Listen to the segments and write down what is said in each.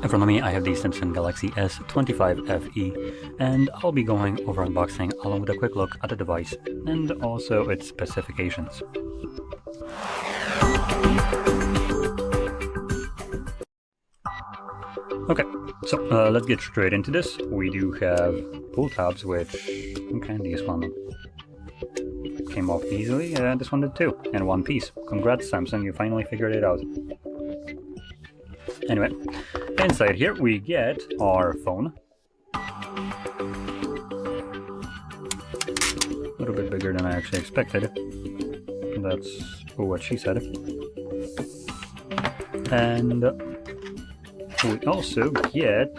In front of me I have the Samsung Galaxy S25 FE, and I'll be going over unboxing along with a quick look at the device and also its specifications. Okay, so let's get straight into this. We do have pull tabs, which, okay, this one came off easily, and this one did too, in one piece. Congrats Samsung, you finally figured it out. Anyway, inside here we get our phone. A little bit bigger than I actually expected. That's what she said. And we also get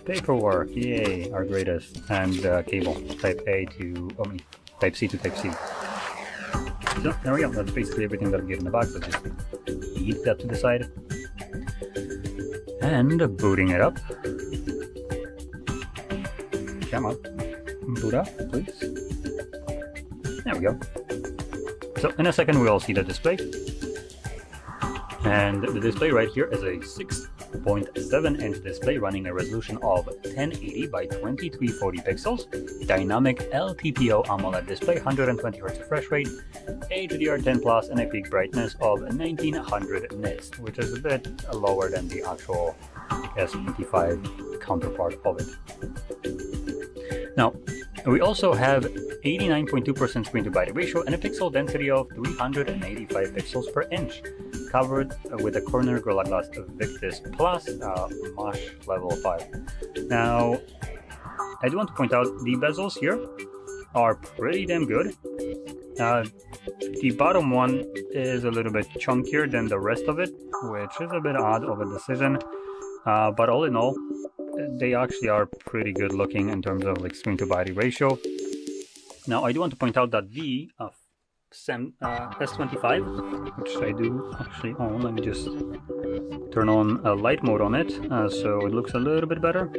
paperwork, yay, our greatest, and cable, type A to, type C to type C. So there we go, that's basically everything that we get in the box. Let's just eat that to the side. And booting it up. Come on, boot up, please. There we go. So in a second we'll see the display. And the display right here is a 6.7-inch display running a resolution of 1080 by 2340 pixels, dynamic LTPO AMOLED display, 120Hz refresh rate, HDR10 plus, and a peak brightness of 1900 nits, which is a bit lower than the actual S25 counterpart of it. Now, we also have 89.2% screen to body ratio and a pixel density of 385 pixels per inch, covered with a corner Gorilla Glass Victus Plus Mosh level 5. Now, I do want to point out the bezels here are pretty damn good. The bottom one is a little bit chunkier than the rest of it, which is a bit odd of a decision, but all in all, they actually are pretty good looking in terms of like screen to body ratio. Now, I do want to point out that the S25, which I do actually own, let me just turn on a light mode on it, so it looks a little bit better.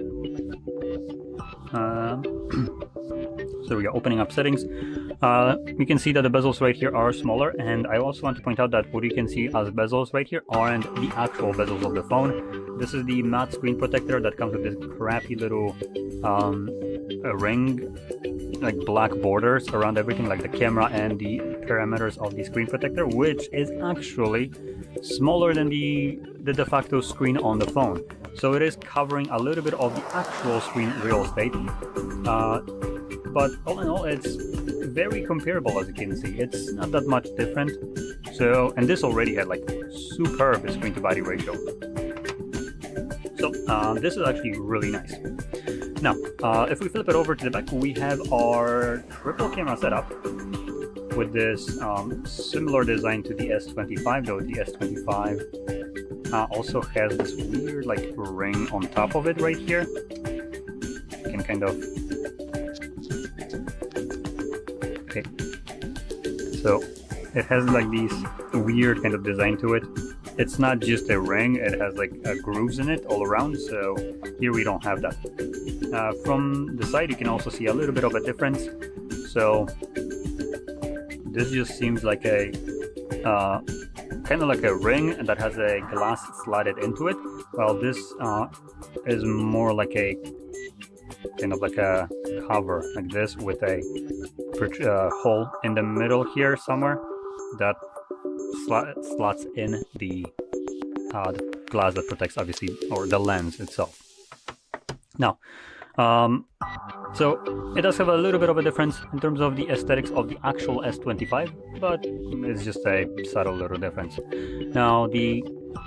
So we are opening up settings. You can see that the bezels right here are smaller, and I also want to point out that what you can see as bezels right here aren't the actual bezels of the phone. This is the matte screen protector that comes with this crappy little ring, like black borders around everything, like the camera and the parameters of the screen protector, which is actually smaller than the de facto screen on the phone. So it is covering a little bit of the actual screen real estate. But all in all, it's very comparable, as you can see. It's not that much different. So, and this already had like superb screen to body ratio. So this is actually really nice. Now, if we flip it over to the back, we have our triple camera setup with this similar design to the S25, though the S25 also has this weird like ring on top of it right here. You can kind of, okay, so it has like these weird kind of design to it. It's not just a ring, it has like grooves in it all around, so here we don't have that. From the side you can also see a little bit of a difference. So this just seems like a kind of like a ring that has a glass slotted into it, while this is more like a kind of like a cover like this with a hole in the middle here somewhere that slots in the glass that protects, obviously, or the lens itself. Now, so it does have a little bit of a difference in terms of the aesthetics of the actual S25, but it's just a subtle little difference. Now, the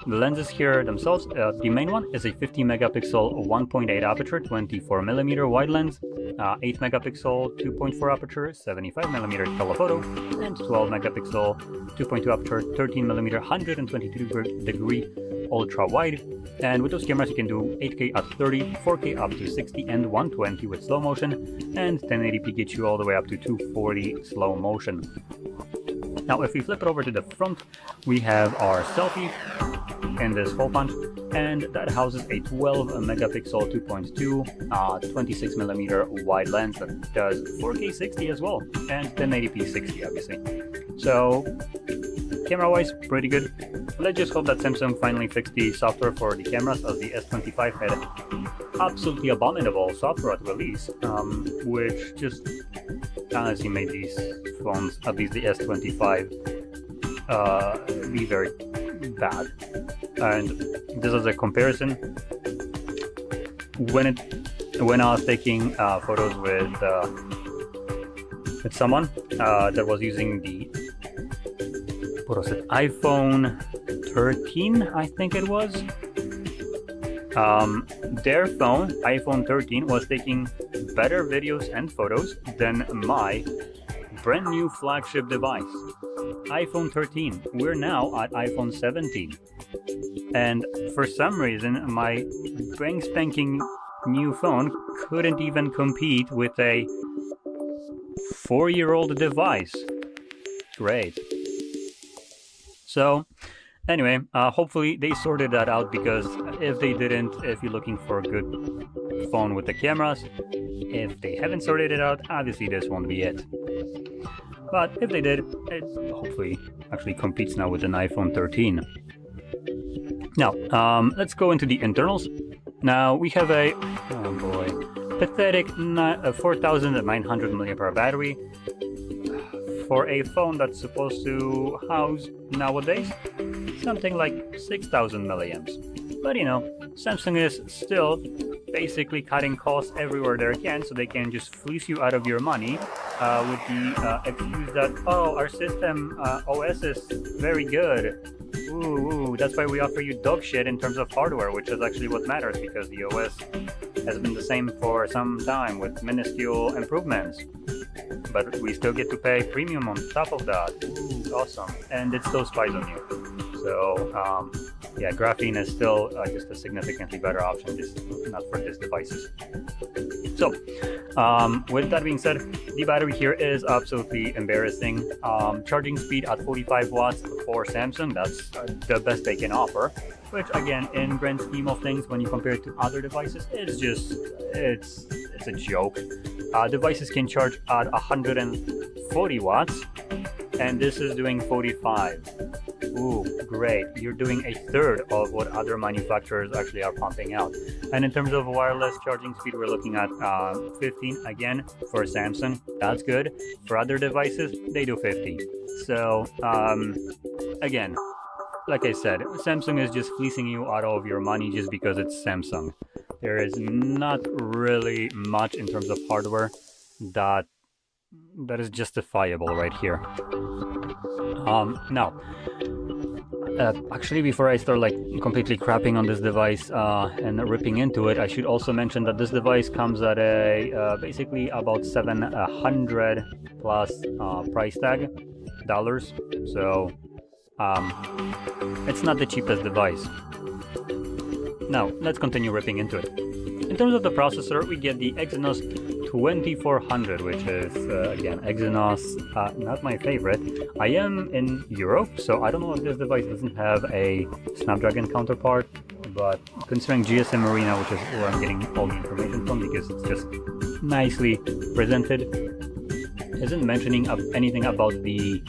lenses here themselves, the main one is a 50 megapixel 1.8 aperture 24mm wide lens, 8 megapixel 2.4 aperture 75mm telephoto, and 12 megapixel 2.2 aperture 13mm 122 degree ultra wide. And with those cameras you can do 8K at 30, 4K up to 60, and 120 with slow motion, and 1080p gets you all the way up to 240 slow motion. Now, if we flip it over to the front, we have our selfie in this hole punch, and that houses a 12 megapixel 2.2 26mm wide lens that does 4K 60 as well, and 1080p 60 obviously. So camera-wise, pretty good. Let's just hope that Samsung finally fixed the software for the cameras, as the S25 had absolutely abominable software at release, which just honestly made these phones, at least the S25, be very bad. And this is a comparison. When I was taking photos with someone that was using the iPhone 13, I think it was. Their phone, iPhone 13, was taking better videos and photos than my brand new flagship device, iPhone 13. We're now at iPhone 17. And for some reason, my brand spanking new phone couldn't even compete with a 4-year-old device. Great. So, anyway, hopefully they sorted that out, because if they didn't, if you're looking for a good phone with the cameras, if they haven't sorted it out, obviously this won't be it. But if they did, it hopefully actually competes now with an iPhone 13. Now, let's go into the internals. Now, we have a, oh boy, pathetic 4,900 mAh battery for a phone that's supposed to house, nowadays, something like 6,000 milliamps. But you know, Samsung is still basically cutting costs everywhere they can, so they can just fleece you out of your money with the excuse that, oh, our system OS is very good. Ooh, that's why we offer you dog shit in terms of hardware, which is actually what matters, because the OS has been the same for some time with minuscule improvements. But we still get to pay premium on top of that. Ooh, awesome. And it still spies on you. So, yeah, graphene is still just a significantly better option, just not for these devices. So, with that being said, the battery here is absolutely embarrassing. Charging speed at 45 watts for Samsung, that's the best they can offer. Which, again, in grand scheme of things, when you compare it to other devices, it's just, it's a joke. Devices can charge at 140 watts, and this is doing 45. Ooh, great. You're doing a third of what other manufacturers actually are pumping out. And in terms of wireless charging speed, we're looking at 15 again for Samsung. That's good. For other devices, they do 50. So, again, like I said, Samsung is just fleecing you out of your money just because it's Samsung. There is not really much in terms of hardware that is justifiable right here. Now, actually, before I start like completely crapping on this device and ripping into it, I should also mention that this device comes at a basically about $700 plus price tag dollars. So it's not the cheapest device. Now, let's continue ripping into it. In terms of the processor, we get the Exynos 2400, which is, again, Exynos, not my favorite. I am in Europe, so I don't know if this device doesn't have a Snapdragon counterpart, but considering GSM Arena, which is where I'm getting all the information from, because it's just nicely presented, isn't mentioning anything about the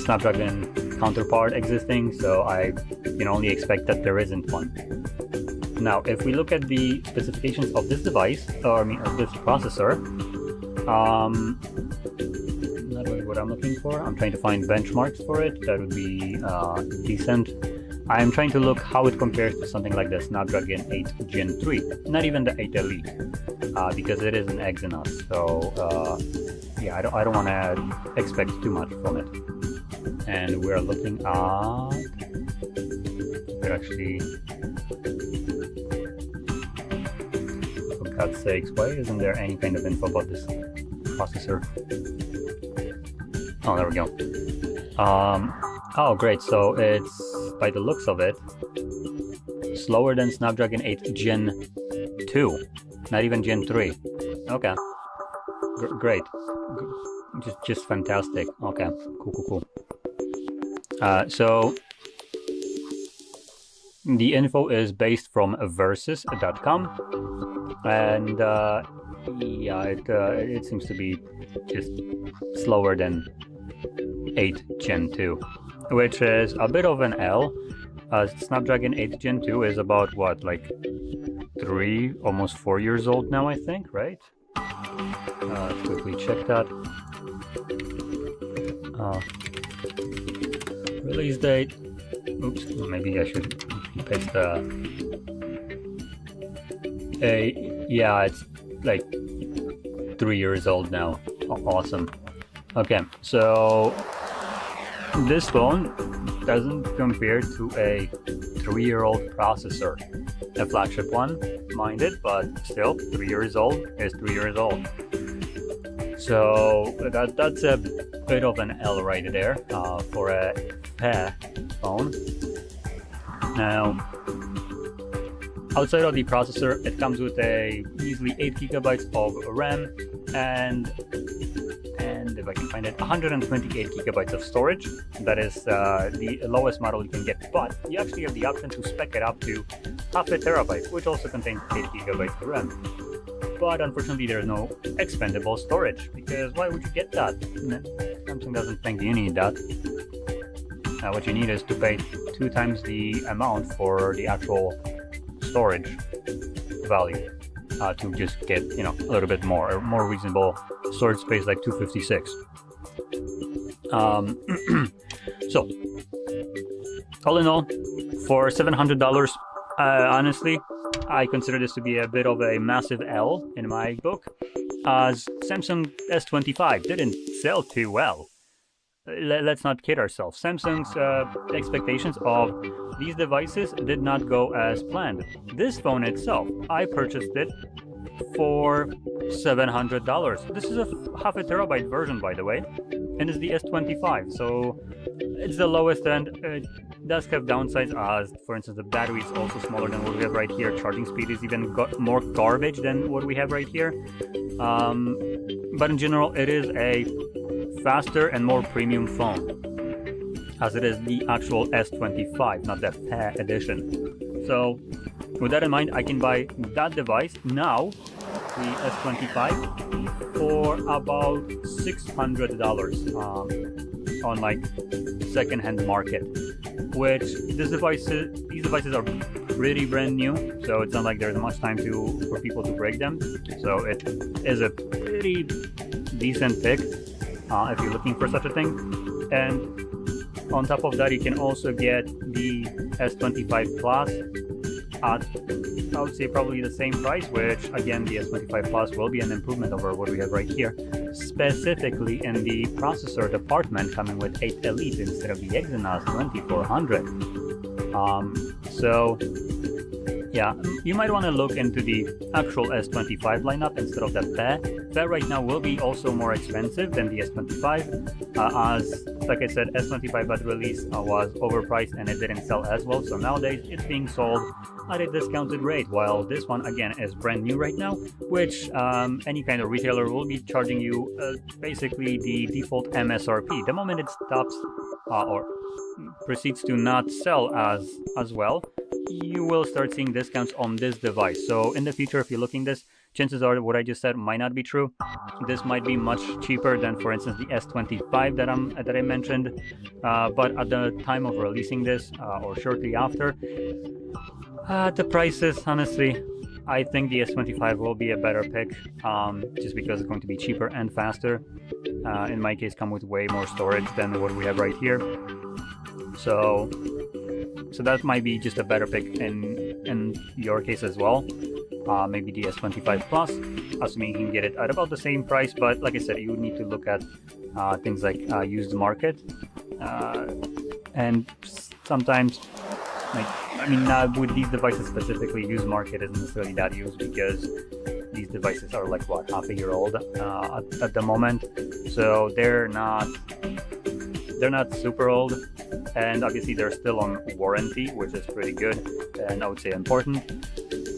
Snapdragon counterpart existing, so I can only expect that there isn't one. Now, if we look at the specifications of this device, or I mean, of this processor, not really what I'm looking for. I'm trying to find benchmarks for it that would be decent. I'm trying to look how it compares to something like the Snapdragon 8 Gen 3, not even the 8 Elite, because it is an Exynos. So, yeah, I don't want to expect too much from it. And we're looking at, we're actually, for God's sakes, why isn't there any kind of info about this processor? Oh, there we go. Oh, great. So it's, by the looks of it, slower than Snapdragon 8 Gen 2, not even Gen 3. Okay. Great. Just fantastic. Okay. Cool. So the info is based from versus.com, and yeah, it seems to be just slower than 8 Gen 2, which is a bit of an L. Snapdragon 8 Gen 2 is about what, like 3, almost 4 years old now, I think, right? Let's quickly check that. Release date. Oops, maybe I should paste the. Yeah, it's like 3 years old now. Awesome. Okay, so this phone doesn't compare to a 3-year-old processor. A flagship one, mind it, but still, 3 years old is 3 years old. So that's a bit of an L right there for a PE phone. Now, outside of the processor, it comes with a easily 8 gigabytes of RAM and if I can find it, 128 gigabytes of storage. That is the lowest model you can get, but you actually have the option to spec it up to half a terabyte, which also contains 8 gigabytes of RAM. But unfortunately, there's no expandable storage, because why would you get that? Samsung doesn't think you need that. What you need is to pay 2 times the amount for the actual storage value to just get, you know, a little bit more reasonable storage space, like 256. So all in all, for $700, honestly, I consider this to be a bit of a massive L in my book, as Samsung S25 didn't sell too well. Let's not kid ourselves. Samsung's expectations of these devices did not go as planned. This phone itself, I purchased it for $700. This is a half a terabyte version, by the way, and it's the S25, so it's the lowest end. It does have downsides, as for instance the battery is also smaller than what we have right here. Charging speed is even more garbage than what we have right here. But in general, it is a faster and more premium phone, as it is the actual S25, not the PE edition. So with that in mind, I can buy that device now, the S25, for about $600 on like second-hand market. Which these devices are pretty brand new, so it's not like there's much time for people to break them. So it is a pretty decent pick if you're looking for such a thing. And on top of that, you can also get the S25 Plus at, I would say, probably the same price, which again, the S25 Plus will be an improvement over what we have right here, specifically in the processor department, coming with 8 Elite instead of the Exynos 2400. So yeah, you might want to look into the actual S25 lineup instead of the PE. PE right now will be also more expensive than the S25, as, like I said, S25 at release was overpriced and it didn't sell as well. So nowadays it's being sold at a discounted rate, while this one again is brand new right now, which any kind of retailer will be charging you basically the default MSRP. The moment it stops or proceeds to not sell as well, you will start seeing discounts on this device. So in the future, if you're looking this, chances are what I just said might not be true. This might be much cheaper than, for instance, the S25 that I mentioned. But at the time of releasing this, or shortly after, the prices, honestly, I think the S25 will be a better pick, just because it's going to be cheaper and faster. In my case, come with way more storage than what we have right here. So that might be just a better pick in your case as well. Maybe the S25 Plus, assuming you can get it at about the same price. But like I said, you would need to look at things like used market, and sometimes, like, I mean, with these devices specifically, used market isn't necessarily that used, because these devices are like what, half a year old at the moment, so they're not super old. And obviously they're still on warranty, which is pretty good and I would say important.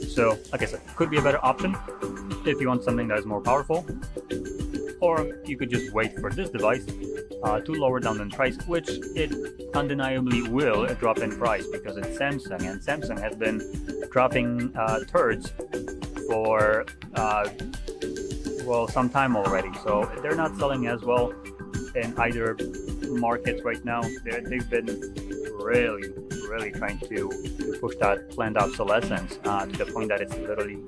So like I said, could be a better option if you want something that is more powerful, or you could just wait for this device to lower down in price, which it undeniably will drop in price, because it's Samsung, and Samsung has been dropping turds for well, some time already. So they're not selling as well in either market right now. They've been really trying to push that planned obsolescence to the point that it's literally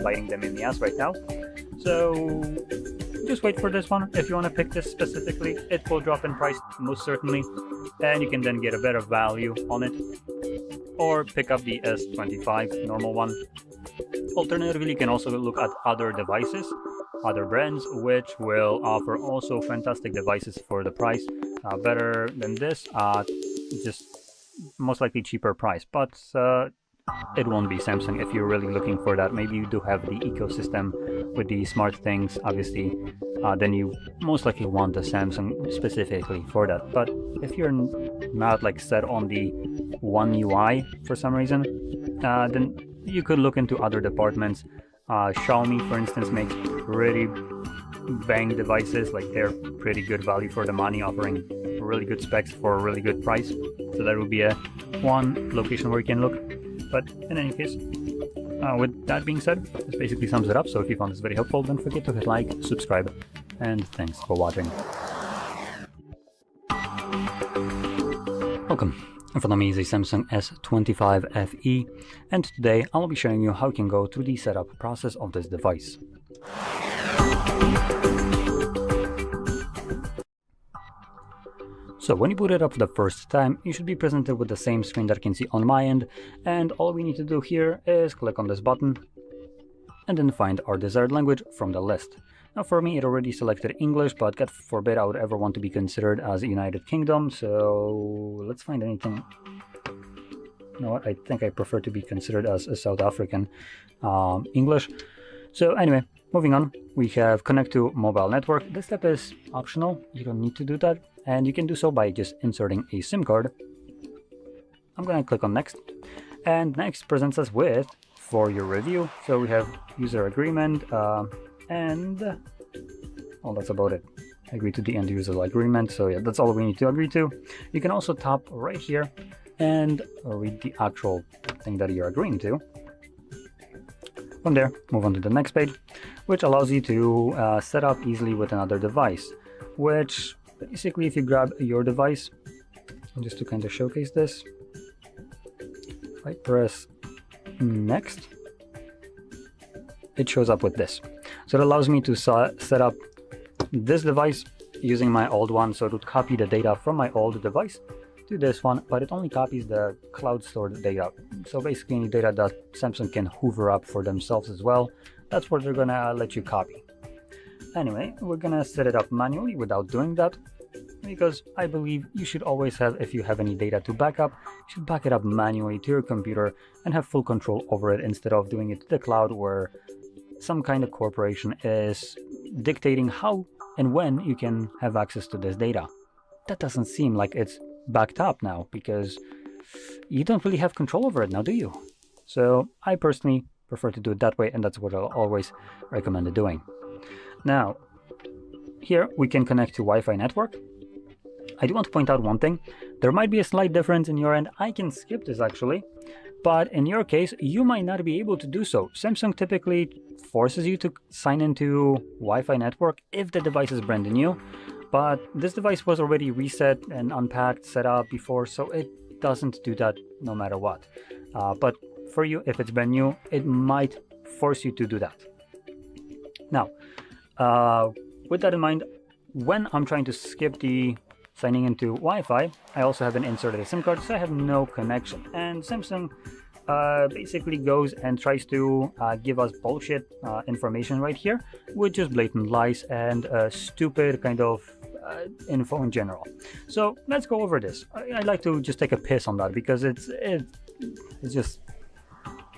biting them in the ass right now. So just wait for this one. If you want to pick this specifically, it will drop in price most certainly, and you can then get a better value on it, or pick up the S25 normal one. Alternatively, you can also look at other devices, other brands, which will offer also fantastic devices for the price, better than this, just most likely cheaper price, but it won't be Samsung if you're really looking for that. Maybe you do have the ecosystem with the smart things, obviously, then you most likely want the Samsung specifically for that. But if you're not like set on the One UI for some reason, then you could look into other departments. Xiaomi, for instance, makes pretty bang devices. Like, they're pretty good value for the money, offering really good specs for a really good price. So that would be a one location where you can look. But in any case, with that being said, this basically sums it up. So if you found this very helpful, don't forget to hit like, subscribe, and thanks for watching. Welcome. In front of me is a Samsung S25 FE, and today I'll be showing you how you can go through the setup process of this device. So when you boot it up for the first time, you should be presented with the same screen that you can see on my end, and all we need to do here is click on this button and then find our desired language from the list. Now for me, it already selected English, but God forbid I would ever want to be considered as a United Kingdom, so let's find anything. You know what, I think I prefer to be considered as a South African English. So anyway, moving on, we have connect to mobile network. This step is optional, you don't need to do that, and you can do so by just inserting a SIM card. I'm gonna click on next, and next presents us with for your review. So we have user agreement, and well, that's about it. Agree to the end user agreement. So yeah, that's all we need to agree to. You can also tap right here and read the actual thing that you're agreeing to. From there, move on to the next page, which allows you to set up easily with another device, which basically, if you grab your device, just to kind of showcase this, if I press next, it shows up with this. So it allows me to set up this device using my old one. So it would copy the data from my old device to this one, but it only copies the cloud stored data. So basically any data that Samsung can hoover up for themselves as well, that's what they're gonna let you copy. Anyway, we're gonna set it up manually without doing that, because I believe you should always have, if you have any data to back up, you should back it up manually to your computer and have full control over it, instead of doing it to the cloud where some kind of corporation is dictating how and when you can have access to this data. That doesn't seem like it's backed up now, because you don't really have control over it now, do you? So I personally prefer to do it that way, and that's what I'll always recommend doing. Now, here we can connect to Wi-Fi network. I do want to point out one thing. There might be a slight difference in your end. I can skip this actually, but in your case, you might not be able to do so. Samsung typically forces you to sign into Wi-Fi network if the device is brand new, but this device was already reset and unpacked, set up before, so it doesn't do that no matter what. But for you, if it's brand new, it might force you to do that. Now, with that in mind, when I'm trying to skip the signing into Wi-Fi, I also haven't inserted a SIM card, so I have no connection. And Samsung basically goes and tries to give us bullshit information right here, with just blatant lies and stupid kind of info in general. So let's go over this. I'd like to just take a piss on that, because it's just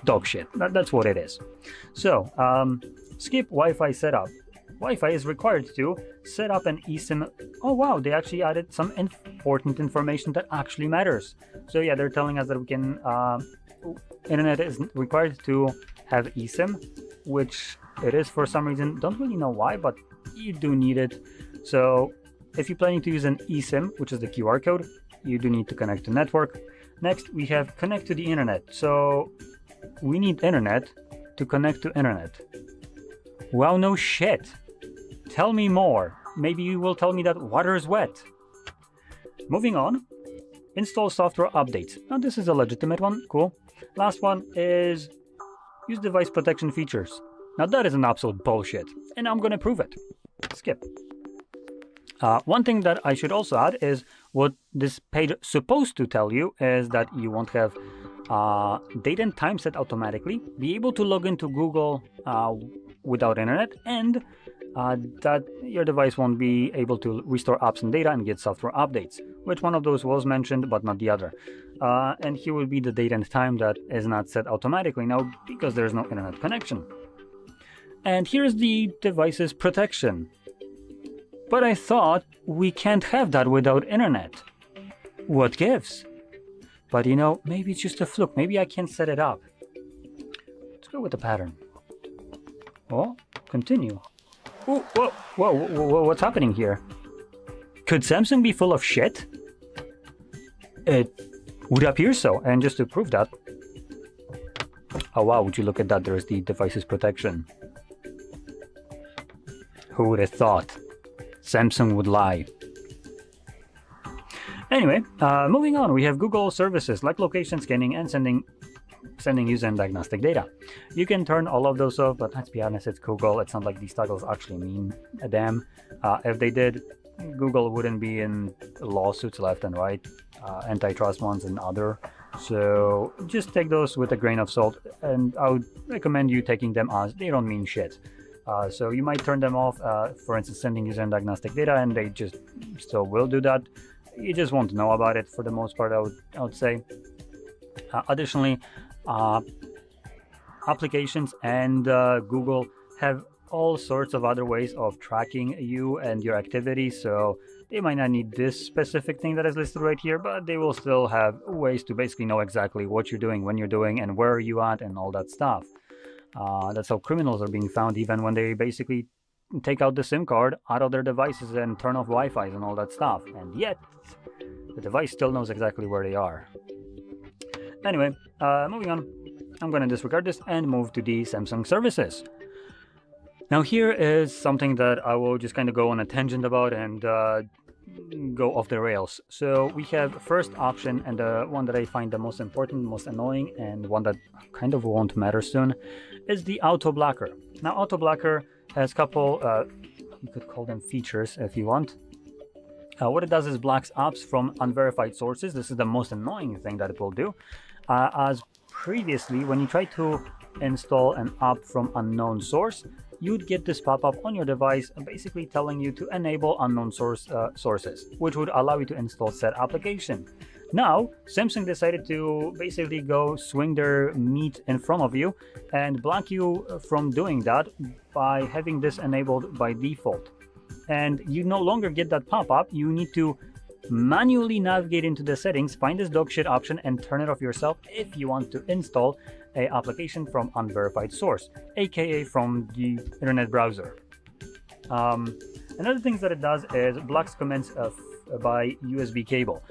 dog shit. That's what it is. So skip Wi-Fi setup. Wi-Fi is required to set up an eSIM. Oh wow, they actually added some important information that actually matters. So yeah, they're telling us that we can internet is required to have eSIM, which it is for some reason. Don't really know why, but you do need it. So if you're planning to use an eSIM, which is the QR code, you do need to connect to network. Next, we have connect to the internet. So we need internet to connect to internet. Well, no shit. Tell me more. maybe you will tell me that water is wet. Moving on, install software updates. Now this is a legitimate one, cool. Last one is use device protection features. Now that is an absolute bullshit, and I'm gonna prove it. Skip. One thing that I should also add is what this page is supposed to tell you is that you won't have date and time set automatically, be able to log into Google without internet, and that your device won't be able to restore apps and data and get software updates. Which one of those was mentioned, but not the other. And here will be the date and time that is not set automatically now because there's no internet connection. And here's the device's protection. But I thought we can't have that without internet. What gives? But you know, maybe it's just a fluke. Maybe I can set it up. Let's go with the pattern. Oh, continue. Ooh, whoa, what's happening here? Could Samsung be full of shit? It would appear so, and just to prove that... Oh wow, would you look at that, there's the device's protection. Who would have thought Samsung would lie? Anyway, moving on, we have Google services like location scanning and sending user and diagnostic data. You can turn all of those off, but let's be honest, it's Google. It's not like these toggles actually mean a damn. If they did, Google wouldn't be in lawsuits left and right, antitrust ones and other. So just take those with a grain of salt, and I would recommend you taking them as they don't mean shit. So you might turn them off, for instance, sending user and diagnostic data, and they just still will do that. You just won't know about it for the most part, I would say. Additionally, applications and Google have all sorts of other ways of tracking you and your activity, so they might not need this specific thing that is listed right here, but they will still have ways to basically know exactly what you're doing, when you're doing, and where you at, and all that stuff. That's how criminals are being found, even when they basically take out the SIM card out of their devices and turn off Wi-Fi and all that stuff, and yet the device still knows exactly where they are. Anyway, moving on, I'm going to disregard this and move to the Samsung services. Now here is something that I will just kind of go on a tangent about and go off the rails. So we have first option, and the one that I find the most important, most annoying, and one that kind of won't matter soon, is the auto blocker. Now auto blocker has a couple, you could call them features if you want. What it does is blocks apps from unverified sources. This is the most annoying thing that it will do. As previously, when you try to install an app from unknown source, you'd get this pop-up on your device basically telling you to enable unknown sources, which would allow you to install said application. Now, Samsung decided to basically go swing their meat in front of you and block you from doing that by having this enabled by default. And you no longer get that pop-up. You need to manually navigate into the settings, find this dog shit option, and turn it off yourself if you want to install an application from unverified source, aka from the internet browser. Another thing that it does is blocks commands by USB cable,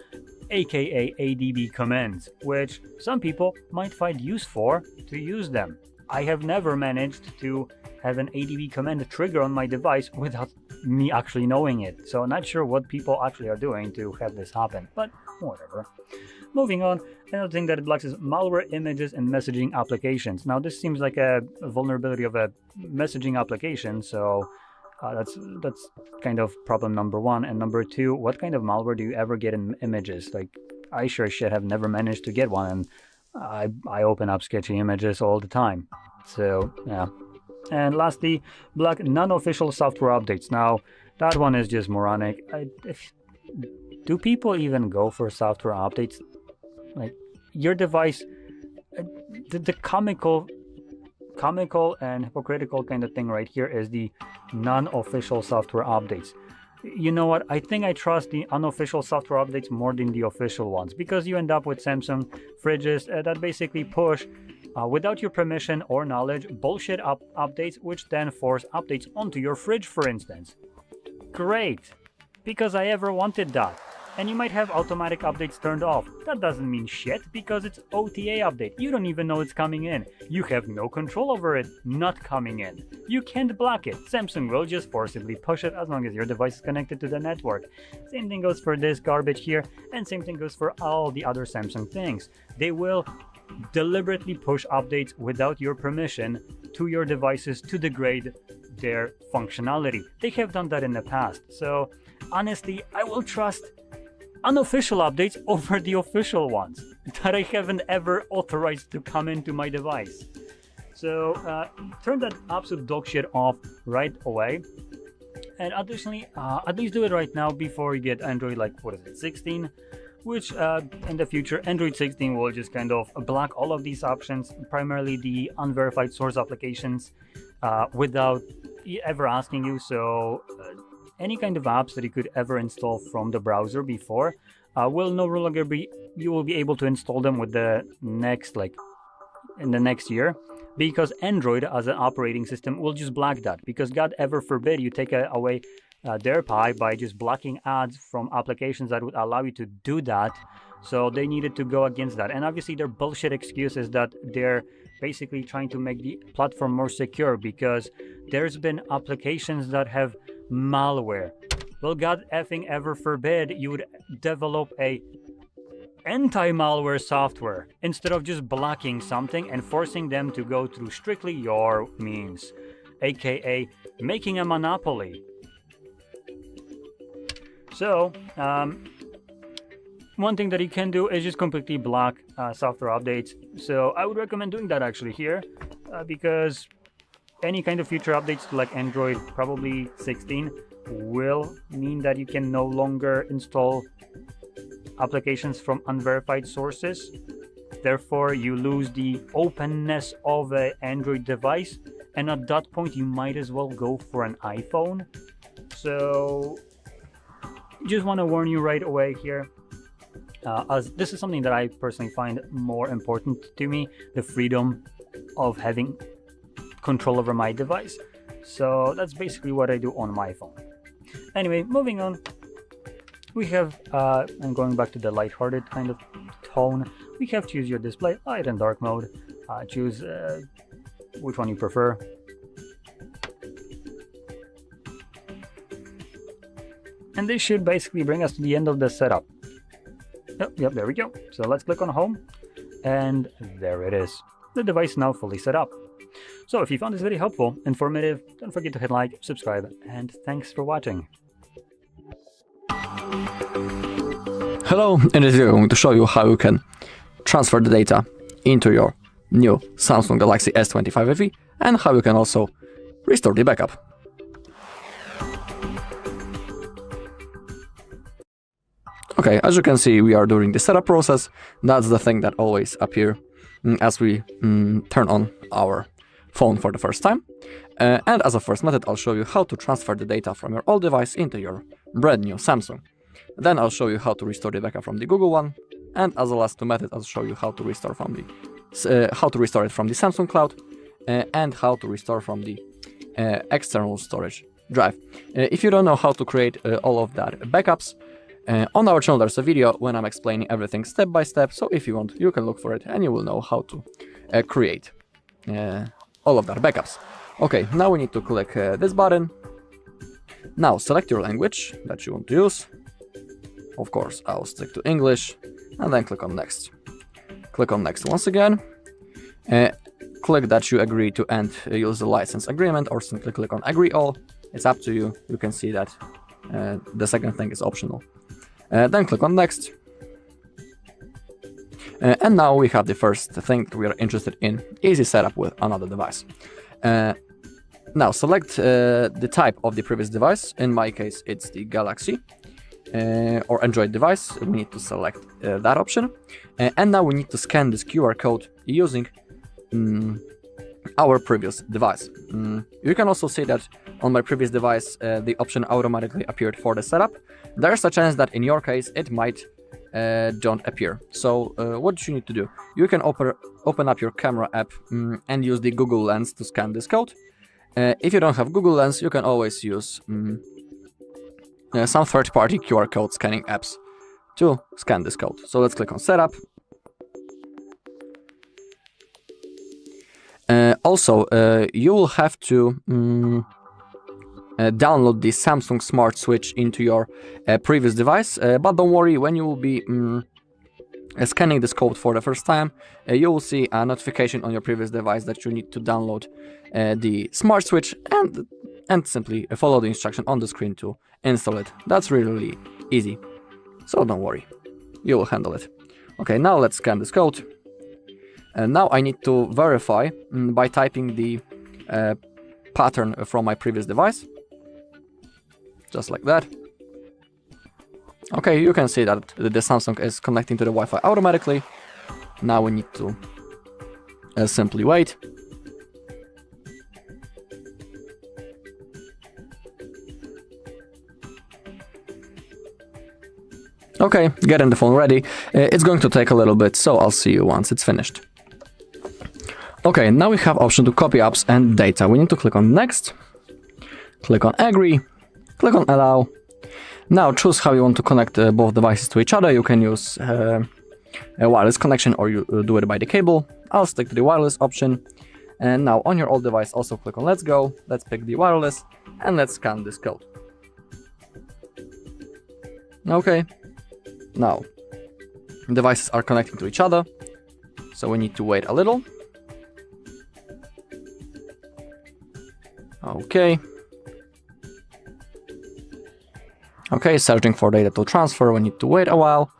aka ADB commands, which some people might find useful to use them. I have never managed to have an ADB command trigger on my device without me actually knowing it. So I'm not sure what people actually are doing to have this happen, but whatever. Moving on, another thing that it blocks is malware images and messaging applications. Now this seems like a vulnerability of a messaging application, so that's kind of problem number one. And number two, what kind of malware do you ever get in images? Like, I sure shit have never managed to get one, and I open up sketchy images all the time. So yeah. And lastly, block non-official software updates. Now, that one is just moronic. Do people even go for software updates? Like, your device, the comical and hypocritical kind of thing right here is the non-official software updates. You know what? I think I trust the unofficial software updates more than the official ones, because you end up with Samsung fridges that basically push without your permission or knowledge, bullshit updates, which then force updates onto your fridge, for instance. Great, because I ever wanted that. And you might have automatic updates turned off. That doesn't mean shit because it's OTA update. You don't even know it's coming in. You have no control over it not coming in. You can't block it. Samsung will just forcibly push it as long as your device is connected to the network. Same thing goes for this garbage here, and same thing goes for all the other Samsung things. They will deliberately push updates without your permission to your devices to degrade their functionality. They have done that in the past. So honestly, I will trust unofficial updates over the official ones that I haven't ever authorized to come into my device. So turn that absolute dog shit off right away. And additionally, at least do it right now before you get Android, like, 16? Which in the future, Android 16 will just kind of block all of these options, primarily the unverified source applications, without ever asking you. So any kind of apps that you could ever install from the browser before will no longer be, you will be able to install them with the next, in the next year, because Android as an operating system will just block that, because God ever forbid you take away their pie by just blocking ads from applications that would allow you to do that. So they needed to go against that. And obviously their bullshit excuse is that they're basically trying to make the platform more secure, because there's been applications that have malware. Well, God effing ever forbid you would develop a anti-malware software instead of just blocking something and forcing them to go through strictly your means, aka making a monopoly. So one thing that you can do is just completely block software updates. So I would recommend doing that actually here, because any kind of future updates to like Android, probably 16, will mean that you can no longer install applications from unverified sources. Therefore, you lose the openness of an Android device, and at that point, you might as well go for an iPhone. So, just want to warn you right away here, as this is something that I personally find more important to me, the freedom of having control over my device. So that's basically what I do on my phone. Anyway, moving on, we have, I'm going back to the lighthearted kind of tone. We have choose your display, light and dark mode. Choose which one you prefer. And this should basically bring us to the end of the setup. Yep, there we go. So let's click on home, and there it is. The device is now fully set up. So if you found this video helpful, informative, don't forget to hit like, subscribe, and thanks for watching. Hello, in this video I'm going to show you how you can transfer the data into your new Samsung Galaxy S25 FE and how you can also restore the backup. Okay, as you can see, we are during the setup process. That's the thing that always appears as we turn on our phone for the first time. And as a first method, I'll show you how to transfer the data from your old device into your brand new Samsung. Then I'll show you how to restore the backup from the Google one. And as a last two methods, I'll show you how to restore from the it from the Samsung Cloud and how to restore from the external storage drive. If you don't know how to create all of that backups, on our channel there's a video when I'm explaining everything step by step, so if you want, you can look for it and you will know how to create all of that backups. Okay, now we need to click this button. Now select your language that you want to use. Of course, I'll stick to English, and then click on next. Click on next once again. Click that you agree to end use the license agreement, or simply click on agree all. It's up to you. You can see that the second thing is optional. Then click on next. And now we have the first thing we are interested in, easy setup with another device. Now select the type of the previous device. In my case, it's the Galaxy or Android device. We need to select that option. And now we need to scan this QR code using our previous device. You can also see that on my previous device, the option automatically appeared for the setup. There's a chance that in your case, it might don't appear. So what you need to do, you can open up your camera app and use the Google Lens to scan this code. If you don't have Google Lens, you can always use some third-party QR code scanning apps to scan this code. So let's click on Setup. Also, you will have to download the Samsung Smart Switch into your previous device, but don't worry, when you will be scanning this code for the first time, you will see a notification on your previous device that you need to download the Smart Switch and simply follow the instruction on the screen to install it. That's really easy, so don't worry, you will handle it. Okay, now let's scan this code. Now I need to verify by typing the pattern from my previous device, just like that. Okay, you can see that the Samsung is connecting to the Wi-Fi automatically. Now we need to simply wait. Okay, getting the phone ready. It's going to take a little bit, so I'll see you once it's finished. Okay, now we have option to copy apps and data. We need to click on Next, click on Agree, click on Allow. Now choose how you want to connect both devices to each other. You can use a wireless connection or you do it by the cable. I'll stick to the wireless option. And now on your old device also click on Let's Go. Let's pick the wireless and let's scan this code. Okay, now devices are connecting to each other, so we need to wait a little. Okay. Okay, searching for data to transfer, we need to wait a while.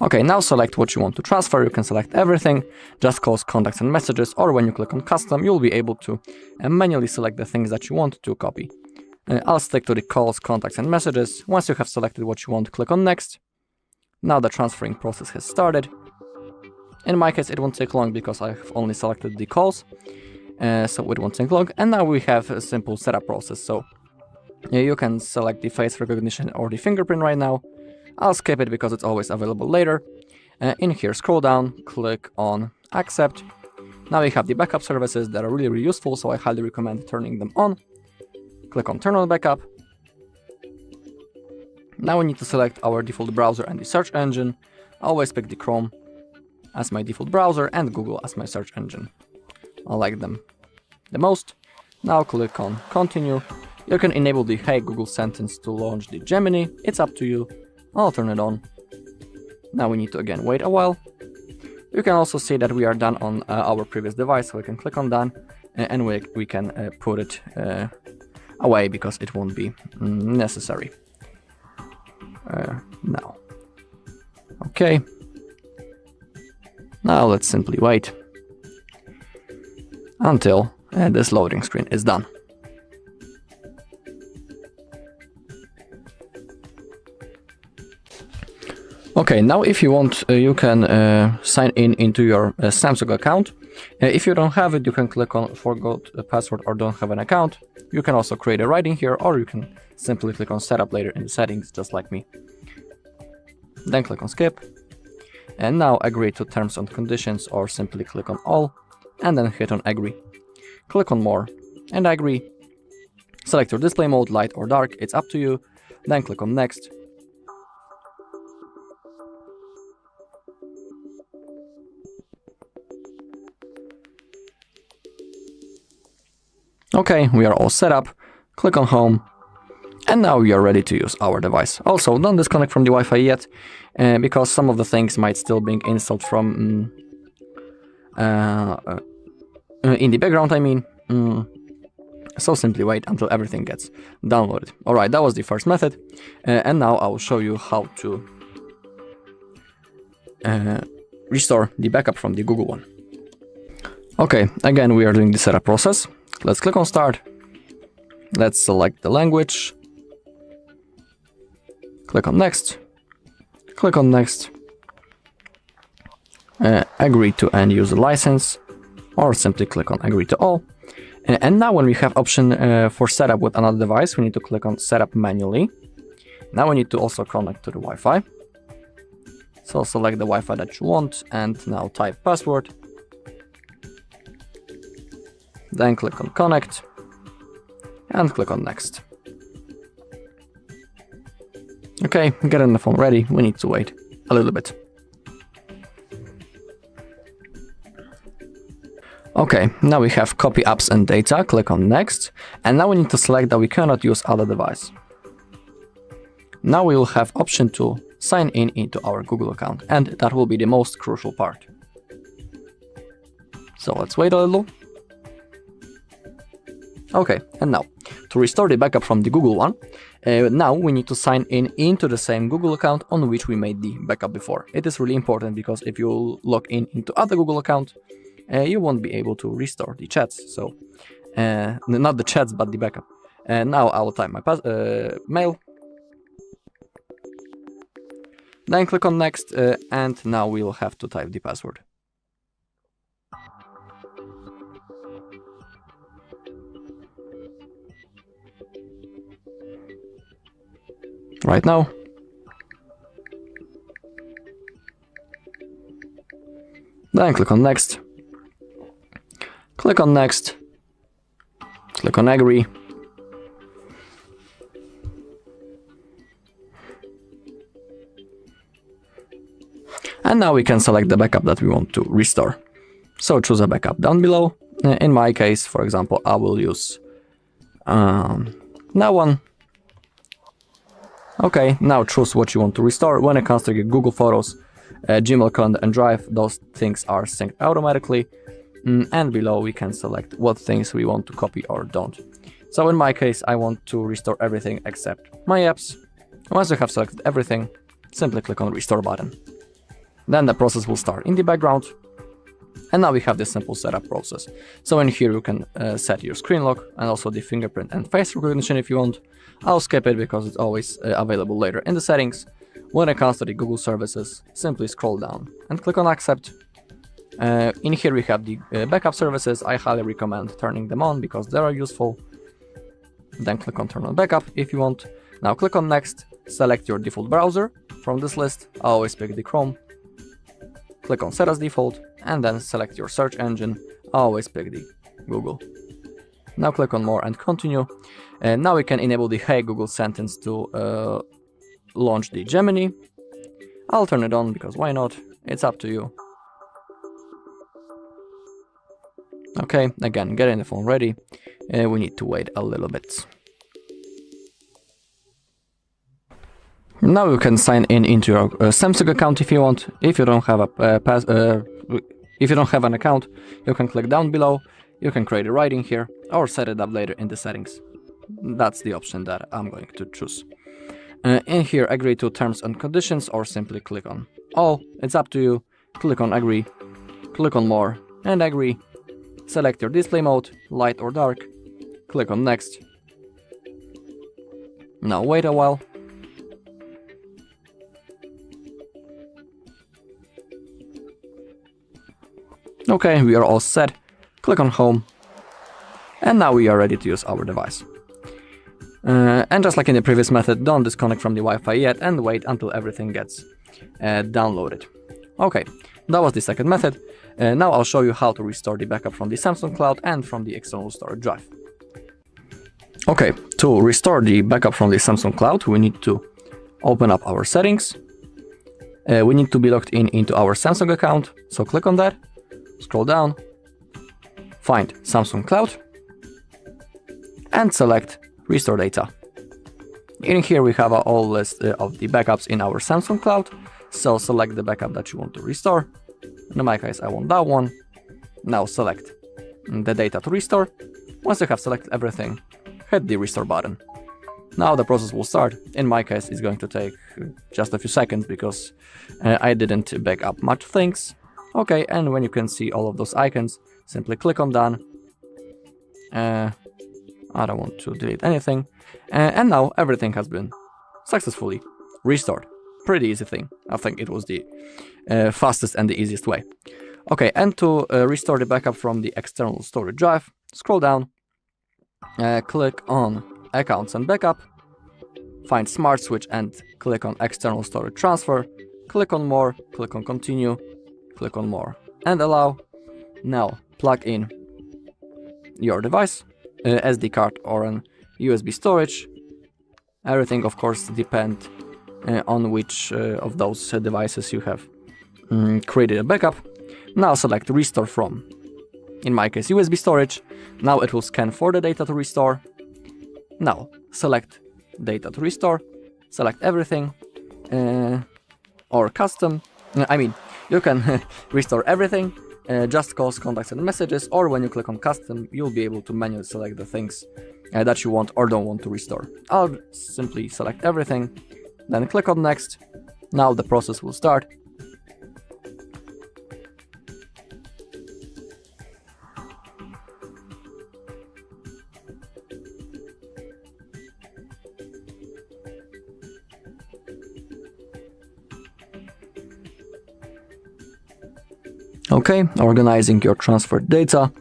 Okay, now select what you want to transfer. You can select everything, just calls, contacts and messages, or when you click on custom, you'll be able to manually select the things that you want to copy. I'll stick to the calls, contacts and messages. Once you have selected what you want, click on Next. Now the transferring process has started. In my case, it won't take long because I have only selected the calls, so it won't take long. And now we have a simple setup process. So you can select the face recognition or the fingerprint right now. I'll skip it because it's always available later. In here, scroll down, click on Accept. Now we have the backup services that are really useful, so I highly recommend turning them on. Click on Turn on Backup. Now we need to select our default browser and the search engine. I always pick the Chrome as my default browser and Google as my search engine. I like them the most. Now click on Continue. You can enable the Hey Google sentence to launch the Gemini. It's up to you. I'll turn it on. Now we need to again wait a while. You can also see that we are done on our previous device, so we can click on Done and we can put it away because it won't be necessary now. Okay. Now let's simply wait until this loading screen is done. Okay, now if you want, you can sign in into your Samsung account. If you don't have it, you can click on Forgot a Password or Don't Have an Account. You can also create a writing here, or you can simply click on Setup later in the settings, just like me. Then click on Skip. And now agree to terms and conditions, or simply click on All, and then hit on Agree. Click on More, and agree. Select your display mode, light or dark, it's up to you. Then click on Next. Okay, we are all set up. Click on Home. And now we are ready to use our device. Also, don't disconnect from the Wi-Fi yet, because some of the things might still be installed from in the background, I mean. So simply wait until everything gets downloaded. Alright, that was the first method. And now I will show you how to restore the backup from the Google one. Okay, again we are doing the setup process. Let's click on Start. Let's select the language. Click on Next. Click on Next. Agree to end user license, or simply click on Agree to All. And now when we have option for setup with another device, we need to click on Setup manually. Now we need to also connect to the Wi-Fi. So select the Wi-Fi that you want and now type password. Then click on Connect and click on Next. Okay, getting the phone ready, we need to wait a little bit. Okay, now we have copy apps and data, click on next, and now we need to select that we cannot use other device. Now we will have option to sign in into our Google account, and that will be the most crucial part. So let's wait a little. Okay, and now, to restore the backup from the Google one, now we need to sign in into the same Google account on which we made the backup before. It is really important because if you log in into other Google account, you won't be able to restore the chats. So, not the chats, but the backup. Now I will type my mail. Then click on next, and now we will have to type the password. Right now. Then click on next. Click on next. Click on agree. And now we can select the backup that we want to restore. So choose a backup down below. In my case, for example, I will use that one. Okay, now choose what you want to restore. When it comes to Google Photos, Gmail, Calendar and Drive, those things are synced automatically. And below we can select what things we want to copy or don't. So in my case, I want to restore everything except my apps. Once you have selected everything, simply click on Restore button. Then the process will start in the background. And now we have this simple setup process. So in here you can set your screen lock and also the fingerprint and face recognition if you want. I'll skip it because it's always available later in the settings. When it comes to the Google services, simply scroll down and click on accept. In here we have the backup services. I highly recommend turning them on because they are useful. Then click on turn on backup if you want. Now click on next, select your default browser from this list. I always pick the Chrome. Click on set as default and then select your search engine. I always pick the Google. Now click on more and continue. And now we can enable the Hey Google sentence to launch the Gemini. I'll turn it on because why not? It's up to you. Okay, again, getting the phone ready. We need to wait a little bit. Now you can sign in into your Samsung account if you want. If you don't have an account, you can click down below. You can create a writing here or set it up later in the settings. That's the option that I'm going to choose. In here, agree to terms and conditions or simply click on all. It's up to you. Click on agree, click on more and agree. Select your display mode, light or dark. Click on next. Now wait a while. Okay, we are all set. Click on home. And now we are ready to use our device. And just like in the previous method, don't disconnect from the Wi-Fi yet and wait until everything gets downloaded. Okay, that was the second method. Now I'll show you how to restore the backup from the Samsung Cloud and from the external storage drive. Okay, to restore the backup from the Samsung Cloud, we need to open up our settings. We need to be logged in into our Samsung account, so click on that, scroll down, find Samsung Cloud, and select Restore Data. In here we have a whole list of the backups in our Samsung Cloud, so select the backup that you want to restore. In my case, I want that one. Now select the data to restore. Once you have selected everything, hit the restore button. Now the process will start. In my case, it's going to take just a few seconds because I didn't back up much things. Okay, and when you can see all of those icons, simply click on done. I don't want to delete anything. And now everything has been successfully restored. Pretty easy thing. I think it was the fastest and the easiest way. Okay, and to restore the backup from the external storage drive, scroll down, click on Accounts and Backup, find Smart Switch and click on External Storage Transfer, click on More, click on Continue, click on More and Allow. Now plug in your device, SD card or an USB storage. Everything of course depends on which of those devices you have created a backup. Now select Restore From, in my case USB storage. Now it will scan for the data to restore. Now select Data to Restore, select Everything, or Custom. I mean, you can restore everything, just calls, contacts and messages, or when you click on Custom, you'll be able to manually select the things that you want or don't want to restore. I'll simply select everything, then click on Next. Now the process will start. Okay, organizing your transferred data.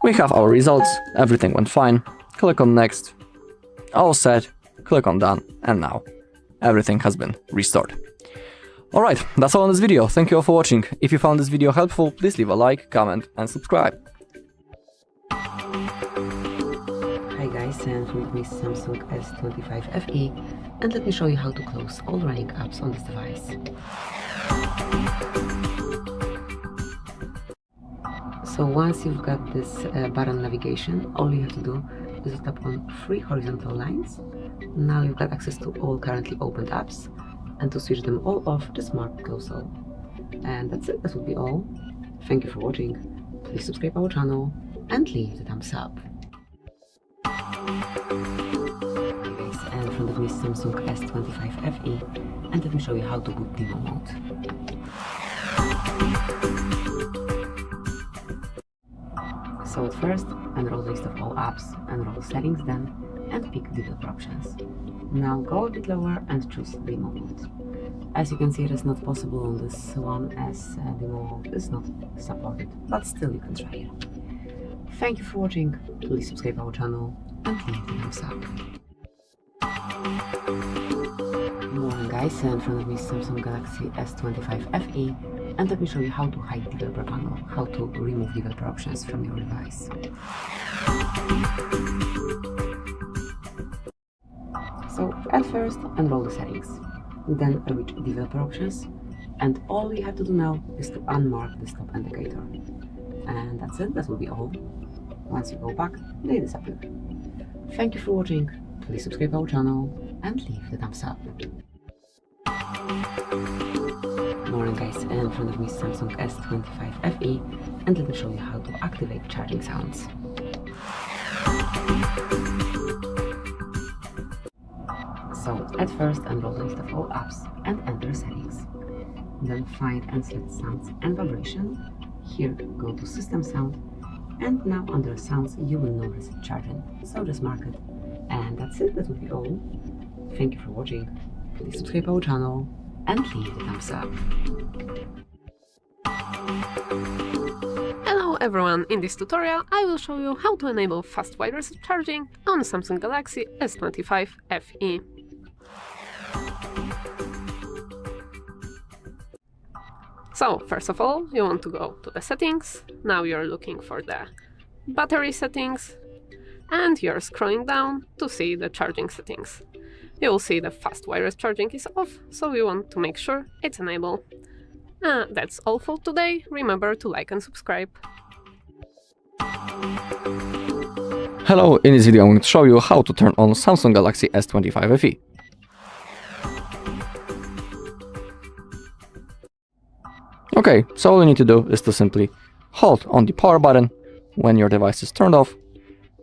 We have our results, everything went fine. Click on Next, all set, click on Done, and now everything has been restored. Alright, that's all in this video. Thank you all for watching. If you found this video helpful, please leave a like, comment and subscribe. Hi guys, and with me Samsung S25 FE, and let me show you how to close all running apps on this device. So once you've got this button navigation, all you have to do is tap on 3 horizontal lines. Now you've got access to all currently opened apps, and to switch them all off, just mark Close All. And that's it, that will be all. Thank you for watching, please subscribe our channel and leave the thumbs up. Hey guys, and in front of me is Samsung S25 FE, and let me show you how to boot demo mode. So at first, enroll the list of all apps, enroll the settings then, and pick developer options. Now go a bit lower and choose demo mode. As you can see, it is not possible on this one as demo mode is not supported, but still you can try it. Thank you for watching, please subscribe our channel and leave the thumbs up. Morning guys, and in front of me is Samsung Galaxy S25 FE, and let me show you how to hide developer panel, how to remove developer options from your device. So at first, enroll the settings, then reach developer options, and all you have to do now is to unmark the stop indicator. And that's it, that will be all. Once you go back, they disappear. Thank you for watching, please subscribe our channel and leave the thumbs up. Morning guys, and in front of me is Samsung S25 FE, and let me show you how to activate charging sounds. So at first, enroll the list of all apps and enter settings. Then find and select sounds and vibration. Here go to system sound, and now under sounds you will notice charging, so just mark it. And that's it, that will be all. Thank you for watching, please subscribe our channel and leave the thumbs up. Hello everyone, in this tutorial I will show you how to enable fast wireless charging on Samsung Galaxy S25 FE. So first of all, you want to go to the settings. Now you're looking for the battery settings, and you're scrolling down to see the charging settings. You will see the fast wireless charging is off, so you want to make sure it's enabled. That's all for today. Remember to like and subscribe. Hello, in this video I'm going to show you how to turn on Samsung Galaxy S25 FE. Okay, so all you need to do is to simply hold on the power button when your device is turned off.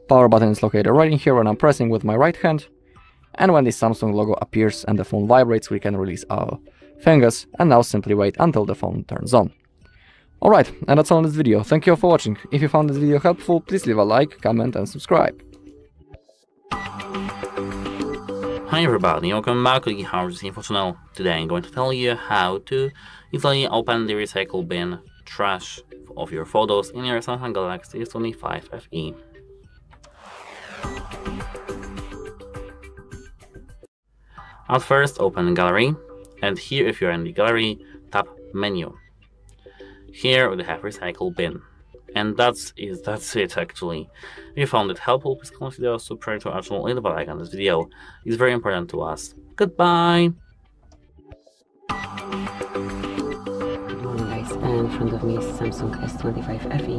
Power button is located right in here when I'm pressing with my right hand. And when the Samsung logo appears and the phone vibrates, we can release our fingers and now simply wait until the phone turns on. Alright, and that's all in this video. Thank you all for watching. If you found this video helpful, please leave a like, comment and subscribe. Hi everybody, welcome back to the HardReset.Info channel. Today I'm going to tell you how to easily open the recycle bin trash of your photos in your Samsung Galaxy S25 FE. At first, open Gallery, and here if you're in the gallery, tap Menu. Here we have Recycle Bin. And that's it actually. If you found it helpful, please consider subscribing to our channel and leave a like on this video. It's very important to us. goodbye! Good morning guys, and in front of me is Samsung S25 FE,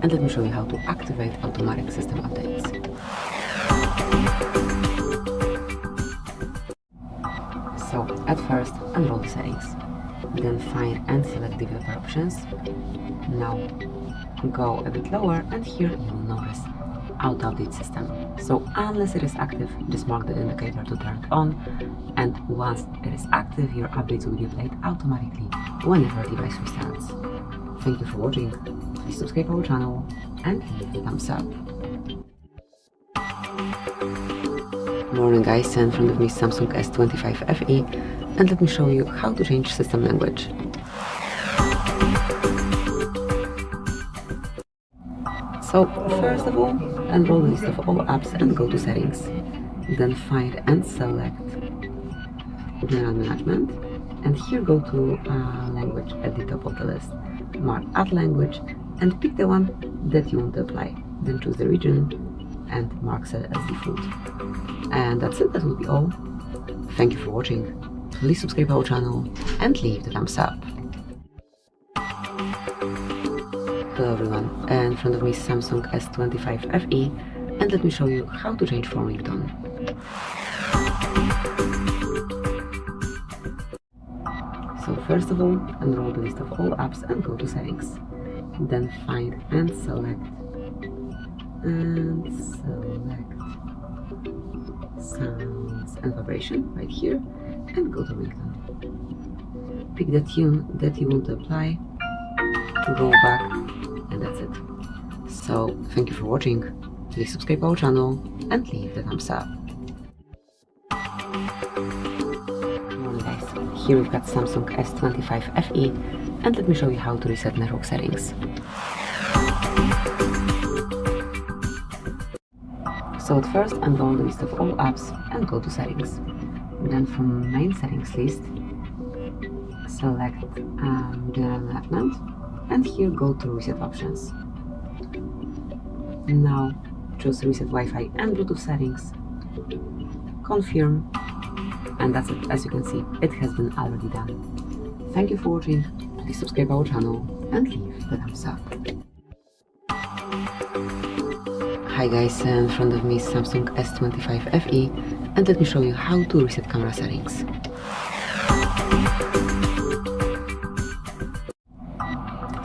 and let me show you how to activate automatic system updates. So at first, enroll the settings, then find and select developer options. Now go a bit lower, and here you will notice auto update system. So unless it is active, just mark the indicator to turn it on, and once it is active, your updates will be played automatically whenever the device restarts. Thank you for watching. Please subscribe our channel and leave a thumbs up. Morning guys, and in front of me is Samsung S25 FE, and let me show you how to change system language. So first of all, enroll the list of all apps and go to settings. Then find and select general management, and here go to language at the top of the list. Mark add language and pick the one that you want to apply. Then choose the region and mark set as default. And that's it, that will be all. Thank you for watching. Please subscribe our channel and leave the thumbs up. Hello everyone, and in front of me is Samsung S25 FE, and let me show you how to change phone ringtone. So first of all, enroll the list of all apps and go to settings. Then find and select sounds and vibration right here, and go to ringtone. Pick the tune that you want to apply, go back, and that's it. So thank you for watching. Please subscribe our channel and leave the thumbs up. Morning guys, here we've got Samsung S25 FE, and let me show you how to reset network settings. So at first, enroll the list of all apps and go to settings. Then from main settings list, select general management, and here go to reset options. Now choose reset Wi-Fi and Bluetooth settings, confirm, and that's it. As you can see, it has been already done. Thank you for watching. Please subscribe our channel and leave the thumbs up. Hi guys, in front of me is Samsung S25 FE, and let me show you how to reset camera settings.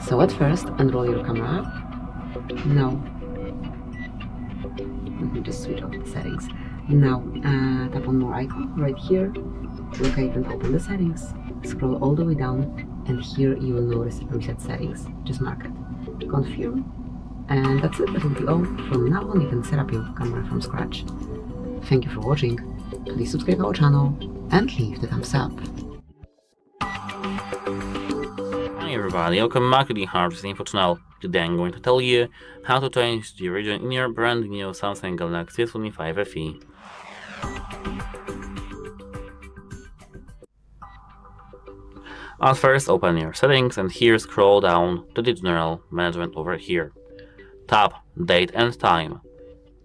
So at first, enroll your camera app. Now, let me just switch off the settings. Now, tap on more icon right here, locate and open the settings, scroll all the way down, and here you will notice reset settings. Just mark it. Confirm. And that's it, that will be all. From now on, you can set up your camera from scratch. Thank you for watching. Please subscribe our channel and leave the thumbs up. Hi everybody, welcome back to the HardReset.Info channel. Today I'm going to tell you how to change the region in your brand new Samsung Galaxy S25 FE. At first, open your settings and here scroll down to the general management over here. Tap Date and Time.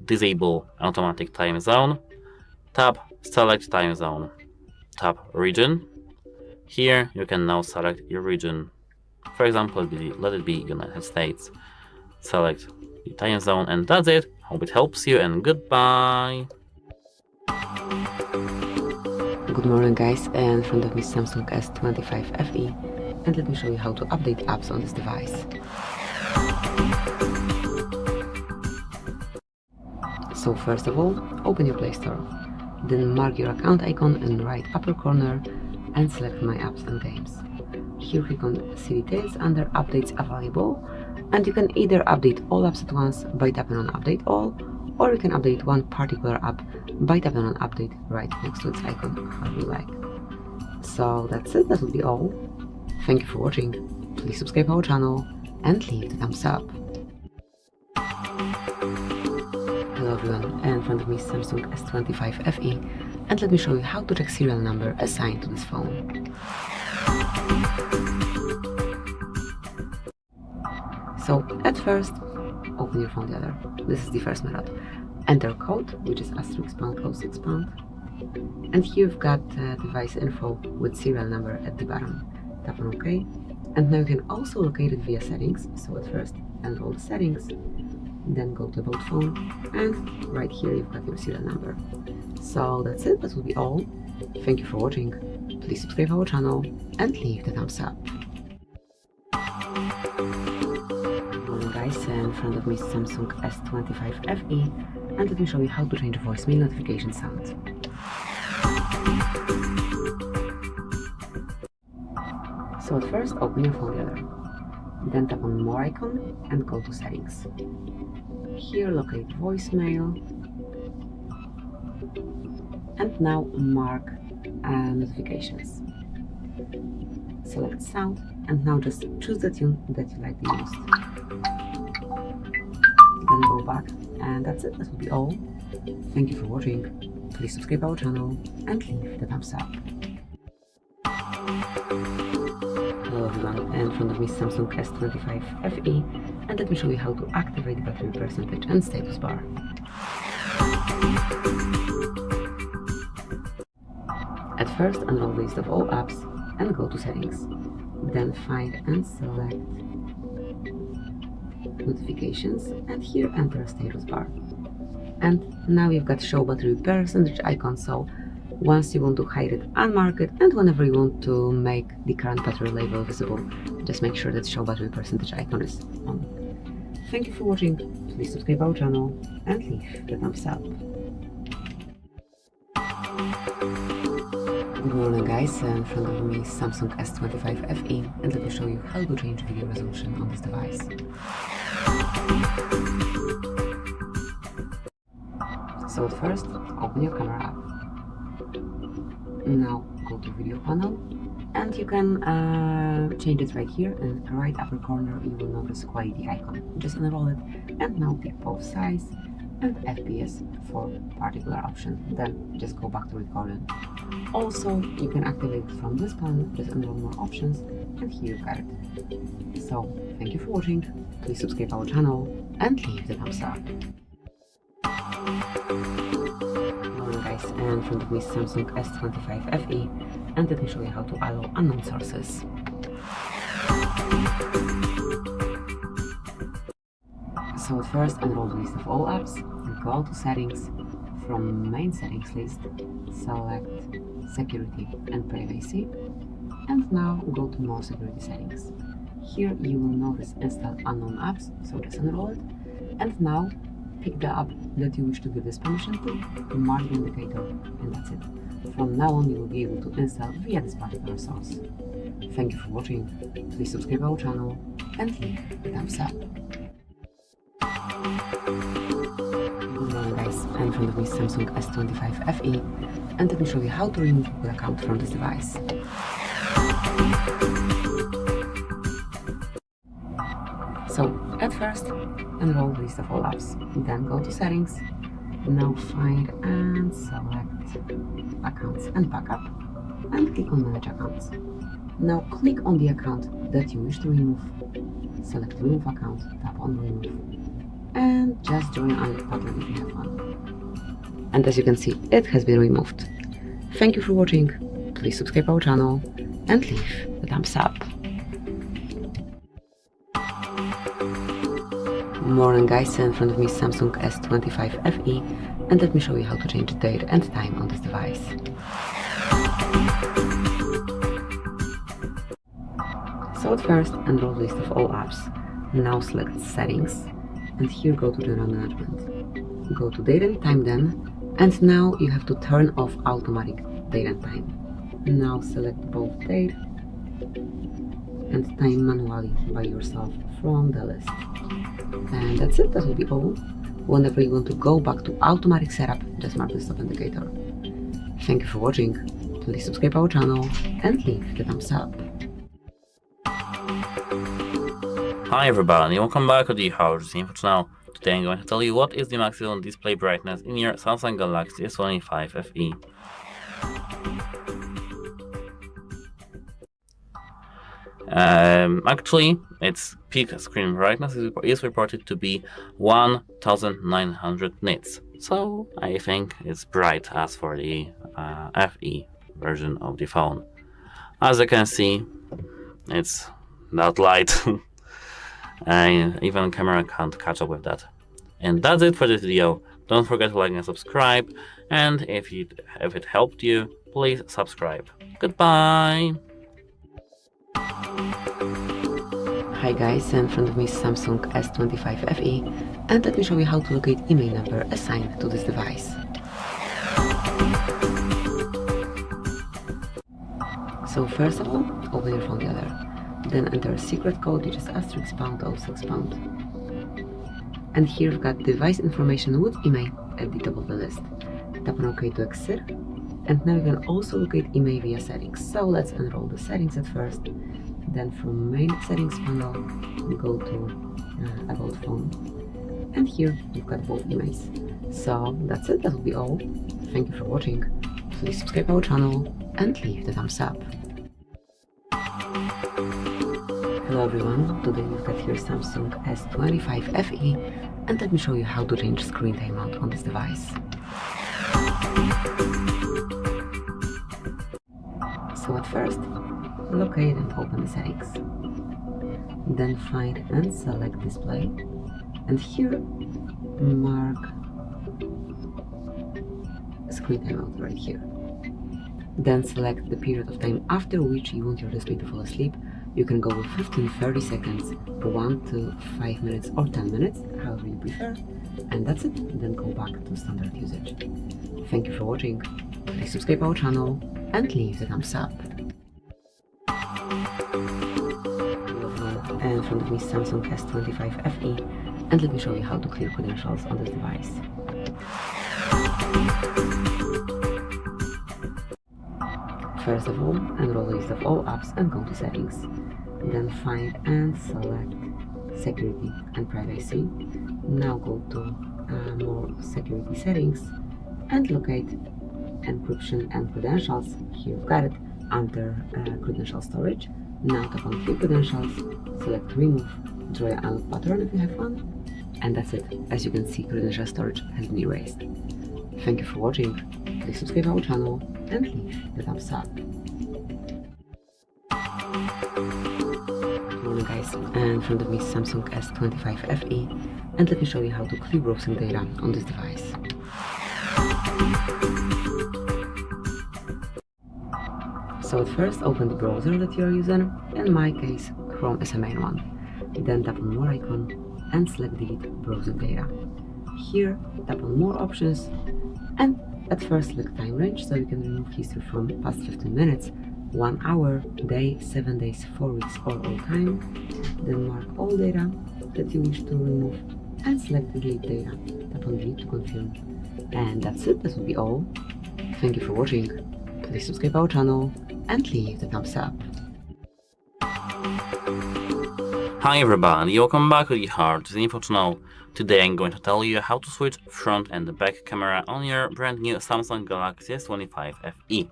Disable Automatic Time Zone. Tap Select Time Zone. Tap Region. Here you can now select your region. For example, let it be United States. Select the time zone, and that's it. Hope it helps you, and goodbye. Good morning guys, and in front of me is Samsung S25 FE, and let me show you how to update apps on this device. So first of all, open your Play Store, then mark your account icon in the right upper corner and select My Apps and Games. Here click on See Details under Updates Available, and you can either update all apps at once by tapping on Update All, or you can update one particular app by tapping on Update right next to its icon, how you like. So that's it, that will be all. Thank you for watching. Please subscribe our channel and leave the thumbs up. Hello everyone, and in front of me is Samsung S25 FE, and let me show you how to check serial number assigned to this phone. So at first, open your phone together. This is the first method. Enter code, which is *#06#, And here you've got device info with serial number at the bottom. Tap on OK. And now you can also locate it via settings. So at first, enroll the settings, then go to about phone, and right here you've got your serial number. So that's it, that will be all. Thank you for watching. Please subscribe our channel and leave the thumbs up. Morning guys, in front of me is Samsung S25 FE, and let me show you how to change voicemail notification sound. So at first, open your phone gallery, then tap on More icon and go to Settings. Here locate voicemail, and now mark notifications. Select sound, and now just choose the tune that you like the most. Then go back, and that's it, that will be all. Thank you for watching. Please subscribe our channel and leave the thumbs up. Hello everyone, in front of me is Samsung S25 FE, and let me show you how to activate the battery percentage and status bar. At first, enroll the list of all apps and go to settings. Then find and select notifications, and here enter status bar. And now you've got show battery percentage icon, so once you want to hide it, unmark it, and whenever you want to make the current battery label visible, just make sure that show battery percentage icon is on. Thank you for watching. Please subscribe our channel and leave the thumbs up. Good morning guys, in front of me is Samsung S25 FE, and let me show you how to change video resolution on this device. So at first, open your camera app. Now go to video panel, and you can change it right here. In the right upper corner you will notice quality icon. Just enroll it, and now pick both size and FPS for particular option. Then just go back to recording. Also, you can activate it from this panel, just enroll more options, and here you got it. So thank you for watching. Please subscribe our channel and leave the thumbs up. Guys, and in front of me is Samsung S25 FE, and let me show you how to allow unknown sources. So at first, enroll the list of all apps and go to settings. From main settings list, select security and privacy, and now go to more security settings. Here you will notice install unknown apps, so just enroll it, and now pick the app that you wish to give this permission to, mark the indicator, and that's it. From now on you will be able to install via this particular source. Thank you for watching. Please subscribe our channel and leave a thumbs up. Good morning guys, and in front of me is Samsung S25 FE, and let me show you how to remove Google account from this device. So at first, enroll the list of all apps, then go to settings, now find and select accounts and backup, and click on manage accounts. Now click on the account that you wish to remove, select remove account, tap on remove, and just join unlock pattern if you have one. And as you can see, it has been removed. Thank you for watching. Please subscribe our channel and leave the thumbs up. Morning guys, in front of me is Samsung S25 FE, and let me show you how to change date and time on this device. So at first, enroll the list of all apps. Now select settings, and here go to general management. Go to date and time then, and now you have to turn off automatic date and time. Now select both date and time manually by yourself from the list. And that's it, that will be all. Whenever you want to go back to automatic setup, just mark the stop indicator. Thank you for watching. Please subscribe our channel and leave the thumbs up. Hi everybody, welcome back to the HardReset.Info channel. Today I'm going to tell you what is the maximum display brightness in your Samsung Galaxy S25 FE. Actually, its peak screen brightness is reported to be 1900 nits. so I think it's bright as for the FE version of the phone. As you can see, it's not light. And even camera can't catch up with that. And that's it for this video. Don't forget to like and subscribe, and if it helped you, please subscribe. Goodbye! Hi guys, in front of me is Samsung S25 FE, and let me show you how to locate email number assigned to this device. So first of all, open your phone together, then enter a secret code which is *##06#. And here we've got device information with email at the top of the list. Tap on OK to exit, and now you can also locate email via settings. So let's enroll the settings at first. Then from main settings panel, we go to about phone, and here you've got both emails. So that's it, that will be all. Thank you for watching. Please subscribe our channel and leave the thumbs up. Hello everyone, today we've got here Samsung S25 FE, and let me show you how to change screen timeout on this device. So at first, locate and open the settings. Then find and select display, and here mark screen timeout right here. Then select the period of time after which you want your display to fall asleep. You can go with 15, 30 seconds, 1 to 5 minutes or 10 minutes, however you prefer. And that's it, then go back to standard usage. Thank you for watching, please subscribe our channel and leave the thumbs up. And in front of me is Samsung S25 FE, and let me show you how to clear credentials on this device. First of all, enroll the list of all apps and go to settings. Then find and select security and privacy. Now go to more security settings and locate encryption and credentials. Here you've got it under credential storage. Now tap on Clear Credentials, select Remove, draw an unlock pattern if you have one, and that's it. As you can see, credential storage has been erased. Thank you for watching, please subscribe our channel and leave the thumbs up. Good morning guys, and in front of me is Samsung S25 FE, and let me show you how to clear browsing data on this device. So at first, open the browser that you are using. In my case, Chrome is the main one. Then tap on More icon and select Delete Browser Data. Here, tap on More options, and at first select Time Range, so you can remove history from past 15 minutes, 1 hour, day, 7 days, 4 weeks, or all time. Then mark all data that you wish to remove and select Delete Data. Tap on Delete to confirm. And that's it, that will be all. Thank you for watching. Please subscribe our channel and leave the thumbs up. Hi everybody, welcome back to the HardReset.Info channel. Today I'm going to tell you how to switch front and back camera on your brand new Samsung Galaxy S25 FE.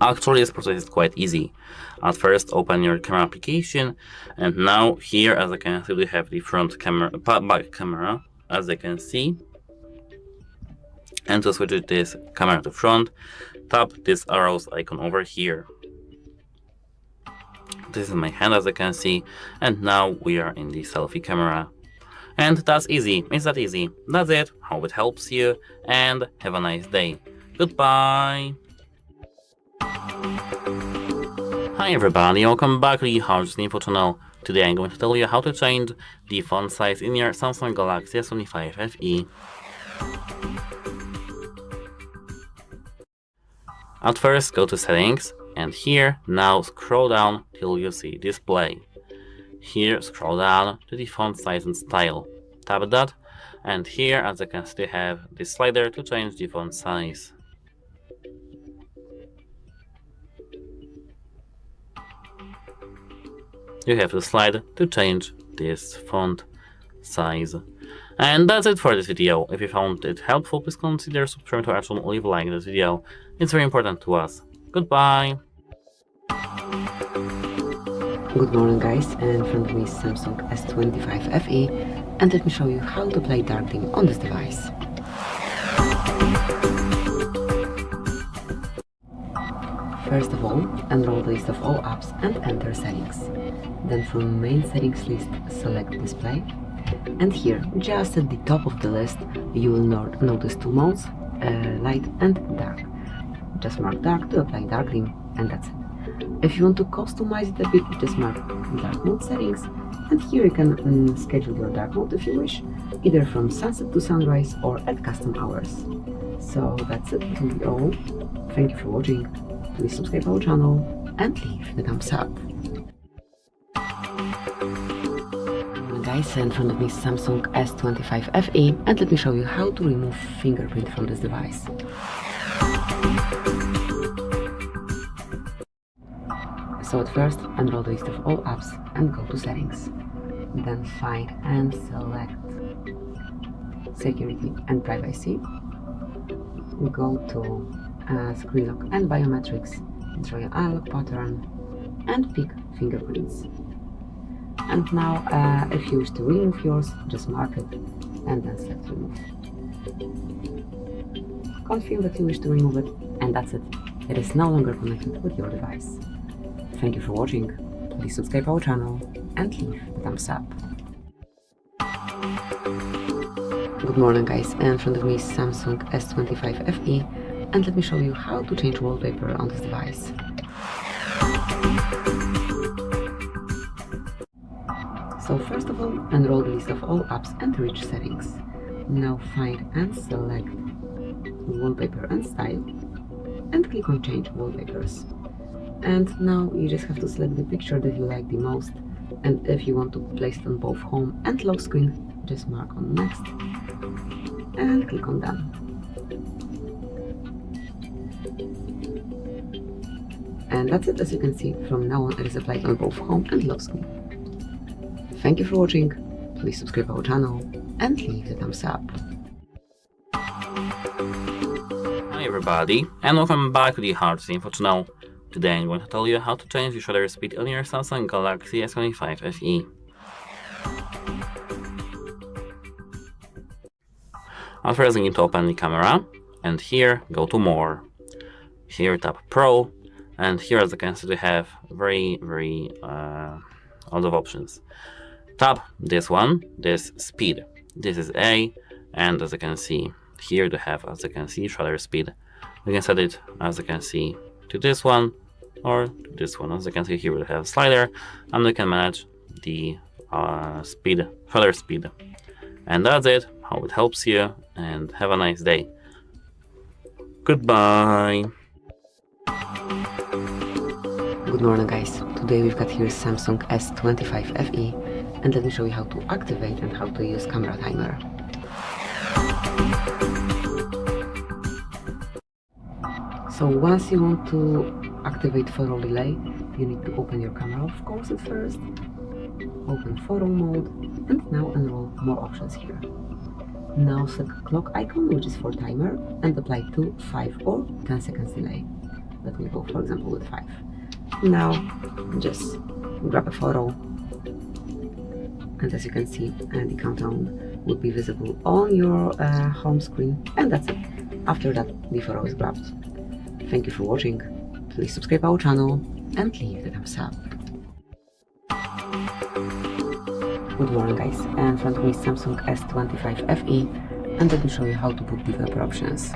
Actually, this process is quite easy. At first, open your camera application, and now here, as I can see, we have the front camera, back camera, as I can see. And to switch this camera to front, tap this arrows icon over here. This is my hand, as I can see, and now we are in the selfie camera. And that's easy, it's that easy. That's it, hope it helps you, and have a nice day. Goodbye! Hi everybody, welcome back to the HardReset.Info channel. Today I'm going to tell you how to change the font size in your Samsung Galaxy S25 FE. At first, go to Settings, and here, now scroll down till you see Display. Here, scroll down to the font size and style. Tap that, and here, as you can see, have this slider to change the font size. You have to slide to change this font size. And that's it for this video. If you found it helpful, please consider subscribing to our channel, leave a like this video. It's very important to us. Goodbye! Good morning guys, and in front of me is Samsung S25 FE, and let me show you how to play dark theme on this device. First of all, enroll the list of all apps and enter settings. Then from main settings list, select display. And here, just at the top of the list, you will notice two modes, light and dark. Just mark dark to apply dark theme, and that's it. If you want to customize it a bit, just mark dark mode settings, and here you can schedule your dark mode if you wish, either from sunset to sunrise or at custom hours. So that's it, that will be all. Thank you for watching. Please subscribe our channel and leave the thumbs up. Guys, in front of me is Samsung S25 FE, and let me show you how to remove fingerprint from this device. So at first, enroll the list of all apps and go to settings. Then find and select security and privacy. Go to screen lock and biometrics, draw an analog pattern, and pick fingerprints. And now, if you wish to remove yours, just mark it and then select remove. Confirm that you wish to remove it, and that's it. It is no longer connected with your device. Thank you for watching. Please subscribe our channel and leave a thumbs up. Good morning guys, and in front of me is Samsung S25 FE, and let me show you how to change wallpaper on this device. So first of all, enroll the list of all apps and reach settings. Now find and select wallpaper and style, and click on change wallpapers. And now you just have to select the picture that you like the most, and if you want to place it on both home and lock screen, just mark on next and click on done. And that's it. As you can see, from now on it is applied on both home and lock screen. Thank you for watching. Please subscribe our channel and leave the thumbs up. Hi everybody, and welcome back to the HardReset.Info channel. Today I'm going to tell you how to change the shutter speed on your Samsung Galaxy S25 FE. At first you need to open the camera, and here go to More. Here tap Pro, and here as you can see we have very lot of options. Tap this one, this speed. This is A, and as you can see here to have, as you can see, shutter speed. We can set it, as you can see, to this one or to this one. As you can see here we have a slider, and we can manage the speed, shutter speed. And that's it. Hope it helps you, and have a nice day. Goodbye. Good morning guys. Today we've got here Samsung S25 FE, and let me show you how to activate and how to use camera timer. So once you want to activate photo delay, you need to open your camera of course at first, open photo mode, and now enroll more options here. Now set clock icon, which is for timer, and apply 2, 5 or 10 seconds delay. Let me go for example with 5. Now just grab a photo, and as you can see, the countdown would be visible on your home screen, and that's it. After that, the photo is grabbed. Thank you for watching. Please subscribe our channel and leave the thumbs up. Good morning guys, and in front of me is Samsung S25 FE, and let me show you how to book developer options.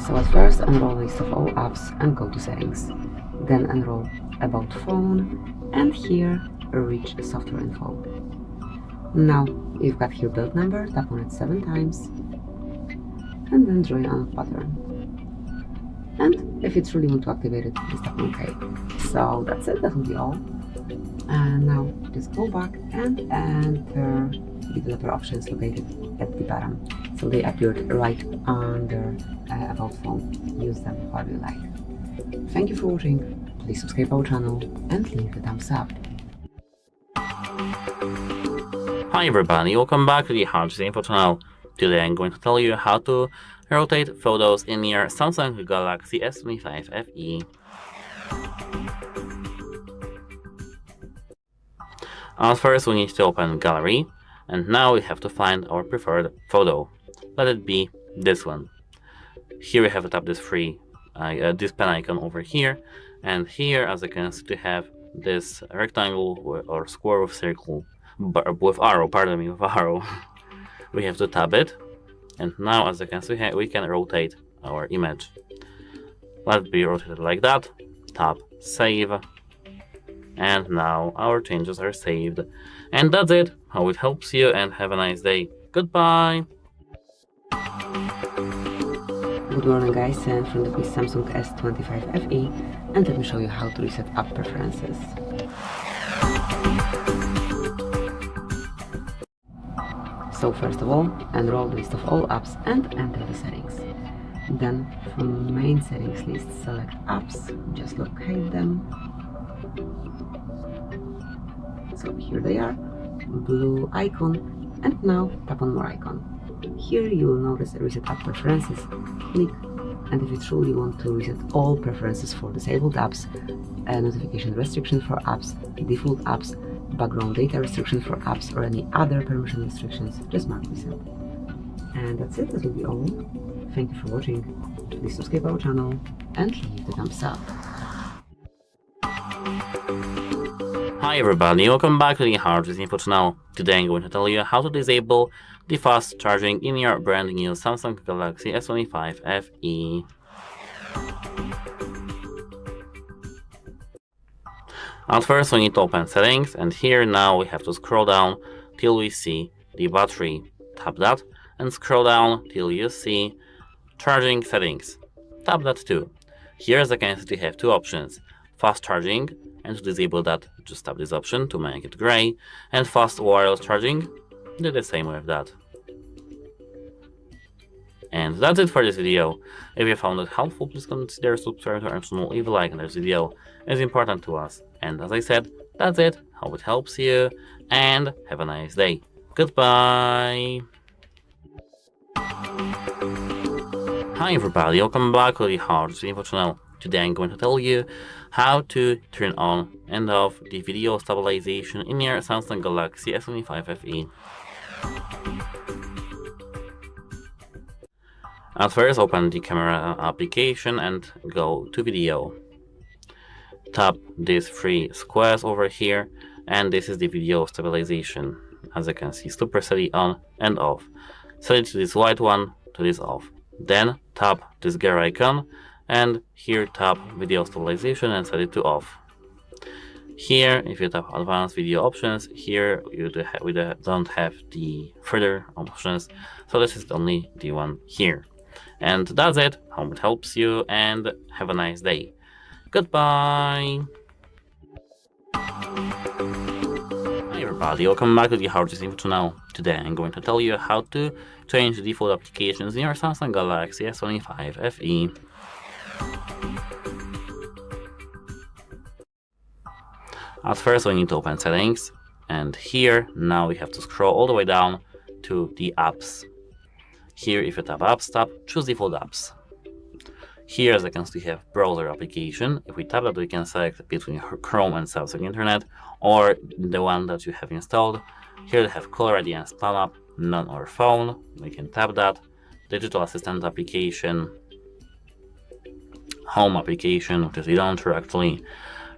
So at first, enroll the list of all apps and go to settings. Then enroll about phone, and here reach software info. Now you've got here build number, tap on it 7 times, and then draw an pattern. And if it's really want to activate it, just tap on OK. So that's it, that will be all. And now just go back and enter developer options located at the bottom. So they appeared right under about phone. Use them however you like. Thank you for watching. Please subscribe our channel and leave a thumbs up. Hi everybody, welcome back to the HardReset.Info channel. Today I'm going to tell you how to rotate photos in your Samsung Galaxy S25 FE. At first we need to open Gallery, and now we have to find our preferred photo. Let it be this one. Here we have to tap this this pen icon over here, and here, as you can see, to have this rectangle or square with circle, with arrow, pardon me, with arrow. We have to tap it, and now, as you can see, we can rotate our image. Let it be rotated like that. Tap Save, and now our changes are saved. And that's it. Hope it helps you, and have a nice day. Goodbye. Good morning guys, in front of me Samsung S25 FE, and let me show you how to reset app preferences. So first of all, enroll the list of all apps and enter the settings. Then from main settings list select apps, just locate them. So here they are, blue icon, and now tap on more icon. Here you will notice a reset app preferences. Click, and if you truly want to reset all preferences for disabled apps, notification restriction for apps, default apps, background data restriction for apps, or any other permission restrictions, just mark reset. And that's it, that will be all. Thank you for watching. Please subscribe our channel and leave the thumbs up. Hi everybody, welcome back to the HardReset.Info channel. Today I'm going to tell you how to disable the fast charging in your brand new Samsung Galaxy S25 FE. At first we need to open settings, and here now we have to scroll down till we see the battery. Tap that and scroll down till you see charging settings. Tap that too. Here, as you can see, we have two options: fast charging, and to disable that just tap this option to make it gray, and fast wireless charging, do the same with that. And that's it for this video. If you found it helpful, please consider subscribing to our channel, leave a like on this video, it's important to us. And as I said, that's it, hope it helps you, and have a nice day. Goodbye! Hi everybody, welcome back to the HardReset.Info channel. Today I'm going to tell you how to turn on and off the video stabilization in your Samsung Galaxy S25 FE. At first, open the camera application and go to video. Tap these three squares over here, and this is the video stabilization. As you can see, super steady on and off. Set it to this white one, to this off. Then tap this gear icon, and here tap video stabilization and set it to off. Here, if you tap advanced video options, here we don't have the further options, so this is only the one here. And that's it, hope it helps you, and have a nice day. Goodbye! Hi everybody, welcome back to the HardReset.Info channel. Today I'm going to tell you how to change the default applications in your Samsung Galaxy S25 FE. At first we need to open settings, and here now we have to scroll all the way down to the apps. Here, if you tap apps, choose default apps. Here, as you can see, we have browser application. If we tap that, we can select between Chrome and Samsung Internet, or the one that you have installed. Here they have Caller ID and Spam app, none or phone. We can tap that. Digital assistant application, home application, which is the launcher actually,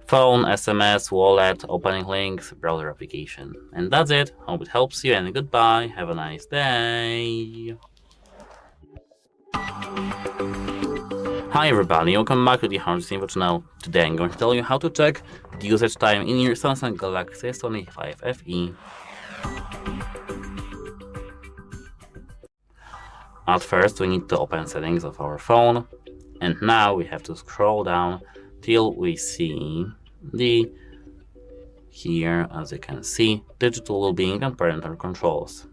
phone, SMS, wallet, opening links, browser application. And that's it. Hope it helps you, and goodbye. Have a nice day. Hi everybody, welcome back to the HardReset.Info channel. Today I'm going to tell you how to check the usage time in your Samsung Galaxy S25 FE. At first we need to open settings of our phone, and now we have to scroll down till we see here, as you can see, digital well-being and parental controls.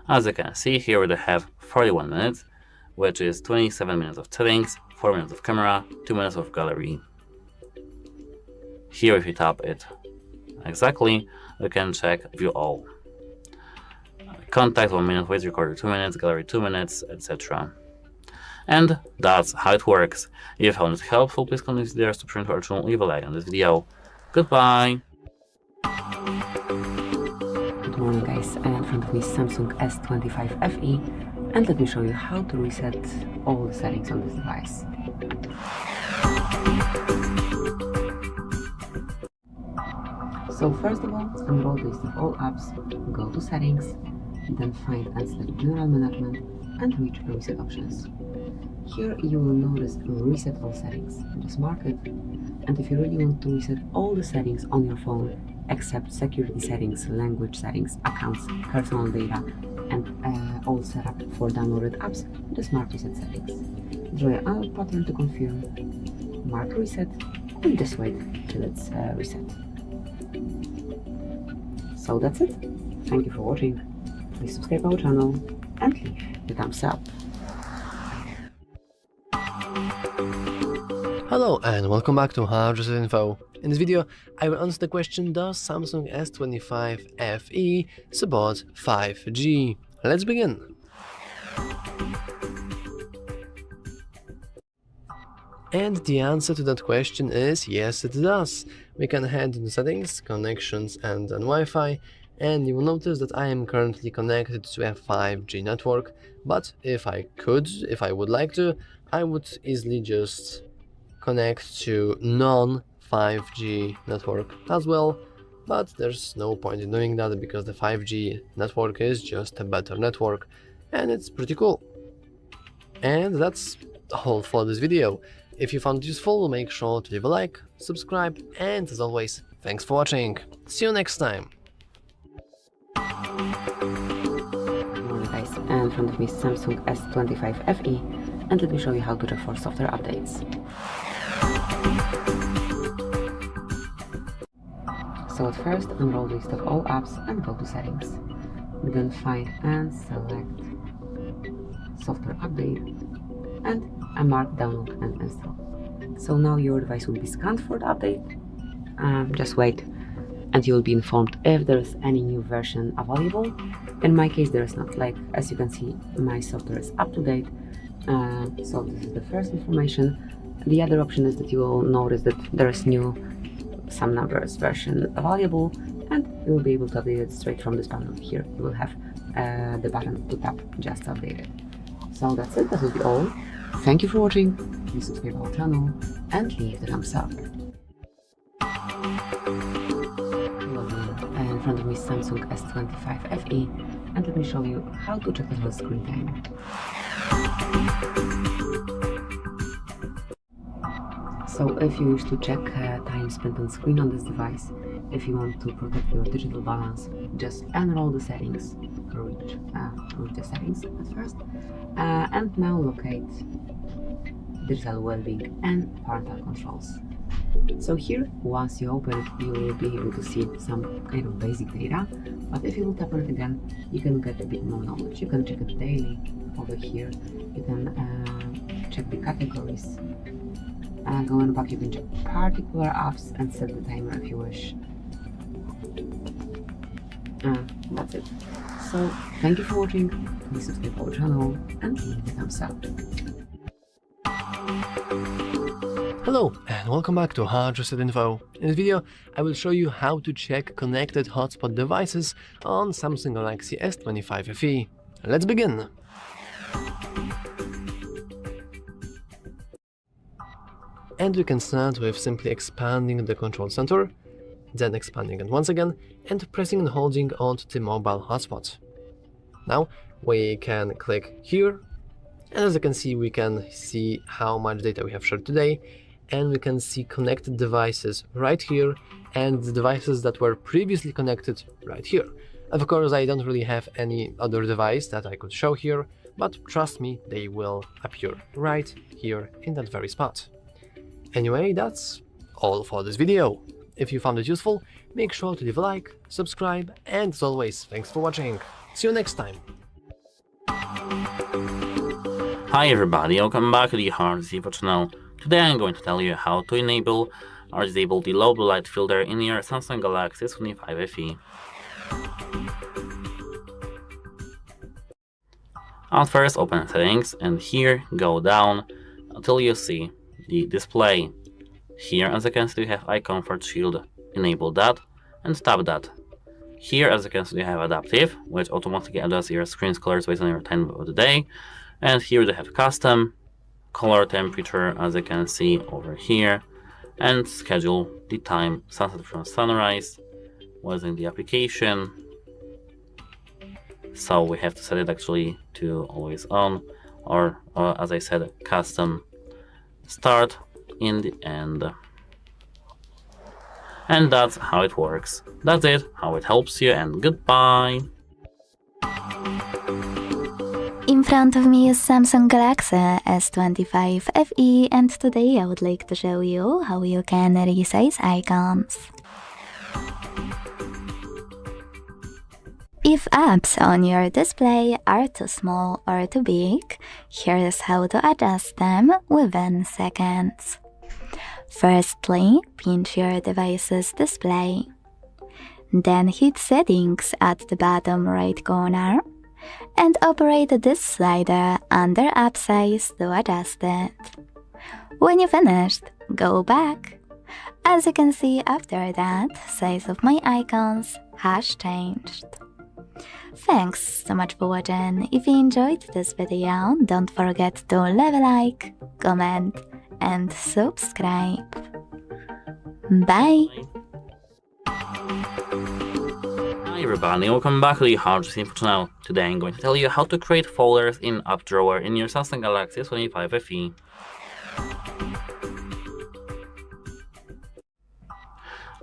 As you can see here, we have 41 minutes, which is 27 minutes of settings, 4 minutes of camera, 2 minutes of gallery. Here, if you tap it exactly, we can check view all. Contact 1 minute, voice recorder 2 minutes, gallery 2 minutes, etc. And that's how it works. If you found it helpful, please consider subscribing to our channel, leave a like on this video. Goodbye! Good morning guys, and in front of me is Samsung S25 FE, and let me show you how to reset all the settings on this device. So first of all, unroll the list of all apps, go to settings, then find and select general management and reach reset options. Here you will notice reset all settings. Just mark it, and if you really want to reset all the settings on your phone except security settings, language settings, accounts, personal data, and all setup for downloaded apps, just mark reset settings. Draw another pattern to confirm, mark reset, and just wait till it's reset. So that's it. Thank you for watching. Please subscribe our channel and leave the thumbs up. Hello and welcome back to HardReset.Info. In this video, I will answer the question, does Samsung S25 FE support 5G? Let's begin. And the answer to that question is yes, it does. We can head into settings, connections and then Wi-Fi, and you will notice that I am currently connected to a 5G network, but if I would like to, I would easily just connect to non-5G network as well, but there's no point in doing that because the 5G network is just a better network and it's pretty cool. And that's all for this video. If you found it useful, make sure to leave a like, subscribe, and as always, thanks for watching. See you next time. Good morning guys, and in front of me is Samsung S25 FE, and let me show you how to check for software updates. So at first, unroll the list of all apps and go to settings. Then find and select software update and mark download and install. So now your device will be scanned for the update. Just wait and you will be informed if there is any new version available. In my case there is not. Like as you can see, my software is up to date. So this is the first information. The other option is that you will notice that there is new some numbers version available, and you will be able to update it straight from this panel. Here you will have the button to tap just to update it. So that's it, that will be all. Thank you for watching, please subscribe our channel and leave the thumbs up. Hello everyone, in front of me is Samsung S25 FE, and let me show you how to check the whole screen time. So if you wish to check time spent on screen on this device, if you want to protect your digital balance, just enroll the settings, reach the settings at first, and now locate digital well-being and parental controls. So here, once you open it, you will be able to see some kind of basic data, but if you will tap on it again, you can get a bit more knowledge. You can check it daily over here, you can check the categories. Going back, you can check particular apps and set the timer if you wish. That's it. So, thank you for watching, please subscribe to our channel and leave the thumbs up. Hello and welcome back to HardReset.Info. In this video, I will show you how to check connected hotspot devices on Samsung Galaxy S25 FE. Let's begin. And we can start with simply expanding the control center, then expanding it once again, and pressing and holding onto the mobile hotspot. Now we can click here, and as you can see, we can see how much data we have shared today, and we can see connected devices right here, and the devices that were previously connected right here. Of course, I don't really have any other device that I could show here, but trust me, they will appear right here in that very spot. Anyway, that's all for this video. If you found it useful, make sure to leave a like, subscribe, and as always, thanks for watching. See you next time. Hi everybody, welcome back to the HardReset.Info channel. Today I'm going to tell you how to enable or disable the low blue light filter in your Samsung Galaxy S25 FE. At first, open Settings, and here go down until you see the display. Here, as you can see, you have Eye Comfort Shield. Enable that and tap that. Here, as you can see, you have Adaptive, which automatically adjusts your screen's colors based on your time of the day. And here they have Custom, Color Temperature, as you can see over here, and schedule the time, sunset from sunrise, within the application. So we have to set it actually to always on, or as I said, custom start in the end. And that's how it works. That's it, how it helps you, and goodbye! In front of me is Samsung Galaxy S25 FE, and today I would like to show you how you can resize icons. If apps on your display are too small or too big, here's how to adjust them within seconds. Firstly, pinch your device's display. Then hit Settings at the bottom right corner and operate this slider under App Size to adjust it. When you finished, go back. As you can see, after that, size of my icons has changed. Thanks so much for watching. If you enjoyed this video, don't forget to leave a like, comment and subscribe. Bye! Hi everybody, welcome back to the HardReset.Info channel. Today I'm going to tell you how to create folders in Up Drawer in your Samsung Galaxy S25 FE.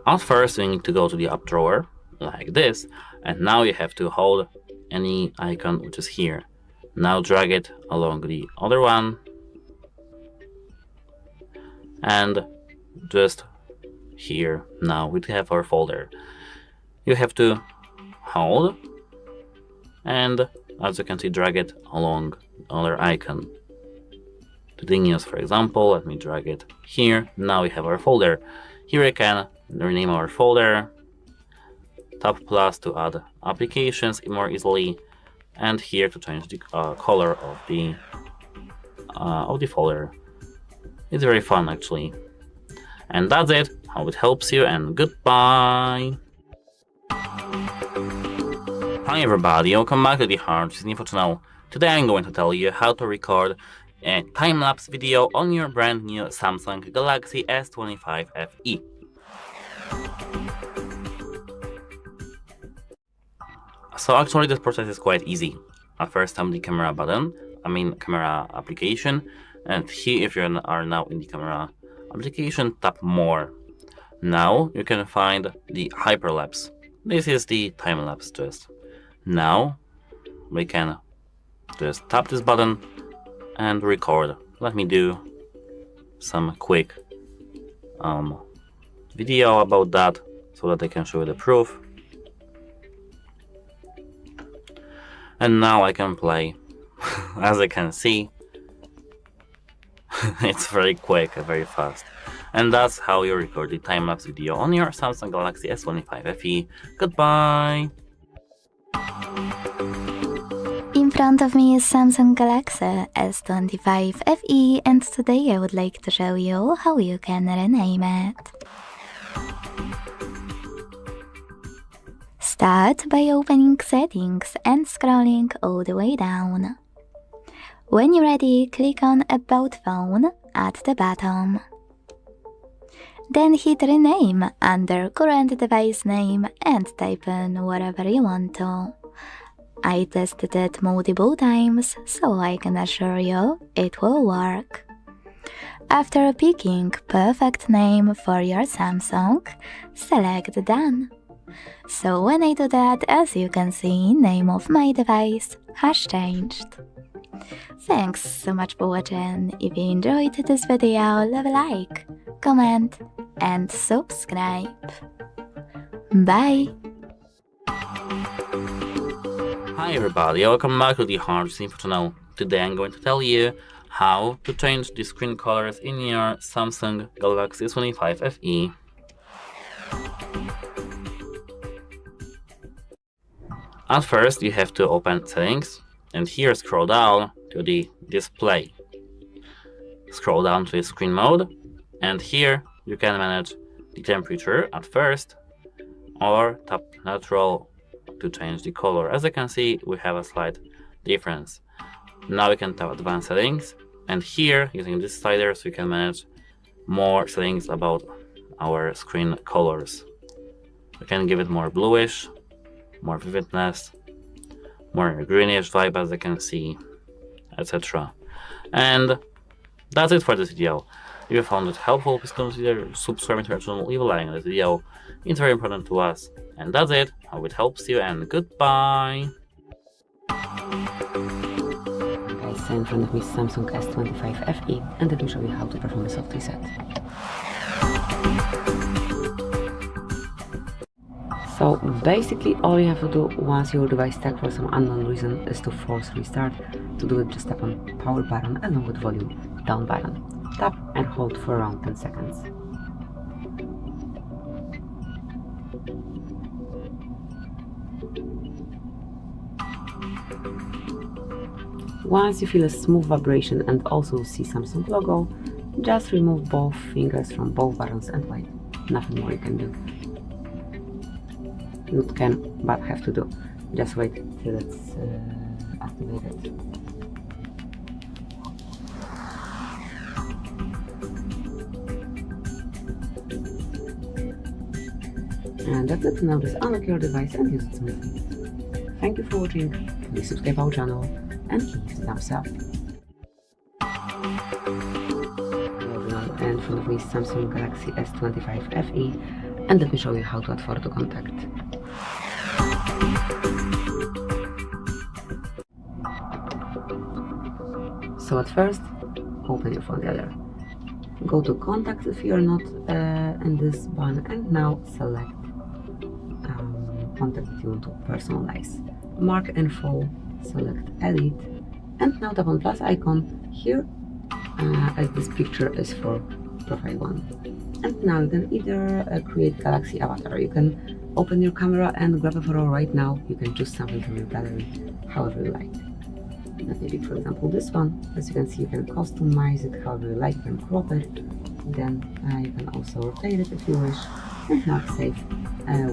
At first you need to go to the Up Drawer, like this, and now you have to hold any icon which is here. Now drag it along the other one, and just here, now we have our folder. You have to hold, and as you can see, drag it along other icon. To the news, for example, let me drag it here. Now we have our folder. Here we can rename our folder, tap plus to add applications more easily, and here to change the color of the folder. It's very fun actually. And that's it, how it helps you, and goodbye! Hi everybody, welcome back to the HardReset.Info channel. Today I'm going to tell you how to record a time-lapse video on your brand new Samsung Galaxy S25 FE. So actually this process is quite easy. At first tap the camera button, camera application, and here if you are now in the camera application, tap more. Now you can find the hyperlapse. This is the time-lapse just. Now we can just tap this button and record. Let me do some quick video about that so that I can show you the proof. And now I can play. As you can see, it's very quick, very fast. And that's how you record the time-lapse video on your Samsung Galaxy S25 FE. Goodbye! In front of me is Samsung Galaxy S25 FE, and today I would like to show you how you can rename it. Start by opening Settings and scrolling all the way down. When you're ready, click on About Phone at the bottom. Then hit Rename under Current Device Name and type in whatever you want to. I tested it multiple times, so I can assure you it will work. After picking perfect name for your Samsung, select Done. So when I do that, as you can see, name of my device has changed. Thanks so much for watching. If you enjoyed this video, leave a like, comment and subscribe. Bye! Hi everybody, welcome back to the HardReset.Info channel. Today I'm going to tell you how to change the screen colors in your Samsung Galaxy S25 FE. At first you have to open Settings and here scroll down to the display. Scroll down to the screen mode, and here you can manage the temperature at first, or tap natural to change the color. As you can see, we have a slight difference. Now we can tap advanced settings, and here using this sliders we can manage more settings about our screen colors. We can give it more bluish, more vividness, more greenish vibe, as you can see, etc. And that's it for this video. If you found it helpful, please consider subscribing to our channel, leave a like on this video. It's very important to us. And that's it. Hope it helps you, and goodbye. Guys, in front of me is Samsung S25 FE, and let me show you how to perform a soft reset. So basically all you have to do once your device stuck for some unknown reason is to force restart. To do it, just tap on power button along with volume down button. Tap and hold for around 10 seconds. Once you feel a smooth vibration and also see Samsung logo, just remove both fingers from both buttons and wait. Nothing more you can do. Not can, but have to do. Just wait till it's activated. And that's it. Now just unlock your device and use it smoothly. Thank you for watching. Please subscribe our channel and leave the thumbs up. Hello everyone, and in front of me is Samsung Galaxy S25 FE, and let me show you how to add photo contact. So at first, open your phone gallery. Go to contacts if you are not in this button, and now select contact that you want to personalize. Mark info, select edit, and now tap on plus icon here, as this picture is for profile 1. And now you can either create Galaxy avatar. You can open your camera and grab a photo right now. You can choose something from your gallery, however you like. Maybe, for example, this one. As you can see, you can customize it however you like. You can crop it. Then you can also rotate it if you wish. And mark save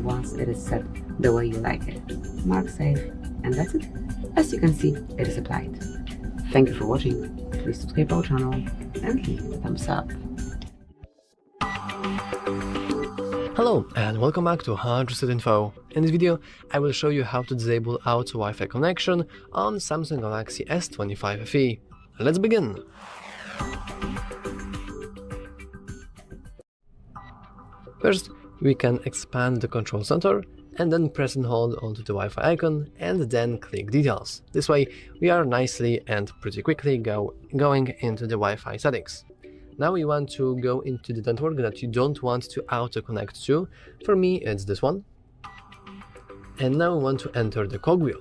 once it is set the way you like it. Mark save, and that's it. As you can see, it is applied. Thank you for watching. Please subscribe our channel and leave a thumbs up. Hello and welcome back to HardReset.Info. In this video, I will show you how to disable auto Wi-Fi connection on Samsung Galaxy S25 FE. Let's begin! First, we can expand the control center and then press and hold onto the Wi-Fi icon and then click details. This way, we are nicely and pretty quickly going into the Wi-Fi settings. Now we want to go into the network that you don't want to auto-connect to. For me, it's this one. And now we want to enter the cogwheel.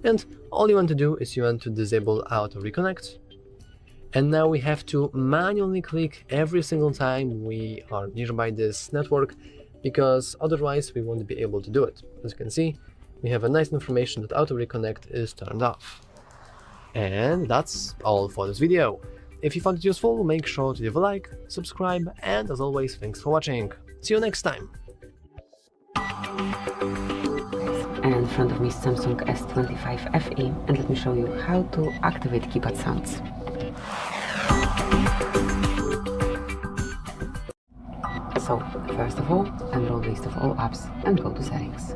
And all you want to do is you want to disable auto-reconnect. And now we have to manually click every single time we are nearby this network, because otherwise we won't be able to do it. As you can see, we have a nice information that auto-reconnect is turned off. And that's all for this video. If you found it useful, make sure to leave a like, subscribe, and as always, thanks for watching. See you next time! And in front of me is Samsung S25 FE, and let me show you how to activate keypad sounds. So, first of all, enroll the list of all apps and go to settings.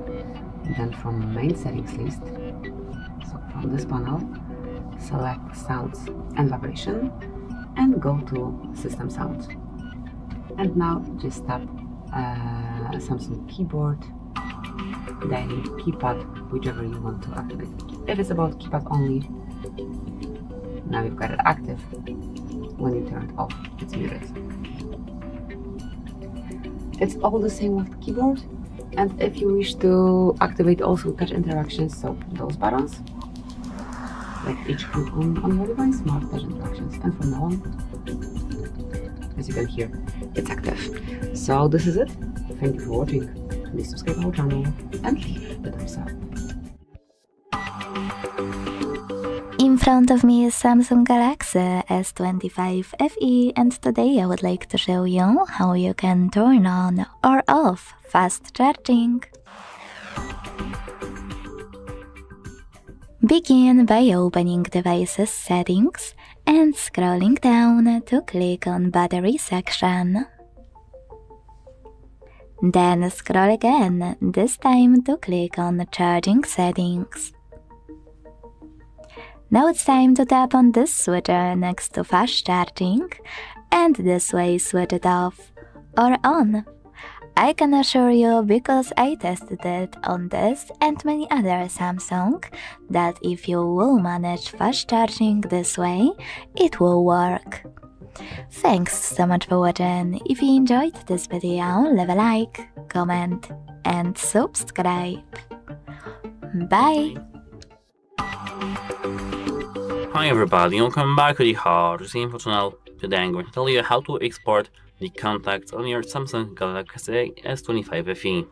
Then from main settings list, so from this panel, select sounds and vibration and go to system sound. And now just tap Samsung keyboard, dialing keypad, whichever you want to activate. If it's about keypad only, now you've got it active. When you turn it off, it's muted. It's all the same with the keyboard, and if you wish to activate also touch interactions, so those buttons, like each click on your device, mark touch interactions, and from now on, as you can hear, it's active. So this is it. Thank you for watching. Please subscribe our channel and leave the thumbs up. In front of me is Samsung Galaxy S25 FE, and today I would like to show you how you can turn on or off fast charging. Begin by opening Devices Settings and scrolling down to click on Battery section. Then scroll again, this time to click on Charging Settings. Now it's time to tap on this switcher next to fast charging and this way switch it off or on. I can assure you, because I tested it on this and many other Samsung, that if you will manage fast charging this way, it will work. Thanks so much for watching. If you enjoyed this video, leave a like, comment and subscribe. Bye! Hi everybody, welcome back to the HardReset.Info channel. Today I'm going to tell you how to export the contacts on your Samsung Galaxy S25 FE.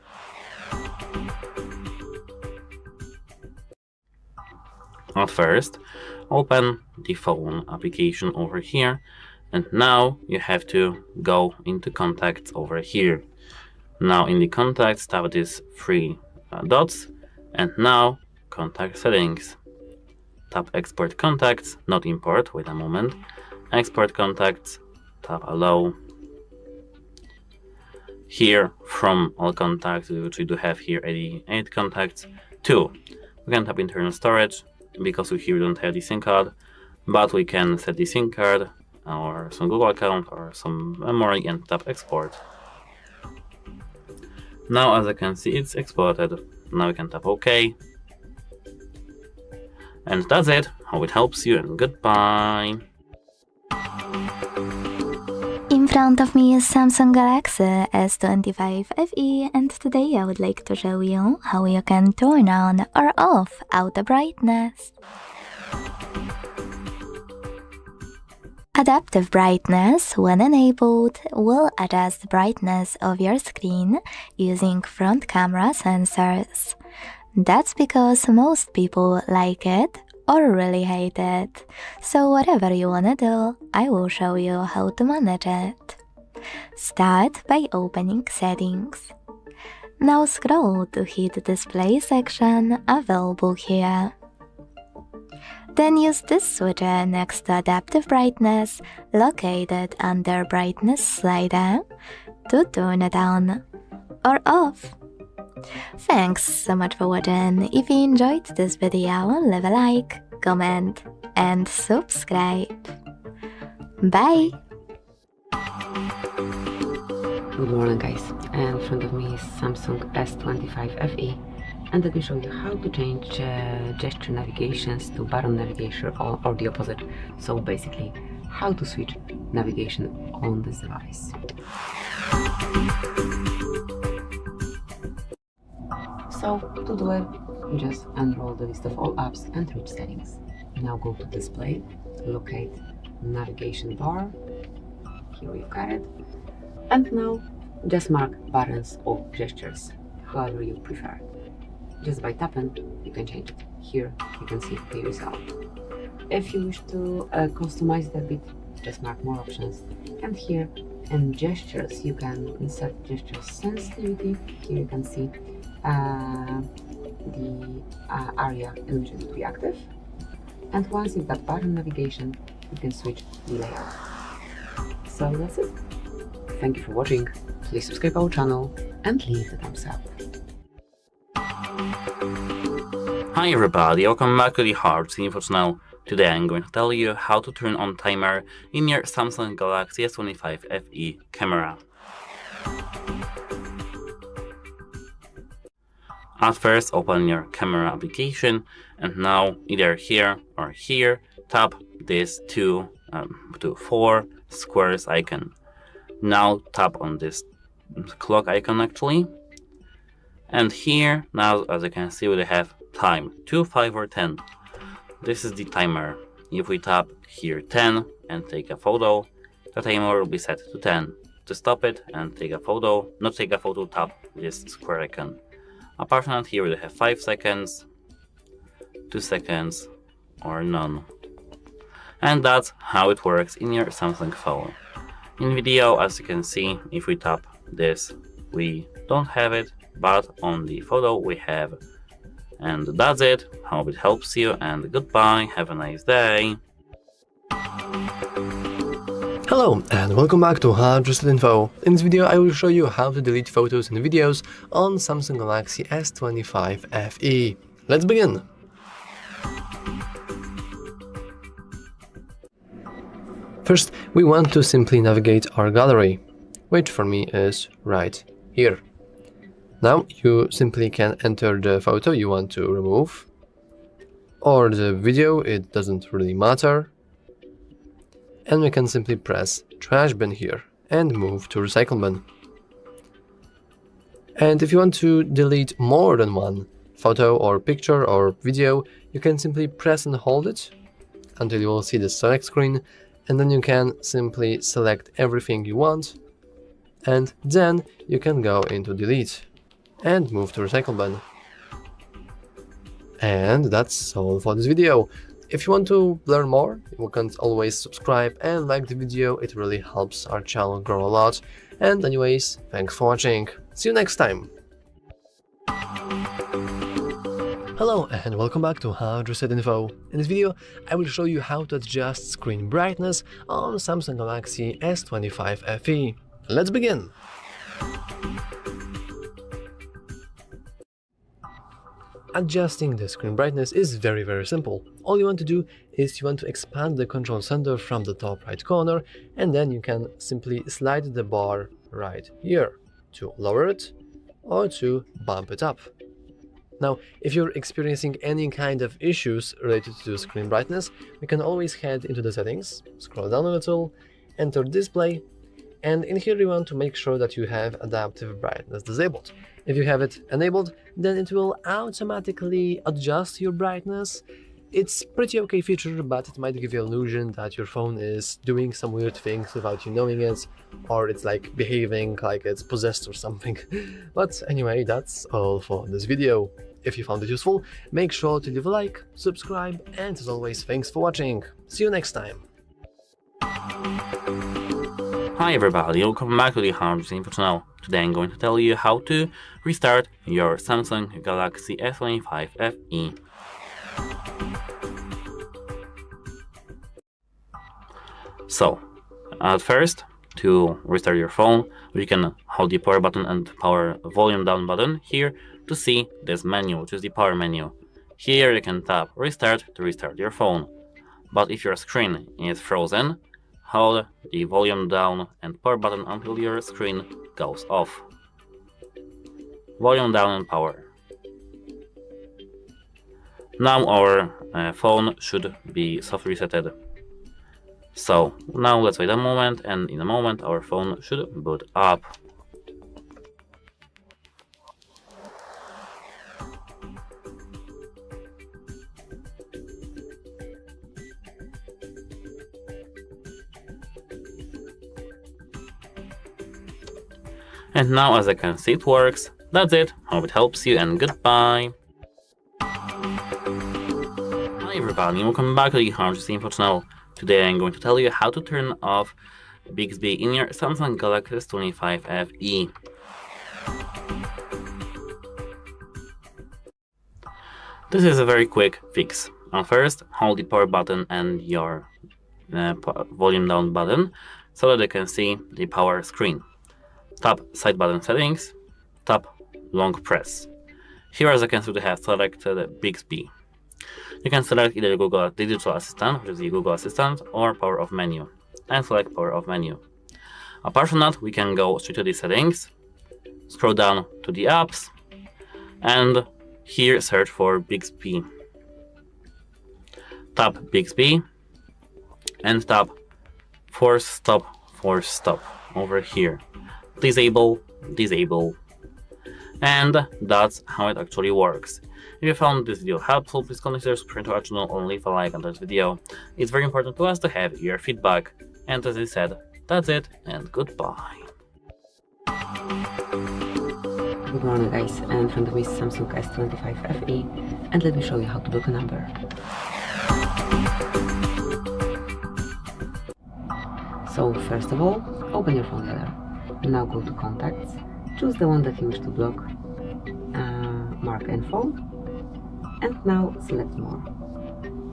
At first, open the phone application over here, and now you have to go into contacts over here. Now in the contacts, tap these three dots, and now contact settings. Tap export contacts, not import, wait a moment. Export contacts, tap allow. Here, from all contacts, which we do have here 88 contacts, 2. We can tap internal storage, because we here don't have the SIM card, but we can set the SIM card, or some Google account, or some memory, and tap export. Now, as I can see, it's exported. Now we can tap OK. And that's it. Hope it helps you, and goodbye. In front of me is Samsung Galaxy S25 FE, and today I would like to show you how you can turn on or off auto brightness. Adaptive brightness, when enabled, will adjust the brightness of your screen using front camera sensors. That's because most people like it or really hate it. So whatever you wanna do, I will show you how to manage it. Start by opening Settings. Now scroll to hit the Display section available here. Then use this switcher next to Adaptive Brightness, located under Brightness slider, to turn it on or off. Thanks so much for watching. If you enjoyed this video, leave a like, comment and subscribe. Bye! Good morning guys, and in front of me is Samsung S25 FE, and let me show you how to change gesture navigations to button navigation or the opposite. So basically, how to switch navigation on this device. So to do it, you just unroll the list of all apps and reach Settings. Now go to Display, locate Navigation bar, here we've got it, and now just mark buttons or gestures, however you prefer. Just by tapping, you can change it. Here you can see the result. If you wish to customize it a bit, just mark more options, and here in gestures you can insert gesture sensitivity. Here you can see the area in which it will be active, and once you've got button navigation, you can switch the layout. So that's it. Thank you for watching. Please subscribe our channel and leave a thumbs up. Hi everybody, welcome back to the HardReset.Info channel. Today I'm going to tell you how to turn on timer in your Samsung Galaxy S25 FE camera. At first, open your camera application, and now either here or here, tap this two 4 squares icon. Now tap on this clock icon actually, and here now, as you can see, we have time 2, 5 or 10. This is the timer. If we tap here 10 and take a photo, the timer will be set to 10. To stop it and take a photo, not take a photo, tap this square icon. Apart from that, here we have 5 seconds, 2 seconds, or none. And that's how it works in your Samsung phone. In video, as you can see, if we tap this, we don't have it, but on the photo we have. And that's it. Hope it helps you, and goodbye, have a nice day. Hello and welcome back to HardReset.Info. In this video I will show you how to delete photos and videos on Samsung Galaxy S25 FE. Let's begin! First, we want to simply navigate our gallery, which for me is right here. Now you simply can enter the photo you want to remove, or the video, it doesn't really matter. And we can simply press trash bin here and move to recycle bin. And if you want to delete more than one photo or picture or video, you can simply press and hold it until you will see the select screen, and then you can simply select everything you want, and then you can go into delete and move to recycle bin. And that's all for this video. If you want to learn more, you can always subscribe and like the video, it really helps our channel grow a lot. And anyways, thanks for watching, see you next time! Hello and welcome back to HardReset.Info. In this video, I will show you how to adjust screen brightness on Samsung Galaxy S25 FE. Let's begin! Adjusting the screen brightness is very simple. All you want to do is you want to expand the control center from the top right corner, and then you can simply slide the bar right here to lower it or to bump it up. Now, if you're experiencing any kind of issues related to screen brightness, we can always head into the settings, scroll down a little, enter display, and in here you want to make sure that you have adaptive brightness disabled. If you have it enabled, then it will automatically adjust your brightness. It's pretty okay feature, but it might give you an illusion that your phone is doing some weird things without you knowing it, or it's like behaving like it's possessed or something. But anyway, that's all for this video. If you found it useful, make sure to leave a like, subscribe, and as always, thanks for watching. See you next time. Hi everybody, welcome back to the HardReset.Info channel. Today I'm going to tell you how to restart your Samsung Galaxy S25 FE. So, at first, to restart your phone, you can hold the power button and power volume down button here to see this menu, which is the power menu. Here you can tap restart to restart your phone. But if your screen is frozen, hold the volume down and power button until your screen goes off. Volume down and power. Now our phone should be soft resetted. So now let's wait a moment, and in a moment our phone should boot up. And now, as I can see, it works. That's it. Hope it helps you, and goodbye. Hi everybody, welcome back to the HardReset.Info channel. Today I'm going to tell you how to turn off Bixby in your Samsung Galaxy S25 FE. This is a very quick fix. First, hold the power button and your volume down button so that you can see the power screen. Tap side button settings, tap long press. Here, as you can see, we have selected Bixby. You can select either Google Digital Assistant, which is the Google Assistant, or Power Off menu, and select Power Off menu. Apart from that, we can go straight to the settings, scroll down to the apps, and here search for Bixby. Tap Bixby, and tap Force Stop over here. Disable, and that's how it actually works. If you found this video helpful, please consider subscribing to our channel or leave a like on this video. It's very important to us to have your feedback. And as I said, that's it, and goodbye. Good morning guys, and from the Samsung S25 FE, and let me show you how to block a number. So first of all, open your phone dialer. Now go to Contacts, choose the one that you wish to block, mark Info, and now select More.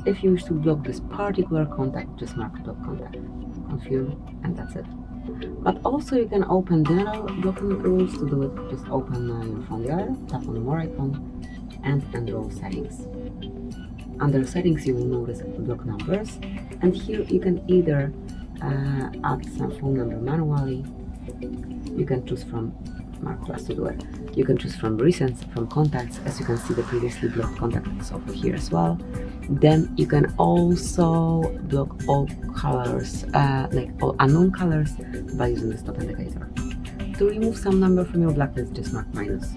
If you wish to block this particular contact, just mark Block Contact, confirm, and that's it. But also you can open general blocking rules. To do it, just open your phone dialer, tap on the More icon, and enroll settings. Under settings you will notice block numbers, and here you can either add some phone number manually. You can choose from mark plus to do it. You can choose from recents, from contacts. As you can see, the previously blocked contact is over here as well. Then you can also block all colors, like all unknown colors, by using the stop indicator. To remove some number from your blacklist, just mark minus.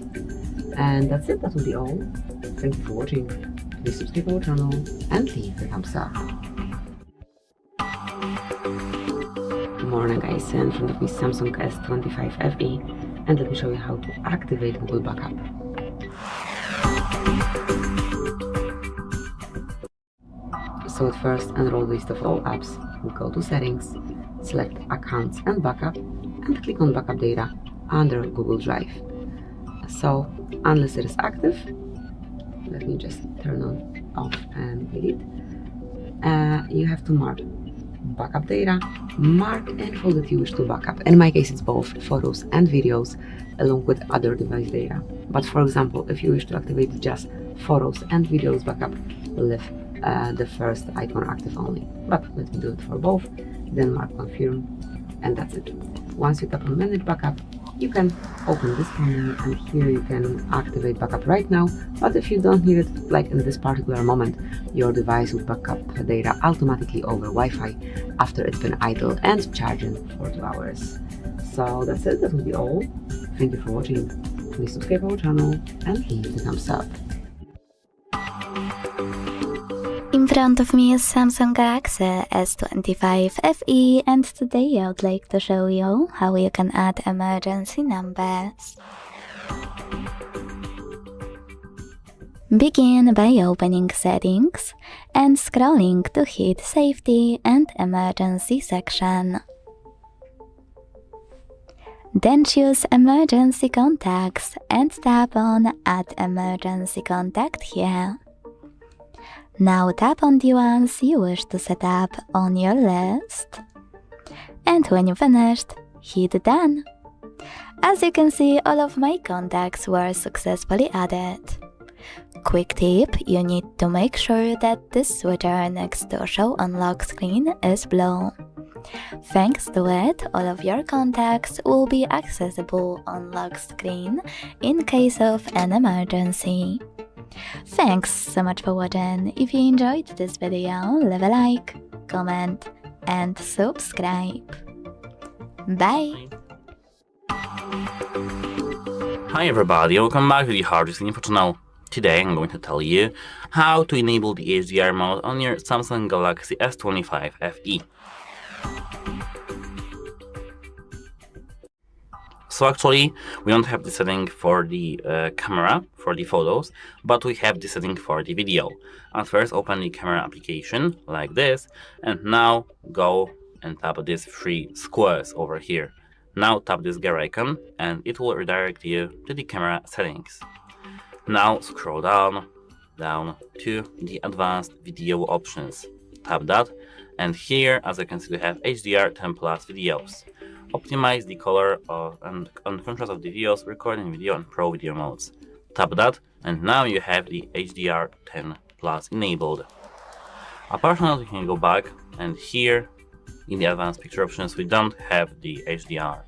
And that's it. That will be all. Thank you for watching. Please subscribe our channel and leave a thumbs up. Good morning guys, in front of me Samsung S25 FE, and let me show you how to activate Google Backup. So at first, enroll the list of all apps, go to settings, select accounts and backup, and click on backup data under Google Drive. So unless it is active, let me just turn on, off and delete. You have to mark backup data, mark info that you wish to backup. In my case, it's both photos and videos, along with other device data. But for example, if you wish to activate just photos and videos backup, leave the first icon active only. But let me do it for both, then mark confirm, and that's it. Once you tap on manage backup, you can open this panel, and here you can activate backup right now. But if you don't need it, like in this particular moment, your device will back up data automatically over Wi-Fi after it's been idle and charging for 2 hours. So that's it, that will be all. Thank you for watching. Please subscribe our channel and leave the thumbs up. In front of me is Samsung Galaxy S25 FE, and today I would like to show you how you can add emergency numbers. Begin by opening Settings and scrolling to hit Safety and Emergency section. Then choose Emergency Contacts and tap on Add Emergency Contact here. Now tap on the ones you wish to set up on your list. And when you're finished, hit Done. As you can see, all of my contacts were successfully added. Quick tip, you need to make sure that this switcher next to Show on Lock screen is blue. Thanks to it, all of your contacts will be accessible on lock screen in case of an emergency. Thanks so much for watching. If you enjoyed this video, leave a like, comment and subscribe. Bye! Hi everybody, welcome back to the HardReset.Info channel. Today I'm going to tell you how to enable the HDR mode on your Samsung Galaxy S25 FE. So actually, we don't have the setting for the camera, for the photos, but we have the setting for the video. At first, open the camera application, like this, and now go and tap these 3 squares over here. Now tap this gear icon, and it will redirect you to the camera settings. Now scroll down to the advanced video options. Tap that, and here, as you can see, we have HDR10 plus videos. Optimize the color and contrast of the videos, recording video and pro video modes. Tap that, and now you have the HDR10 plus enabled. Apart from that, we can go back, and here in the advanced picture options we don't have the HDR.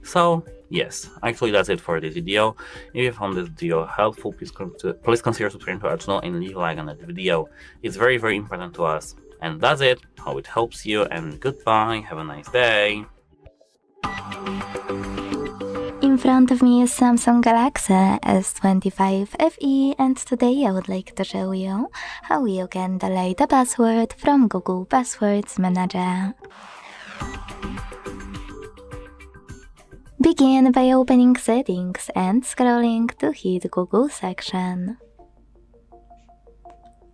So yes, actually that's it for this video. If you found this video helpful, please consider subscribing to our channel and leave a like on that video. It's very important to us. And that's it, hope it helps you, and goodbye, have a nice day. In front of me is Samsung Galaxy S25 FE, and today I would like to show you how you can delete a password from Google Passwords Manager. Begin by opening Settings and scrolling to hit Google section.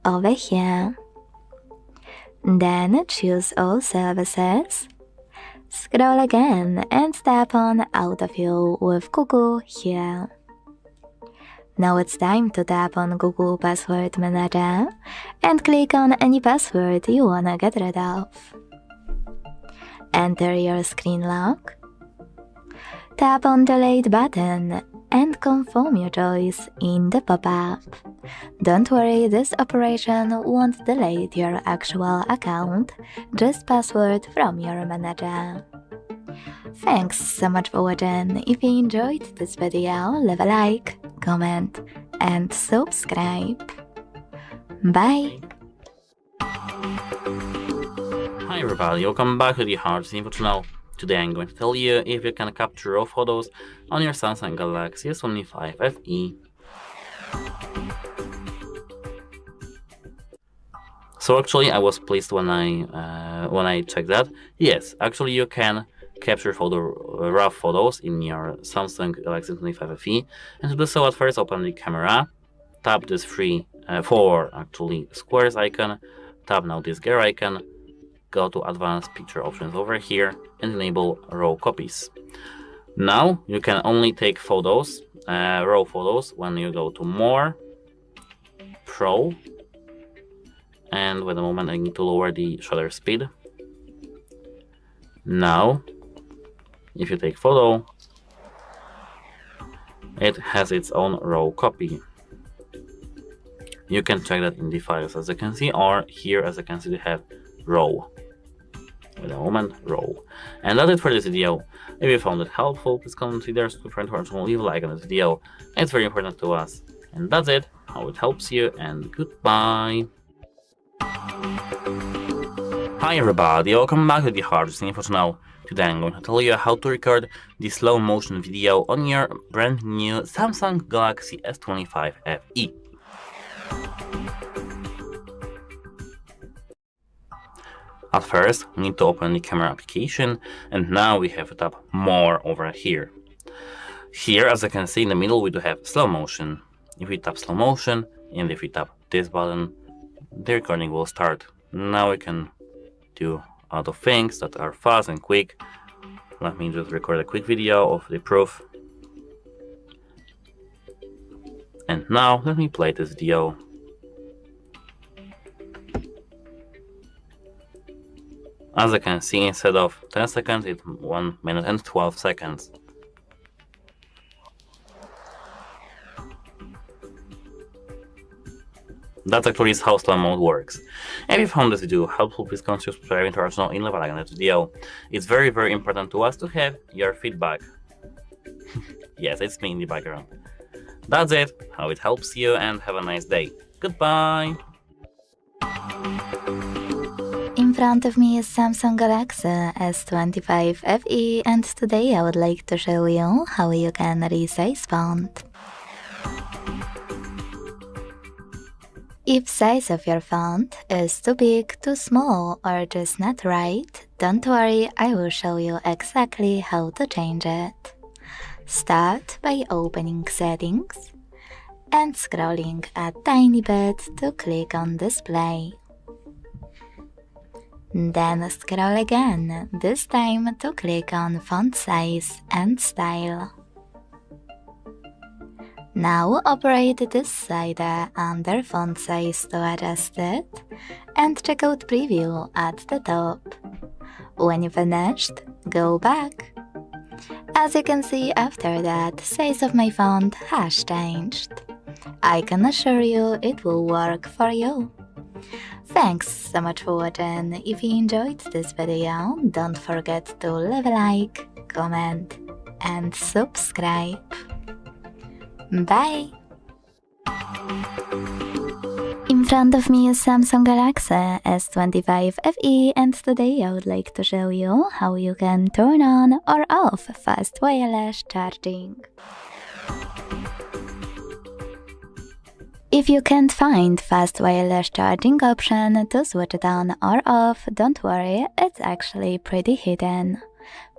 Over here. Then choose All Services. Scroll again and tap on Autofill with Google here. Now it's time to tap on Google Password Manager and click on any password you wanna get rid of. Enter your screen lock. Tap on Delete button and confirm your choice in the pop-up. Don't worry, this operation won't delete your actual account, just password from your manager. Thanks so much for watching. If you enjoyed this video, leave a like, comment, and subscribe. Bye! Hi everybody, welcome back to the HardReset.Info channel. Today I'm going to tell you if you can capture RAW photos on your Samsung Galaxy S25 FE. So actually I was pleased when I checked that. Yes, actually you can capture RAW photos in your Samsung Galaxy S25 FE. And to do so, at first open the camera, tap this four squares icon, tap now this gear icon, go to advanced picture options over here and enable RAW copies. Now you can only take photos, RAW photos, when you go to More, Pro, and wait a moment, I need to lower the shutter speed. Now, if you take photo, it has its own RAW copy. You can check that in the files as you can see, or here as you can see we have RAW. Wait a moment, RAW. And that's it for this video. If you found it helpful, please consider subscribing to our channel, leave a like on this video. It's very important to us. And that's it, how it helps you, and goodbye. Hi everybody, welcome back to the HardReset.Info channel. Today I'm going to tell you how to record the slow motion video on your brand new Samsung Galaxy S25 FE. At first, we need to open the camera application, and now we have to tap More over here. Here, as you can see in the middle, we do have slow motion. If we tap slow motion, and if we tap this button, the recording will start. Now we can do a lot of things that are fast and quick. Let me just record a quick video of the proof. And now let me play this video. As you can see, instead of 10 seconds, it's 1 minute and 12 seconds. That's actually how slow mode works. If you found this video helpful, please consider subscribing to our channel and leave a like on this video. It's very, very important to us to have your feedback. Yes, it's me in the background. That's it, how it helps you, and have a nice day. Goodbye! In front of me is Samsung Galaxy S25 FE, and today I would like to show you how you can resize font. If size of your font is too big, too small, or just not right, don't worry, I will show you exactly how to change it. Start by opening Settings and scrolling a tiny bit to click on Display. Then scroll again, this time to click on Font Size and Style. Now operate this slider under font size to adjust it, and check out Preview at the top. When you finished, go back. As you can see, after that, size of my font has changed. I can assure you it will work for you. Thanks so much for watching. If you enjoyed this video, don't forget to leave a like, comment, and subscribe. Bye! In front of me is Samsung Galaxy S25 FE, and today I would like to show you how you can turn on or off fast wireless charging. If you can't find fast wireless charging option to switch it on or off, don't worry, it's actually pretty hidden.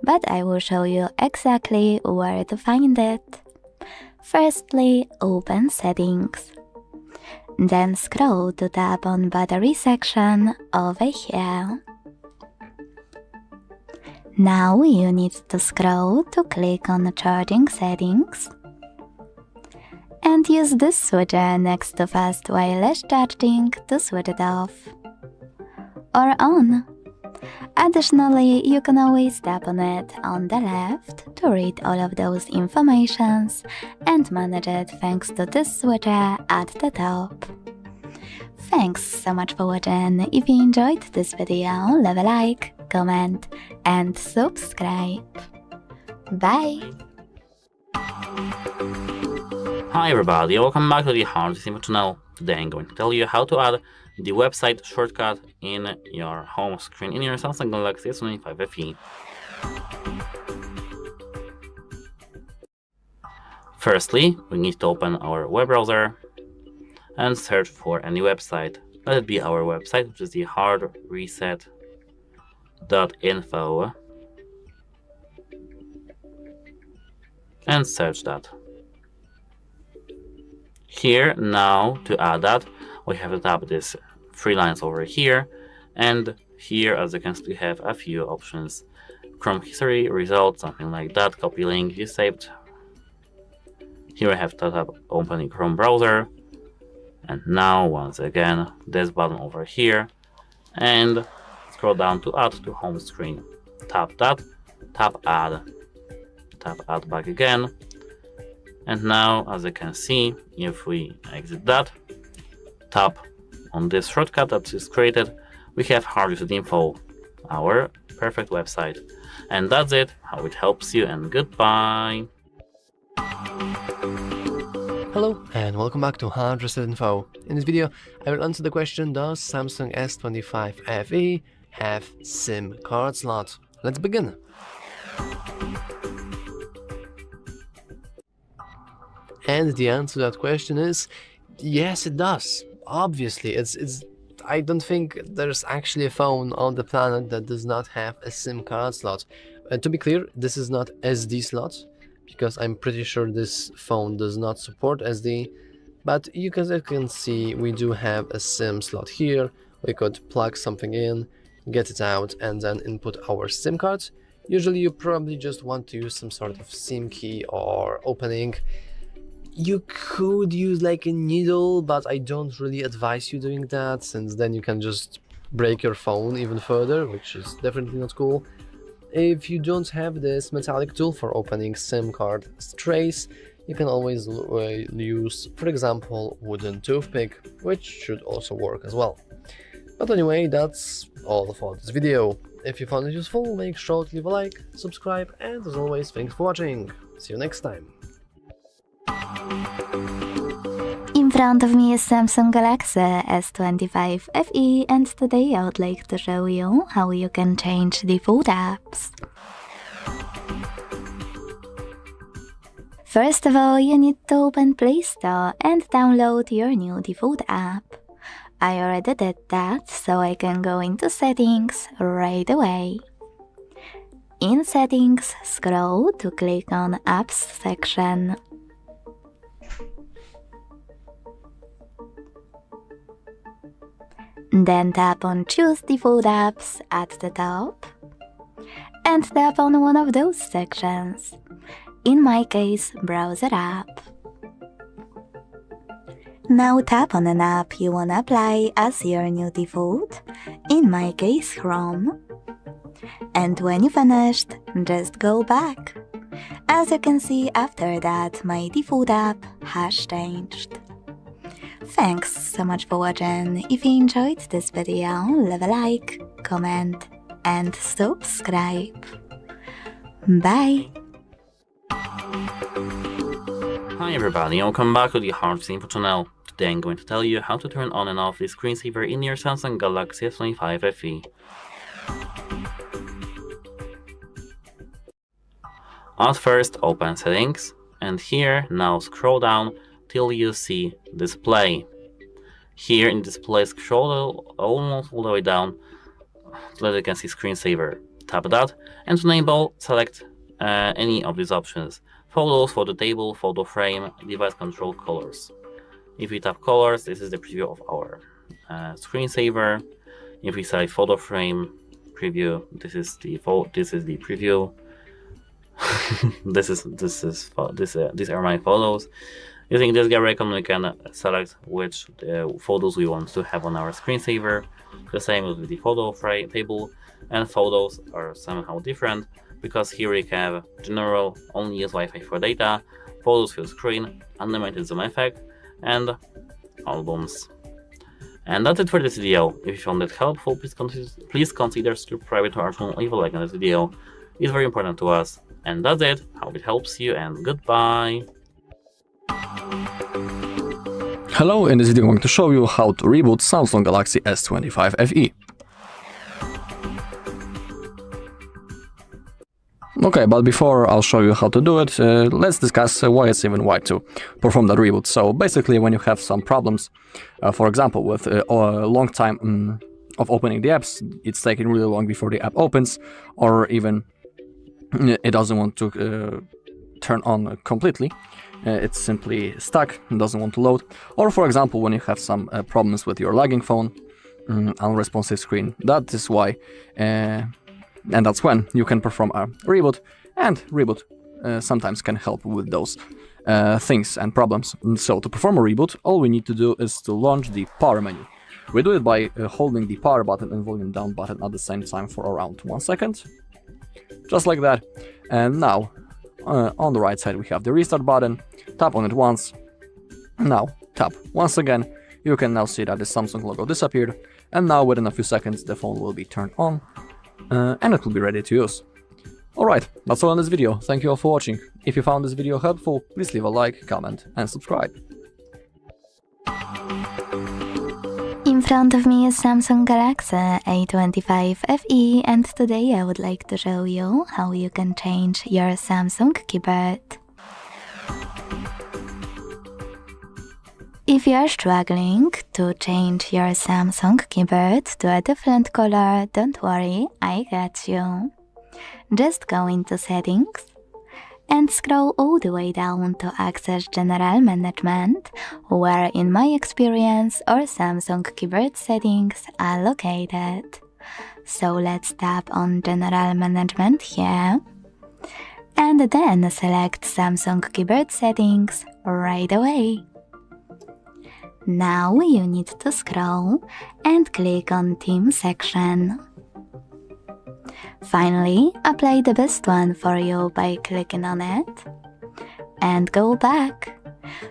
But I will show you exactly where to find it. Firstly, open Settings. Then scroll to tap on Battery section over here. Now you need to scroll to click on charging settings and use this switcher next to fast wireless charging to switch it off or on. Additionally, you can always tap on it on the left to read all of those informations and manage it thanks to this switcher at the top. Thanks so much for watching. If you enjoyed this video, leave a like, comment and subscribe. Bye! Hi everybody, welcome back to the HardReset.Info channel. Today I'm going to tell you how to add the website shortcut in your home screen in your Samsung Galaxy S25 FE. Firstly, we need to open our web browser and search for any website. Let it be our website, which is the HardReset.Info, and search that. Here, now to add that, we have to tap these three lines over here, and here, as you can see, we have a few options: Chrome history, results, something like that, copy link you saved. Here I have to tap opening Chrome browser, and now once again this button over here, and scroll down to add to home screen. Tap that, tap add back again, and now as you can see, if we exit that, tap on this shortcut that is created, we have HardReset.Info, our perfect website. And that's it, how it helps you, and goodbye. Hello and welcome back to HardReset.Info. In this video, I will answer the question: does Samsung S25 FE have SIM card slot? Let's begin. And the answer to that question is yes, it does. Obviously, I don't think there's actually a phone on the planet that does not have a SIM card slot. To be clear, this is not SD slot, because I'm pretty sure this phone does not support SD, but you can see we do have a SIM slot here. We could plug something in, get it out, and then input our SIM card. Usually you probably just want to use some sort of SIM key or opening. You could use like a needle, but I don't really advise you doing that, since then you can just break your phone even further, which is definitely not cool. If you don't have this metallic tool for opening SIM card trays, you can always use, for example, wooden toothpick, which should also work as well. But anyway, that's all for this video. If you found it useful, make sure to leave a like, subscribe, and as always, thanks for watching. See you next time. In front of me is Samsung Galaxy S25 FE, and today I would like to show you how you can change default apps. First of all, you need to open Play Store and download your new default app. I already did that, so I can go into Settings right away. In Settings, scroll to click on Apps section. Then tap on Choose Default Apps at the top and tap on one of those sections. In my case, Browser app. Now tap on an app you wanna apply as your new default, in my case Chrome. And when you finished, just go back. As you can see, after that my default app has changed. Thanks so much for watching. If you enjoyed this video, leave a like, comment and subscribe. Bye! Hi everybody, welcome back to the HardReset.Info channel. Today I'm going to tell you how to turn on and off the screensaver in your Samsung Galaxy S25 FE. At first, open Settings, and here now scroll down till you see Display. Here in Display, scroll almost all the way down so that you can see Screensaver. Tap that, and to enable, select any of these options: Photos, Photo Table, Photo Frame, Device Control, Colors. If we tap Colors, this is the preview of our screensaver. If we select Photo Frame, preview. This is the preview. These are my photos. Using this Google Accoun, we can select which photos we want to have on our screensaver. The same with the photo table, and photos are somehow different because here we have general, only use Wi-Fi for data, photos full screen, unlimited zoom effect, and albums. And that's it for this video. If you found it helpful, please consider subscribing to our channel, leave a like on this video. It's very important to us. And that's it. Hope it helps you, and goodbye. Hello, in this video I'm going to show you how to reboot Samsung Galaxy S25 FE. Okay, but before I'll show you how to do it, let's discuss why it's even why to perform that reboot. So basically, when you have some problems, for example, with a long time of opening the apps, it's taking really long before the app opens, or even it doesn't want to turn on completely. It's simply stuck and doesn't want to load. Or for example, when you have some problems with your lagging phone, unresponsive screen, that is why, and that's when you can perform a reboot, and reboot sometimes can help with those things and problems. So to perform a reboot, all we need to do is to launch the power menu. We do it by holding the power button and volume down button at the same time for around 1 second. Just like that. And now, on the right side we have the restart button. Tap on it once. Now, tap once again. You can now see that the Samsung logo disappeared. And now within a few seconds the phone will be turned on. And it will be ready to use. Alright, that's all in this video. Thank you all for watching. If you found this video helpful, please leave a like, comment and subscribe. In front of me is Samsung Galaxy A25 FE, and today I would like to show you how you can change your Samsung keyboard. If you are struggling to change your Samsung keyboard to a different color, don't worry, I got you. Just go into Settings and scroll all the way down to access General Management, where in my experience our Samsung keyboard settings are located. So let's tap on General Management here, and then select Samsung keyboard settings right away. Now you need to scroll and click on Theme section. Finally, apply the best one for you by clicking on it and go back.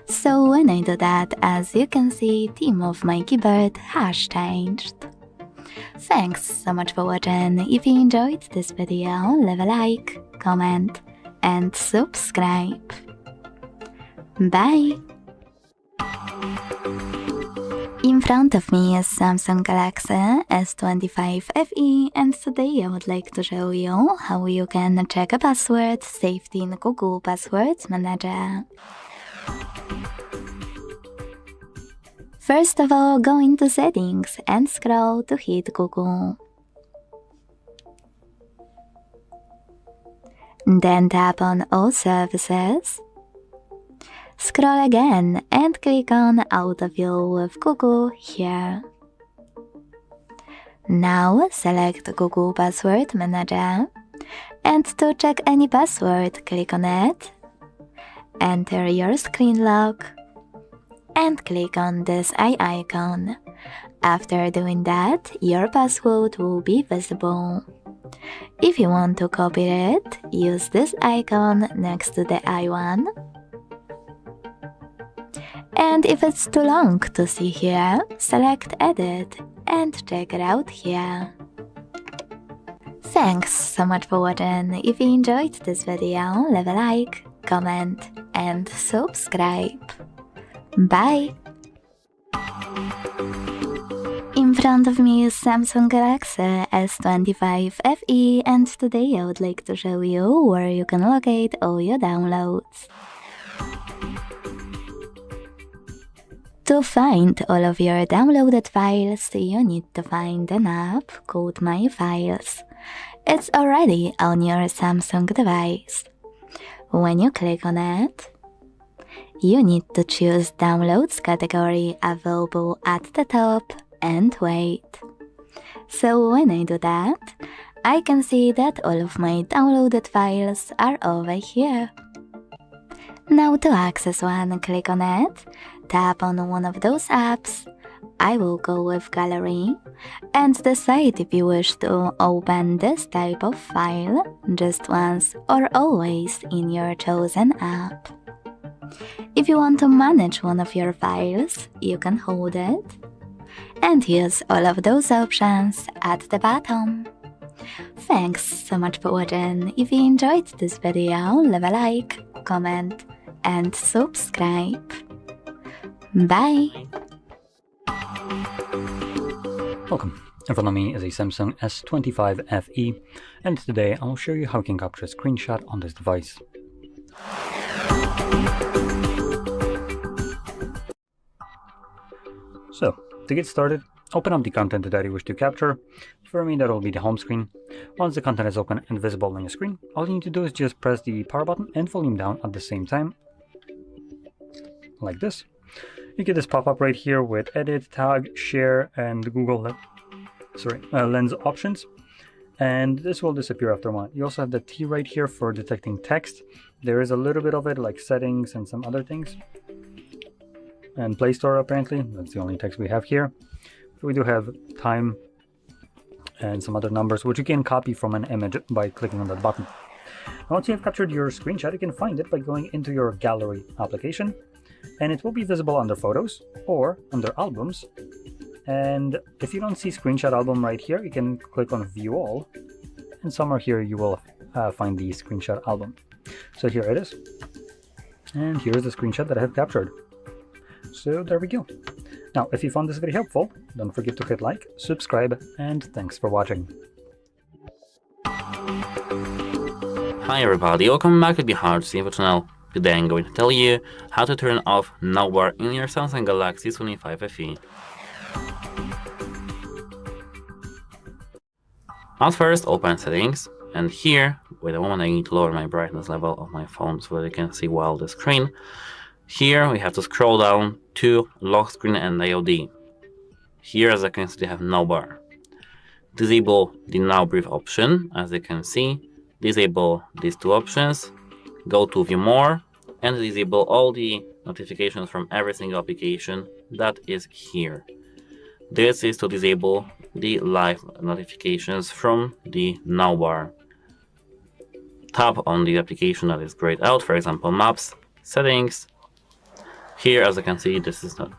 So when I do that, as you can see, theme of my keyboard has changed. Thanks so much for watching. If you enjoyed this video, leave a like, comment and subscribe. Bye! In front of me is Samsung Galaxy S25 FE, and today I would like to show you how you can check a password saved in Google Passwords Manager. First of all, go into Settings and scroll to hit Google. Then tap on All Services. Scroll again and click on Auto-View with Google here. Now select Google Password Manager, and to check any password, click on it, enter your screen lock, and click on this eye icon. After doing that, your password will be visible. If you want to copy it, use this icon next to the eye one. And if it's too long to see here, select Edit and check it out here. Thanks so much for watching. If you enjoyed this video, leave a like, comment and subscribe. Bye! In front of me is Samsung Galaxy S25 FE, and today I would like to show you where you can locate all your downloads. To find all of your downloaded files, you need to find an app called My Files. It's already on your Samsung device. When you click on it, you need to choose Downloads category available at the top and wait. So when I do that, I can see that all of my downloaded files are over here. Now to access one, click on it, tap on one of those apps. I will go with Gallery and decide if you wish to open this type of file just once or always in your chosen app. If you want to manage one of your files, you can hold it and use all of those options at the bottom. Thanks so much for watching. If you enjoyed this video, leave a like, comment and subscribe. Bye! Welcome. In front of me is a Samsung S25 FE, and today I'll show you how you can capture a screenshot on this device. So, to get started, open up the content that you wish to capture. For me, that will be the home screen. Once the content is open and visible on your screen, all you need to do is just press the power button and volume down at the same time, like this. You get this pop-up right here with edit, tag, share, and Google Lens options, and this will disappear after a while. You also have the T right here for detecting text. There is a little bit of it, like settings and some other things. And Play Store, apparently. That's the only text we have here. We do have time and some other numbers, which you can copy from an image by clicking on that button. Once you have captured your screenshot, you can find it by going into your Gallery application, and it will be visible under Photos or under Albums. And if you don't see Screenshot Album right here, you can click on View All, and somewhere here you will find the Screenshot Album. So here it is, and here's the screenshot that I have captured. So there we go. Now, if you found this video helpful, don't forget to hit like, subscribe, and thanks for watching. Hi everybody, welcome back to the HardReset.Info channel. Today I'm going to tell you how to turn off navbar in your Samsung Galaxy S25 FE. At first, open Settings, and here, wait a moment, I need to lower my brightness level of my phone so that you can see well the screen. Here we have to scroll down to Lock Screen and IOD. Here, as you can see, they have navbar. Disable the Now Brief option, as you can see. Disable these two options. Go to View More and disable all the notifications from every single application that is here. This is to disable the live notifications from the navbar. Tap on the application that is grayed out, for example, Maps, Settings. Here, as you can see, this is not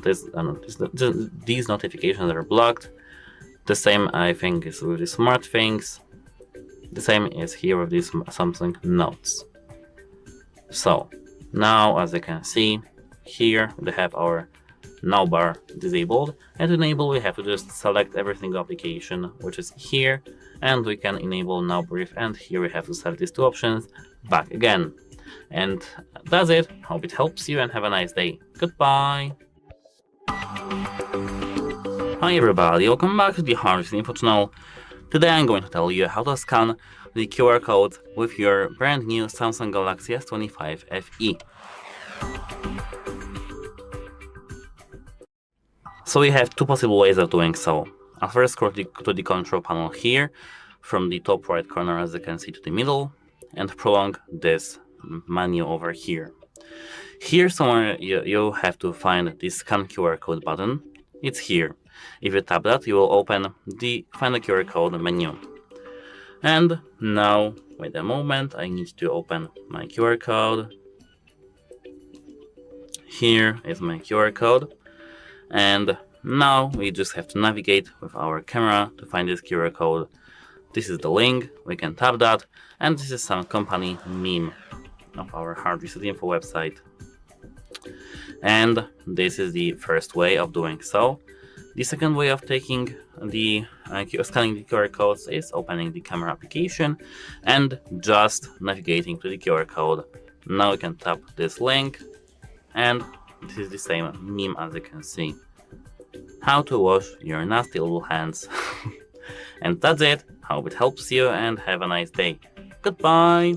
these notifications are blocked. The same, I think, is with the Smart Things. The same is here with these Samsung Notes. So now, as you can see, here we have our navbar disabled, and to enable we have to just select every single application which is here, and we can enable Now Brief, and here we have to select these two options back again. And that's it. Hope it helps you and have a nice day. Goodbye. Hi everybody, welcome back to the HardReset.Info channel. Today I'm going to tell you how to scan the QR code with your brand new Samsung Galaxy S25 FE. So we have two possible ways of doing so. At first, scroll to the control panel here, from the top right corner, as you can see, to the middle, and prolong this menu over here. Here somewhere you have to find the Scan QR Code button. It's here. If you tap that, you will open the Find the QR Code menu. And now, wait a moment, I need to open my QR code. Here is my QR code. And now we just have to navigate with our camera to find this QR code. This is the link, we can tap that, and this is some company meme of our HardReset.Info website. And this is the first way of doing so. The second way of taking the scanning the QR codes is opening the camera application and just navigating to the QR code. Now you can tap this link, and this is the same meme as you can see. How to wash your nasty little hands. And that's it. Hope it helps you and have a nice day. Goodbye.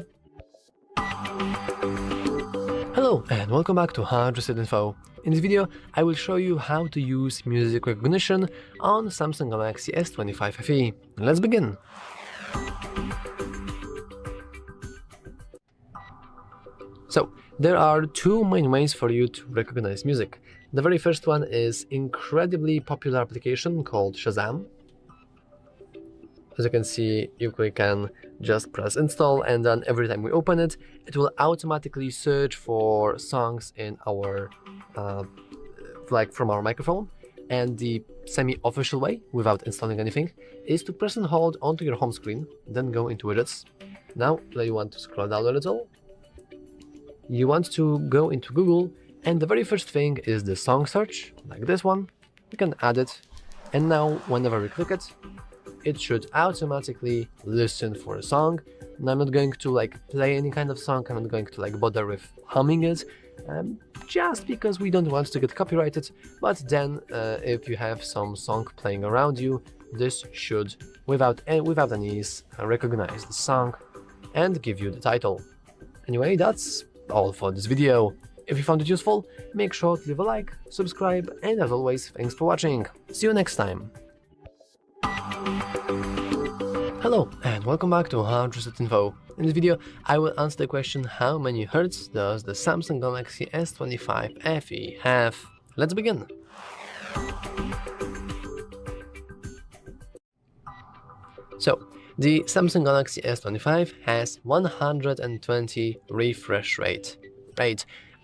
Hello and welcome back to HardReset.Info. In this video, I will show you how to use music recognition on Samsung Galaxy S25 FE. Let's begin! So, there are two main ways for you to recognize music. The very first one is incredibly popular application called Shazam. As you can see, you can just press install, and then every time we open it, it will automatically search for songs in our like from our microphone. And the semi-official way, without installing anything, is to press and hold onto your home screen, then go into widgets. Now you want to scroll down a little. You want to go into Google, and the very first thing is the song search, like this one. You can add it, and now whenever we click it, it should automatically listen for a song. And I'm not going to play any kind of song. I'm not going to bother with humming it, just because we don't want to get copyrighted. But then, if you have some song playing around you, this should, without any ease, recognize the song and give you the title. Anyway, that's all for this video. If you found it useful, make sure to leave a like, subscribe, and as always, thanks for watching. See you next time. Hello and welcome back to HardReset.Info. In this video, I will answer the question, how many Hz does the Samsung Galaxy S25 FE have? Let's begin. So, the Samsung Galaxy S25 has 120 refresh rate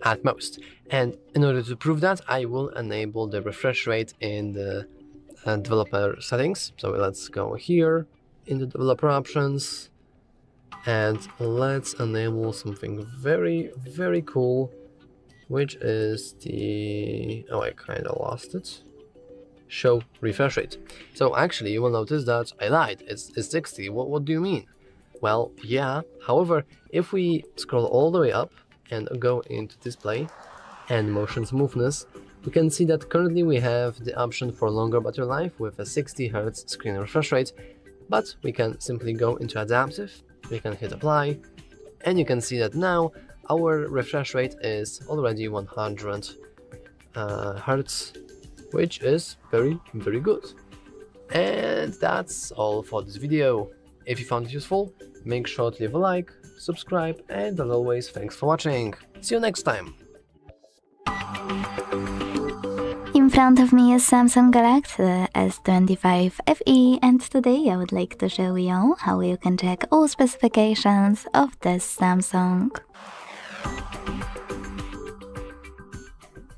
at most. And in order to prove that, I will enable the refresh rate in the developer settings. So let's go here in the developer options, and let's enable something very, very cool, which is the, I kind of lost it, show refresh rate. So actually you will notice that I lied, it's 60. What do you mean? Well, yeah, however, if we scroll all the way up and go into display and motion smoothness, we can see that currently we have the option for longer battery life with a 60 Hz screen refresh rate, but we can simply go into adaptive, we can hit apply, and you can see that now our refresh rate is already 100 Hz, which is very, very good. And that's all for this video. If you found it useful, make sure to leave a like, subscribe, and as always, thanks for watching. See you next time. In front of me is Samsung Galaxy S25 FE, and today I would like to show you how you can check all specifications of this Samsung.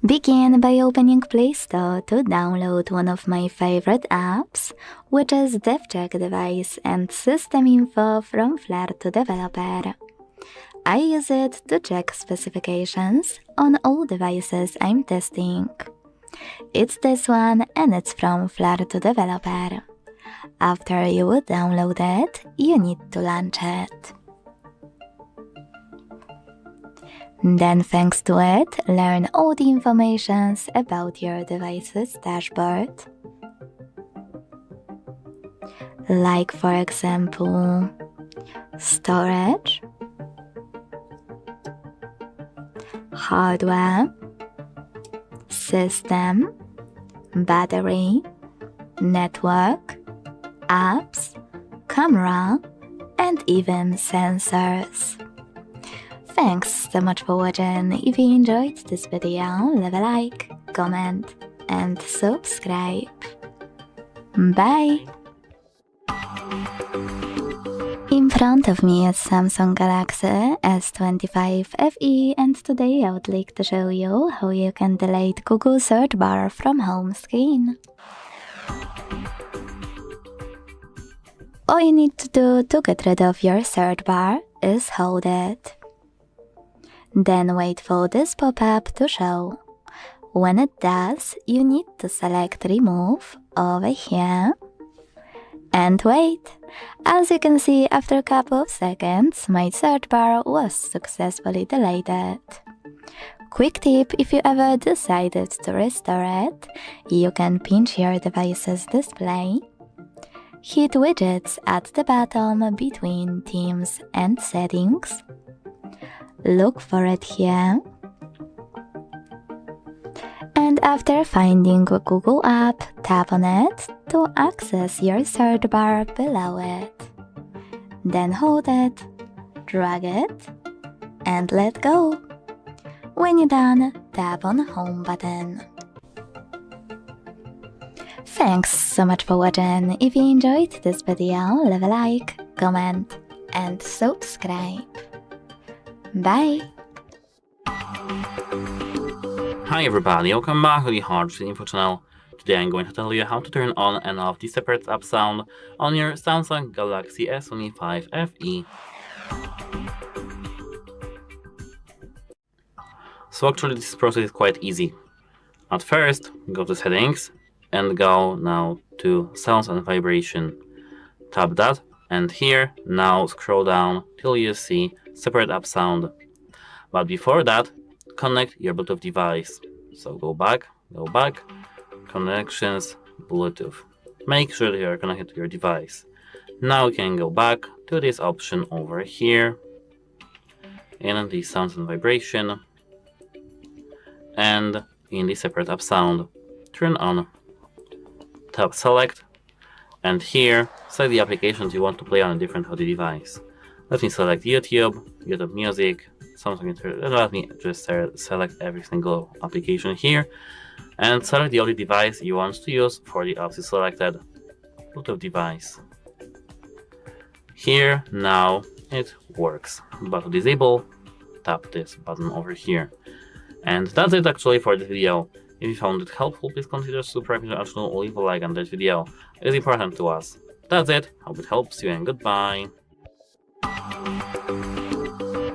Begin by opening Play Store to download one of my favorite apps, which is DevCheck Device and System Info from Flare to Developer. I use it to check specifications on all devices I'm testing. It's this one, and it's from Flare to Developer. After you would download it, you need to launch it. Then, thanks to it, learn all the informations about your device's dashboard. Like, for example, storage, hardware, system, battery, network, apps, camera, and even sensors. Thanks so much for watching. If you enjoyed this video, leave a like, comment, and subscribe. Bye! In front of me is Samsung Galaxy S25 FE, and today I would like to show you how you can delete Google search bar from home screen. All you need to do to get rid of your search bar is hold it. Then wait for this pop-up to show. When it does, you need to select remove over here and wait. As you can see, after a couple of seconds, my search bar was successfully deleted. Quick tip: if you ever decided to restore it, you can pinch your device's display, hit widgets at the bottom between themes and settings, look for it here, after finding a Google app, tap on it to access your search bar below it. Then hold it, drag it, and let go. When you're done, tap on the Home button. Thanks so much for watching. If you enjoyed this video, leave a like, comment, and subscribe. Bye! Hi everybody, welcome back to the HardReset.Info channel. Today I'm going to tell you how to turn on and off the separate app sound on your Samsung Galaxy S25 FE. So actually this process is quite easy. At first, go to settings and go now to sounds and vibration. Tap that, and here now scroll down till you see separate app sound. But before that, connect your Bluetooth device. So go back, connections, Bluetooth. Make sure that you are connected to your device. Now you can go back to this option over here in the sounds and vibration, and in the separate app sound, turn on. Tap select, and here select the applications you want to play on a different audio device. Let me select YouTube Music, Samsung Internet. Let me just select every single application here and select the audio device you want to use for the apps you selected. Bluetooth device. Here now it works, but to disable, tap this button over here. And that's it actually for this video. If you found it helpful, please consider subscribing to our channel or leave a like on this video. It is important to us. That's it, hope it helps you, and goodbye.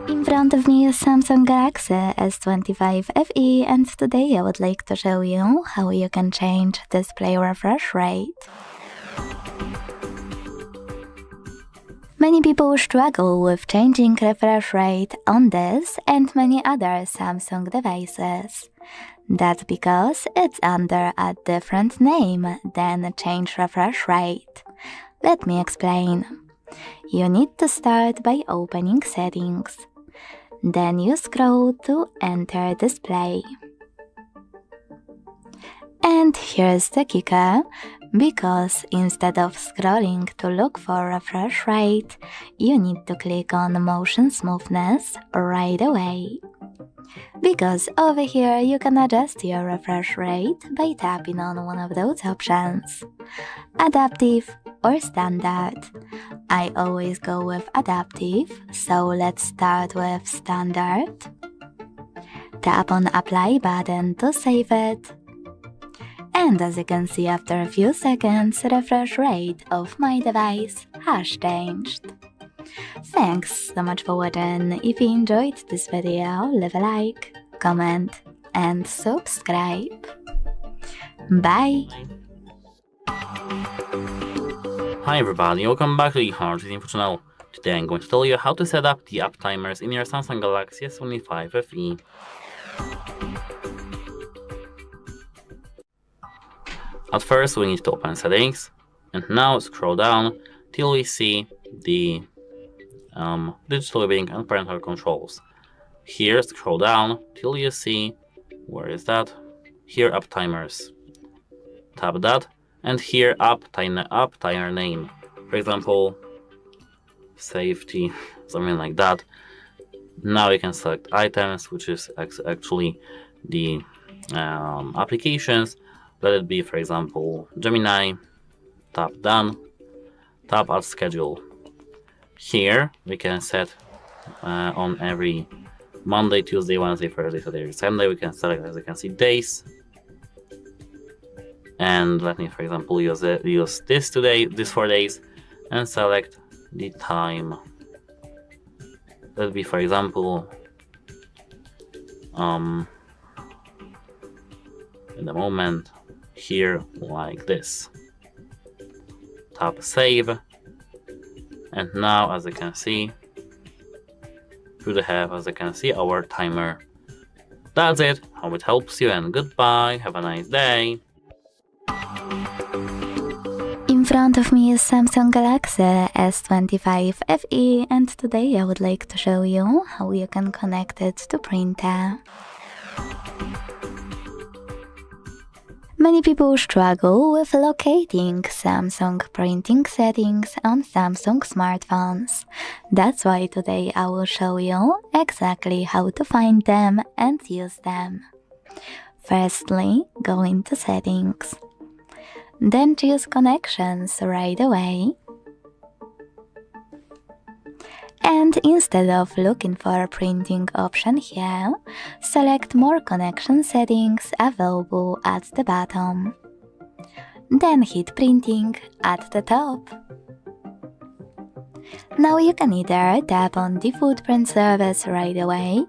In front of me is Samsung Galaxy S25 FE, and today I would like to show you how you can change display refresh rate. Many people struggle with changing refresh rate on this and many other Samsung devices. That's because it's under a different name than change refresh rate. Let me explain. You need to start by opening settings. Then you scroll to enter display. And here's the kicker, because instead of scrolling to look for refresh rate, you need to click on motion smoothness right away. Because over here you can adjust your refresh rate by tapping on one of those options. Adaptive or standard. I always go with adaptive, so let's start with standard. Tap on apply button to save it. And as you can see, after a few seconds, refresh rate of my device has changed. Thanks so much for watching. If you enjoyed this video, leave a like, comment, and subscribe. Bye! Hi everybody, welcome back to the HardReset.Info channel. Today I'm going to tell you how to set up the app timers in your Samsung Galaxy S25 FE. At first we need to open settings, and now scroll down till we see the digital living and parental controls. Here scroll down till you see, where is that? Here app timers. Tap that, and here app timer name. For example, safety, something like that. Now you can select items, which is actually the applications. Let it be, for example, Gemini. Tap done. Tap add schedule. Here we can set on every Monday, Tuesday, Wednesday, Thursday, Saturday, Sunday. We can select, as you can see, days. And let me, for example, use this today, this 4 days, and select the time. Let it be, for example, in the moment here, like this. Tap save, and now, as you can see, we have, as you can see, our timer. That's it. Hope it helps you, and goodbye. Have a nice day. In front of me is Samsung Galaxy S25 FE, and today I would like to show you how you can connect it to printer. Many people struggle with locating Samsung printing settings on Samsung smartphones. That's why today I will show you exactly how to find them and use them. Firstly, go into Settings. Then choose Connections right away. And instead of looking for a printing option here, select More connection settings available at the bottom. Then hit Printing at the top. Now you can either tap on the footprint service right away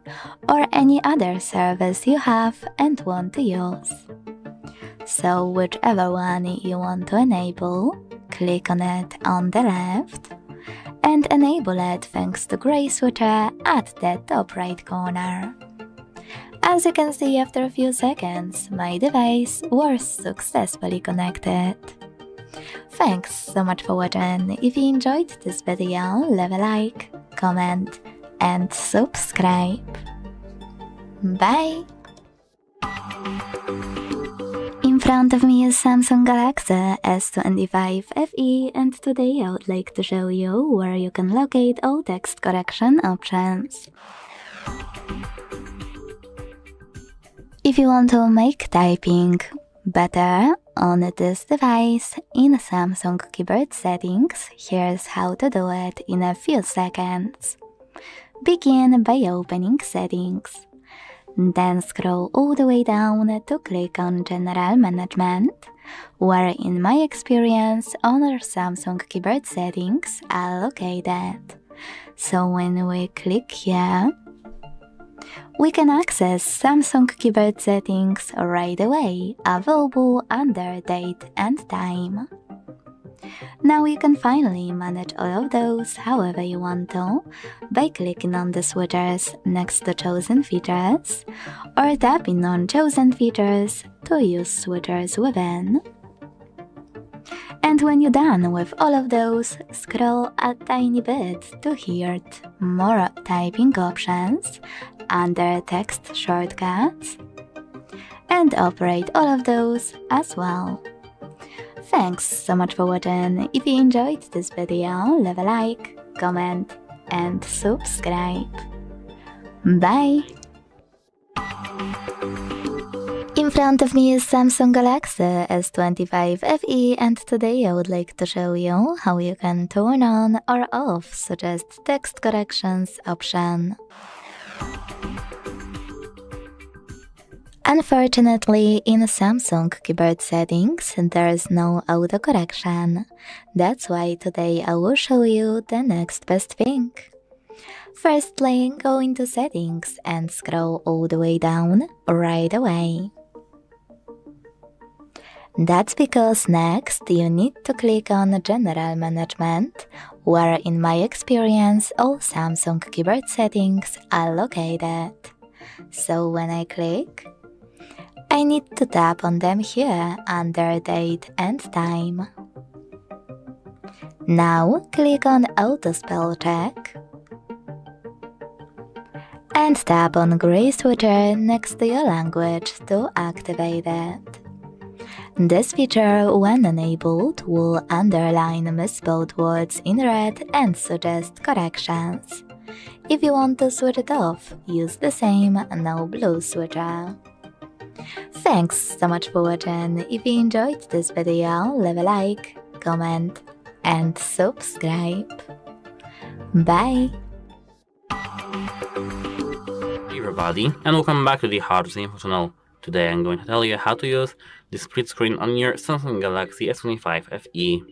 or any other service you have and want to use. So whichever one you want to enable, click on it on the left and enable it thanks to gray switcher at the top right corner. As you can see, after a few seconds, my device was successfully connected. Thanks so much for watching. If you enjoyed this video, leave a like, comment and subscribe. Bye! In front of me is Samsung Galaxy S25 FE, and today I would like to show you where you can locate all text correction options. If you want to make typing better on this device in Samsung keyboard settings, here's how to do it in a few seconds. Begin by opening Settings. Then scroll all the way down to click on General Management, where in my experience other Samsung keyboard settings are located. So when we click here, we can access Samsung keyboard settings right away, available under Date and Time. Now you can finally manage all of those however you want to by clicking on the switchers next to Chosen Features or tapping on Chosen Features to use switchers within. And when you're done with all of those, scroll a tiny bit to hear more typing options under Text Shortcuts and operate all of those as well. Thanks so much for watching. If you enjoyed this video, leave a like, comment and subscribe. Bye! In front of me is Samsung Galaxy S25 FE, and today I would like to show you how you can turn on or off Suggest Text Corrections option. Unfortunately, in Samsung keyboard settings, there is no autocorrection. That's why today I will show you the next best thing. Firstly, go into Settings and scroll all the way down right away. That's because next you need to click on General Management, where in my experience all Samsung keyboard settings are located. So when I click, I need to tap on them here under Date and Time. Now click on Auto Spell Check and tap on gray switcher next to your language to activate it. This feature, when enabled, will underline misspelled words in red and suggest corrections. If you want to switch it off, use the same no blue switcher. Thanks so much for watching. If you enjoyed this video, leave a like, comment and subscribe. Bye! Hey everybody, and welcome back to the HardReset.Info channel. Today I'm going to tell you how to use the split screen on your Samsung Galaxy S25 FE.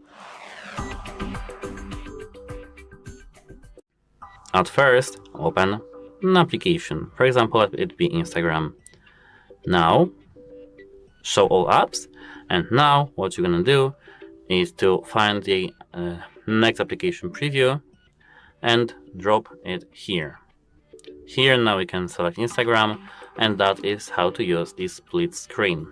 At first, open an application, for example let it be Instagram. Now, show all apps, and now what you're gonna do is to find the next application preview and drop it here. Here now we can select Instagram, and that is how to use this split screen.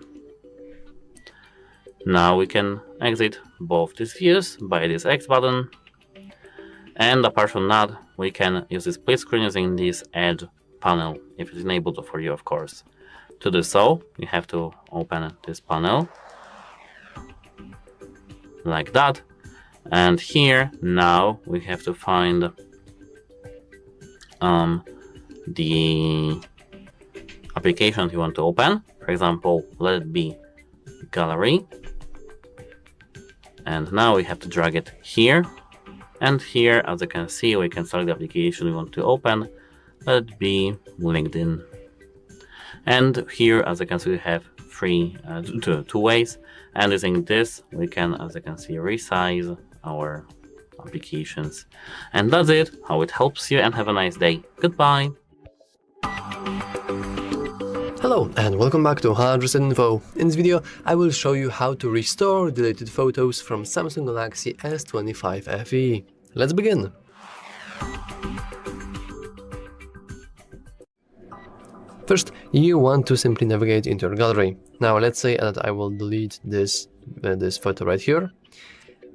Now we can exit both these views by this X button, and apart from that we can use the split screen using this Edge panel, if it's enabled for you of course. To do so, you have to open this panel like that, and here now we have to find the application you want to open. For example, let it be gallery, and now we have to drag it here, and here, as you can see, we can select the application we want to open. Let it be LinkedIn. And here, as you can see, we have two ways, and using this we can, as you can see, resize our applications. And that's it, how it helps you, and have a nice day. Goodbye. Hello and welcome back to HardReset.Info. In this video I will show you how to restore deleted photos from Samsung Galaxy S25 FE. Let's begin! First, you want to simply navigate into your gallery. Now let's say that I will delete this photo right here.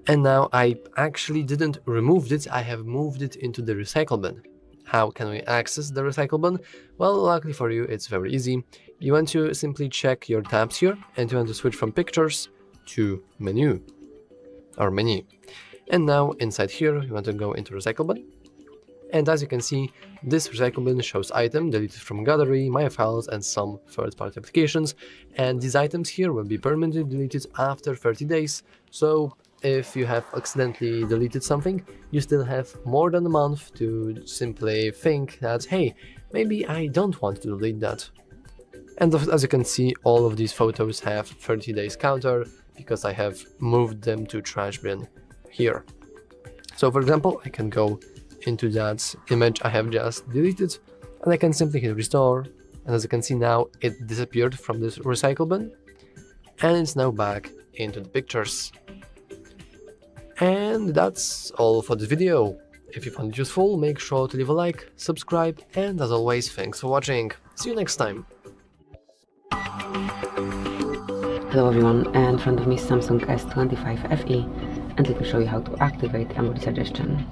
And now I actually didn't remove it, I have moved it into the recycle bin. How can we access the recycle bin? Well, luckily for you, it's very easy. You want to simply check your tabs here, and you want to switch from pictures to menu. And now inside here, you want to go into recycle bin. And as you can see, this recycle bin shows item deleted from gallery, my files, and some third-party applications. And these items here will be permanently deleted after 30 days. So if you have accidentally deleted something, you still have more than a month to simply think that, hey, maybe I don't want to delete that. And as you can see, all of these photos have 30 days counter because I have moved them to trash bin here. So for example, I can go into that image I have just deleted, and I can simply hit restore, and as you can see now, it disappeared from this recycle bin, and it's now back into the pictures. And that's all for this video. If you found it useful, make sure to leave a like, subscribe, and as always, thanks for watching. See you next time. Hello everyone, and in front of me is Samsung S25 FE, and let me show you how to activate Emoji Suggestion.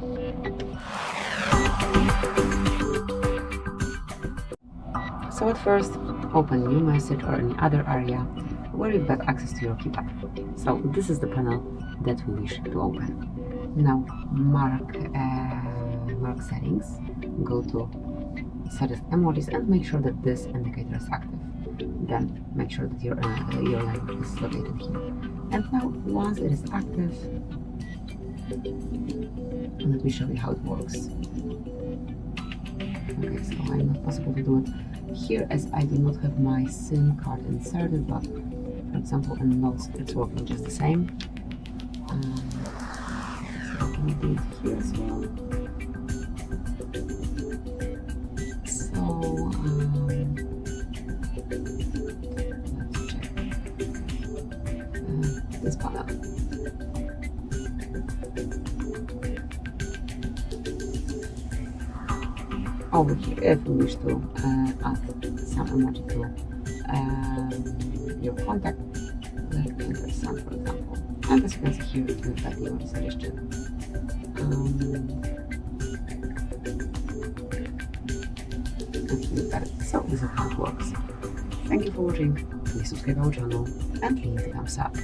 So at first, open new message or any other area where you've got access to your keypad. So this is the panel that we wish to open. Now mark settings, go to suggest emojis and make sure that this indicator is active. Then make sure that your language is located here. And now once it is active, let me show you how it works. Okay, so I'm not possible to do it here as I do not have my SIM card inserted, but for example in Notes it's working just the same. So I can do it here as well. So let's check this panel. Over here, if you wish to add some emoji to your contact, like enter some, for example. And as you can see here, we've got the emoji suggestion. And here we've got it. So this is how it works. Thank you for watching. Please subscribe our channel and leave the thumbs up.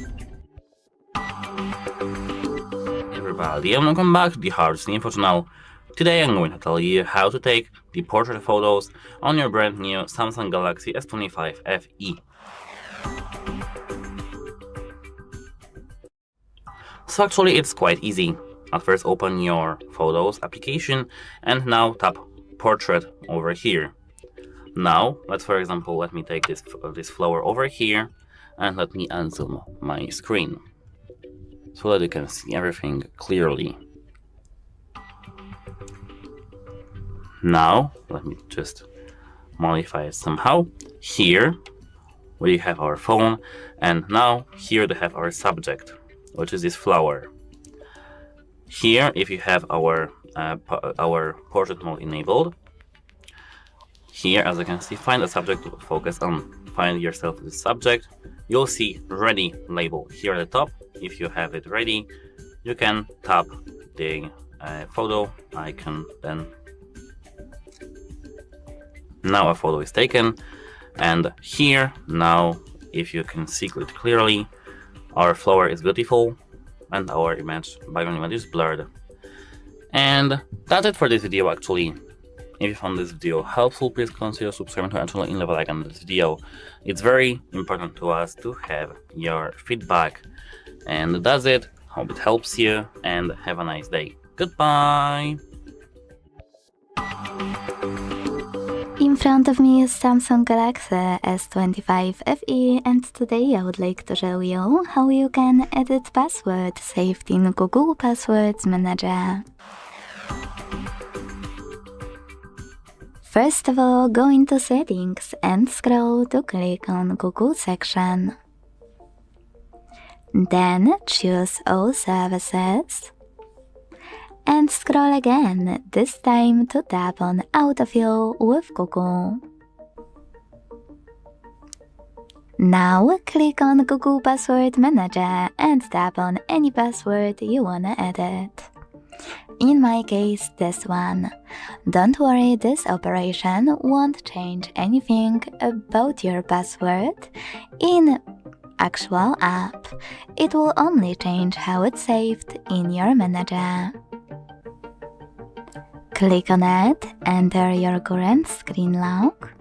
Hey everybody, and welcome back to the HardReset.Info channel. Today I'm going to tell you how to take the portrait photos on your brand new Samsung Galaxy S25 FE. So actually it's quite easy. At first open your Photos application and now tap Portrait over here. Now, let me take this flower over here and let me unzoom my screen so that you can see everything clearly. Now, let me just modify it somehow. Here we have our phone, and now here we have our subject, which is this flower. Here, if you have our portrait mode enabled, here, as you can see, find a subject to focus on. Find yourself the subject. You'll see ready label here at the top. If you have it ready, you can tap the photo icon. Then now a photo is taken, And here, now, if you can see it clearly, our flower is beautiful and our background image is blurred. And that's it for this video actually. If you found this video helpful, please consider subscribing to our channel and leave a like on this video. It's very important to us to have your feedback. And that's it. Hope it helps you and have a nice day. Goodbye! In front of me is Samsung Galaxy S25 FE, and today I would like to show you how you can edit password saved in Google Passwords Manager. First of all, go into Settings and scroll to click on Google section. Then choose All Services and scroll again, this time to tap on Autofill with Google. Now click on Google Password Manager and tap on any password you wanna edit. In my case, this one. Don't worry, this operation won't change anything about your password in actual app. It will only change how it's saved in your manager. Click on it, enter your current screen lock,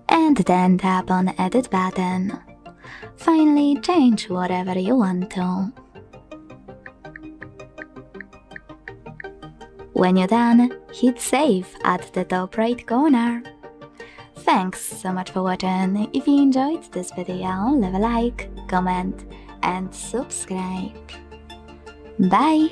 and then tap on Edit button. Finally, change whatever you want to. When you're done, hit Save at the top right corner. Thanks so much for watching. If you enjoyed this video, leave a like, comment, and subscribe. Bye!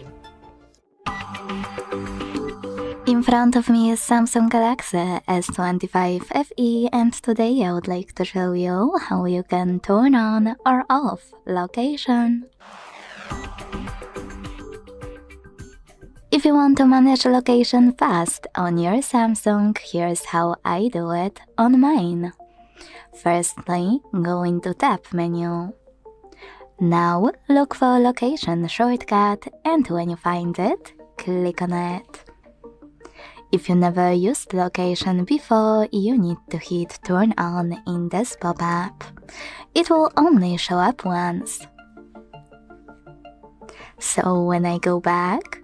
In front of me is Samsung Galaxy S25 FE, and today I would like to show you how you can turn on or off location. If you want to manage location fast on your Samsung, here's how I do it on mine. Firstly, go into Tab menu. Now look for location shortcut, and when you find it, click on it. If you never used location before, you need to hit turn on in this pop-up. It will only show up once. So when I go back,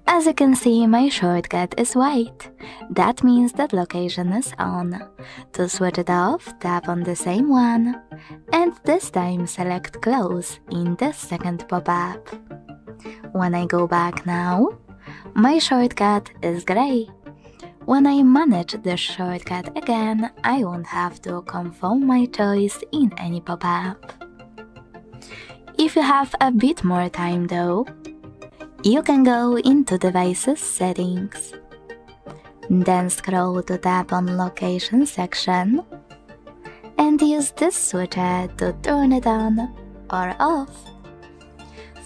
as you can see, my shortcut is white. That means that location is on. To switch it off, tap on the same one, and this time select close in the second pop-up. When I go back now, my shortcut is gray. When I manage the shortcut again, I won't have to confirm my choice in any pop-up. If you have a bit more time though, you can go into Devices Settings. Then scroll to tap on Location section and use this switcher to turn it on or off.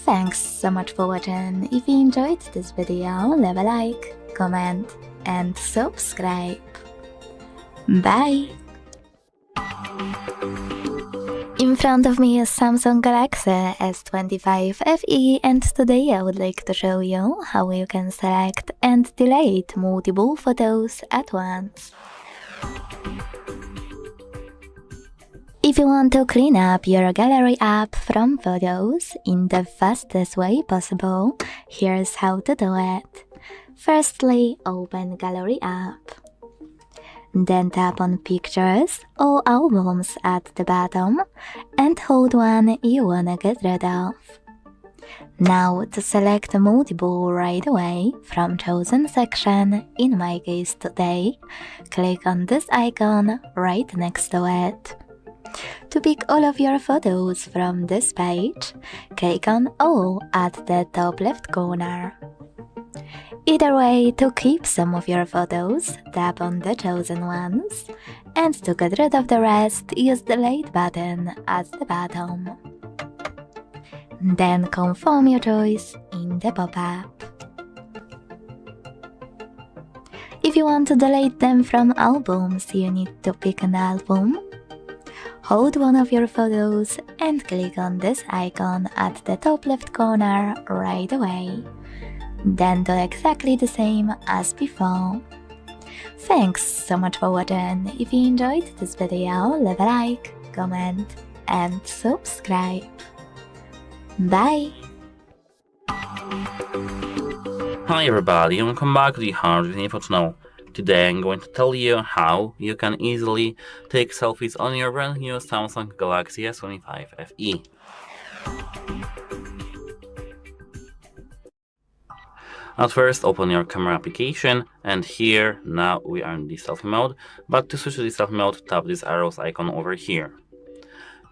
Thanks so much for watching. If you enjoyed this video, leave a like, comment, and subscribe. Bye! In front of me is Samsung Galaxy S25 FE, and today I would like to show you how you can select and delete multiple photos at once. If you want to clean up your gallery app from photos in the fastest way possible, here's how to do it. Firstly, open Gallery app. Then tap on Pictures or Albums at the bottom and hold one you wanna get rid of. Now to select multiple right away from chosen section, in my case today, click on this icon right next to it. To pick all of your photos from this page, click on All at the top left corner. Either way, to keep some of your photos, tap on the chosen ones, and to get rid of the rest, use the Delete button at the bottom. Then confirm your choice in the pop-up. If you want to delete them from albums, you need to pick an album. Hold one of your photos and click on this icon at the top left corner right away. then do exactly the same as before. Thanks so much for watching. If you enjoyed this video, leave a like, comment and subscribe. Bye! Hi everybody and welcome back to the HardReset.Info channel. Today I'm going to tell you how you can easily take selfies on your brand new Samsung Galaxy S25 FE. At first, open your camera application, and here now we are in the selfie mode, but to switch to the selfie mode, tap this arrows icon over here.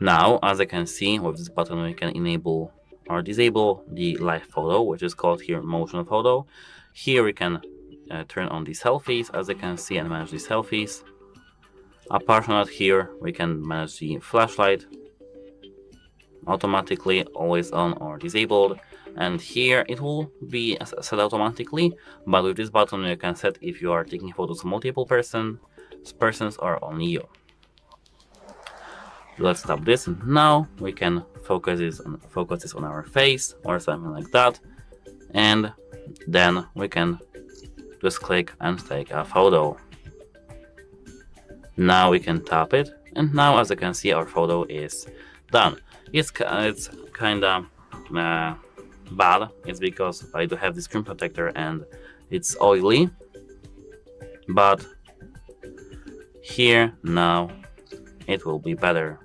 Now, as you can see, with this button we can enable or disable the live photo, which is called here motion photo. Here we can turn on the selfies, as you can see, and manage the selfies. Apart from that, here we can manage the flashlight automatically, always on or disabled. And here it will be set automatically, but with this button you can set if you are taking photos of multiple persons or only you. Let's stop this, and now we can focus this on our face or something like that, and then we can just click and take a photo. Now we can tap it, and now as you can see our photo is done. It's kinda bad. It's because I do have this screen protector and it's oily, but here now it will be better.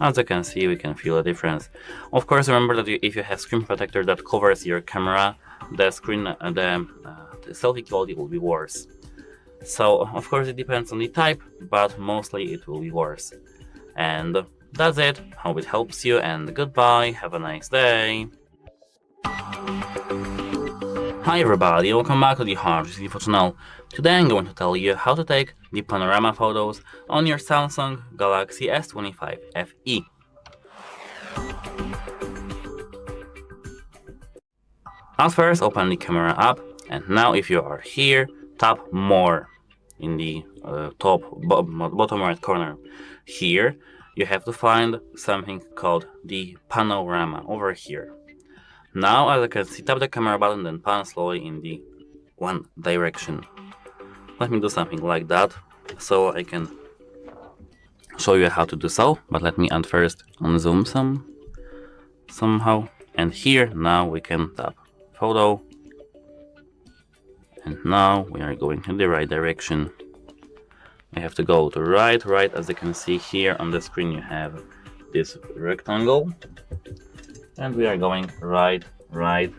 As you can see, we can feel a difference. Of course, remember that if you have screen protector that covers your camera, the selfie quality will be worse. So of course it depends on the type, but mostly it will be worse. And that's it. Hope it helps you, and goodbye. Have a nice day. Hi everybody, welcome back to the HardReset.Info channel. Today I'm going to tell you how to take the panorama photos on your Samsung Galaxy S25 FE. At first, open the camera app, and now if you are here, tap more in the bottom right corner. Here you have to find something called the panorama over here. Now, as you can see, tap the camera button, then pan slowly in the one direction. Let me do something like that, so I can show you how to do so. But let me add first unzoom somehow. And here, now we can tap photo. And now we are going in the right direction. I have to go to right, as you can see here on the screen you have this rectangle. And we are going right, to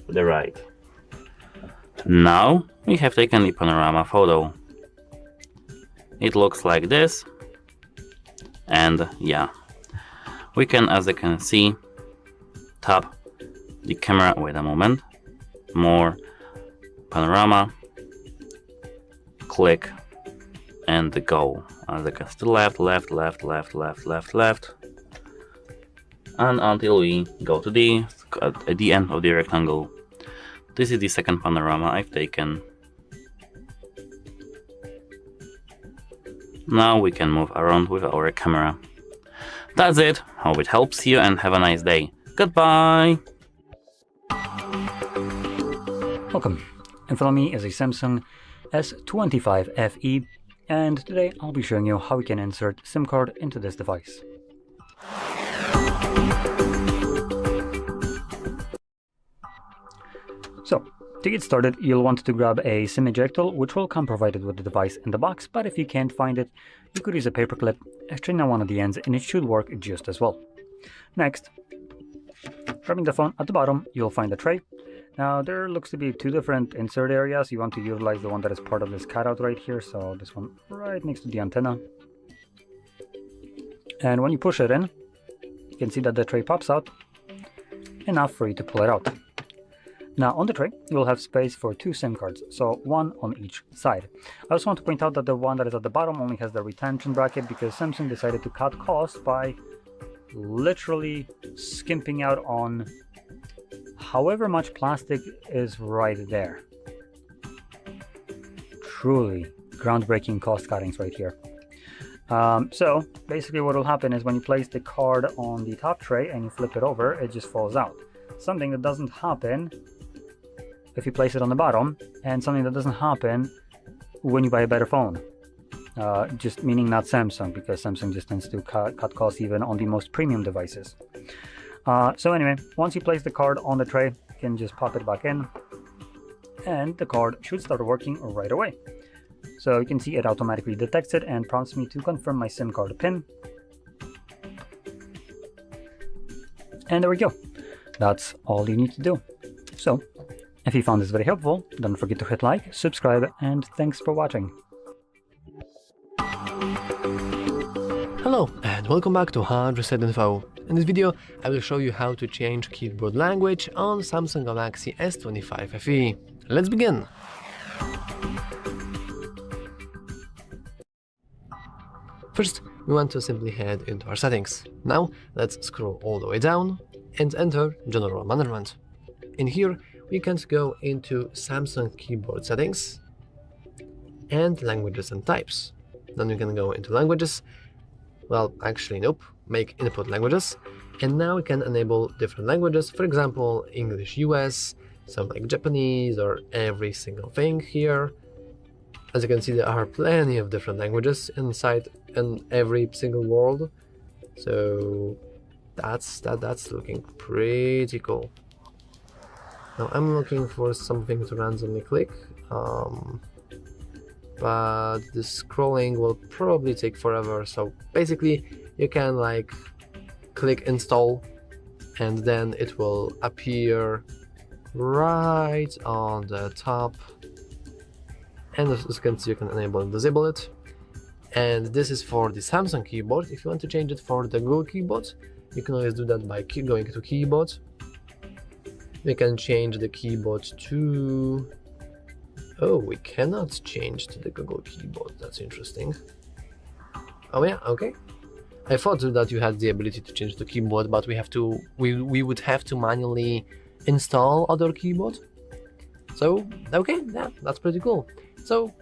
the right. Now we have taken the panorama photo. It looks like this. And yeah, we can, as you can see, tap the camera, wait a moment, more, panorama, click, and go. As you can see, left, and until we go to at the end of the rectangle. This is the second panorama I've taken. Now we can move around with our camera. That's it. Hope it helps you, and have a nice day. Goodbye! Welcome. In front of me is a Samsung S25 FE, and today I'll be showing you how we can insert SIM card into this device. So, to get started, you'll want to grab a SIM ejector, which will come provided with the device in the box, but if you can't find it, you could use a paper clip, straighten out one of the ends, and it should work just as well. Next, grabbing the phone, at the bottom, you'll find a tray. Now, there looks to be two different insert areas. You want to utilize the one that is part of this cutout right here, so this one right next to the antenna. And when you push it in, you can see that the tray pops out, enough for you to pull it out. Now on the tray, you will have space for two SIM cards, so one on each side. I also want to point out that the one that is at the bottom only has the retention bracket because Samsung decided to cut costs by literally skimping out on however much plastic is right there. Truly groundbreaking cost cuttings right here. So basically what will happen is when you place the card on the top tray and you flip it over, it just falls out. something that doesn't happen if you place it on the bottom, and something that doesn't happen when you buy a better phone. Just meaning not Samsung, because Samsung just tends to cut costs even on the most premium devices. So anyway, once you place the card on the tray, you can just pop it back in, and the card should start working right away. So you can see it automatically detects it and prompts me to confirm my SIM card PIN. And there we go. That's all you need to do. So, if you found this very helpful, don't forget to hit like, subscribe, and thanks for watching. Hello and welcome back to HardReset.Info. In this video, I will show you how to change keyboard language on Samsung Galaxy S25 FE. Let's begin! First, we want to simply head into our settings. Now, let's scroll all the way down and enter General Management. In here, we can go into Samsung Keyboard Settings and Languages and Types. Then we can go into Languages. Well, actually, nope. Make Input Languages. And now we can enable different languages. For example, English US, some like Japanese, or every single thing here. As you can see, there are plenty of different languages inside in every single world. So that's looking pretty cool. Now I'm looking for something to randomly click, but the scrolling will probably take forever. So basically, you can like click install, and then it will appear right on the top. And as you can see, you can enable and disable it. And this is for the Samsung keyboard. If you want to change it for the Google keyboard, you can always do that by going to keyboard. We can change the keyboard to... Oh, we cannot change to the Google keyboard. That's interesting. Oh yeah, okay. I thought that you had the ability to change the keyboard, but we would have to manually install other keyboard. So, okay, yeah, that's pretty cool. So,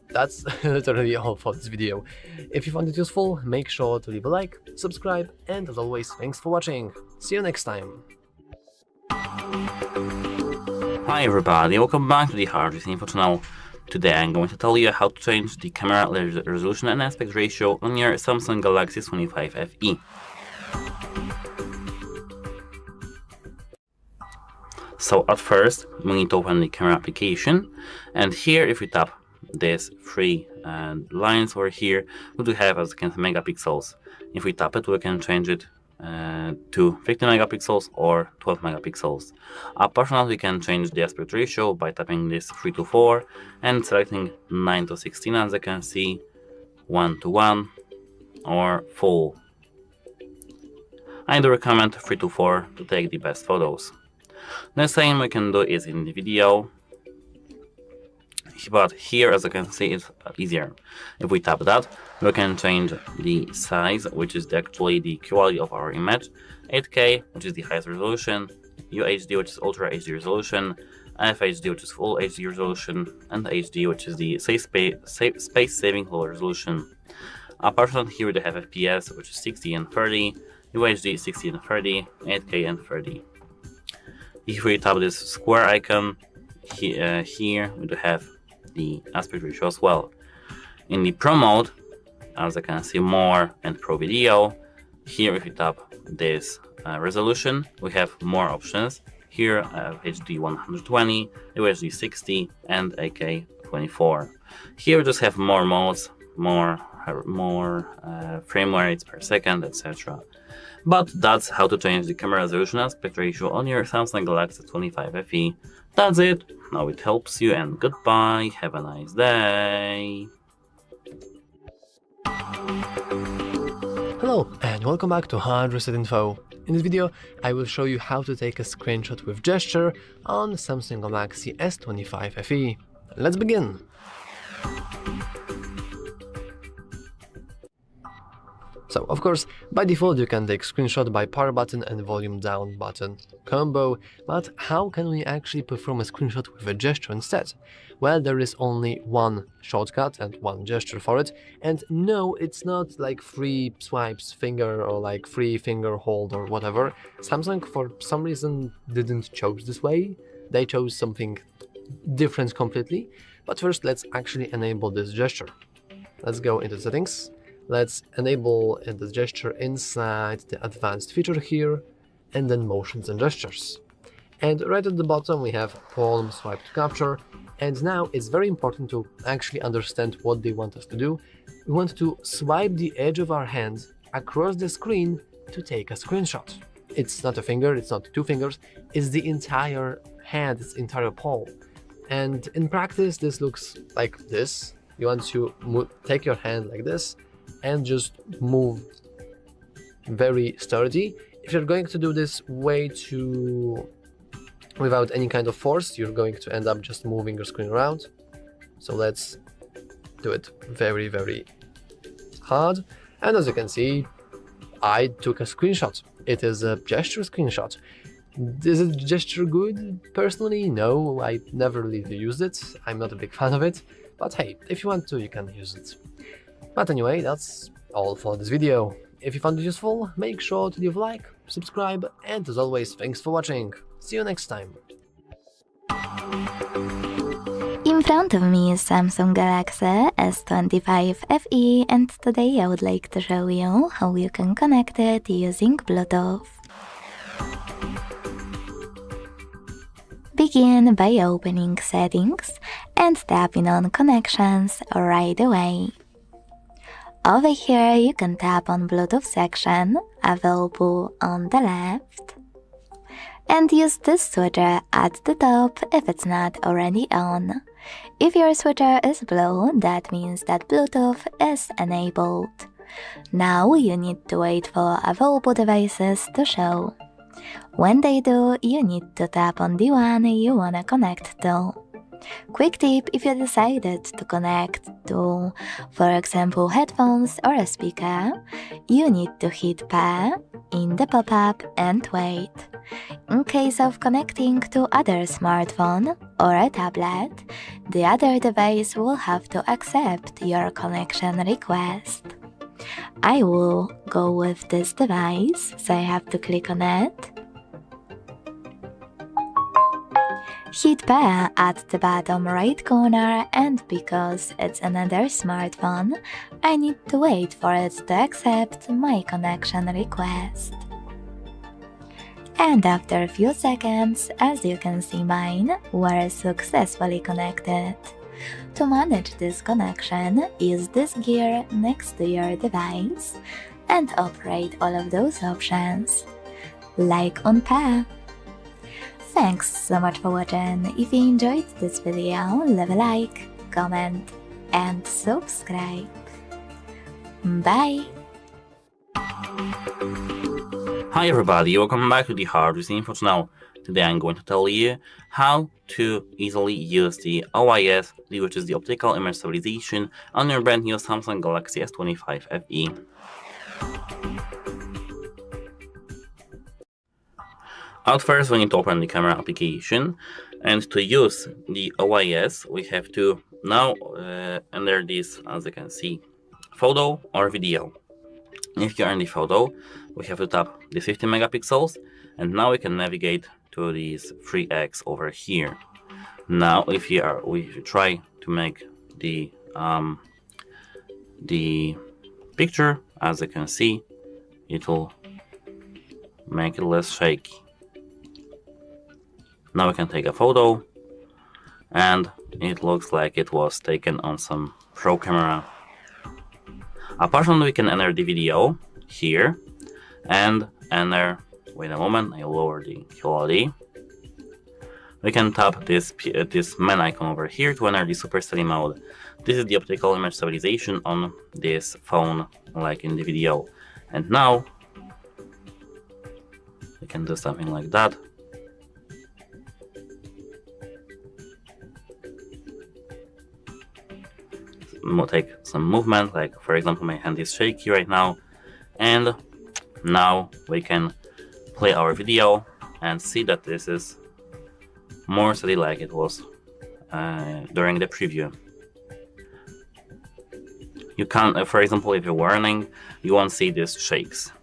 that's literally all for this video. If you found it useful, make sure to leave a like, subscribe, and as always, thanks for watching. See you next time. Hi everybody, welcome back to the HardReset.Info channel. Today I'm going to tell you how to change the camera resolution and aspect ratio on your Samsung Galaxy S25 FE. So at first, we need to open the camera application, and here if we tap these three lines over here, we do have, as you can see, megapixels. If we tap it, we can change it to 50 megapixels or 12 megapixels. Apart from that, we can change the aspect ratio by tapping this 3:4 and selecting 9:16, as you can see, 1:1 or full. I do recommend 3:4 to take the best photos. The same we can do is in the video, but here, as you can see, it's easier. If we tap that, we can change the size, which is actually the quality of our image, 8K, which is the highest resolution, UHD, which is Ultra HD resolution, FHD, which is Full HD resolution, and HD, which is the space-saving low resolution. Apart from that, here we have FPS, which is 60 and 30, UHD 60 and 30, 8K and 30. If we tap this square icon, here we do have the aspect ratio as well. In the Pro mode, as you can see, more and Pro video, here if we tap this resolution, we have more options. Here HD 120, UHD 60, and 8K 24. Here we just have more modes, more frame rates per second, etc. But that's how to change the camera resolution aspect ratio on your Samsung Galaxy S25 FE. That's it. Now it helps you, and goodbye. Have a nice day. Hello and welcome back to HardReset.Info. In this video, I will show you how to take a screenshot with gesture on Samsung Galaxy S25 FE. Let's begin. So, of course, by default you can take screenshot by power button and volume down button combo, but how can we actually perform a screenshot with a gesture instead? Well, there is only one shortcut and one gesture for it, and no, it's not like free swipes finger or like free finger hold or whatever. Samsung for some reason didn't choose this way, they chose something different completely, but first let's actually enable this gesture. Let's go into settings. Let's enable the gesture inside the advanced feature here, and then motions and gestures. And right at the bottom we have palm swipe to capture, and now it's very important to actually understand what they want us to do. We want to swipe the edge of our hand across the screen to take a screenshot. It's not a finger, it's not two fingers, it's the entire hand, it's entire palm. And in practice this looks like this. You want to take your hand like this and just move very sturdy. If you're going to do this without any kind of force, you're going to end up just moving your screen around. So let's do it very, very hard. And as you can see, I took a screenshot. It is a gesture screenshot. Is it gesture good? Personally, no, I never really used it. I'm not a big fan of it, but hey, if you want to, you can use it. But anyway, that's all for this video. If you found it useful, make sure to leave a like, subscribe, and as always, thanks for watching. See you next time. In front of me is Samsung Galaxy S25 FE, and today I would like to show you how you can connect it using Bluetooth. Begin by opening Settings and tapping on Connections right away. Over here you can tap on Bluetooth section, available on the left, and use this switcher at the top if it's not already on. If your switcher is blue, that means that Bluetooth is enabled. Now you need to wait for available devices to show. When they do, you need to tap on the one you wanna connect to. Quick tip: if you decided to connect to, for example, headphones or a speaker, you need to hit pair in the pop-up and wait. In case of connecting to other smartphone or a tablet, the other device will have to accept your connection request. I will go with this device, so I have to click on it. Hit pair at the bottom right corner, and because it's another smartphone, I need to wait for it to accept my connection request. And after a few seconds, as you can see, mine were successfully connected. To manage this connection, use this gear next to your device and operate all of those options, like on pair. Thanks so much for watching. If you enjoyed this video, leave a like, comment, and subscribe. Bye! Hi everybody, welcome back to the HardReset.Info channel. Today I'm going to tell you how to easily use the OIS, which is the optical image stabilization, on your brand new Samsung Galaxy S25 FE. At first we need to open the camera application, and to use the OIS we have to now enter this, as you can see, photo or video. If you're in the photo, we have to tap the 50 megapixels, and now we can navigate to these 3x over here. Now if we try to make the picture, as you can see, it will make it less shaky. Now we can take a photo, and it looks like it was taken on some pro camera. Apart from that, we can enter the video here and enter, wait a moment, I'll lower the quality. We can tap this man icon over here to enter the super steady mode. This is the optical image stabilization on this phone, like in the video. And now we can do something like that. Take some movement, like for example my hand is shaky right now, And now we can play our video and see that this is more steady like it was during the preview. You can't, for example, if you're warning, you won't see these shakes.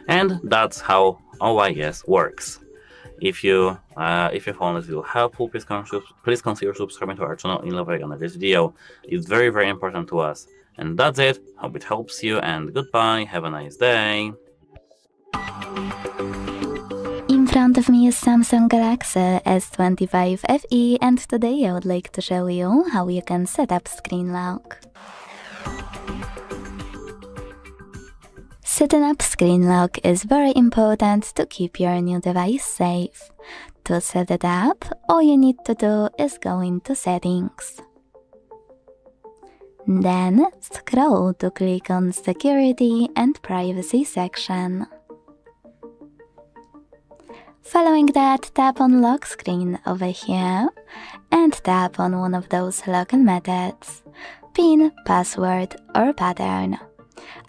And that's how OIS works. If you found this video helpful, please consider subscribing to our channel and leaving on this video. It's very, very important to us. And that's it. Hope it helps you, and goodbye. Have a nice day. In front of me is Samsung Galaxy S25 FE, and today I would like to show you how you can set up screen lock. Setting up screen lock is very important to keep your new device safe. To set it up, all you need to do is go into Settings. Then scroll to click on Security and Privacy section. Following that, tap on Lock Screen over here and tap on one of those locking methods: PIN, password or pattern.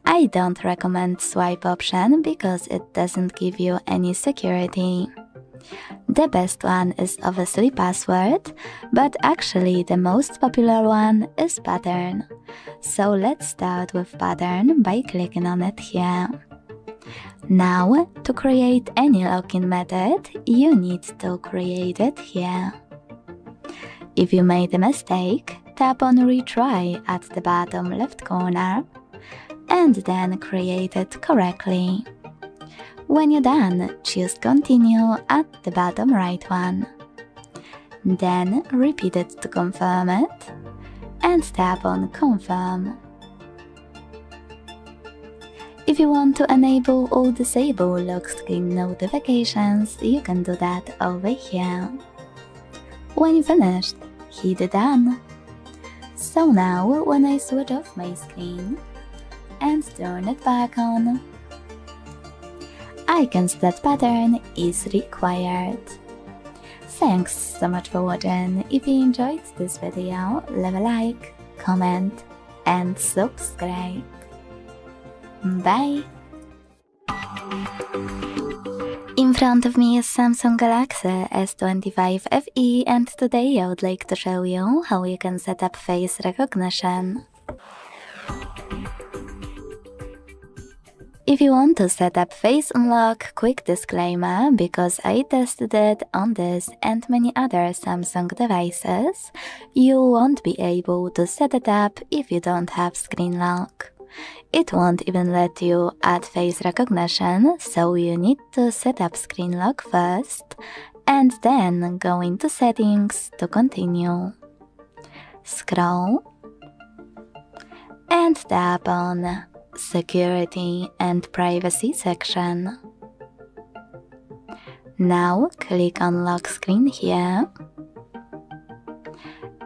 I don't recommend swipe option because it doesn't give you any security. The best one is obviously password, but actually the most popular one is pattern. So let's start with pattern by clicking on it here. Now, to create any login method, you need to create it here. If you made a mistake, tap on Retry at the bottom left corner and then create it correctly. When you're done, choose Continue at the bottom right one. Then repeat it to confirm it and tap on Confirm. If you want to enable or disable lock screen notifications, you can do that over here. When you're finished, hit Done. So now, when I switch off my screen and turn it back on, icons that pattern is required. Thanks so much for watching. If you enjoyed this video, leave a like, comment and subscribe. Bye! In front of me is Samsung Galaxy S25 FE, and today I would like to show you how you can set up face recognition. If you want to set up face unlock, quick disclaimer, because I tested it on this and many other Samsung devices, you won't be able to set it up if you don't have screen lock. It won't even let you add face recognition, so you need to set up screen lock first and then go into Settings to continue. Scroll and tap on Security and Privacy section. Now click on Lock Screen here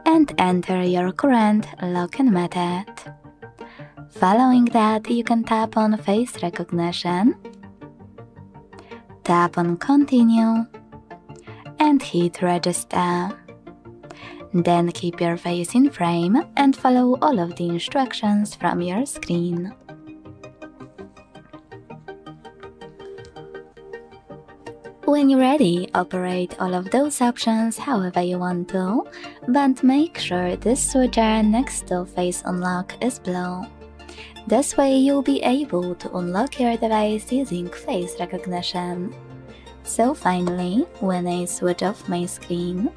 and enter your current login method. Following that, you can tap on Face Recognition, tap on Continue and hit Register. Then keep your face in frame and follow all of the instructions from your screen. When you're ready, operate all of those options however you want to, but make sure this switcher next to Face Unlock is blue. This way you'll be able to unlock your device using face recognition. So finally, when I switch off my screen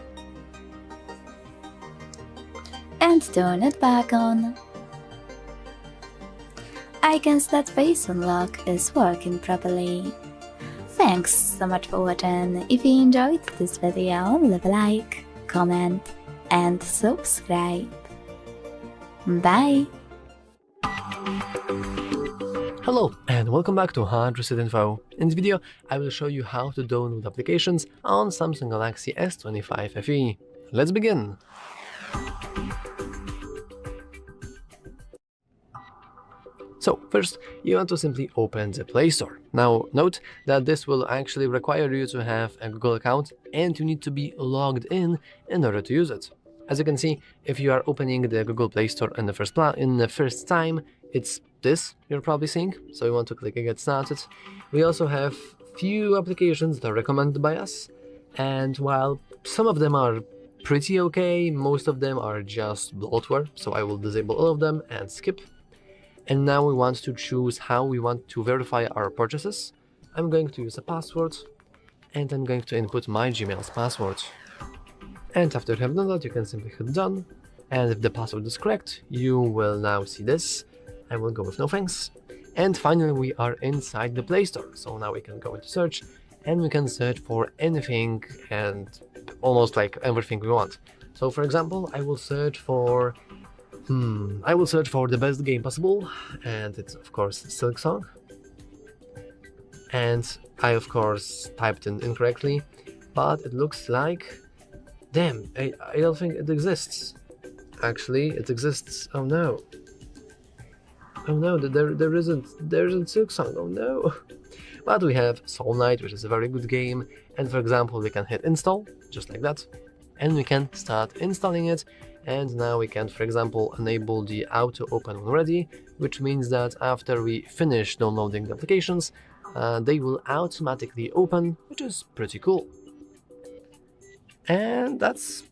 and turn it back on, icons that face unlock is working properly. Thanks so much for watching. If you enjoyed this video, leave a like, comment and subscribe. Bye! Hello and welcome back to HardReset.Info. In this video, I will show you how to download applications on Samsung Galaxy S25 FE. Let's begin! So first, you want to simply open the Play Store. Now note that this will actually require you to have a Google account and you need to be logged in order to use it. As you can see, if you are opening the Google Play Store in the first time, it's this you're probably seeing, so we want to click Get Started. We also have few applications that are recommended by us, and while some of them are pretty okay, most of them are just bloatware, so I will disable all of them and skip. And now we want to choose how we want to verify our purchases. I'm going to use a password, and I'm going to input my Gmail's password. And after you have done that, you can simply hit done, and if the password is correct, you will now see this. I will go with no thanks. And finally, we are inside the Play Store, so now we can go into search, and we can search for anything and almost like everything we want. So for example, I will search for the best game possible, and it's of course Silksong. And I of course typed in incorrectly, but it looks like, damn, I don't think it exists. Actually, it exists. Oh no. Oh no, there isn't Silksong. Oh no. But we have Soul Knight, which is a very good game, and for example we can hit install, just like that, and we can start installing it. And now we can, for example, enable the auto open when ready, which means that after we finish downloading the applications, they will automatically open, which is pretty cool. And that's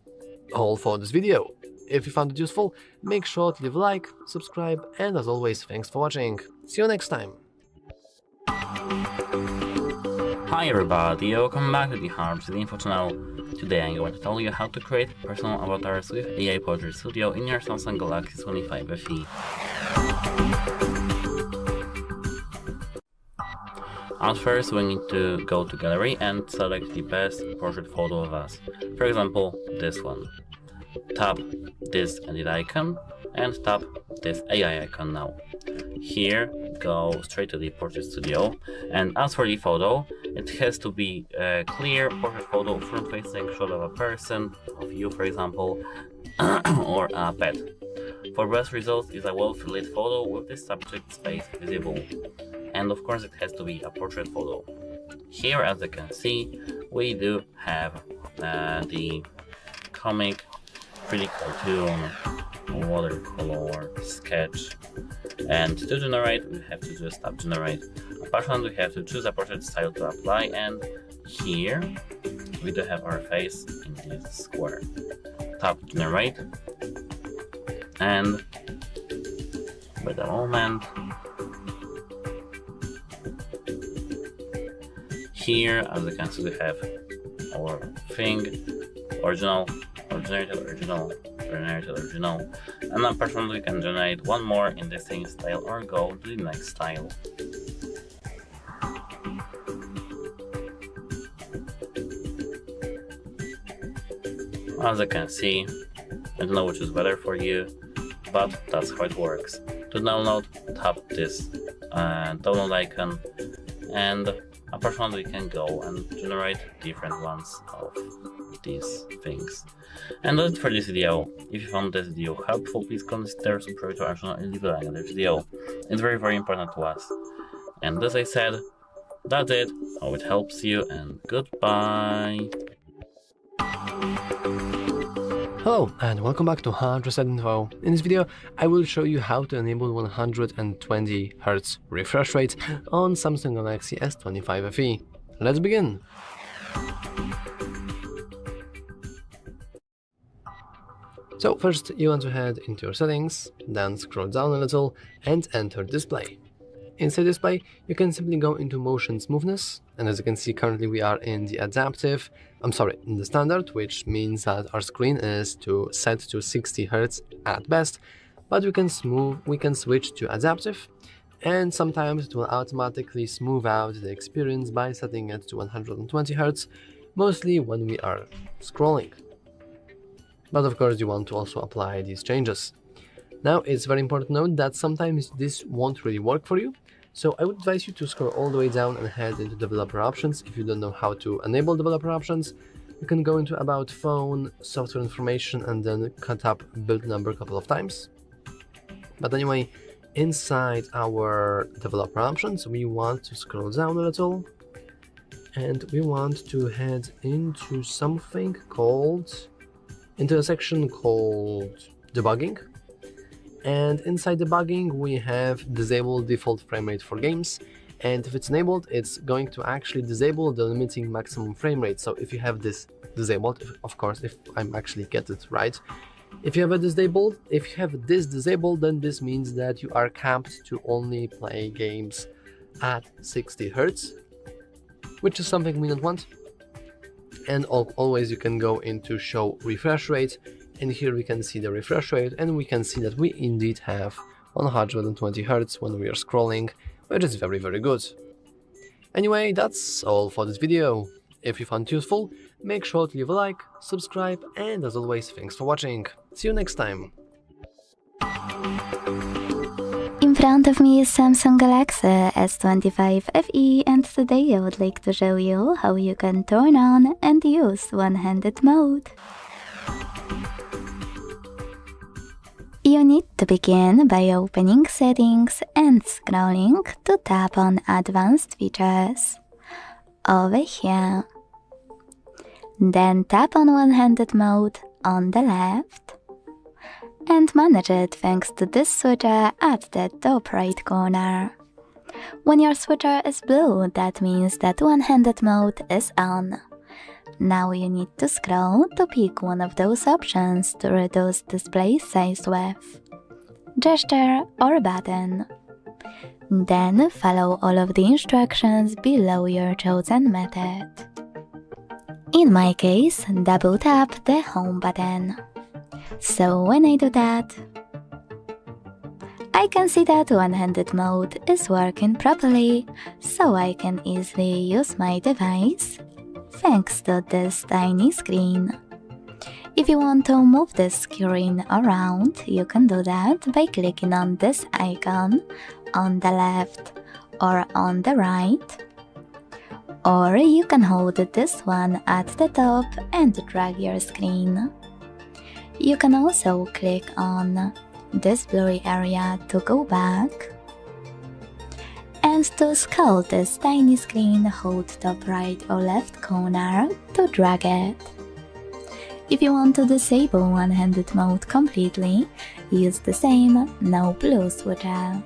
all for this video. If you found it useful, make sure to leave a like, subscribe, and as always, thanks for watching. See you next time. Hi everybody, welcome back to the HardReset.Info channel. Today I'm going to tell you how to create personal avatars with AI Portrait Studio in your Samsung Galaxy S25 FE. At first we need to go to Gallery and select the best portrait photo of us. For example, this one. Tap this edit icon and tap this AI icon now. Here, go straight to the Portrait Studio, and as for the photo, it has to be a clear portrait photo front-facing shot of a person, of you for example, or a pet. For best results is a well-lit photo with the subject space visible. And of course it has to be a portrait photo. Here, as you can see, we do have the comic, 3D cartoon, watercolor, sketch, and to generate we have to just tap generate. Apart from that, we have to choose a portrait style to apply, and here we do have our face in this square. Tap generate, and wait a moment. Here, as you can see, we have our thing, original, generated original, and apart from that, we can generate one more in the same style or go to the next style. As you can see, I don't know which is better for you, but that's how it works. To download, tap this download icon, and apart from that, we can go and generate different ones of these things. And that's it for this video. If you found this video helpful, please consider subscribing to our channel and leave a like on this video. It's very, very important to us. And as I said, that's it. Hope it helps you, and goodbye. Hello and welcome back to HardReset.Info. In this video, I will show you how to enable 120Hz refresh rate on Samsung Galaxy S25 FE. Let's begin! So first you want to head into your settings, then scroll down a little and enter display. Inside display, you can simply go into motion smoothness, and as you can see currently we are in the in the standard, which means that our screen is set to 60 Hz at best, but we can switch to adaptive, and sometimes it will automatically smooth out the experience by setting it to 120 Hz, mostly when we are scrolling. But of course you want to also apply these changes. Now it's very important to note that sometimes this won't really work for you, so I would advise you to scroll all the way down and head into developer options. If you don't know how to enable developer options, you can go into about phone, software information, and then tap build number a couple of times. But anyway, inside our developer options, we want to scroll down a little, and we want to head into a section called debugging. And inside debugging, we have disable default frame rate for games. And if it's enabled, it's going to actually disable the limiting maximum frame rate. So if you have this disabled, of course, if I'm actually get it right, if you have this disabled, then this means that you are capped to only play games at 60 Hz, which is something we don't want. And always you can go into show refresh rate, and here we can see the refresh rate, and we can see that we indeed have 120 Hz when we are scrolling, which is very good. Anyway, that's all for this video. If you found it useful, make sure to leave a like, subscribe, and as always, thanks for watching. See you next time. In front of me is Samsung Galaxy S25 FE, and today I would like to show you how you can turn on and use one-handed mode. You need to begin by opening Settings and scrolling to tap on Advanced Features over here. Then tap on one-handed mode on the left and manage it thanks to this switcher at the top right corner. When your switcher is blue, that means that one-handed mode is on. Now you need to scroll to pick one of those options to reduce display size with gesture or button. Then follow all of the instructions below your chosen method. In my case, double tap the home button. So when I do that, I can see that one-handed mode is working properly, so I can easily use my device thanks to this tiny screen. If you want to move this screen around, you can do that by clicking on this icon on the left or on the right. Or you can hold this one at the top and drag your screen. You can also click on this blurry area to go back. And to scroll this tiny screen, hold top right or left corner to drag it. If you want to disable one-handed mode completely, use the same no blue switcher.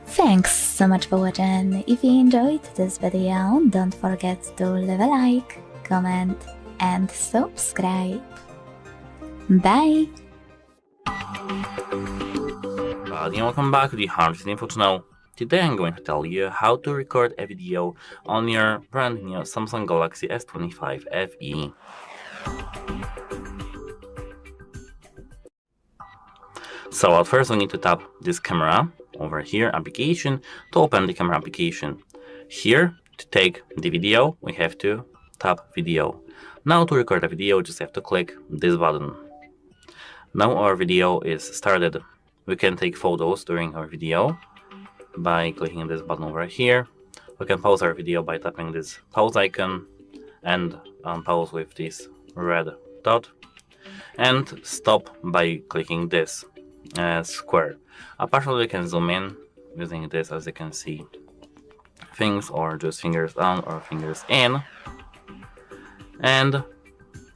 Thanks so much for watching. If you enjoyed this video, don't forget to leave a like, comment, and subscribe. Bye! And welcome back to the HardReset.Info channel. Today I'm going to tell you how to record a video on your brand new Samsung Galaxy S25 FE. So at first we need to tap this camera over here, application, to open the camera application. Here, to take the video, we have to tap video. Now to record a video, just have to click this button. Now our video is started. We can take photos during our video by clicking this button over here. We can pause our video by tapping this pause icon and unpause with this red dot, and stop by clicking this square. Partially we can zoom in using this, as you can see, things, or just fingers down or fingers in. And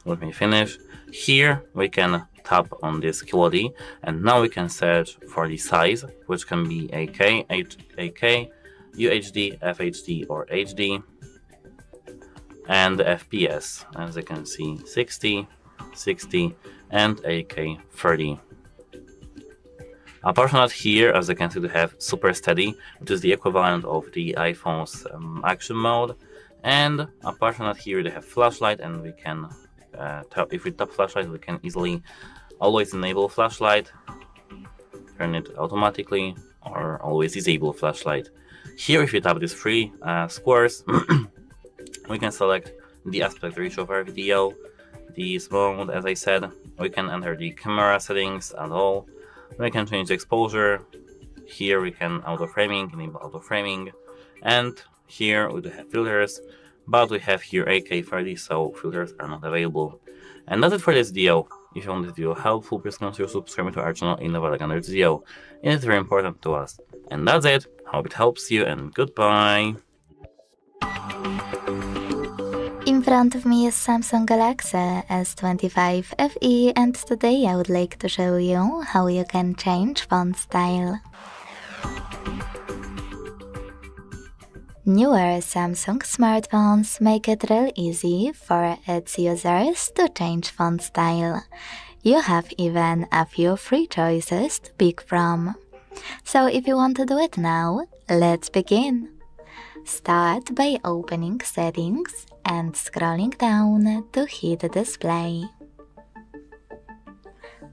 let me finish. Here we can tap on this quality, and now we can search for the size, which can be AK, UHD, FHD, or HD, and FPS, as you can see, 60, 60, and AK30. Apart from that, here, as you can see, we have Super Steady, which is the equivalent of the iPhone's action mode. And apart from that, here they have flashlight, and we can if we tap flashlight, we can easily always enable flashlight, turn it automatically, or always disable flashlight. Here, if you tap these three squares, we can select the aspect ratio of our video, the mode, as I said. We can enter the camera settings and all. We can change the exposure. Here we can auto framing, enable auto framing, and here we do have filters, but we have here AK30, so filters are not available. And that's it for this video. If you found this video helpful, please consider subscribing to our channel and leave a like on this video. It is very important to us. And that's it. Hope it helps you, and goodbye. In front of me is Samsung Galaxy S25 FE, and today I would like to show you how you can change font style. Newer Samsung smartphones make it real easy for its users to change font style. You have even a few free choices to pick from. So if you want to do it now, let's begin. Start by opening Settings and scrolling down to hit Display.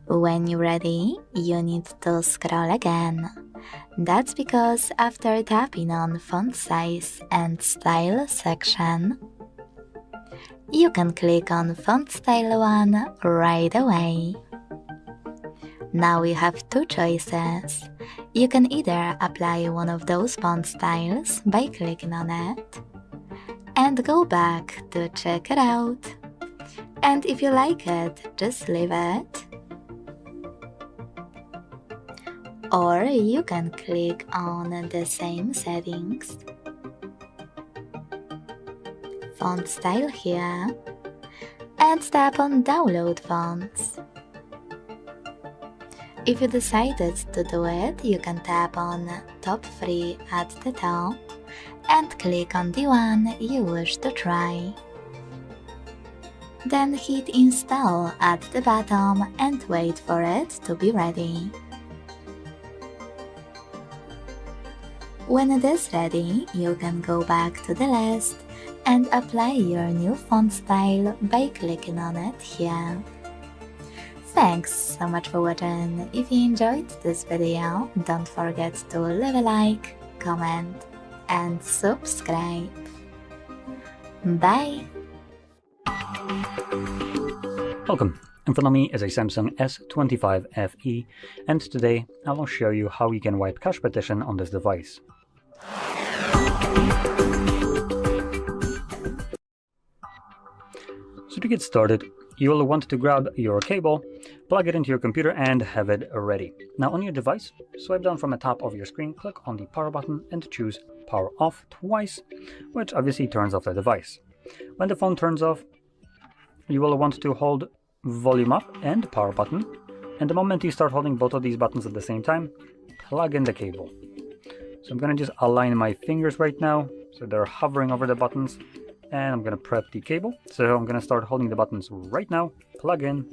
When you're ready, you need to scroll again. That's because after tapping on Font Size and Style section, you can click on Font Style 1 right away. Now you have two choices. You can either apply one of those font styles by clicking on it and go back to check it out. And if you like it, just leave it. Or you can click on the same settings, font style here, and tap on Download Fonts. If you decided to do it, you can tap on Top 3 at the top and click on the one you wish to try. Then hit Install at the bottom and wait for it to be ready. When it is ready, you can go back to the list and apply your new font style by clicking on it here. Thanks so much for watching. If you enjoyed this video, don't forget to leave a like, comment, and subscribe. Bye! Welcome. In front of me is a Samsung S25 FE, and today I will show you how you can wipe cache partition on this device. So to get started, you will want to grab your cable, plug it into your computer, and have it ready. Now on your device, swipe down from the top of your screen, click on the power button and choose power off twice, which obviously turns off the device. When the phone turns off, you will want to hold volume up and power button, and the moment you start holding both of these buttons at the same time, plug in the cable. So I'm going to just align my fingers right now so they're hovering over the buttons, and I'm going to prep the cable. So I'm going to start holding the buttons right now, plug in.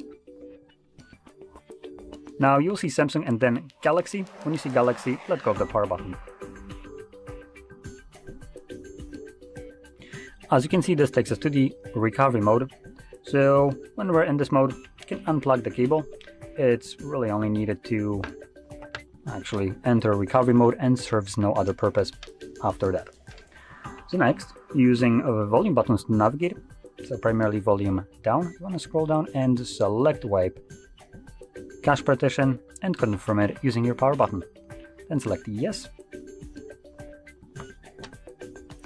Now you'll see Samsung and then Galaxy. When you see Galaxy, let go of the power button. As you can see, this takes us to the recovery mode. So when we're in this mode, you can unplug the cable. It's really only needed to actually enter recovery mode and serves no other purpose after that. So next, using volume buttons to navigate, so primarily volume down, you want to scroll down and select wipe cache partition and confirm it using your power button. Then select yes.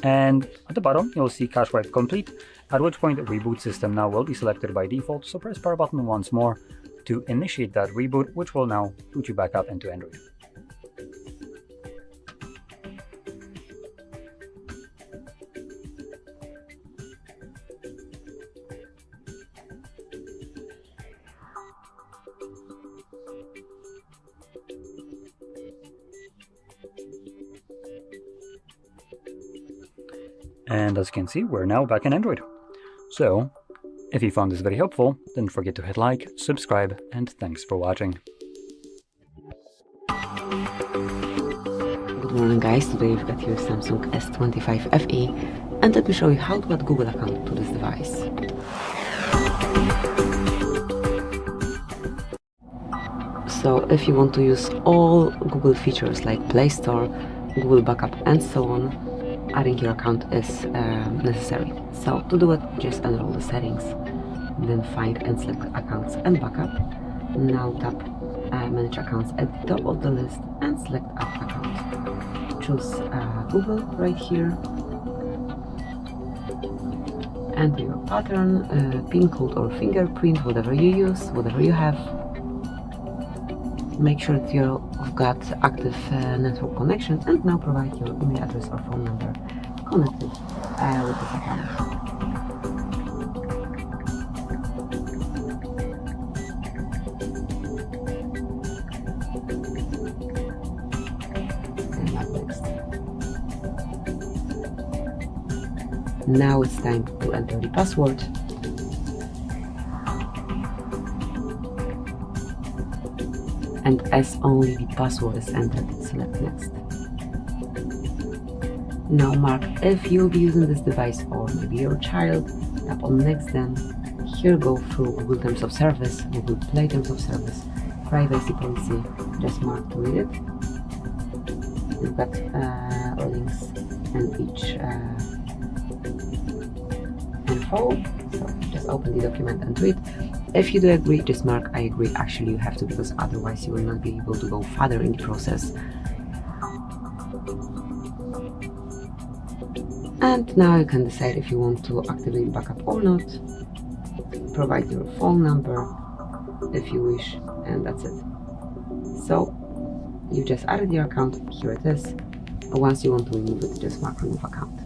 And at the bottom, you'll see cache wipe complete, at which point reboot system now will be selected by default. So press power button once more to initiate that reboot, which will now boot you back up into Android. And as you can see, we're now back in Android. So, if you found this very helpful, don't forget to hit like, subscribe, and thanks for watching. Good morning guys, today we've got here Samsung S25 FE, and let me show you how to add Google account to this device. So if you want to use all Google features like Play Store, Google Backup and so on, adding your account is necessary. So to do it, just enroll the settings, then find and select accounts and backup. Now tap manage accounts at the top of the list and select Up account. Choose Google right here, enter your pattern, PIN code or fingerprint, whatever you use, whatever you have. Make sure that you've got active network connection, and now provide your email address or phone number connected with this account. Now it's time to enter the password. And as only the password is entered, select next. Now mark if you'll be using this device or maybe your child, tap on next, then here go through Google Terms of Service, Google Play Terms of Service, privacy policy, just mark to read it. You've got links and each info, so just open the document and read. If you do agree, just mark I agree. Actually you have to, because otherwise you will not be able to go further in the process. And now you can decide if you want to activate backup or not. Provide your phone number if you wish, and that's it. So you just added your account, here it is. Once you want to remove it, just mark remove account.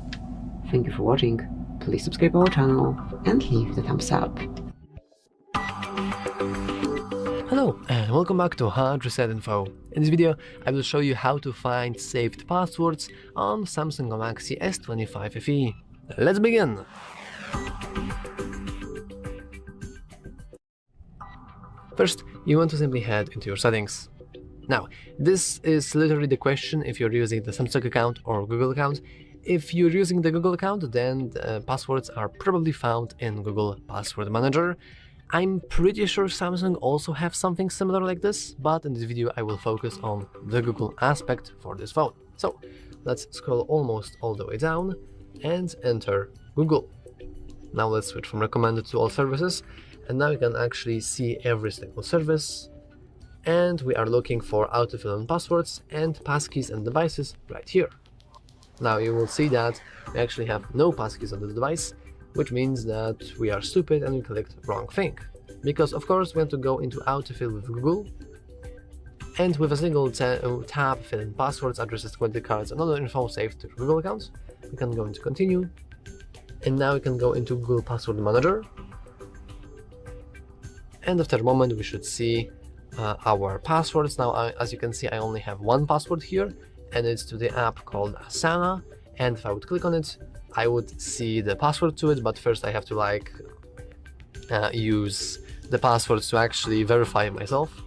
Thank you for watching, please subscribe our channel and leave the thumbs up. Hello and welcome back to HardReset.Info. In this video I will show you how to find saved passwords on Samsung Galaxy S25 FE. Let's begin! First, you want to simply head into your settings. Now, this is literally the question if you're using the Samsung account or Google account. If you're using the Google account, then the passwords are probably found in Google Password Manager. I'm pretty sure Samsung also have something similar like this, but in this video I will focus on the Google aspect for this phone. So let's scroll almost all the way down and enter Google. Now let's switch from recommended to all services, and now you can actually see every single service. And we are looking for autofill and passwords and passkeys and devices right here. Now you will see that we actually have no passkeys on this device, which means that we are stupid and we clicked wrong thing. Because of course we want to go into autofill with Google, and with a single tab fill in passwords, addresses, credit cards and other info saved to your Google account. We can go into continue, and now we can go into Google Password Manager, and after a moment we should see our passwords. Now as you can see, I only have one password here, and it's to the app called Asana, and if I would click on it I would see the password to it, but first I have to use the passwords to actually verify myself,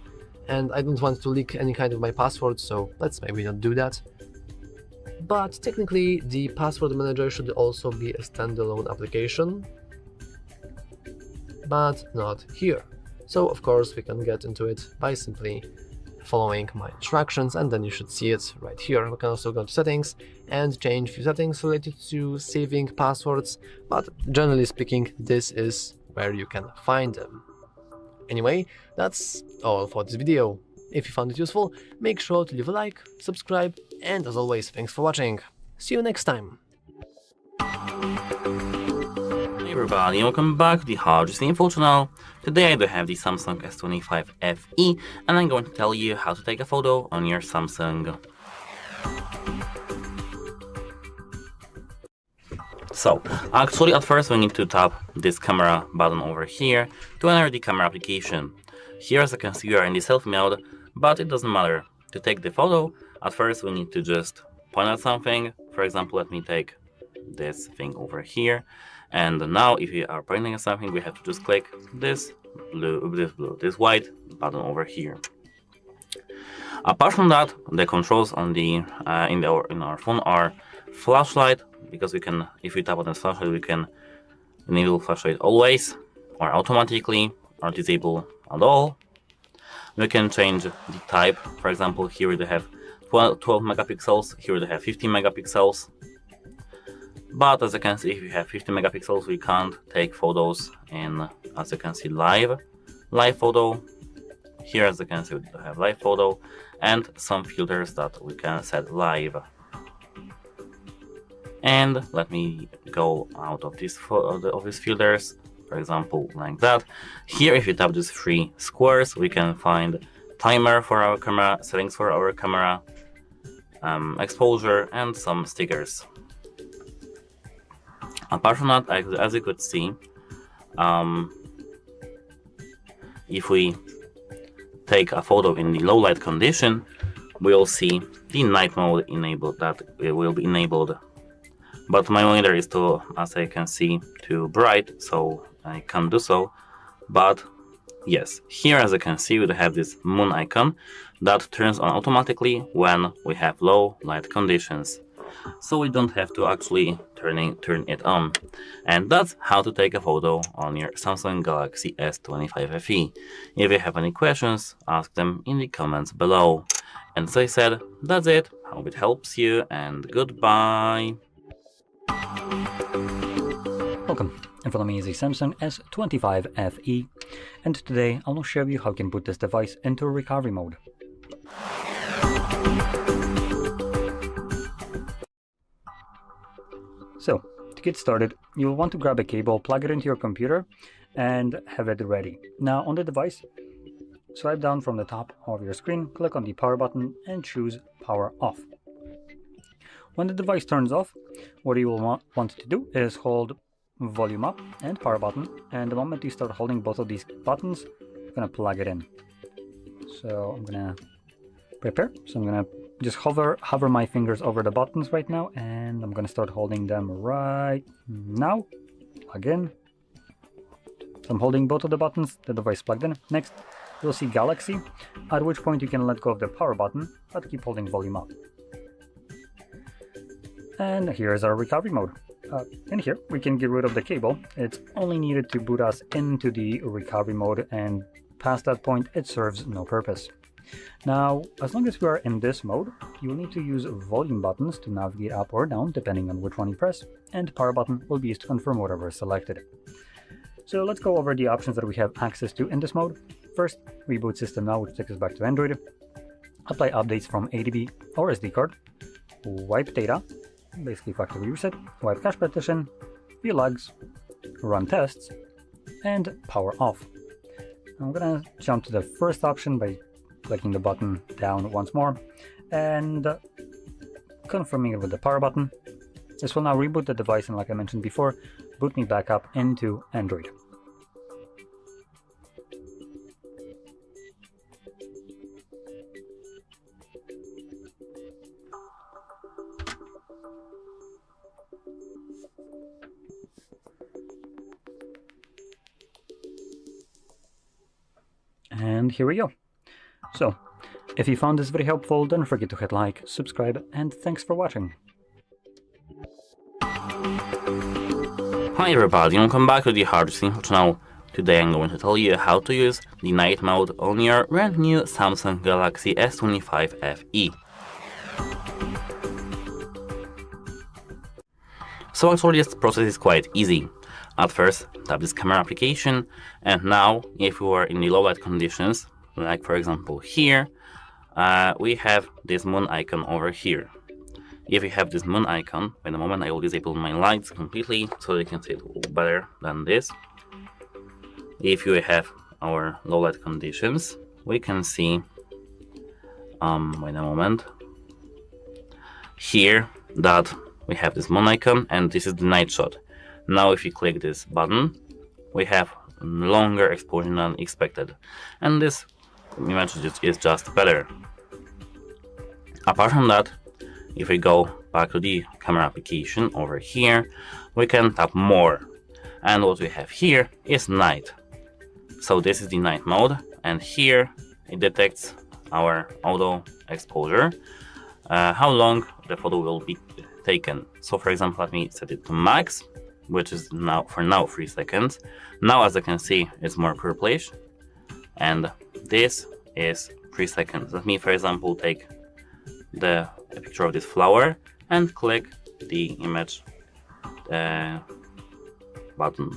and I don't want to leak any kind of my password, so let's maybe not do that. But technically the password manager should also be a standalone application, but not here. So of course we can get into it by simply following my instructions, and then you should see it right here. We can also go to settings and change a few settings related to saving passwords, but generally speaking this is where you can find them. Anyway, that's all for this video. If you found it useful, make sure to leave a like, subscribe, and as always, thanks for watching. See you next time. Hey everybody, welcome back to the HardReset.Info channel. Today I do have the Samsung S25 FE, and I'm going to tell you how to take a photo on your Samsung. So, actually at first we need to tap this camera button over here to enter the camera application. Here as you can see we are in the selfie mode, but it doesn't matter. To take the photo, at first we need to just point at something. For example, let me take this thing over here. And now if you are pointing at something, we have to just click this white button over here. Apart from that, the controls on the in our phone are flashlight, because we can, if we tap on the flashlight, we can enable flashlight always or automatically or disable at all. We can change the type. For example, here we have 12 megapixels, here we have 15 megapixels. But as you can see, if you have 50 megapixels, we can't take photos in, as you can see, live photo. Here, as you can see, we have live photo and some filters that we can set live. And let me go out of these filters, for example, like that. Here, if you tap these three squares, we can find timer for our camera, settings for our camera, exposure, and some stickers. Apart from that, as you could see, if we take a photo in the low light condition, we'll see the night mode enabled, that will be enabled but my monitor is too, as I can see, too bright, so I can't do so. But yes, here as you can see, we have this moon icon that turns on automatically when we have low light conditions. So we don't have to actually turn it on. And that's how to take a photo on your Samsung Galaxy S25 FE. If you have any questions, ask them in the comments below. And as I said, that's it. Hope it helps you, and goodbye. Welcome. In front of me is a Samsung S25 FE, and today I will show you how you can put this device into recovery mode. So, to get started, you will want to grab a cable, plug it into your computer, and have it ready. Now, on the device, swipe down from the top of your screen, click on the power button, and choose Power Off. When the device turns off, what you will want to do is hold Volume Up and Power button, and the moment you start holding both of these buttons, you're going to plug it in. So I'm going to prepare. So I'm going to just hover my fingers over the buttons right now, and I'm going to start holding them right now. Plug in. So I'm holding both of the buttons, the device plugged in. Next, you'll see Galaxy, at which point you can let go of the power button, but keep holding volume up. And here's our recovery mode. In here, we can get rid of the cable. It's only needed to boot us into the recovery mode, and past that point, it serves no purpose. Now, as long as we are in this mode, you will need to use volume buttons to navigate up or down, depending on which one you press, and power button will be used to confirm whatever is selected. So let's go over the options that we have access to in this mode. First, Reboot System Now, which takes us back to Android. Apply updates from ADB or SD card. Wipe data, basically factory reset. Wipe cache partition. View logs. Run tests. And power off. I'm gonna jump to the first option by clicking the button down once more and confirming it with the power button. This will now reboot the device, and like I mentioned before, boot me back up into Android. And here we go. So, if you found this video helpful, don't forget to hit like, subscribe, and thanks for watching. Hi everybody, welcome back to the HardReset.Info channel. Today I'm going to tell you how to use the night mode on your brand new Samsung Galaxy S25 FE. So actually this process is quite easy. At first, tap this camera application, and now if you are in the low light conditions, like for example here, we have this moon icon over here. If you have this moon icon, in a moment I will disable my lights completely so you can see it better than this. If you have our low light conditions, we can see, wait a moment, here that we have this moon icon, and this is the night shot. Now if you click this button, we have longer exposure than expected, and this image is just better. Apart from that, if we go back to the camera application over here, we can tap more, and what we have here is night. So this is the night mode, and here it detects our auto exposure, how long the photo will be taken. So for example, let me set it to max, which is now for now 3 seconds. Now as you can see, it's more purplish, and this is 3 seconds. Let me for example take the picture of this flower and click the image button.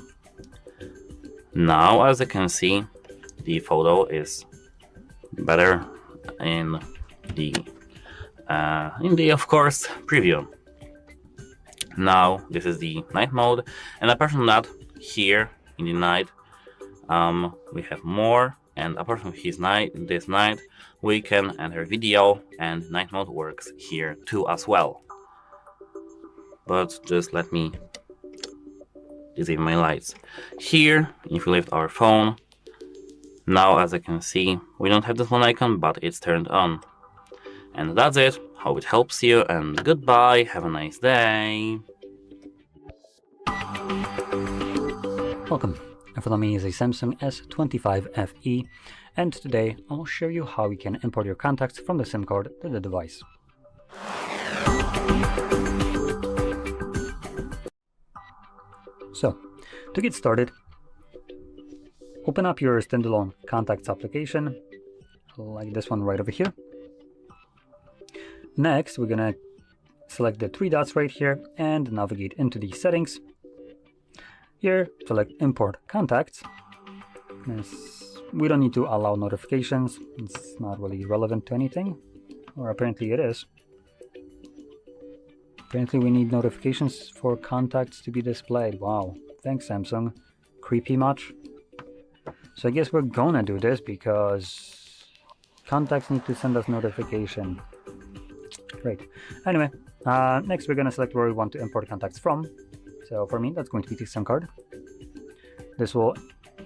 Now as you can see, the photo is better in the of course preview. Now this is the night mode, and apart from that, here in the night we have more, and apart from this night we can enter video, and night mode works here too as well. But just let me disable my lights. Here, if we lift our phone, now as you can see, we don't have this one icon, but it's turned on. And that's it. Hope it helps you, and goodbye, have a nice day. Welcome. In front of me is a Samsung S25 FE, and today I'll show you how you can import your contacts from the SIM card to the device. So, to get started, open up your standalone contacts application, like this one right over here. Next, we're gonna select the three dots right here and navigate into the settings. Here, select import contacts. We don't need to allow notifications. It's not really relevant to anything, or apparently it is. Apparently we need notifications for contacts to be displayed. Wow, thanks Samsung. Creepy much? So I guess we're gonna do this because contacts need to send us notification. Great. Anyway, next we're gonna select where we want to import contacts from. So for me, that's going to be the SIM card. This will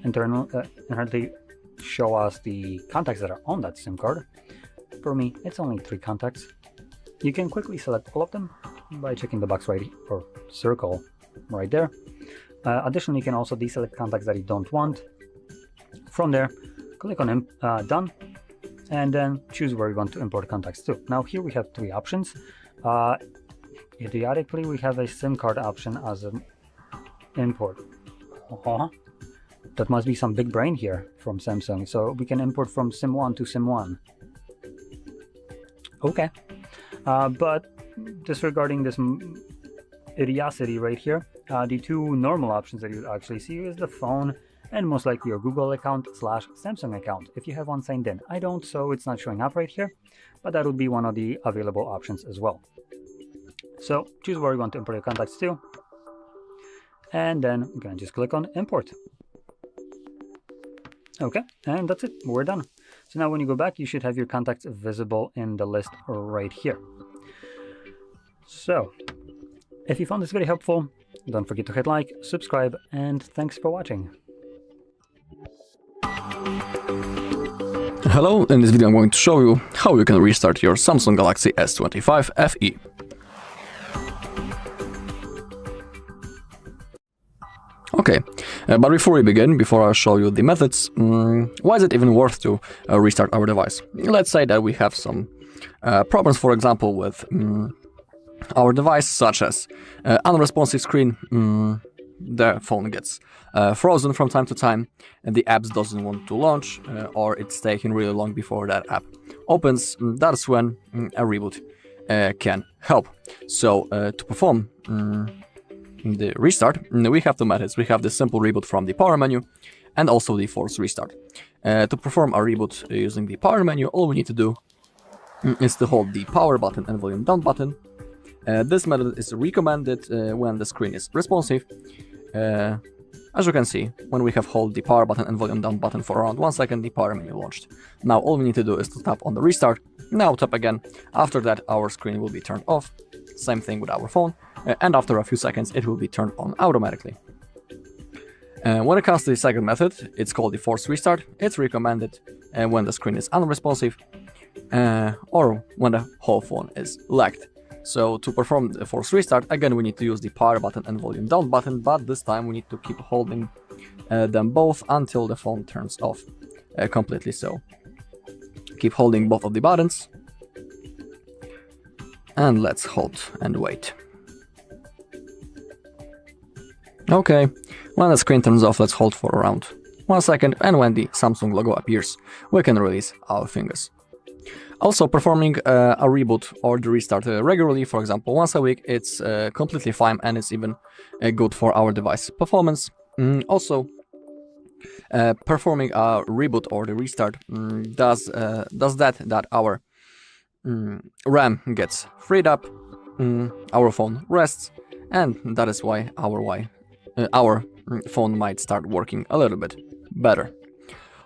inherently show us the contacts that are on that SIM card. For me, it's only 3 contacts. You can quickly select all of them by checking the box right or circle right there. Additionally, you can also deselect contacts that you don't want. From there, click on Done, and then choose where you want to import contacts to. Now here we have 3 options. Idiotically, we have a SIM card option as an import. That must be some big brain here from Samsung. So we can import from SIM 1 to SIM 1. Okay. But disregarding this idiocy right here, the 2 normal options that you actually see is the phone and most likely your Google account / Samsung account if you have one signed in. I don't, so it's not showing up right here, but that would be one of the available options as well. So choose where you want to import your contacts to, and then I'm gonna just click on import. Okay, and that's it, we're done. So now when you go back, you should have your contacts visible in the list right here. So if you found this video helpful, don't forget to hit like, subscribe, and thanks for watching. Hello, in this video I'm going to show you how you can restart your Samsung Galaxy S25 FE. Okay, but before we begin, before I show you the methods, why is it even worth to restart our device? Let's say that we have some problems, for example, with our device, such as unresponsive screen, the phone gets frozen from time to time, and the app doesn't want to launch, or it's taking really long before that app opens. That's when a reboot can help. So to perform the restart, we have 2 methods. We have the simple reboot from the power menu and also the forced restart. To perform a reboot using the power menu, all we need to do is to hold the power button and volume down button. This method is recommended when the screen is responsive. As you can see, when we have hold the power button and volume down button for around 1 second, the power menu launched. Now all we need to do is to tap on the restart. Now tap again. After that, our screen will be turned off. Same thing with our phone, and after a few seconds it will be turned on automatically. When it comes to the second method, it's called the forced restart. It's recommended when the screen is unresponsive or when the whole phone is lagged. So to perform the forced restart, again we need to use the power button and volume down button, but this time we need to keep holding them both until the phone turns off completely. So keep holding both of the buttons, and let's hold and wait. Okay, when the screen turns off, let's hold for around 1 second, and when the Samsung logo appears, we can release our fingers. Also, performing a reboot or the restart regularly, for example once a week, it's completely fine, and it's even good for our device performance. Also, performing a reboot or the restart does that our RAM gets freed up, our phone rests, and that is why our phone might start working a little bit better.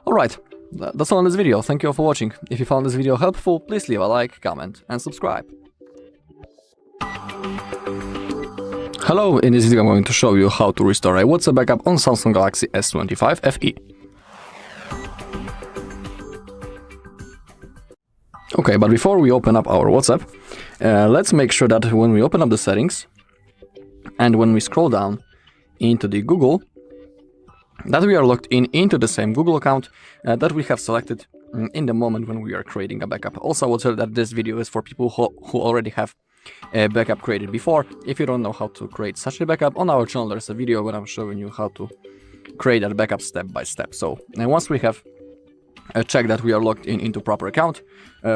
Alright, that's all in this video. Thank you all for watching. If you found this video helpful, please leave a like, comment, and subscribe. Hello, in this video I'm going to show you how to restore a WhatsApp backup on Samsung Galaxy S25 FE. Okay, but before we open up our WhatsApp, let's make sure that when we open up the settings and when we scroll down into the Google, that we are logged into the same Google account that we have selected in the moment when we are creating a backup. Also, I will tell that this video is for people who already have a backup created before. If you don't know how to create such a backup, on our channel there's a video where I'm showing you how to create that backup step by step. So once we have checked that we are logged into proper account,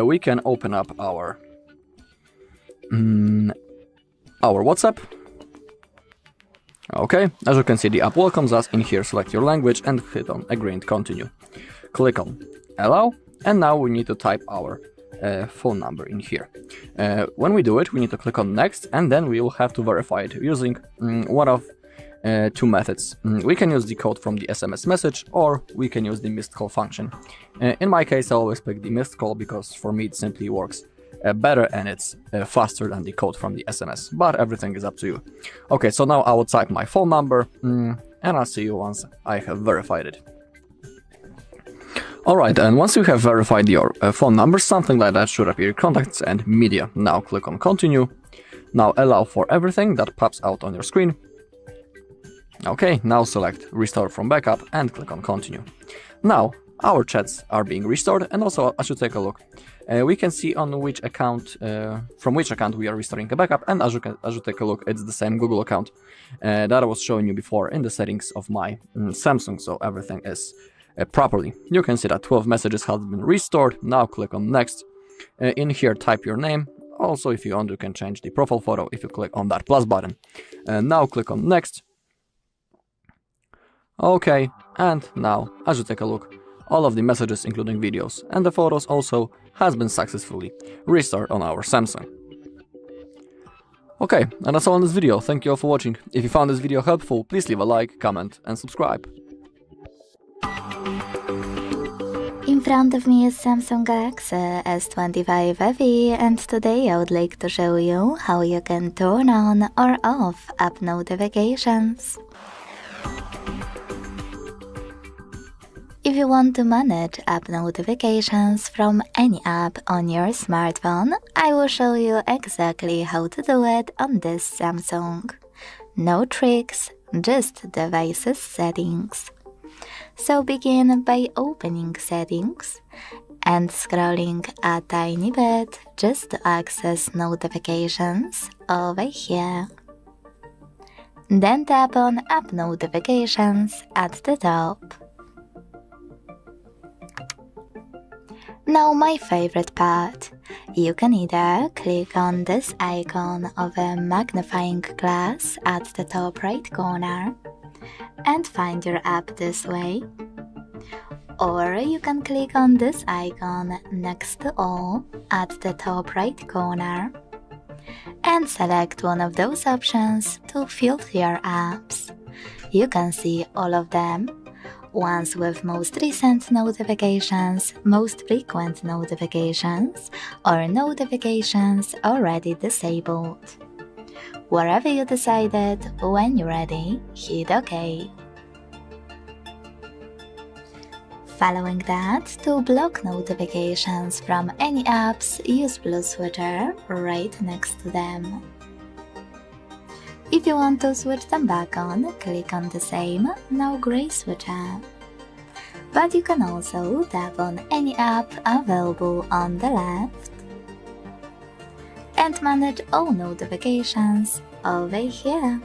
we can open up our WhatsApp. Okay, as you can see, the app welcomes us. In here, select your language and hit on agree and continue. Click on allow, and now we need to type our phone number in here. When we do it, we need to click on next, and then we will have to verify it using one of two methods. We can use the code from the SMS message, or we can use the missed call function. In my case, I always pick the missed call because for me it simply works better and it's faster than the code from the SMS, but everything is up to you. Okay, so now I will type my phone number and I'll see you once I have verified it. Alright, and once you have verified your phone number, something like that should appear: contacts and media. Now click on continue. Now allow for everything that pops out on your screen. Okay, now select restore from backup and click on continue. Now our chats are being restored, and also I should take a look. We can see on which account, from which account we are restoring a backup, and as you take a look, it's the same Google account that I was showing you before in the settings of my Samsung, so everything is properly. You can see that 12 messages have been restored. Now click on next. In here, type your name. Also, if you want, you can change the profile photo if you click on that plus button. Now click on next. Okay, and now, as you take a look, all of the messages, including videos and the photos, also has been successfully restored on our Samsung. Okay, and that's all in this video. Thank you all for watching. If you found this video helpful, please leave a like, comment and subscribe. In front of me is Samsung Galaxy S25 FE, and today I would like to show you how you can turn on or off app notifications. If you want to manage app notifications from any app on your smartphone, I will show you exactly how to do it on this Samsung. No tricks, just devices settings. So begin by opening settings and scrolling a tiny bit just to access notifications over here. Then tap on app notifications at the top. Now my favorite part. You can either click on this icon of a magnifying glass at the top right corner and find your app this way, or you can click on this icon next to all at the top right corner and select one of those options to filter your apps. You can see all of them, ones with most recent notifications, most frequent notifications, or notifications already disabled. Wherever you decided, when you're ready, hit OK. Following that, to block notifications from any apps, use blue switcher right next to them. If you want to switch them back on, click on the same, now grey switcher. But you can also tap on any app available on the left and manage all notifications over here.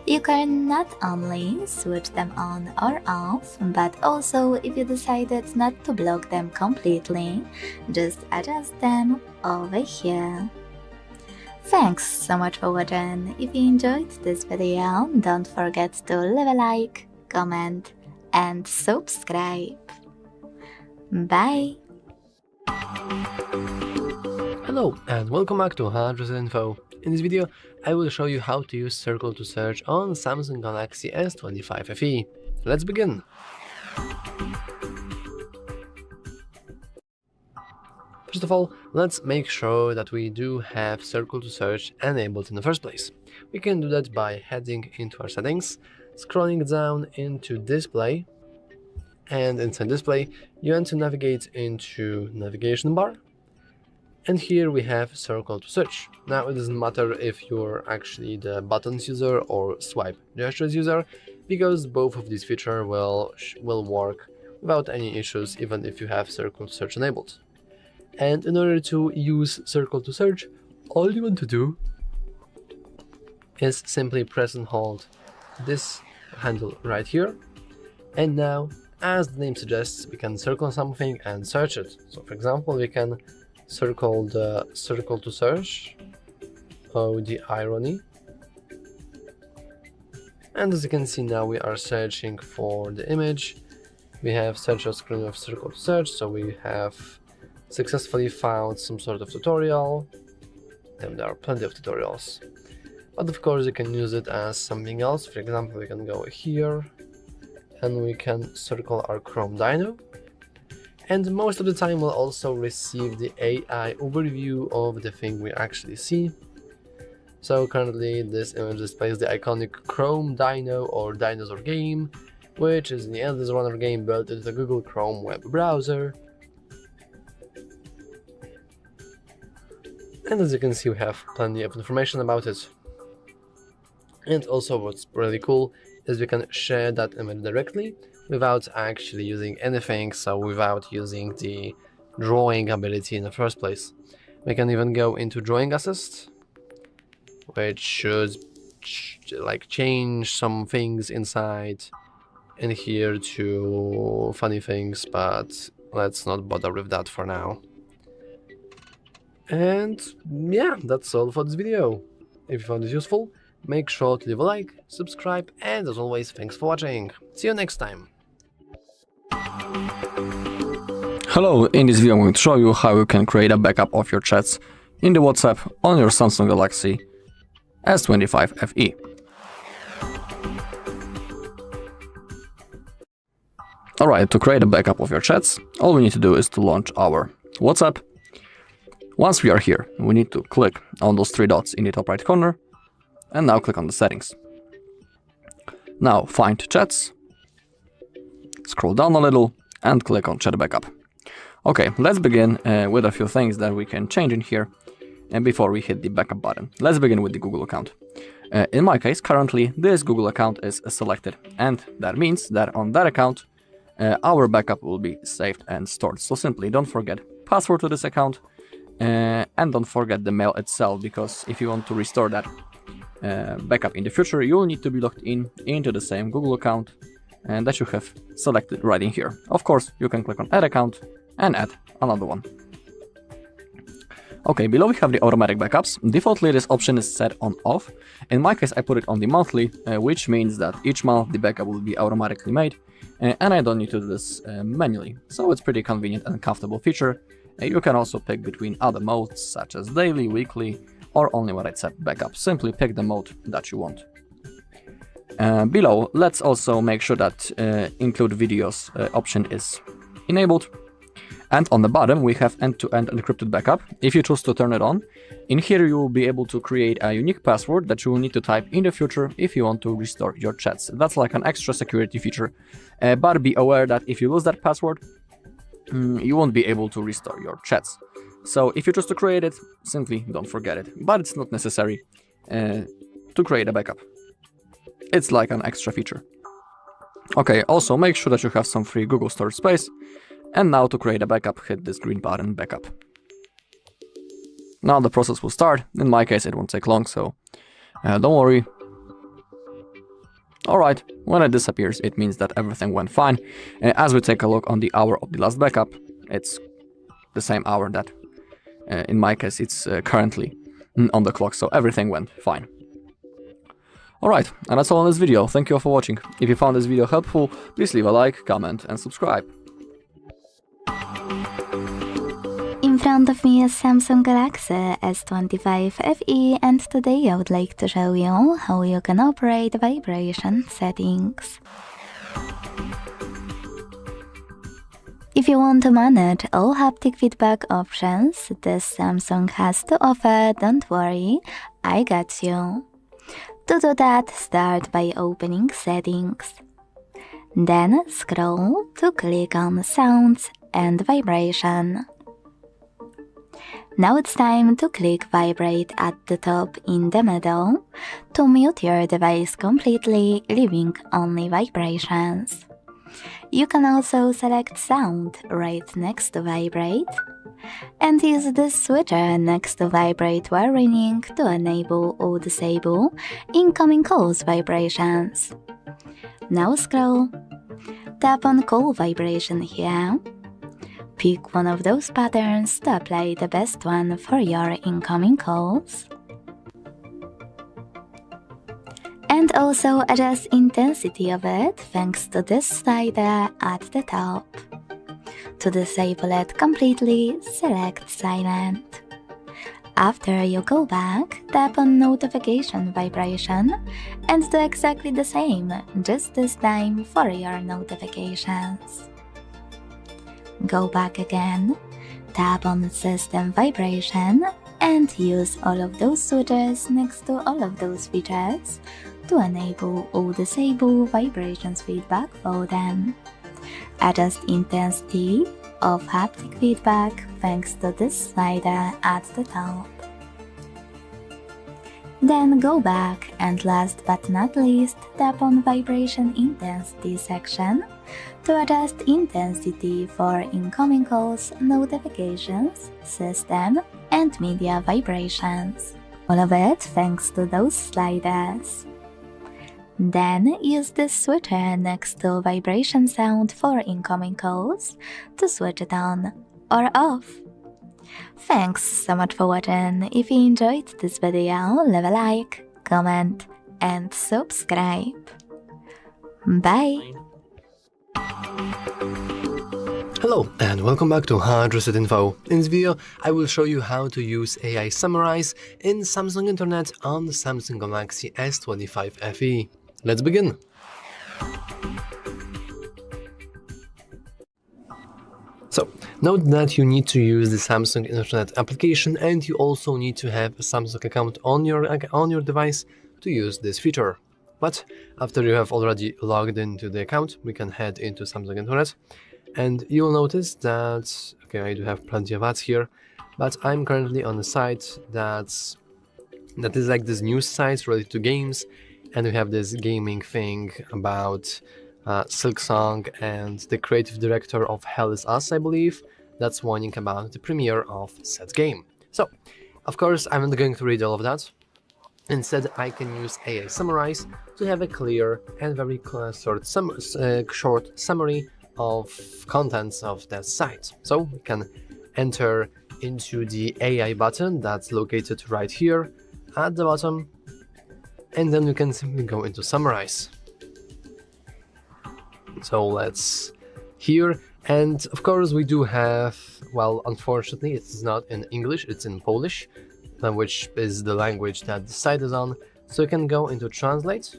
You can not only switch them on or off, but also, if you decided not to block them completely, just adjust them over here. Thanks so much for watching. If you enjoyed this video, don't forget to leave a like, comment and subscribe. Bye! Hello and welcome back to HardReset.Info. In this video, I will show you how to use Circle to search on Samsung Galaxy S25 FE. Let's begin! First of all, let's make sure that we do have Circle to search enabled in the first place. We can do that by heading into our settings, scrolling down into display, and inside display you want to navigate into navigation bar, and here we have Circle to search. Now it doesn't matter if you're actually the buttons user or swipe gestures user, because both of these features will work without any issues even if you have circle to search enabled. And in order to use circle to search, all you want to do is simply press and hold this handle right here, and now, as the name suggests, we can circle something and search it. So for example, we can circle the circle to search. Oh, the irony. And as you can see, now we are searching for the image. We have search screen of circle to search, so we have successfully found some sort of tutorial. And there are plenty of tutorials. But of course you can use it as something else. For example, we can go here and we can circle our Chrome Dino. And most of the time we'll also receive the AI overview of the thing we actually see. So currently this image displays the iconic Chrome Dino or dinosaur game, which is the endless runner game built into the Google Chrome web browser. And as you can see, we have plenty of information about it. And also what's really cool is we can share that image directly without actually using anything, so without using the drawing ability in the first place. We can even go into Drawing Assist, which should change some things inside in here to funny things, but let's not bother with that for now. And yeah, that's all for this video. If you found this useful, make sure to leave a like, subscribe, and as always, thanks for watching. See you next time. Hello, in this video I'm going to show you how you can create a backup of your chats in the WhatsApp on your Samsung Galaxy S25 FE. Alright, to create a backup of your chats, all we need to do is to launch our WhatsApp. Once we are here, we need to click on those three dots in the top right corner, and now click on the settings. Now find chats, scroll down a little, and click on chat backup. Okay, let's begin with a few things that we can change in here, and before we hit the backup button. Let's begin with the Google account. In my case, currently this Google account is selected, and that means that on that account our backup will be saved and stored. So simply don't forget password to this account, and don't forget the mail itself, because if you want to restore that backup in the future, you will need to be logged into the same Google account, and that you have selected right in here. Of course, you can click on add account and add another one. Okay, below we have the automatic backups. Defaultly this option is set on off. In my case I put it on the monthly, which means that each month the backup will be automatically made, and I don't need to do this manually. So it's pretty convenient and comfortable feature. You can also pick between other modes such as daily, weekly, or only when it's set backup. Simply pick the mode that you want. Below, let's also make sure that include videos option is enabled. And on the bottom we have end-to-end encrypted backup. If you choose to turn it on, in here you will be able to create a unique password that you will need to type in the future if you want to restore your chats. That's like an extra security feature, but be aware that if you lose that password, you won't be able to restore your chats. So if you choose to create it, simply don't forget it, but it's not necessary to create a backup. It's like an extra feature. Okay, also make sure that you have some free Google storage space. And now to create a backup, hit this green button, backup. Now the process will start. In my case it won't take long, so don't worry. Alright, when it disappears it means that everything went fine. As we take a look on the hour of the last backup, it's the same hour that in my case it's currently on the clock, so everything went fine. Alright, and that's all in this video. Thank you all for watching. If you found this video helpful, please leave a like, comment and subscribe. In front of me is Samsung Galaxy S25 FE, and today I would like to show you how you can operate vibration settings. If you want to manage all haptic feedback options this Samsung has to offer, don't worry, I got you. To do that, start by opening Settings. Then scroll to click on Sounds and Vibration. Now it's time to click Vibrate at the top in the middle to mute your device completely, leaving only vibrations. You can also select Sound right next to Vibrate and use the switcher next to Vibrate while ringing to enable or disable incoming calls vibrations. Now scroll, tap on Call Vibration here. Pick one of those patterns to apply the best one for your incoming calls. And also adjust intensity of it thanks to this slider at the top. To disable it completely, select Silent. After you go back, tap on Notification Vibration and do exactly the same, just this time for your notifications. Go back again, tap on System Vibration and use all of those switches next to all of those features to enable or disable vibrations feedback for them. Adjust intensity of haptic feedback thanks to this slider at the top. Then go back and last but not least, tap on Vibration Intensity section to adjust intensity for incoming calls, notifications, system, and media vibrations. All of it thanks to those sliders. Then use the switcher next to Vibration Sound for incoming calls to switch it on or off. Thanks so much for watching. If you enjoyed this video, leave a like, comment, and subscribe. Bye! Hello and welcome back to HardReset.Info. In this video, I will show you how to use AI Summarize in Samsung Internet on the Samsung Galaxy S25 FE. Let's begin! So, note that you need to use the Samsung Internet application and you also need to have a Samsung account on your device to use this feature. But after you have already logged into the account, we can head into Samsung Internet and you'll notice that, okay, I do have plenty of ads here, but I'm currently on a site that is like this news site related to games, and we have this gaming thing about Silksong and the creative director of Hell Is Us, I believe, that's warning about the premiere of said game. So, of course, I'm not going to read all of that. Instead, I can use AI Summarize to have a clear and very short summary of contents of that site. So we can enter into the AI button that's located right here at the bottom, and then we can simply go into Summarize. So let's here, and of course we do have, well, unfortunately it's not in English, it's in Polish, which is the language that the site is on. So you can go into Translate,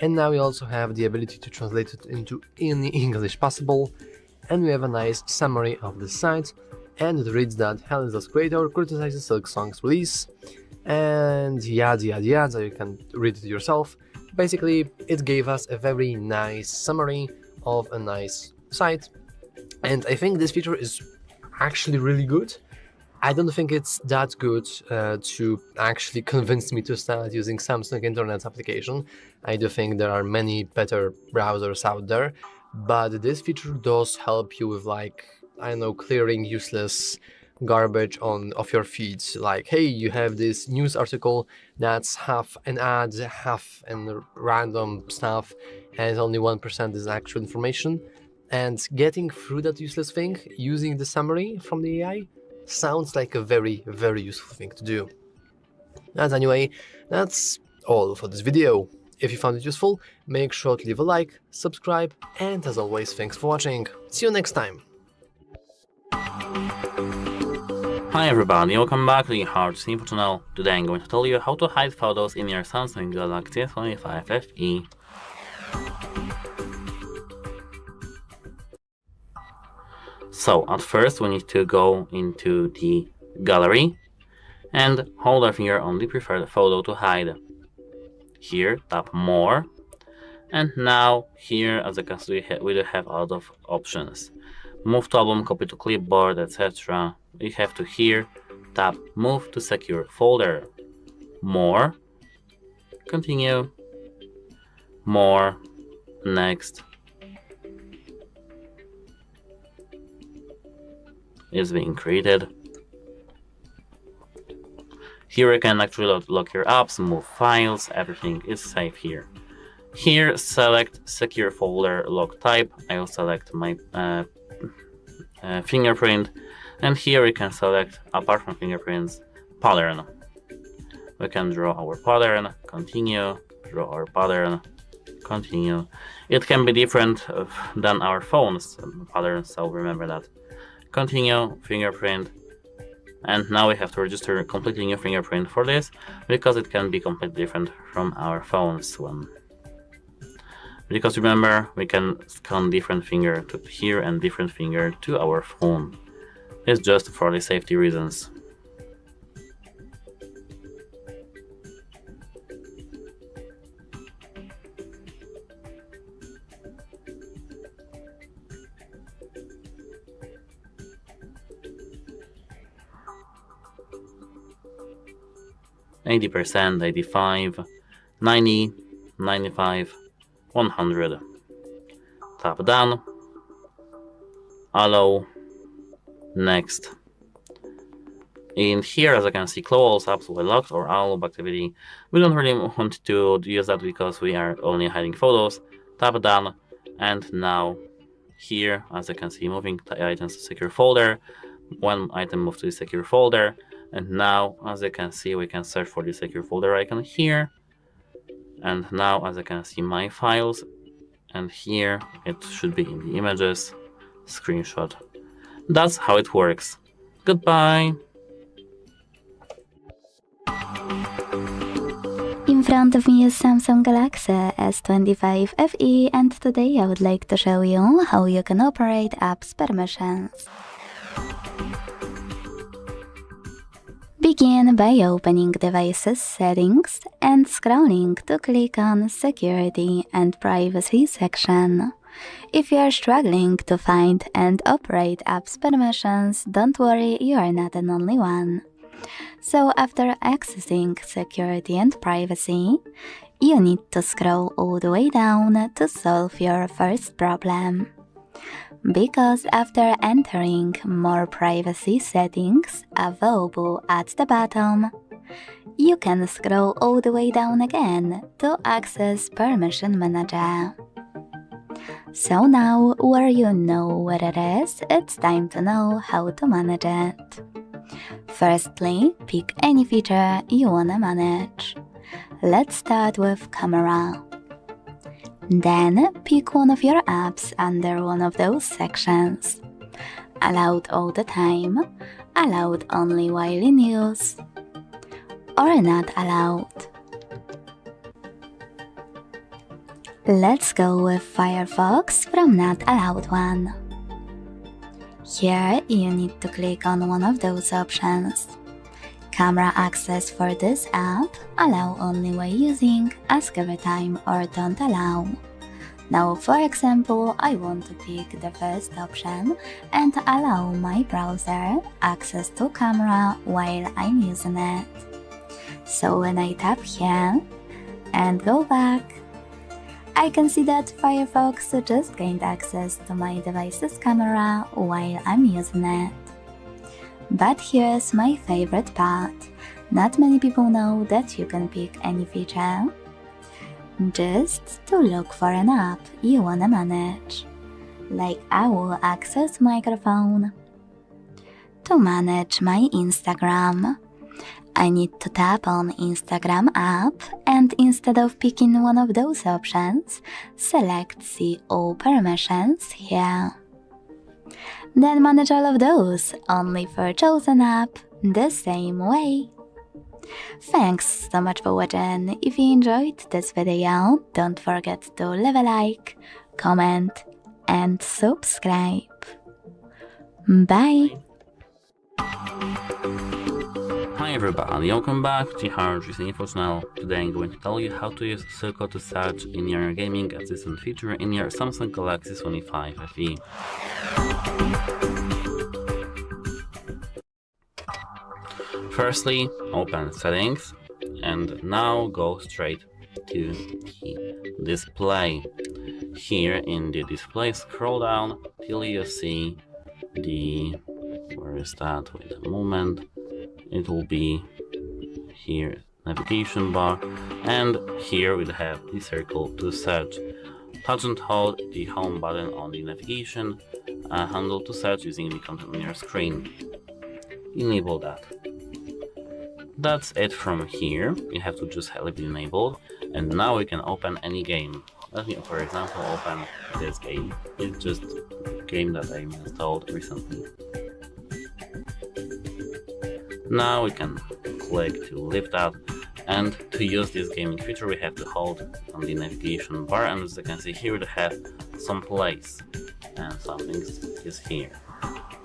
and now we also have the ability to translate it into any English possible, and we have a nice summary of the site, and it reads that Hell Is Us creator criticizes Silksong's release, and yada yada yada, you can read it yourself. Basically, it gave us a very nice summary of a nice site, and I think this feature is actually really good. I don't think it's that good to actually convince me to start using Samsung Internet application. I do think there are many better browsers out there, but this feature does help you with, like, I don't know, clearing useless garbage off your feeds. Like, hey, you have this news article that's half an ad, half and random stuff, and only 1% is actual information. And getting through that useless thing using the summary from the AI sounds like a very, very useful thing to do. And anyway, that's all for this video. If you found it useful, make sure to leave a like, subscribe, and as always, thanks for watching. See you next time. Hi everybody, welcome back to the HardReset.Info channel. Today I'm going to tell you how to hide photos in your Samsung Galaxy S25 FE. So at first we need to go into the gallery and hold our finger on the preferred photo to hide. Here tap more, and now here, as you can see, we do have a lot of options. Move to album, copy to clipboard, etc. You have to here tap Move to Secure Folder. More. Continue. More. Next. Is being created. Here you can actually lock your apps, move files, everything is safe here. Here select Secure Folder Lock Type. I will select my fingerprint, and here we can select, apart from fingerprints, pattern. We can draw our pattern, continue, draw our pattern, continue. It can be different than our phone's pattern, so remember that. Continue, fingerprint, and now we have to register a completely new fingerprint for this, because it can be completely different from our phone's one. Because remember, we can scan different finger to here and different finger to our phone. It's just for the safety reasons. %, 85, 90, 95, 100. Tap Done, Allow, Next. In here, as I can see, close apps will locked or all activity. We don't really want to use that because we are only hiding photos. Tap Done, and now here, as I can see, moving items to secure folder. One item moved to the secure folder. And now, as you can see, we can search for the secure folder icon here. And now, as I can see, my files. And here, it should be in the images. Screenshot. That's how it works. Goodbye! In front of me is Samsung Galaxy S25 FE, and today I would like to show you how you can operate apps permissions. Begin by opening Devices Settings and scrolling to click on Security and Privacy section. If you are struggling to find and operate apps permissions, don't worry, you are not an only one. So after accessing Security and Privacy, you need to scroll all the way down to solve your first problem. Because after entering More Privacy Settings available at the bottom, you can scroll all the way down again to access Permission Manager. So now, where you know what it is, it's time to know how to manage it. Firstly, pick any feature you wanna manage. Let's start with Camera. Then pick one of your apps under one of those sections. Allowed all the time, allowed only while in use, or not allowed. Let's go with Firefox from not allowed one. Here you need to click on one of those options. Camera access for this app, allow only while using, ask every time, or don't allow. Now, for example, I want to pick the first option and allow my browser access to camera while I'm using it. So when I tap here and go back, I can see that Firefox just gained access to my device's camera while I'm using it. But here's my favorite part. Not many people know that you can pick any feature. Just to look for an app you wanna manage. Like I will access microphone. To manage my Instagram, I need to tap on Instagram app and instead of picking one of those options, select See All Permissions here. Then manage all of those, only for chosen app, the same way. Thanks so much for watching. If you enjoyed this video, don't forget to leave a like, comment, and subscribe. Bye! Hi everybody, welcome back to the HardReset.Info channel. Today I'm going to tell you how to use Circle to Search in your gaming assistant feature in your Samsung Galaxy S25 FE. Firstly, open Settings, and now go straight to the Display. Here in the Display, scroll down till you see the... where is that? Wait a moment. It will be here, navigation bar, and here we'll have the circle to search. Touch and hold the home button on the navigation handle to search using the content on your screen. Enable that. That's it from here. You have to just have it enabled, and now we can open any game. Let me, for example, open this game. It's just a game that I installed recently. Now we can click to lift that, and to use this gaming feature we have to hold on the navigation bar, and as you can see here we have some place, and something is here.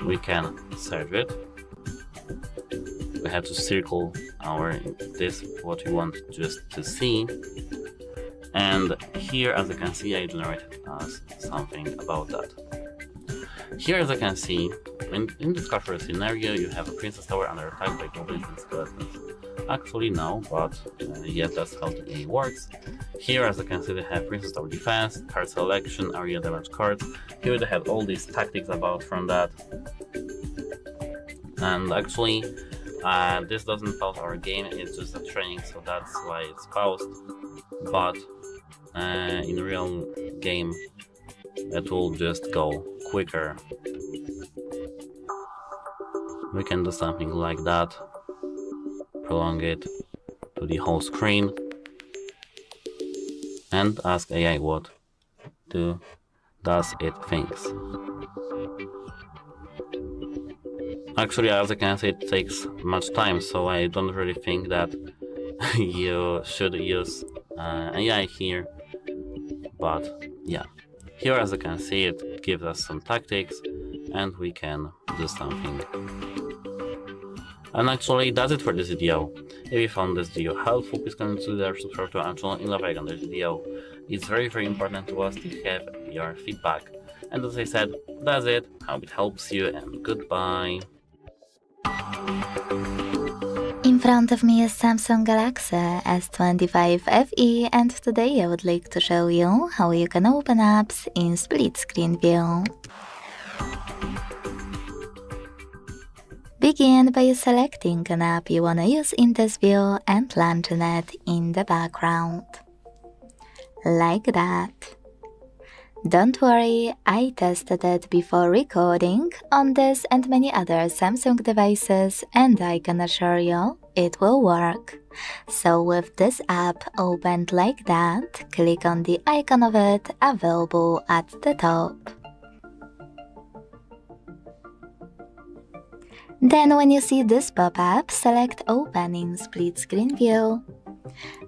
We can search it. We have to circle this what you want just to see, and here as you can see I generated something about that. Here as you can see, in this casual scenario you have a princess tower under attack by goblins and skeletons. Actually no, but yes, that's how the game works. Here as you can see they have princess tower defense, card selection, area damage cards. Here they have all these tactics about from that. And actually this doesn't pause our game, it's just a training, so that's why it's paused. But in real game it will just go quicker. We can do something like that, prolong it to the whole screen, and ask AI what does it thinks. Actually, as you can see, it takes much time, so I don't really think that you should use AI here. But yeah, here as you can see, it gives us some tactics, and we can do something. And actually, that's it for this video. If you found this video helpful, please consider subscribing to our channel and leave a like on this video. It's very important to us to have your feedback. And as I said, that's it. Hope it helps you, and goodbye. In front of me is Samsung Galaxy S25 FE, and today I would like to show you how you can open apps in split screen view. Begin by selecting an app you wanna use in this view and launching it in the background. Like that. Don't worry, I tested it before recording on this and many other Samsung devices, and I can assure you it will work. So with this app opened like that, click on the icon of it available at the top. Then when you see this pop-up, select Open in Split Screen View.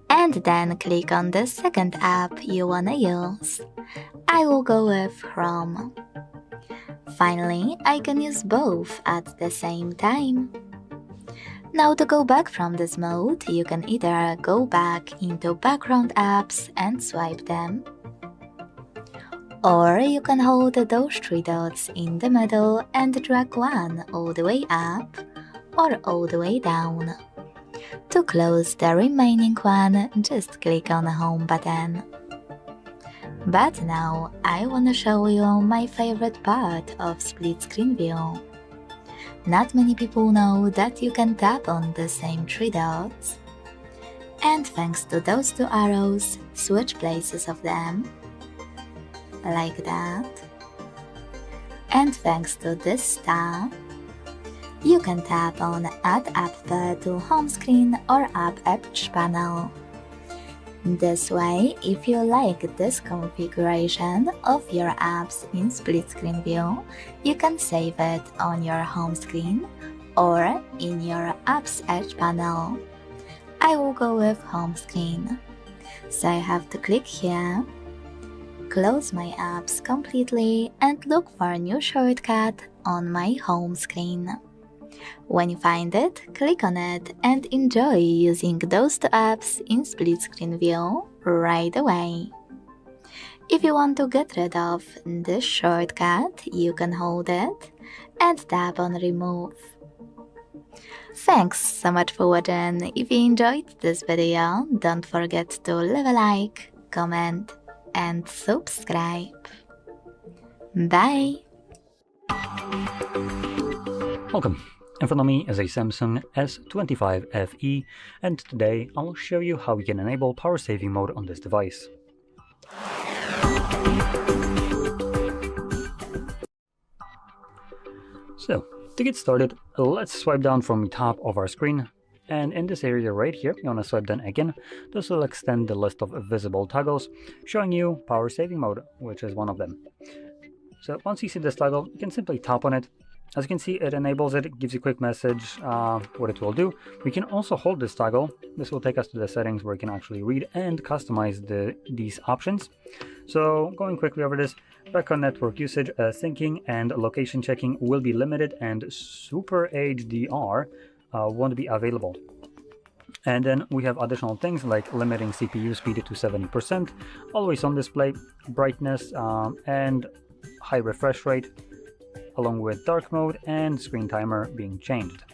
And then click on the second app you wanna use. I will go with Chrome. Finally, I can use both at the same time. Now to go back from this mode, you can either go back into background apps and swipe them, or you can hold those three dots in the middle and drag one all the way up or all the way down. To close the remaining one, just click on the home button. But now I wanna show you my favorite part of split screen view. Not many people know that you can tap on the same three dots, and thanks to those two arrows, switch places of them, like that. And thanks to this star, you can tap on Add App Pair to home screen or App Edge panel. This way, if you like this configuration of your apps in split screen view, you can save it on your home screen or in your Apps Edge panel. I will go with home screen. So I have to click here, close my apps completely, and look for a new shortcut on my home screen. When you find it, click on it and enjoy using those two apps in split screen view right away. If you want to get rid of this shortcut, you can hold it and tap on Remove. Thanks so much for watching. If you enjoyed this video, don't forget to leave a like, comment and subscribe. Bye! Welcome. In front of me is a Samsung S25 FE, and today I'll show you how we can enable power saving mode on this device. So, to get started, let's swipe down from the top of our screen, and in this area right here, you want to swipe down again. This will extend the list of visible toggles, showing you power saving mode, which is one of them. So once you see this toggle, you can simply tap on it. As you can see, it enables it, gives you a quick message what it will do. We can also hold this toggle. This will take us to the settings where you can actually read and customize these options. So going quickly over this, background network usage, syncing and location checking will be limited, and Super HDR won't be available. And then we have additional things like limiting CPU speed to 70%, always on display, brightness, and high refresh rate, along with dark mode and screen timer being changed.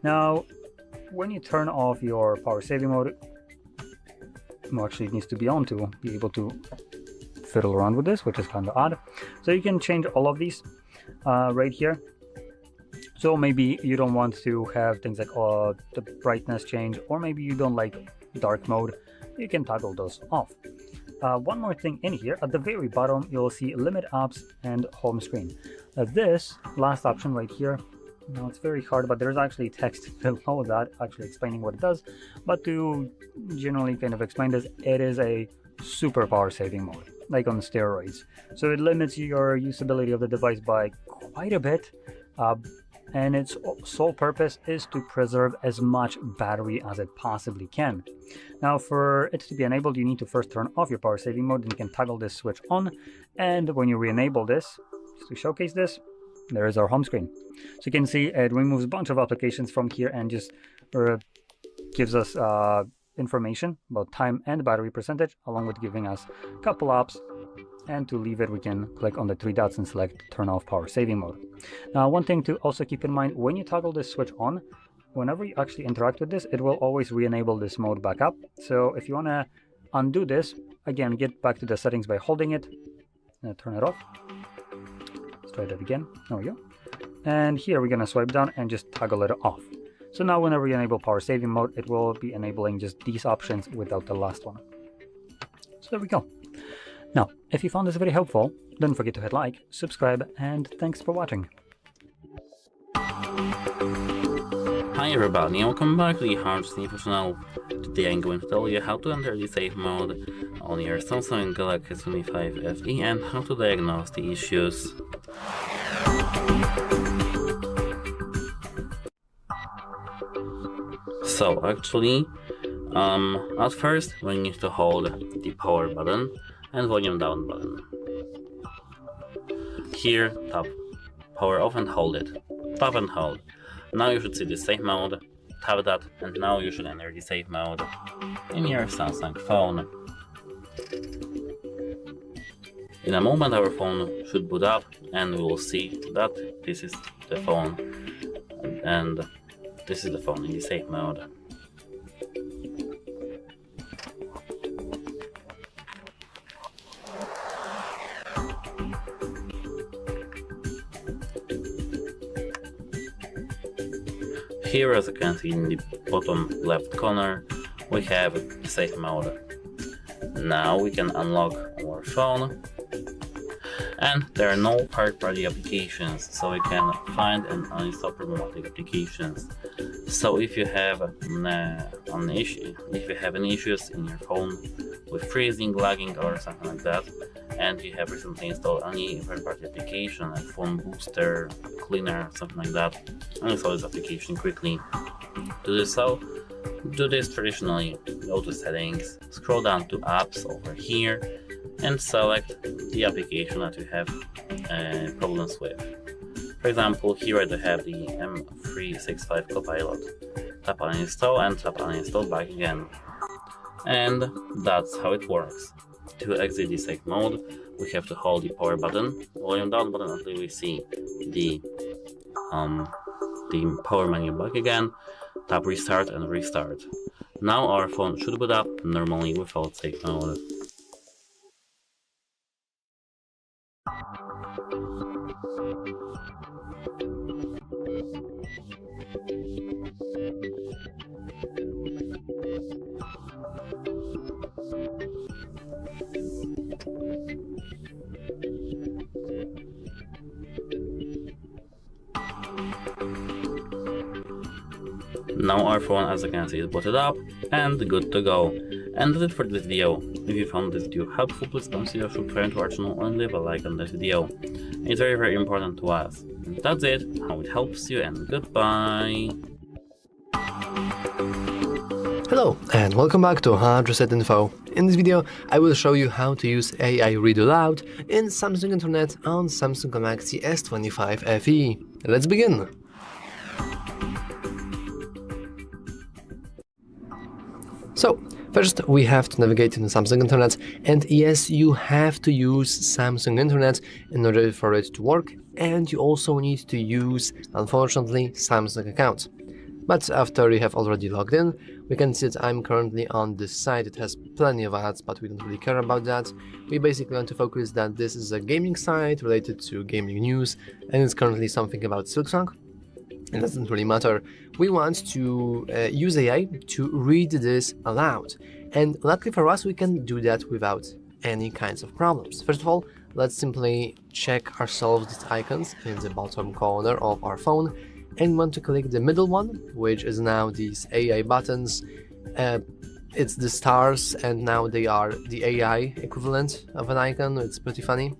Now, when you turn off your power saving mode, well, actually it needs to be on to be able to fiddle around with this, which is kind of odd. So you can change all of these right here. So maybe you don't want to have things like the brightness change, or maybe you don't like dark mode. You can toggle those off. One more thing in here, at the very bottom, you'll see limit apps and home screen. This last option right here, now it's very hard, but there's actually text below that actually explaining what it does. But to generally kind of explain this, it is a super power saving mode, like on steroids. So it limits your usability of the device by quite a bit. And its sole purpose is to preserve as much battery as it possibly can. Now, for it to be enabled, you need to first turn off your power saving mode, and you can toggle this switch on. And when you re-enable this, just to showcase this, there is our home screen. So you can see it removes a bunch of applications from here and just gives us information about time and battery percentage, along with giving us a couple apps. And to leave it, we can click on the three dots and select turn off power saving mode. Now, one thing to also keep in mind, when you toggle this switch on, whenever you actually interact with this, it will always re-enable this mode back up. So if you want to undo this, again, get back to the settings by holding it and turn it off. Let's try that again. There we go. And here we're going to swipe down and just toggle it off. So now whenever you enable power saving mode, it will be enabling just these options without the last one. So there we go. Now, if you found this very helpful, don't forget to hit like, subscribe, and thanks for watching. Hi everybody, welcome back to the HardReset.Info channel. Today I'm going to tell you how to enter the safe mode on your Samsung Galaxy S25 FE and how to diagnose the issues. So actually, at first we need to hold the power button and volume down button. Here, tap power off and hold it. Tap and hold. Now you should see the safe mode. Tap that, and now you should enter the safe mode in your Samsung phone. In a moment our phone should boot up, and we will see that this is the phone, and this is the phone in the safe mode. Here, as you can see in the bottom left corner, we have the safe mode. Now we can unlock our phone, and there are no third-party applications, so we can find and uninstall problematic applications. So if you have any issues in your phone with freezing, lagging, or something like that, and you have recently installed any third-party application like phone booster, cleaner, something like that, uninstall this application quickly. To do so, do this traditionally. Go to settings, scroll down to apps over here, and select the application that you have problems with. For example, here I have the M365 Copilot. Tap uninstall and tap uninstall back again. And that's how it works. To exit the safe mode, we have to hold the power button, volume down button until we see the the power menu back again, tap restart and restart. Now our phone should boot up normally without safe mode. Now our phone, as you can see, is booted up and good to go. And that's it for this video. If you found this video helpful, please consider subscribing to our channel and leave a like on this video. It's very important to us. And that's it, how it helps you, and goodbye! Hello and welcome back to HardReset.Info. In this video I will show you how to use AI Read Aloud in Samsung Internet on Samsung Galaxy S25 FE. Let's begin! So, first we have to navigate in Samsung Internet, and yes, you have to use Samsung Internet in order for it to work, and you also need to use, unfortunately, Samsung account. But after you have already logged in, we can see that I'm currently on this site. It has plenty of ads, but we don't really care about that. We basically want to focus that this is a gaming site related to gaming news, and it's currently something about Samsung. It doesn't really matter. We want to use AI to read this aloud, and luckily for us we can do that without any kinds of problems. First of all, let's simply check ourselves these icons in the bottom corner of our phone, and we want to click the middle one, which is now these AI buttons. It's the stars, and now they are the AI equivalent of an icon. It's pretty funny.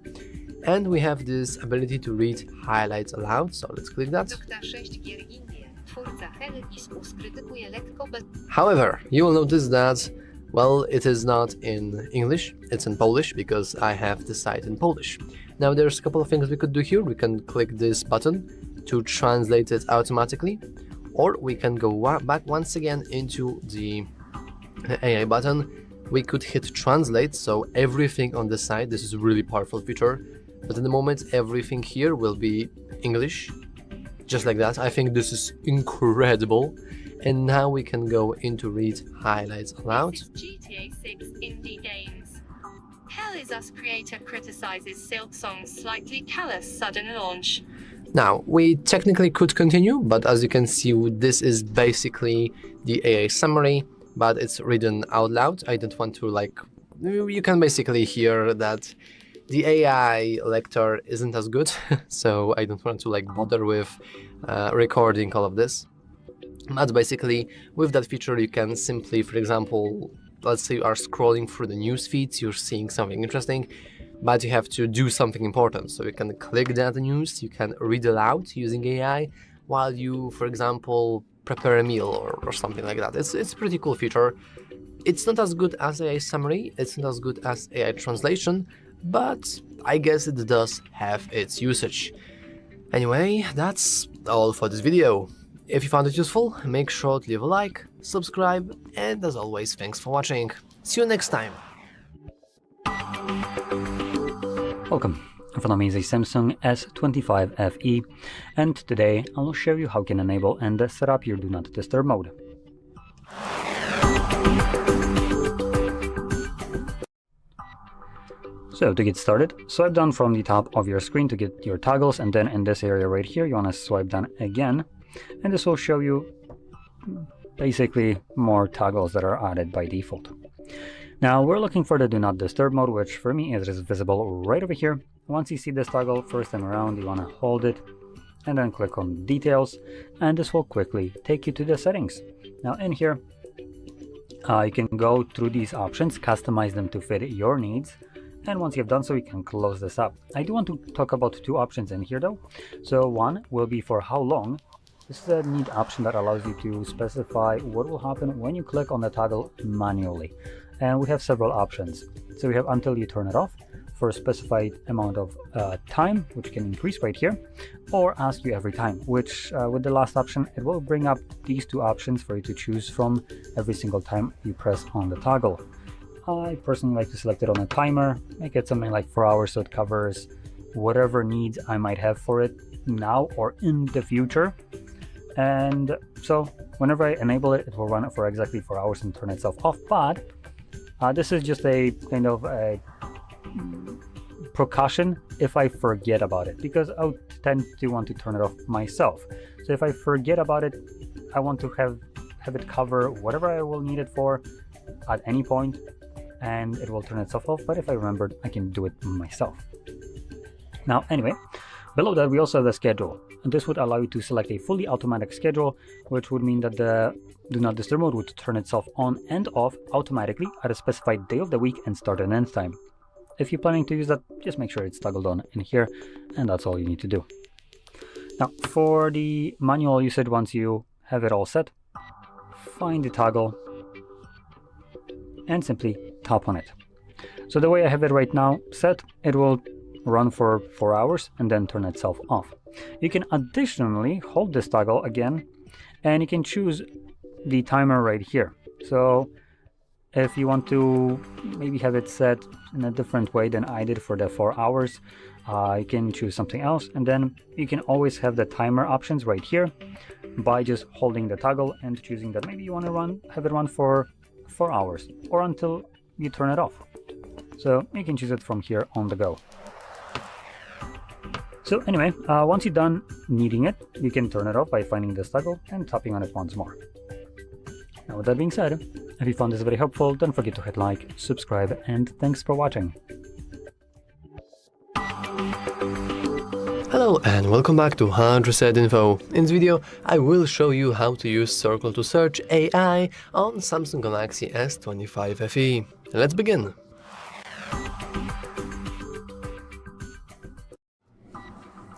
And we have this ability to read highlights aloud, so let's click that. However, you will notice that, well, it is not in English, it's in Polish, because I have the site in Polish. Now there's a couple of things we could do here. We can click this button to translate it automatically, or we can go back once again into the AI button. We could hit translate, so everything on the site, this is a really powerful feature. But at the moment, everything here will be English, just like that. I think this is incredible. And now we can go into read highlights aloud. This is GTA 6 indie games. Hell is Us creator criticizes Silksong's slightly callous sudden launch. Now, we technically could continue, but as you can see, this is basically the AI summary, but it's written out loud. I don't want to, you can basically hear that the AI lecture isn't as good, so I don't want to bother with recording all of this. But basically, with that feature, you can simply, for example, let's say you are scrolling through the news feeds, you're seeing something interesting, but you have to do something important. So you can click that news, you can read aloud using AI, while you, for example, prepare a meal or something like that. It's a pretty cool feature. It's not as good as AI summary, it's not as good as AI translation, but I guess it does have its usage. Anyway, that's all for this video. If you found it useful, make sure to leave a like, subscribe, and as always, thanks for watching. See you next time. Welcome. In front of me is a Samsung S25 FE, and today I will show you how you can enable and set up your Do Not Disturb mode. So to get started, swipe down from the top of your screen to get your toggles, and then in this area right here you want to swipe down again, and this will show you basically more toggles that are added by default. Now we're looking for the Do Not Disturb mode, which for me is visible right over here. Once you see this toggle first time around, you want to hold it and then click on Details, and this will quickly take you to the settings. Now in here you can go through these options, customize them to fit your needs, and once you've done so, you can close this up. I do want to talk about two options in here though. So one will be for how long. This is a neat option that allows you to specify what will happen when you click on the toggle manually. And we have several options. So we have until you turn it off for a specified amount of time, which can increase right here, or ask you every time, which with the last option, it will bring up these two options for you to choose from every single time you press on the toggle. I personally like to select it on a timer, make it something like 4 hours so it covers whatever needs I might have for it now or in the future. And so whenever I enable it, it will run for exactly 4 hours and turn itself off. But this is just a kind of a precaution if I forget about it, because I tend to want to turn it off myself. So if I forget about it, I want to have it cover whatever I will need it for at any point, and it will turn itself off. But if I remembered, I can do it myself. Now, anyway, below that we also have the schedule, and this would allow you to select a fully automatic schedule, which would mean that the do not disturb mode would turn itself on and off automatically at a specified day of the week and start and end time. If you're planning to use that, just make sure it's toggled on in here, and that's all you need to do. Now, for the manual usage, once you have it all set, find the toggle and simply tap on it. So the way I have it right now set, it will run for 4 hours and then turn itself off. You can additionally hold this toggle again, and you can choose the timer right here. So if you want to maybe have it set in a different way than I did for the 4 hours, you can choose something else, and then you can always have the timer options right here by just holding the toggle and choosing that maybe you want to have it run for 4 hours or until you turn it off. So you can choose it from here on the go. So anyway, once you're done needing it, you can turn it off by finding this toggle and tapping on it once more. Now, with that being said, if you found this very helpful, don't forget to hit like, subscribe, and thanks for watching. Hello and welcome back to HardReset.Info. In this video, I will show you how to use Circle to Search AI on Samsung Galaxy S25 FE. Let's begin.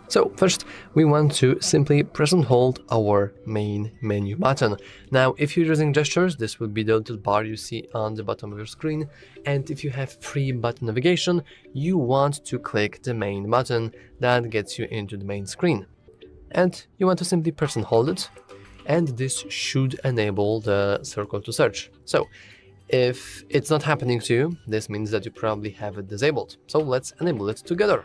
So first, we want to simply press and hold our main menu button. Now, if you're using gestures, this will be the little bar you see on the bottom of your screen. And if you have free button navigation, you want to click the main button that gets you into the main screen. And you want to simply press and hold it. And this should enable the Circle to Search. So if it's not happening to you, this means that you probably have it disabled. So let's enable it together.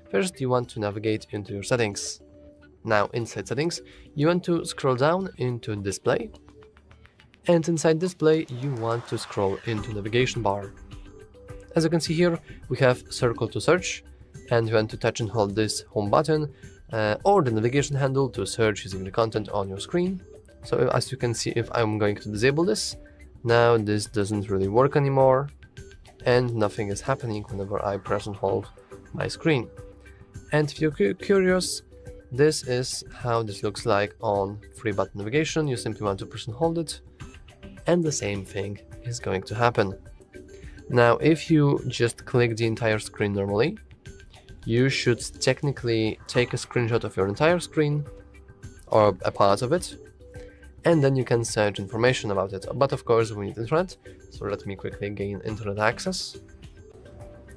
First, you want to navigate into your settings. Now, inside settings, you want to scroll down into display. And inside display, you want to scroll into navigation bar. As you can see here, we have Circle to Search, and you want to touch and hold this home button or the navigation handle to search using the content on your screen. So as you can see, if I'm going to disable this, now this doesn't really work anymore, and nothing is happening whenever I press and hold my screen. And if you're curious, this is how this looks like on free button navigation. You simply want to press and hold it, and the same thing is going to happen. Now, if you just click the entire screen normally, you should technically take a screenshot of your entire screen, or a part of it, and then you can search information about it. But of course, we need internet, so let me quickly gain internet access.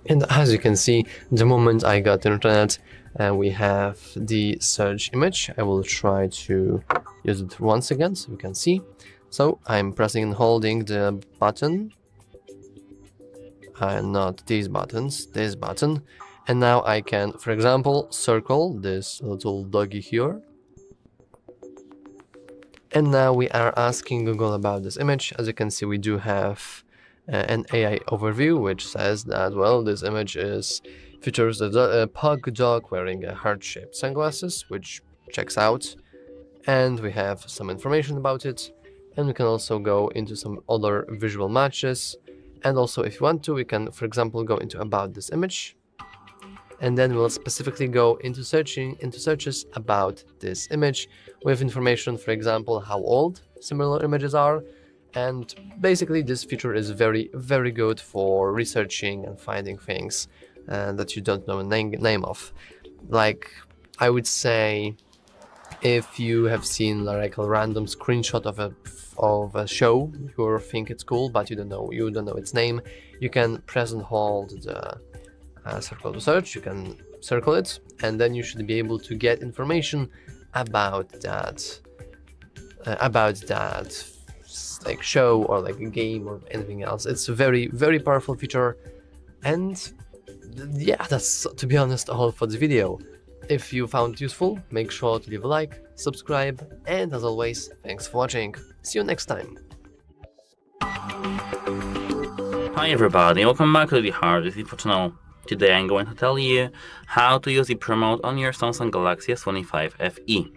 And as you can see, the moment I got internet, we have the search image. I will try to use it once again so you can see. So I'm pressing and holding the button, not these buttons, this button. And now I can, for example, circle this little doggy here. And now we are asking Google about this image. As you can see, we do have an AI overview, which says that, well, this image features a pug dog wearing a heart-shaped sunglasses, which checks out. And we have some information about it. And we can also go into some other visual matches. And also, if you want to, we can, for example, go into about this image. And then we'll specifically go into searches about this image with information, for example, how old similar images are. And basically, this feature is very, very good for researching and finding things that you don't know a name of. Like, I would say, if you have seen like a random screenshot of a show, you think it's cool, but you don't know its name, you can press and hold the Circle to Search. You can circle it, and then you should be able to get information about that like show or like a game or anything else. It's a very, very powerful feature. And yeah, that's, to be honest, all for the video. If you found it useful, make sure to leave a like, subscribe, and as always, thanks for watching. See you next time. Hi everybody, welcome back to the HardReset.Info channel. Today I'm going to tell you how to use the promote on your Samsung Galaxy S25 FE.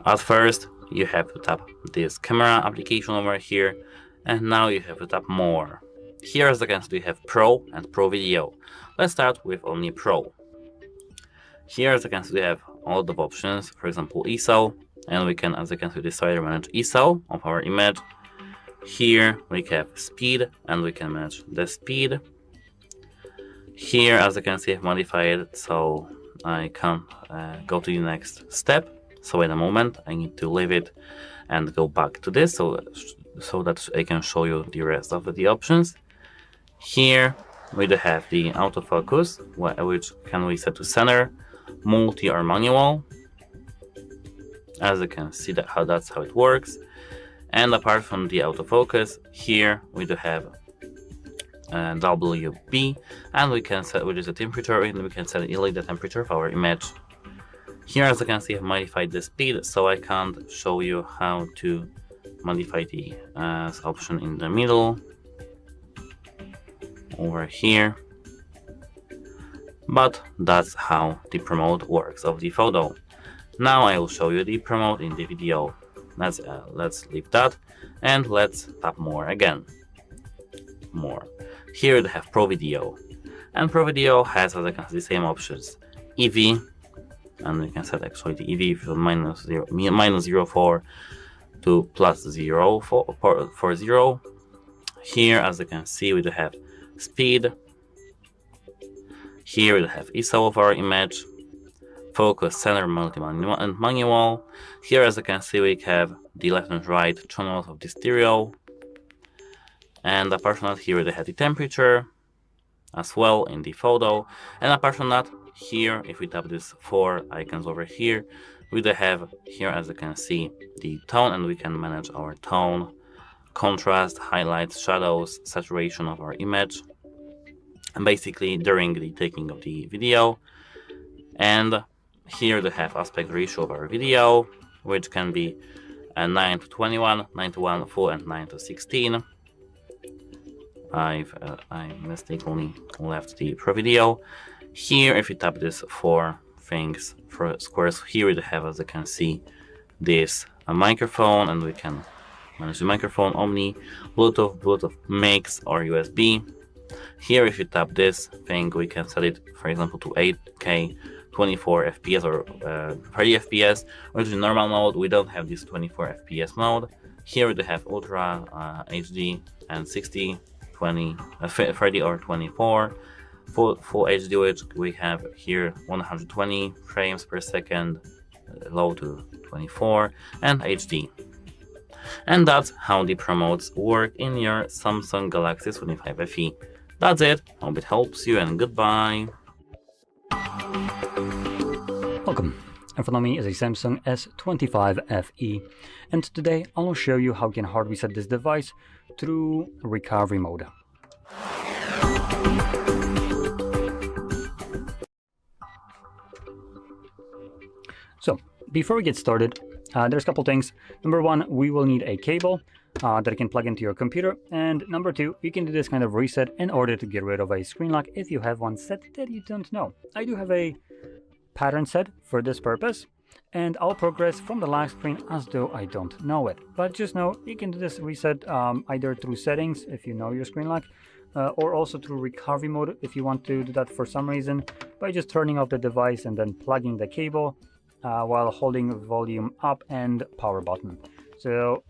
At first, you have to tap this camera application over here, and now you have to tap more. Here, as you can see, you have Pro and Pro Video. Let's start with only Pro. Here, as you can see, we have a lot of options, for example, ISO, and we can, as you can see, decide to manage ISO of our image. Here we have speed, and we can manage the speed. Here, as you can see, I've modified it, so I can go to the next step. So in a moment, I need to leave it and go back to this, so that I can show you the rest of the options. Here we do have the autofocus, which can we set to center, multi or manual. As you can see, that's how it works. And apart from the autofocus, here we do have WB, and we can set, which is the temperature, and we can set the temperature of our image. Here, as you can see, I've modified the speed, so I can't show you how to modify the option in the middle over here. But that's how the promote works of the photo. Now I will show you the promote in the video. Let's leave that, and let's tap more again. More. Here we have Pro Video, and Pro Video has, as you can see, the same options: EV, and we can set actually the EV from -0.04 to +0 for 0. Here, as you can see, we do have speed. Here we have ISO of our image, focus, center, multi, and manual. Here, as you can see, we have the left and right channels of the stereo. And apart from that, here we have the temperature as well in the photo. And apart from that, here, if we tap these 4 icons over here, we do have here, as you can see, the tone, and we can manage our tone, contrast, highlights, shadows, saturation of our image, and basically during the taking of the video. And here we have aspect ratio of our video, which can be 9:21, 9:1 full, and 9:16. I mistakenly left the Pro Video. Here, if you tap these 4 things, for squares, here we have, as you can see, this microphone, and we can manage the microphone, Omni, Bluetooth mix, or USB. Here, if you tap this thing, we can set it, for example, to 8K, 24 FPS, or 30 FPS, which is normal mode. We don't have this 24 FPS mode. Here we have Ultra, HD, and 60, 20, 30, or 24. Full HD, which we have here 120 frames per second, low to 24, and HD. And that's how the promotes work in your Samsung Galaxy S25 FE. That's it, hope it helps you, and goodbye. Welcome. In front of me is a Samsung S25 FE, and today I will show you how you can hard reset this device through recovery mode. So, before we get started, there's a couple things. Number one, we will need a cable that you can plug into your computer. And number two, you can do this kind of reset in order to get rid of a screen lock if you have one set that you don't know. I do have a pattern set for this purpose, and I'll progress from the lock screen as though I don't know it. But just know you can do this reset either through settings if you know your screen lock, or also through recovery mode if you want to do that for some reason, by just turning off the device and then plugging the cable while holding volume up and power button. So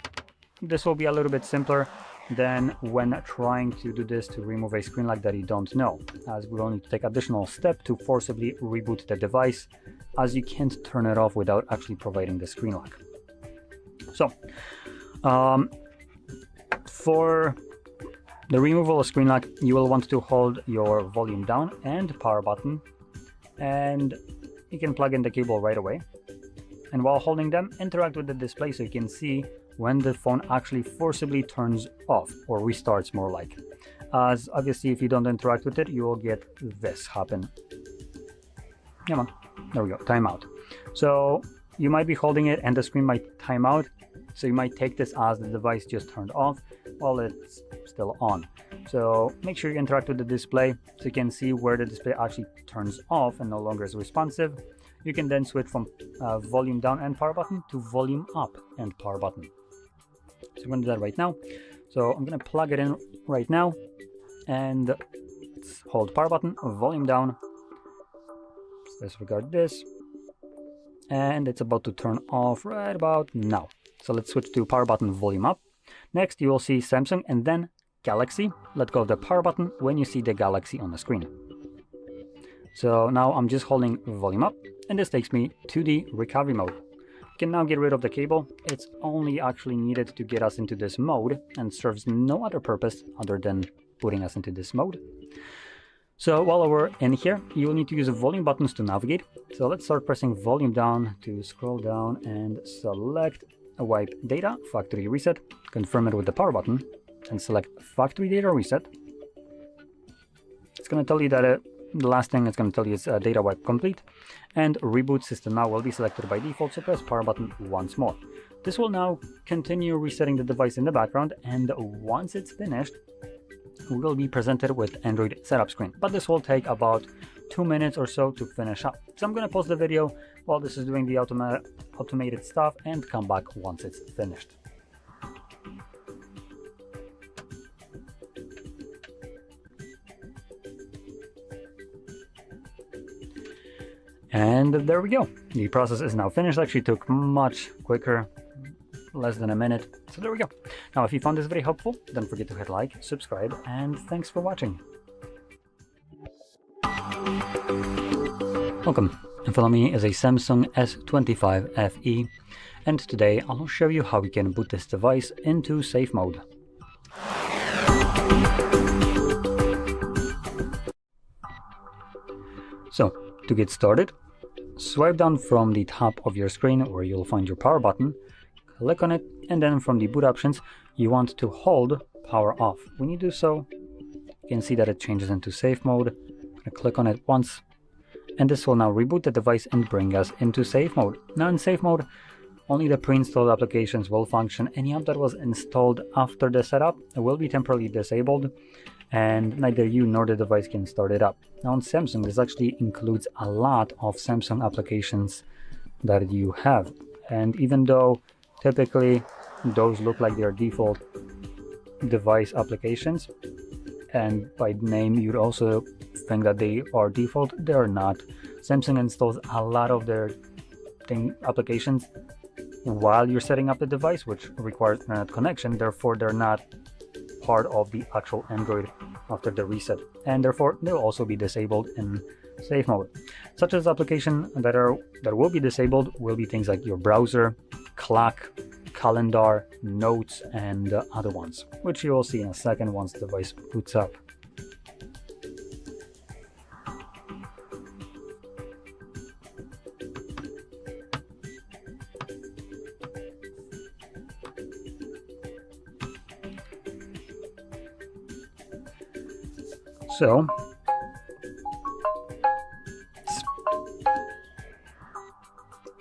this will be a little bit simpler than when trying to do this to remove a screen lock that you don't know, as we will need to take additional step to forcibly reboot the device, as you can't turn it off without actually providing the screen lock. So for the removal of screen lock, you will want to hold your volume down and power button, and you can plug in the cable right away. And while holding them, interact with the display so you can see when the phone actually forcibly turns off, or restarts more like. As obviously if you don't interact with it, you will get this happen. Come on, there we go, timeout. So you might be holding it and the screen might time out. So you might take this as the device just turned off while it's still on. So make sure you interact with the display so you can see where the display actually turns off and no longer is responsive. You can then switch from volume down and power button to volume up and power button. So I'm going to do that right now. So I'm going to plug it in right now and hold power button, volume down. Disregard this. And it's about to turn off right about now. So let's switch to power button, volume up. Next, you will see Samsung and then Galaxy. Let go of the power button when you see the Galaxy on the screen. So now I'm just holding volume up, and this takes me to the recovery mode. You can now get rid of the cable. It's only actually needed to get us into this mode and serves no other purpose other than putting us into this mode. So while we're in here, you'll need to use the volume buttons to navigate. So let's start pressing volume down to scroll down and select wipe data, factory reset, confirm it with the power button, and select factory data reset. It's going to tell you that the last thing it's going to tell you is data wipe complete, and reboot system now will be selected by default, so press power button once more. This will now continue resetting the device in the background, and once it's finished, we will be presented with Android setup screen, but this will take about 2 minutes or so to finish up. So I'm going to pause the video while this is doing the automated stuff and come back once it's finished. And there we go. The process is now finished. Actually took much quicker, less than a minute. So there we go. Now, if you found this very helpful, don't forget to hit like, subscribe, and thanks for watching. Welcome. In front of me is a Samsung S25 FE, and today I'll show you how we can boot this device into safe mode. So, to get started, swipe down from the top of your screen where you'll find your power button, click on it, and then from the boot options, you want to hold power off. When you do so, you can see that it changes into safe mode. I'm going to click on it once, and this will now reboot the device and bring us into safe mode. Now in safe mode, only the pre-installed applications will function. Any app that was installed after the setup will be temporarily disabled, and neither you nor the device can start it up. Now on Samsung, this actually includes a lot of Samsung applications that you have, and even though typically those look like their default device applications, and by name you'd also think that they are default, they are not. Samsung installs a lot of their applications while you're setting up the device, which requires internet connection. Therefore, they're not part of the actual Android after the reset, and therefore they'll also be disabled in safe mode. Such as applications that will be disabled will be things like your browser, clock, calendar, notes, and other ones, which you will see in a second once the device boots up. So,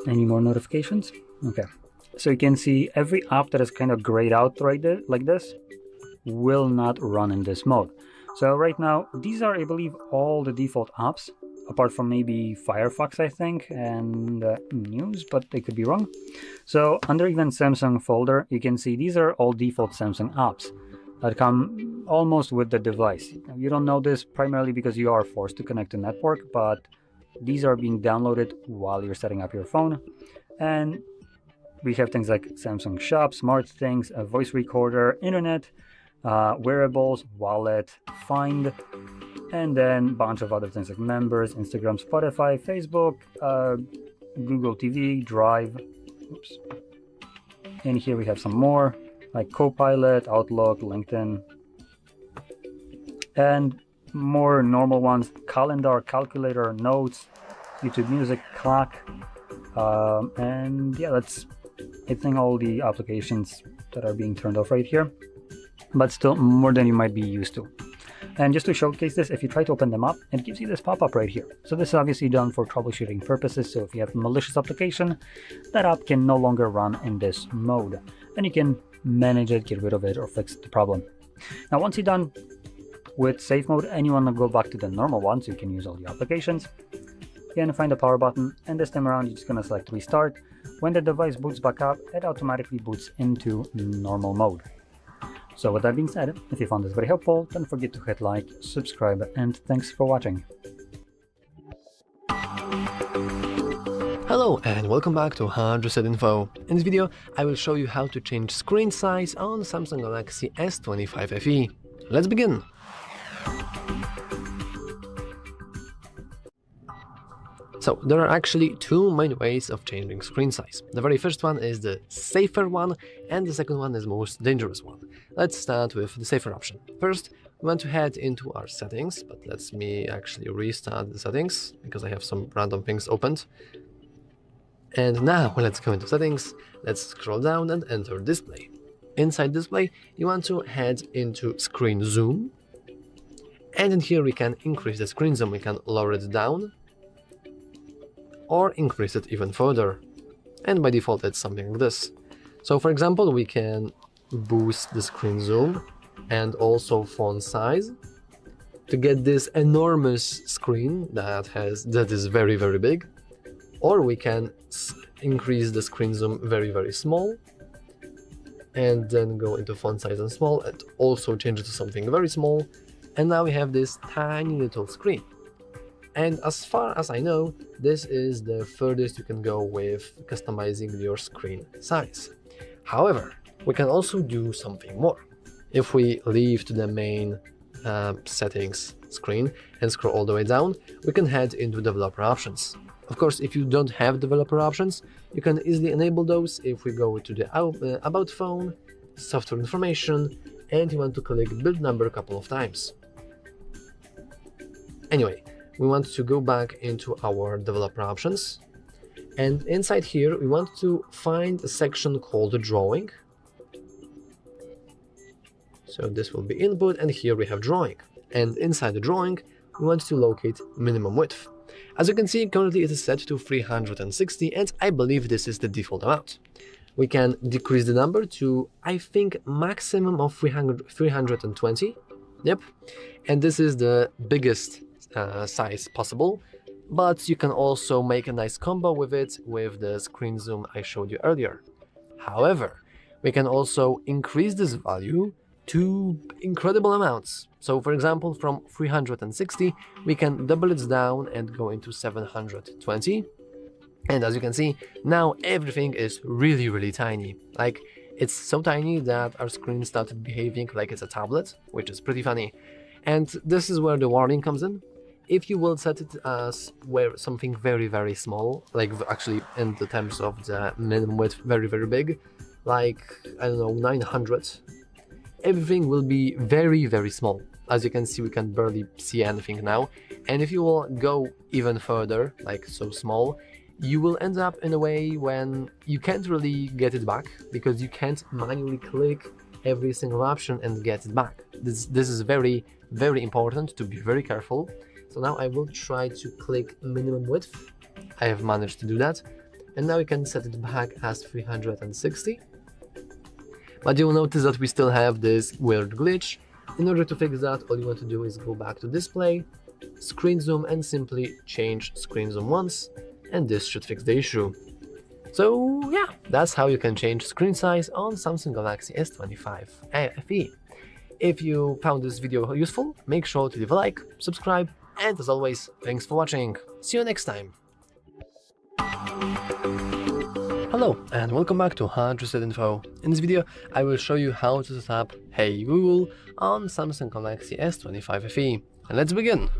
any more notifications? Okay. So you can see every app that is kind of grayed out right there, like this, will not run in this mode. So right now, these are, I believe, all the default apps, apart from maybe Firefox, I think, and News, but they could be wrong. So under even Samsung folder, you can see these are all default Samsung apps that come almost with the device. You don't know this primarily because you are forced to connect to network, but these are being downloaded while you're setting up your phone. And we have things like Samsung Shop, Smart Things, a voice recorder, internet, wearables, wallet, find, and then a bunch of other things like members, Instagram, Spotify, Facebook, Google TV, Drive. Oops. And here we have some more like Copilot, Outlook, LinkedIn, and more normal ones: calendar, calculator, notes, YouTube Music, clock, and yeah, that's, I think, all the applications that are being turned off right here, but still more than you might be used to. And just to showcase this, if you try to open them up, it gives you this pop-up right here. So this is obviously done for troubleshooting purposes. So if you have a malicious application, that app can no longer run in this mode. And you can manage it, get rid of it, or fix the problem. Now, once you're done with safe mode and you want to go back to the normal one, so you can use all the applications, you're going to find the power button, and this time around you're just going to select restart. When the device boots back up, it automatically boots into normal mode. So with that being said, if you found this very helpful, don't forget to hit like, subscribe, and thanks for watching. Hello and welcome back to HardReset.Info. In this video, I will show you how to change screen size on Samsung Galaxy S25 FE. Let's begin! So, there are actually two main ways of changing screen size. The very first one is the safer one, and the second one is the most dangerous one. Let's start with the safer option. First, we want to head into our settings, but let me actually restart the settings, because I have some random things opened. And now, let's go into settings, let's scroll down and enter display. Inside display, you want to head into screen zoom. And in here we can increase the screen zoom, we can lower it down, or increase it even further. And by default it's something like this. So for example, we can boost the screen zoom and also font size to get this enormous screen that is very big. Or we can increase the screen zoom very small and then go into font size and small and also change it to something very small. And now we have this tiny little screen. And as far as I know, this is the furthest you can go with customizing your screen size. However, we can also do something more. If we leave to the main settings screen and scroll all the way down, we can head into developer options. Of course, if you don't have developer options, you can easily enable those if we go to the About Phone, Software Information, and you want to click Build Number a couple of times. Anyway, we want to go back into our developer options, and inside here we want to find a section called Drawing. So this will be Input, and here we have Drawing. And inside the Drawing, we want to locate minimum width. As you can see, currently it is set to 360, and I believe this is the default amount. We can decrease the number to, I think, maximum of 320. Yep, and this is the biggest size possible, but you can also make a nice combo with it with the screen zoom I showed you earlier. However, we can also increase this value to incredible amounts. So for example, from 360 we can double it down and go into 720. And as you can see, now everything is really tiny. Like, it's so tiny that our screen started behaving like it's a tablet, which is pretty funny. And this is where the warning comes in. If you will set it as something very small, like actually in the terms of the minimum width very big, like, I don't know, 900, everything will be very small. As you can see, we can barely see anything now. And if you will go even further, like so small, you will end up in a way when you can't really get it back, because you can't manually click every single option and get it back. This is very important to be very careful. So now I will try to click minimum width. I have managed to do that. And now we can set it back as 360. But you'll notice that we still have this weird glitch. In order to fix that, all you want to do is go back to display, screen zoom, and simply change screen zoom once, and this should fix the issue. So yeah, that's how you can change screen size on Samsung Galaxy S25 FE. If you found this video useful, make sure to leave a like, subscribe, and as always, thanks for watching. See you next time. Hello and welcome back to HardReset.Info. In this video, I will show you how to set up Hey Google on Samsung Galaxy S25 FE. And let's begin!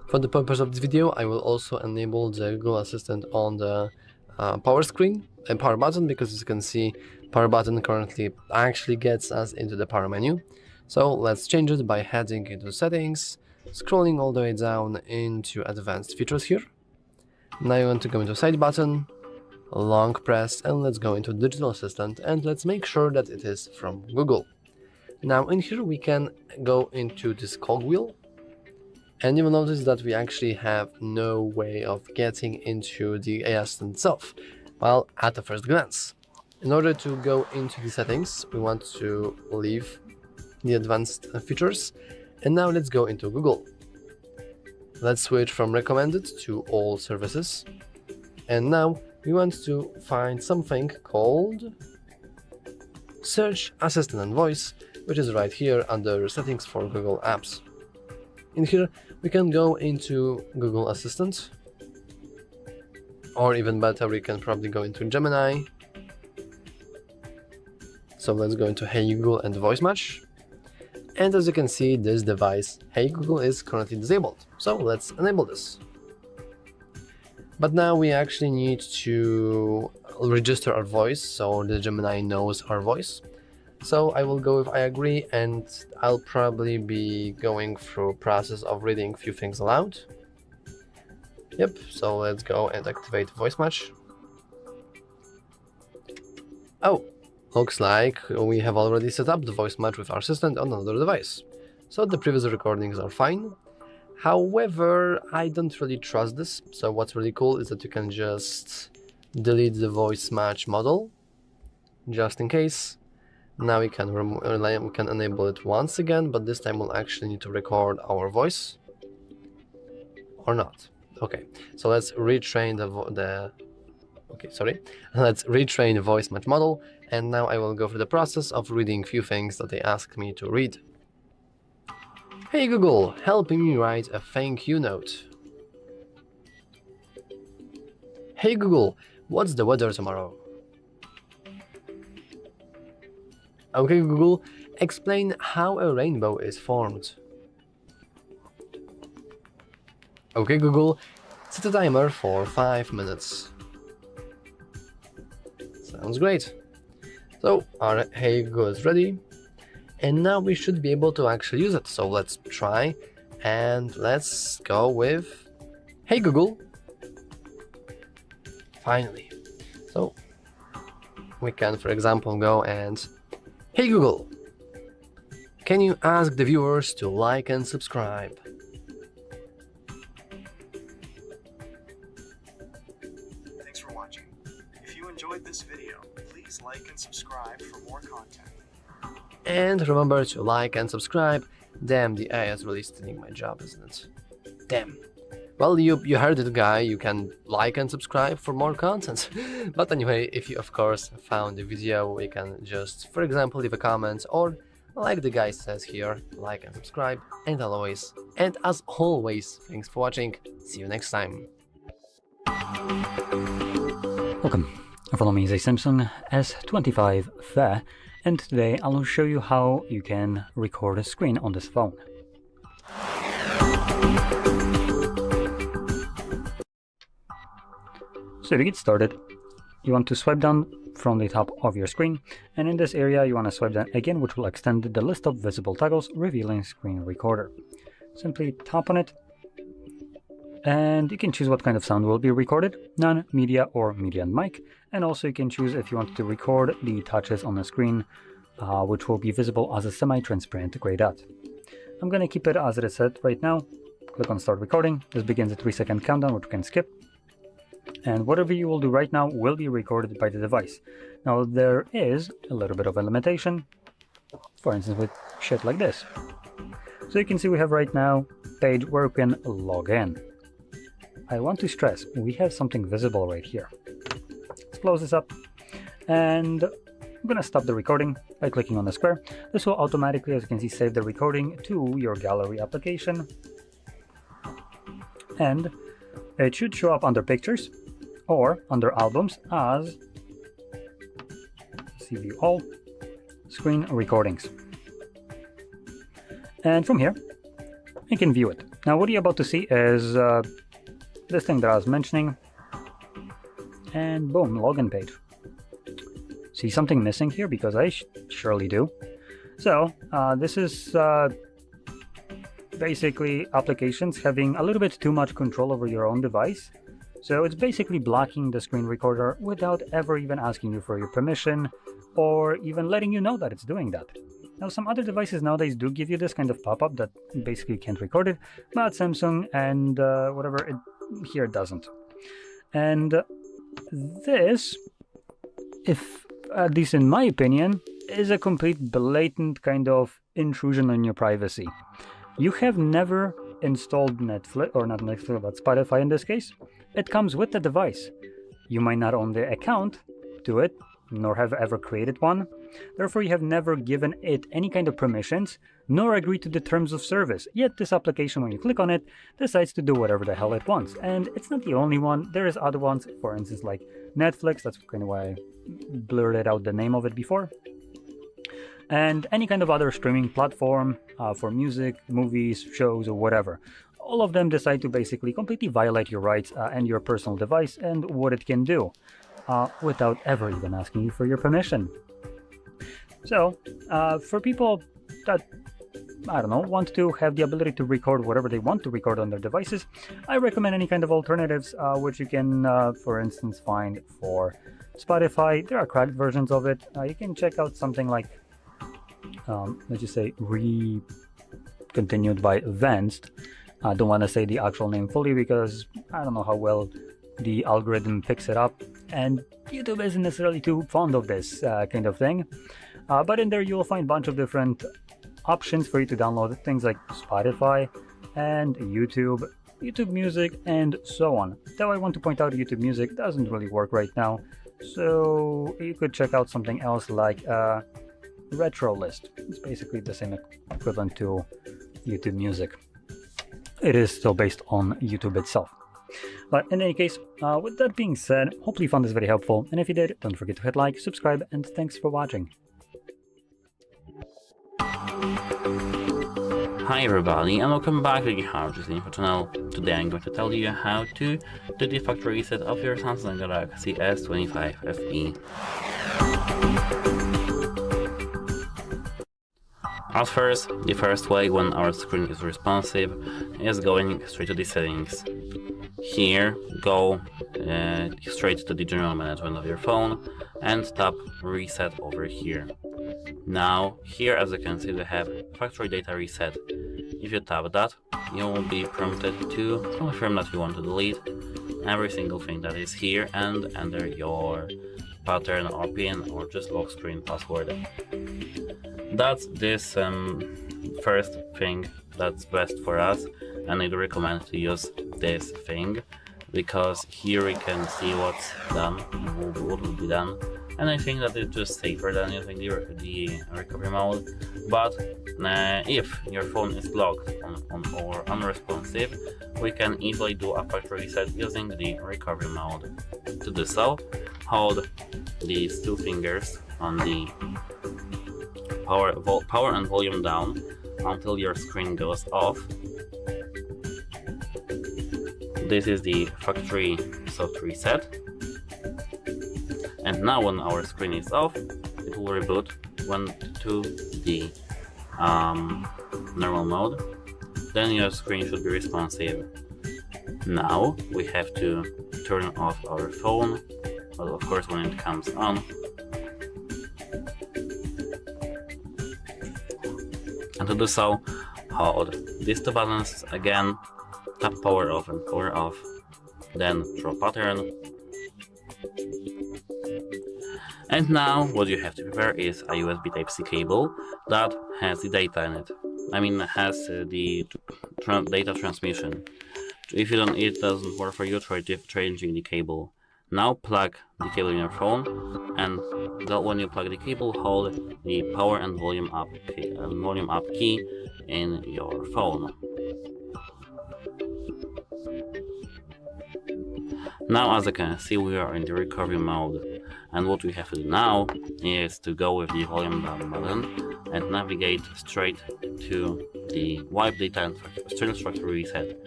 For the purpose of this video, I will also enable the Google Assistant on the power screen and power button, because as you can see, power button currently actually gets us into the power menu. So let's change it by heading into settings, scrolling all the way down into advanced features here. Now you want to go into side button, long press, and let's go into Digital Assistant, and let's make sure that it is from Google. Now in here we can go into this cogwheel, and you will notice that we actually have no way of getting into the AI assistant itself, well, at the first glance. In order to go into the settings, we want to leave the advanced features, and now let's go into Google. Let's switch from recommended to all services, and now we want to find something called Search Assistant and Voice, which is right here under settings for Google Apps. In here we can go into Google Assistant, or even better, we can probably go into Gemini. So let's go into Hey Google and Voice Match. And as you can see, this device, Hey Google, is currently disabled. So let's enable this. But now we actually need to register our voice so the Gemini knows our voice. So I will go with I agree, and I'll probably be going through process of reading a few things aloud. Yep, so let's go and activate voice match. Oh, looks like we have already set up the voice match with our assistant on another device. So the previous recordings are fine. However, I don't really trust this. So what's really cool is that you can just delete the voice match model, just in case. Now we can enable it once again, but this time we'll actually need to record our voice, or not. Okay, so let's retrain let's retrain the voice match model, and now I will go through the process of reading a few things that they asked me to read. Hey Google, help me write a thank you note. Hey Google, what's the weather tomorrow? Okay Google, explain how a rainbow is formed. Okay Google, set a timer for 5 minutes. Sounds great. So our Hey Google is ready, and now we should be able to actually use it. So let's try, and let's go with Hey Google. Finally. So we can, for example, go and Hey Google, can you ask the viewers to like and subscribe? Thanks for watching. If you enjoyed this video, please like and subscribe for more content. And remember to like and subscribe. Damn, the AI is really stealing my job, isn't it? Damn. Well, you heard it, guy. You can like and subscribe for more content. But anyway, if you of course found the video, you can just, for example, leave a comment, or like the guy says here, like and subscribe. And as always, thanks for watching. See you next time. Welcome. Follow me as a Samsung S25 FE, and today I'll show you how you can record a screen on this phone. So to get started, you want to swipe down from the top of your screen, and in this area you want to swipe down again, which will extend the list of visible toggles revealing screen recorder. Simply tap on it, and you can choose what kind of sound will be recorded, none, media, or media and mic, and also you can choose if you want to record the touches on the screen, which will be visible as a semi-transparent gray dot. I'm going to keep it as it is set right now. Click on start recording. This begins a 3-second countdown, which we can skip. And whatever you will do right now will be recorded by the device. Now there is a little bit of a limitation, for instance with shit like this. So you can see we have right now a page where we can log in. I want to stress, we have something visible right here. Let's close this up, and I'm going to stop the recording by clicking on the square. This will automatically, as you can see, save the recording to your gallery application, and it should show up under pictures or under albums as see view all screen recordings. And from here you can view it. Now what you're about to see is this thing that I was mentioning, and boom, login page. See something missing here? Because I surely do. So this is basically applications having a little bit too much control over your own device, So it's basically blocking the screen recorder without ever even asking you for your permission or even letting you know that it's doing that. Now, some other devices nowadays do give you this kind of pop-up that basically can't record it, but Samsung and here it doesn't. And this, if at least in my opinion, is a complete blatant kind of intrusion on your privacy. You have never installed Netflix, or not Netflix, but Spotify in this case. It comes with the device. You might not own the account to it, nor have ever created one. Therefore, you have never given it any kind of permissions, nor agreed to the terms of service. Yet this application, when you click on it, decides to do whatever the hell it wants. And it's not the only one. There is other ones, for instance, like Netflix. That's kind of why I blurted out the name of it before. And any kind of other streaming platform for music, movies, shows, or whatever. All of them decide to basically completely violate your rights and your personal device and what it can do without ever even asking you for your permission. So, for people that, I don't know, want to have the ability to record whatever they want to record on their devices, I recommend any kind of alternatives which you can, for instance, find for Spotify. There are cracked versions of it. You can check out something like, let's just say, continued by Advanced. I don't want to say the actual name fully because I don't know how well the algorithm picks it up, and YouTube isn't necessarily too fond of this kind of thing. But in there you'll find a bunch of different options for you to download things like Spotify and YouTube Music, and so on. Though I want to point out YouTube Music doesn't really work right now, so you could check out something else like Retro List. It's basically the same equivalent to YouTube Music. It is still based on YouTube itself. But in any case, with that being said, hopefully you found this very helpful, and if you did, don't forget to hit like, subscribe, and thanks for watching. Hi everybody, and welcome back to the HardReset.Info channel. Today I'm going to tell you how to do the factory reset of your Samsung Galaxy S25 FE. At first, the first way when our screen is responsive is going straight to the settings. Here, go straight to the general management of your phone and tap reset over here. Now, here as you can see we have factory data reset. If you tap that, you will be prompted to confirm that you want to delete every single thing that is here and enter your pattern or PIN or just lock screen password. That's this first thing that's best for us, and I'd recommend to use this thing because here we can see what's done, what will be done, and I think that it's just safer than using the recovery mode. But if your phone is locked or unresponsive, we can easily do a factory reset using the recovery mode. To do so, hold these two fingers on the power and volume down until your screen goes off. This is the factory soft reset. And now when our screen is off, it will reboot to the normal mode. Then your screen should be responsive. Now we have to turn off our phone, well, of course when it comes on. And to do so, hold these two buttons again, tap power off and power off, then draw pattern. And now what you have to prepare is a USB Type-C cable that has the data in it. I mean, has the data transmission. If it doesn't work for you, try changing the cable. Now plug the cable in your phone, and when you plug the cable, hold the power and volume up key in your phone. Now as you can see, we are in the recovery mode, and what we have to do now is to go with the volume down button and navigate straight to the wipe data and factory reset.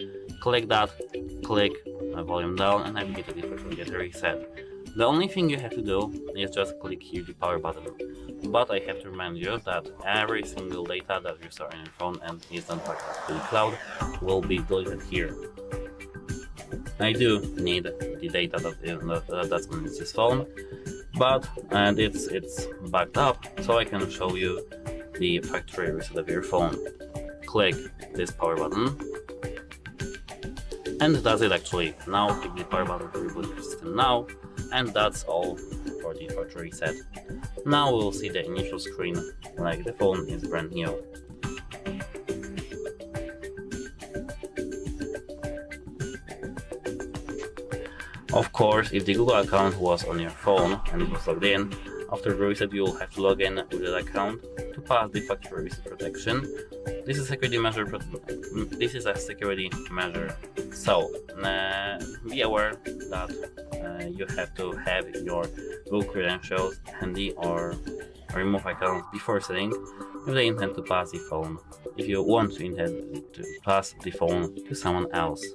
Click that, click volume down, and navigate to the factory data reset. The only thing you have to do is just click here the power button. But I have to remind you that every single data that you store in your phone and is not backed up to the cloud will be deleted here. I do need the data that's on this phone, and it's backed up, so I can show you the factory reset of your phone. Click this power button, and that's it actually. Now click the power button to reboot your system now, and that's all for the factory reset. Now we'll see the initial screen like the phone is brand new. Of course, if the Google account was on your phone and it was logged in, after the reset you will have to log in with that account to pass the factory reset protection. This is a security measure, so be aware that you have to have your Google credentials handy or remove accounts before setting if they intend to pass the phone, if you want to intend to pass the phone to someone else.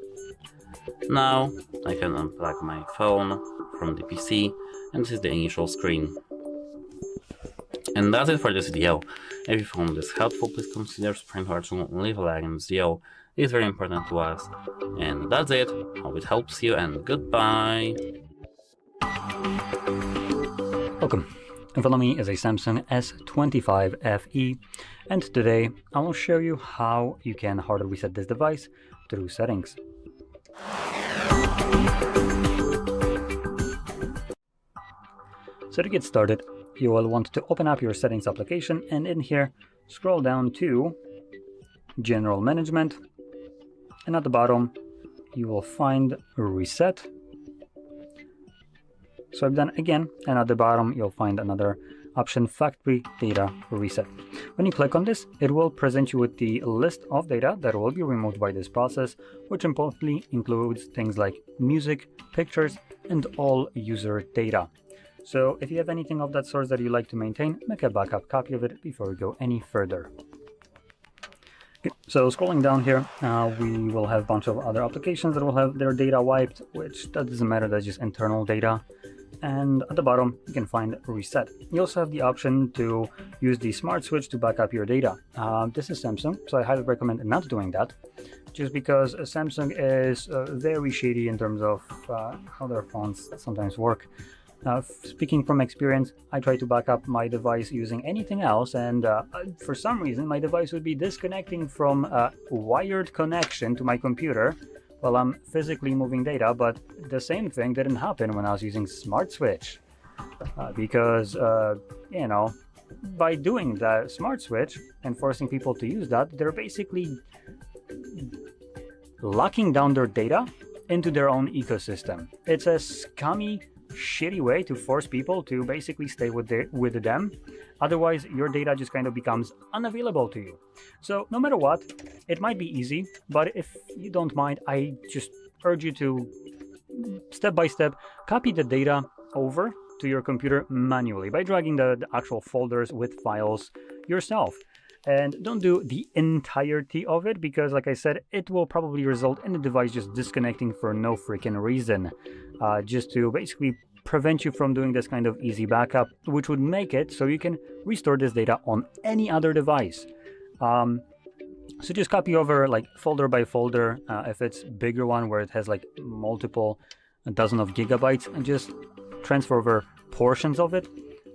Now I can unplug my phone from the PC, and this is the initial screen. And that's it for this video. If you found this helpful, please consider subscribing to our channel and leave a like on this video. It is very important to us. And that's it. Hope it helps you, and goodbye. Welcome. In front of me is a Samsung S25 FE, and today I will show you how you can hard reset this device through settings. So to get started, you will want to open up your settings application, and in here scroll down to General Management, and at the bottom you will find Reset. Swipe down again, and at the bottom you'll find another option, Factory Data Reset. When you click on this, it will present you with the list of data that will be removed by this process, which importantly includes things like music, pictures, and all user data. So if you have anything of that sort that you like to maintain, make a backup copy of it before we go any further. Okay, so scrolling down here, we will have a bunch of other applications that will have their data wiped, which that doesn't matter, that's just internal data. And at the bottom you can find Reset. You also have the option to use the smart switch to back up your data. This is Samsung, so I highly recommend not doing that, just because Samsung is very shady in terms of how their phones sometimes work. Speaking from experience, I try to back up my device using anything else, and for some reason my device would be disconnecting from a wired connection to my computer while I'm physically moving data, but the same thing didn't happen when I was using Smart Switch. Because, you know, by doing the Smart Switch and forcing people to use that, they're basically locking down their data into their own ecosystem. It's a scummy, shitty way to force people to basically stay with them. Otherwise, your data just kind of becomes unavailable to you. So no matter what, it might be easy, but if you don't mind, I just urge you to step by step copy the data over to your computer manually by dragging the actual folders with files yourself. And don't do the entirety of it, because like I said, it will probably result in the device just disconnecting for no freaking reason, just to basically prevent you from doing this kind of easy backup, which would make it so you can restore this data on any other device. So just copy over like folder by folder, if it's bigger one where it has like multiple dozen of gigabytes, and just transfer over portions of it,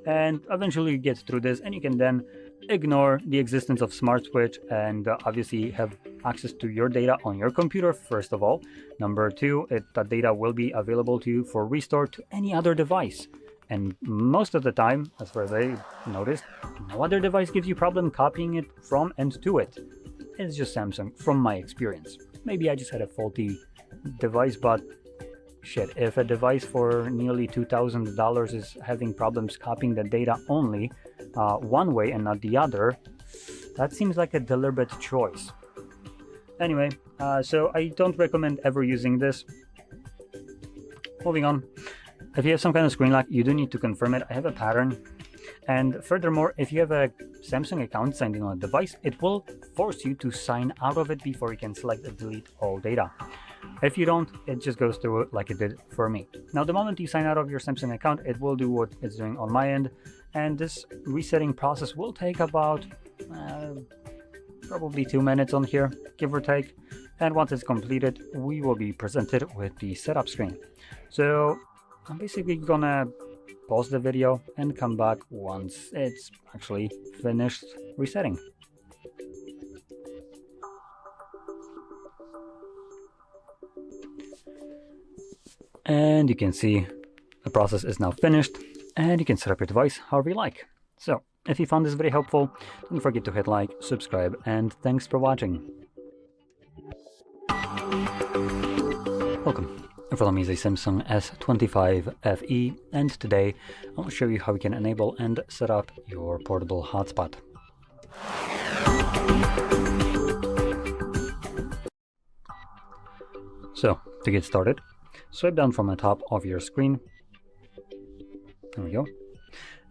and eventually you get through this, and you can then ignore the existence of Smart Switch and obviously have access to your data on your computer, first of all. Number two, that data will be available to you for restore to any other device. And most of the time, as far as I noticed, no other device gives you problem copying it from and to it. It's just Samsung, from my experience. Maybe I just had a faulty device, but shit, if a device for nearly $2,000 is having problems copying the data only one way and not the other, that seems like a deliberate choice. Anyway, so I don't recommend ever using this. Moving on. If you have some kind of screen lock, you do need to confirm it. I have a pattern. And furthermore, if you have a Samsung account signed in on a device, it will force you to sign out of it before you can select and delete all data. If you don't, it just goes through it like it did for me. Now, the moment you sign out of your Samsung account, it will do what it's doing on my end, and this resetting process will take about probably 2 minutes on here, give or take. And once it's completed, we will be presented with the setup screen. So I'm basically gonna pause the video and come back once it's actually finished resetting. And you can see the process is now finished, and you can set up your device however you like. So if you found this video helpful, don't forget to hit like, subscribe, and thanks for watching. Welcome. In front of me is a Samsung S25 FE, and today I'll show you how you can enable and set up your portable hotspot. So to get started, swipe down from the top of your screen. There we go.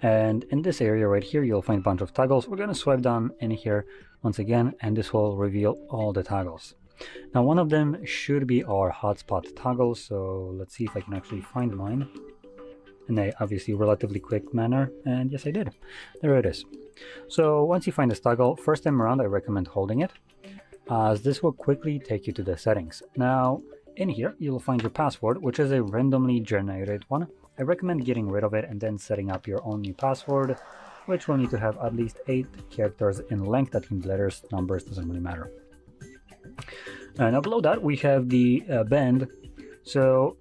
And in this area right here, you'll find a bunch of toggles. We're going to swipe down in here once again, and this will reveal all the toggles. Now, one of them should be our hotspot toggle. So let's see if I can actually find mine in a obviously relatively quick manner. And yes, I did. There it is. So once you find this toggle, first time around, I recommend holding it, as this will quickly take you to the settings. Now, in here, you'll find your password, which is a randomly generated one. I recommend getting rid of it and then setting up your own new password, which will need to have at least 8 characters in length. That can be letters, numbers, doesn't really matter. Now below that, we have the band. So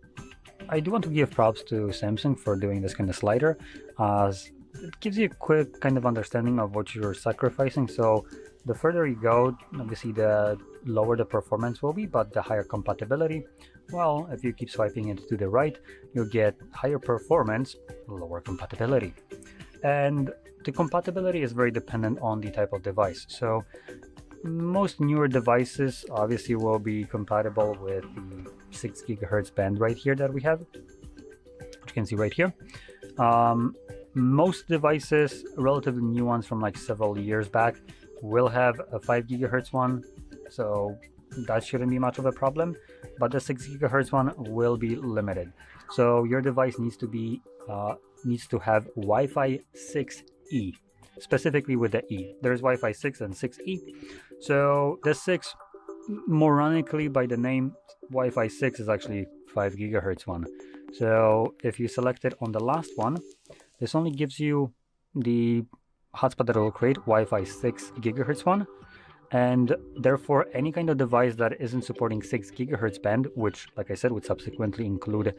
I do want to give props to Samsung for doing this kind of slider, as it gives you a quick kind of understanding of what you're sacrificing. So the further you go, obviously the lower the performance will be, but the higher compatibility. Well, if you keep swiping it to the right, you'll get higher performance, lower compatibility. And the compatibility is very dependent on the type of device. So most newer devices obviously will be compatible with the 6 GHz band right here that we have, which you can see right here. Most devices, relatively new ones from like several years back, will have a 5 GHz one, so that shouldn't be much of a problem. But the 6 GHz one will be limited. So your device needs to have Wi-Fi 6E, specifically with the E. There's Wi-Fi 6 and 6E. So the 6, moronically by the name, Wi-Fi 6 is actually 5 GHz one. So if you select it on the last one, this only gives you the hotspot that will create Wi-Fi 6 GHz one. And therefore, any kind of device that isn't supporting 6 GHz band, which, like I said, would subsequently include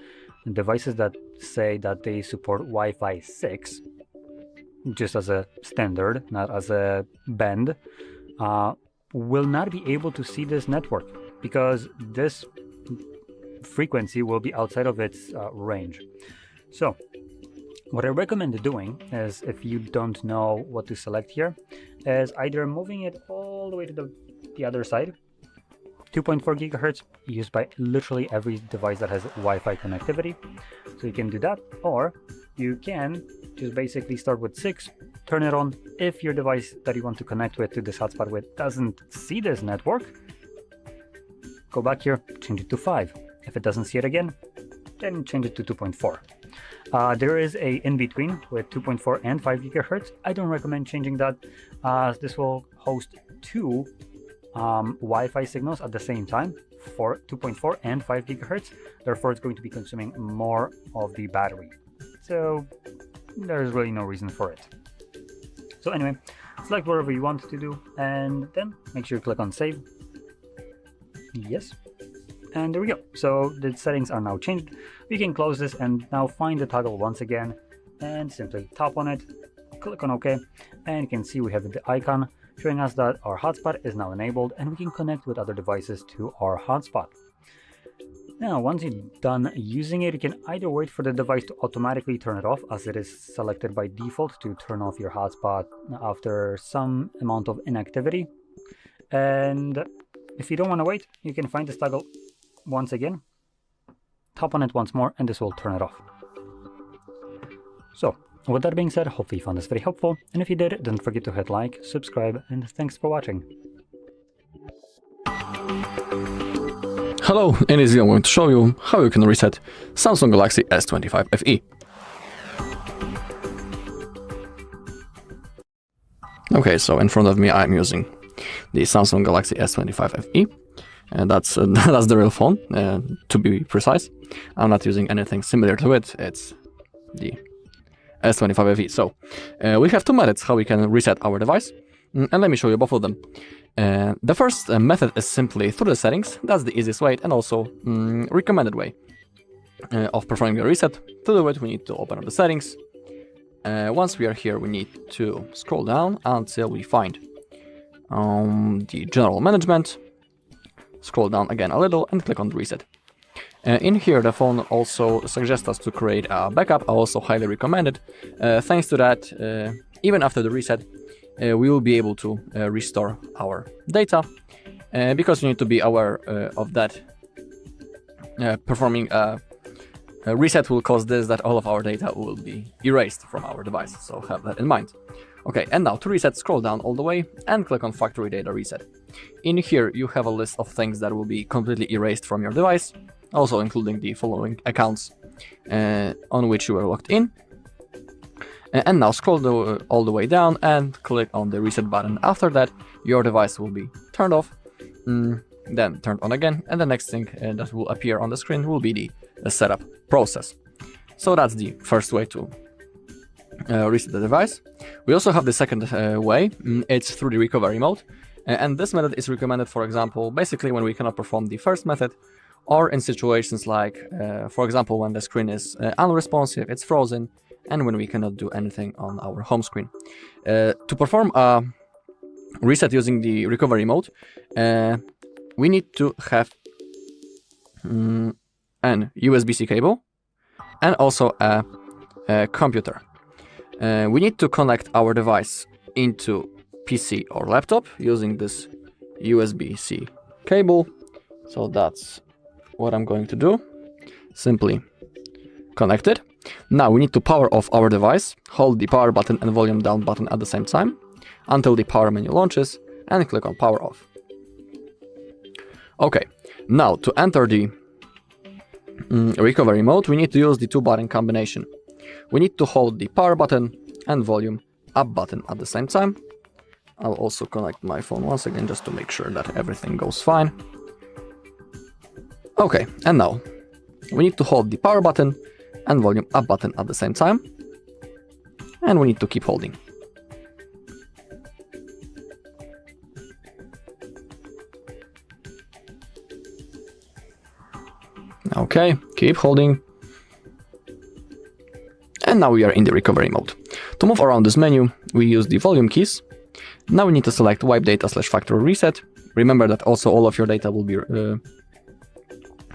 devices that say that they support Wi-Fi 6, just as a standard, not as a band, will not be able to see this network, because this frequency will be outside of its range. So what I recommend doing is, if you don't know what to select here, is either moving it all the way to the other side. 2.4 GHz used by literally every device that has Wi-Fi connectivity. So you can do that, or you can just basically start with 6, turn it on. If your device that you want to connect with to this hotspot with doesn't see this network, go back here, change it to 5. If it doesn't see it again, then change it to 2.4. There is a in-between with 2.4 and 5 GHz. I don't recommend changing that, as this will host 2 Wi-Fi signals at the same time for 2.4 and 5 GHz. Therefore, it's going to be consuming more of the battery. So there's really no reason for it. So anyway, select whatever you want to do, and then make sure you click on save. Yes. And there we go. So the settings are now changed. We can close this and now find the toggle once again and simply tap on it, click on OK, and you can see we have the icon showing us that our hotspot is now enabled and we can connect with other devices to our hotspot. Now, once you're done using it, you can either wait for the device to automatically turn it off, as it is selected by default to turn off your hotspot after some amount of inactivity. And if you don't want to wait, you can find this toggle once again, tap on it once more, and this will turn it off. So with that being said, hopefully you found this very helpful, and if you did, don't forget to hit like, subscribe, and thanks for watching. Hello, in this video I'm going to show you how you can reset Samsung Galaxy S25 FE. Okay, so in front of me I'm using the Samsung Galaxy S25 FE. And that's that's the real phone, to be precise. I'm not using anything similar to it. It's the S25 FE. So we have two methods how we can reset our device, and let me show you both of them. The first method is simply through the settings. That's the easiest way and also recommended way of performing a reset. To do it, we need to open up the settings. Once we are here, we need to scroll down until we find the general management. Scroll down again a little and click on reset. In here, the phone also suggests us to create a backup. I also highly recommend it. Thanks to that, even after the reset, we will be able to restore our data, because we need to be aware of that. Performing a reset will cause this, that all of our data will be erased from our device, so have that in mind. Okay, and now to reset, scroll down all the way and click on Factory Data Reset. In here, you have a list of things that will be completely erased from your device, also including the following accounts on which you are logged in. And now scroll all the way down and click on the reset button. After that, your device will be turned off, then turned on again, and the next thing that will appear on the screen will be the setup process. So that's the first way to reset the device. We also have the second way. It's through the recovery mode, and this method is recommended, for example, basically when we cannot perform the first method, or in situations like, for example, when the screen is unresponsive, it's frozen, and when we cannot do anything on our home screen. To perform a reset using the recovery mode, we need to have an USB-C cable and also a computer. We need to connect our device into PC or laptop using this USB-C cable. So that's what I'm going to do. Simply connect it. Now we need to power off our device, hold the power button and volume down button at the same time until the power menu launches, and click on power off. Okay, now to enter the recovery mode, we need to use the two button combination. We need to hold the power button and volume up button at the same time. I'll also connect my phone once again just to make sure that everything goes fine. Okay, and now we need to hold the power button and volume up button at the same time, and we need to keep holding. Okay, keep holding. And now we are in the recovery mode. To move around this menu, we use the volume keys. Now we need to select wipe data / factory reset. Remember that also all of your data will be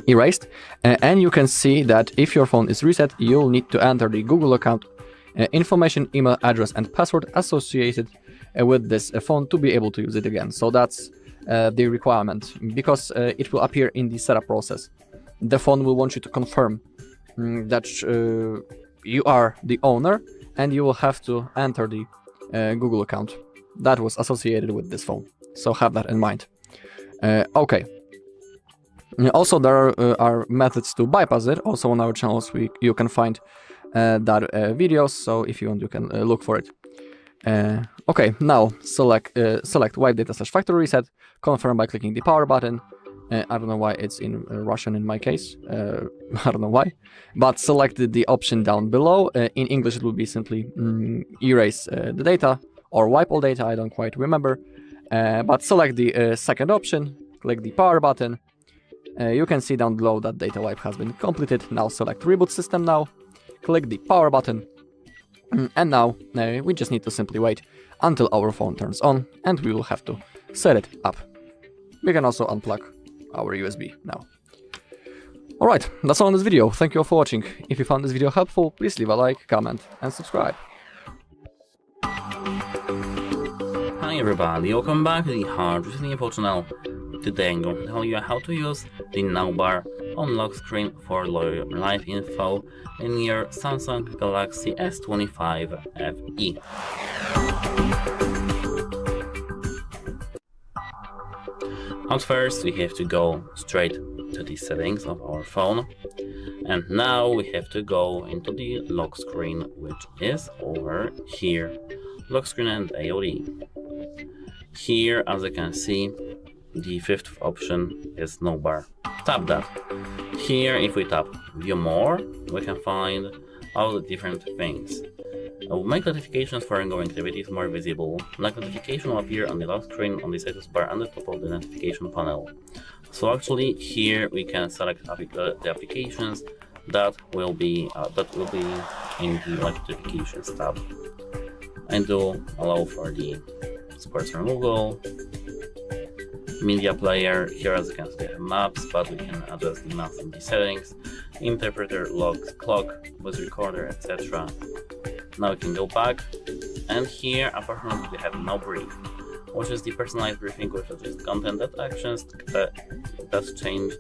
erased. And you can see that if your phone is reset, you'll need to enter the Google account information, email address and password associated with this phone to be able to use it again. So that's the requirement, because it will appear in the setup process. The phone will want you to confirm that you are the owner, and you will have to enter the Google account that was associated with this phone. So have that in mind. Okay. Also, there are methods to bypass it. Also on our channels, you can find that videos. So if you want, you can look for it. Okay, now select wipe data / factory reset. Confirm by clicking the power button. I don't know why it's in Russian in my case. I don't know why. But select the option down below. In English, it will be simply erase the data or wipe all data. I don't quite remember. But select the second option. Click the power button. You can see down below that data wipe has been completed. Now select reboot system now. Click the power button. And now we just need to simply wait until our phone turns on, and we will have to set it up. We can also unplug our USB now. Alright, that's all in this video. Thank you all for watching. If you found this video helpful, please leave a like, comment and subscribe. Hi everybody, welcome back to the HardReset.Info channel. Today I'm going to tell you how to use the now bar on lock screen for live info in your Samsung Galaxy S25 FE. At first we have to go straight to the settings of our phone, and now we have to go into the lock screen, which is over here, lock screen and AOD. Here, as you can see, the fifth option is no bar. Tap that. Here, if we tap View More, we can find all the different things. Make notifications for ongoing activities more visible. Like notification will appear on the lock screen on the status bar on the top of the notification panel. So actually, here we can select the applications that will be in the notifications tab. And do allow for the sports from Google, media player. Here, as you can see, we have maps, but we can adjust the maps in the settings, interpreter, logs, clock, voice recorder, etc. Now we can go back, and here, apart from that, we have no brief, which is the personalized briefing, which is just content that actions that change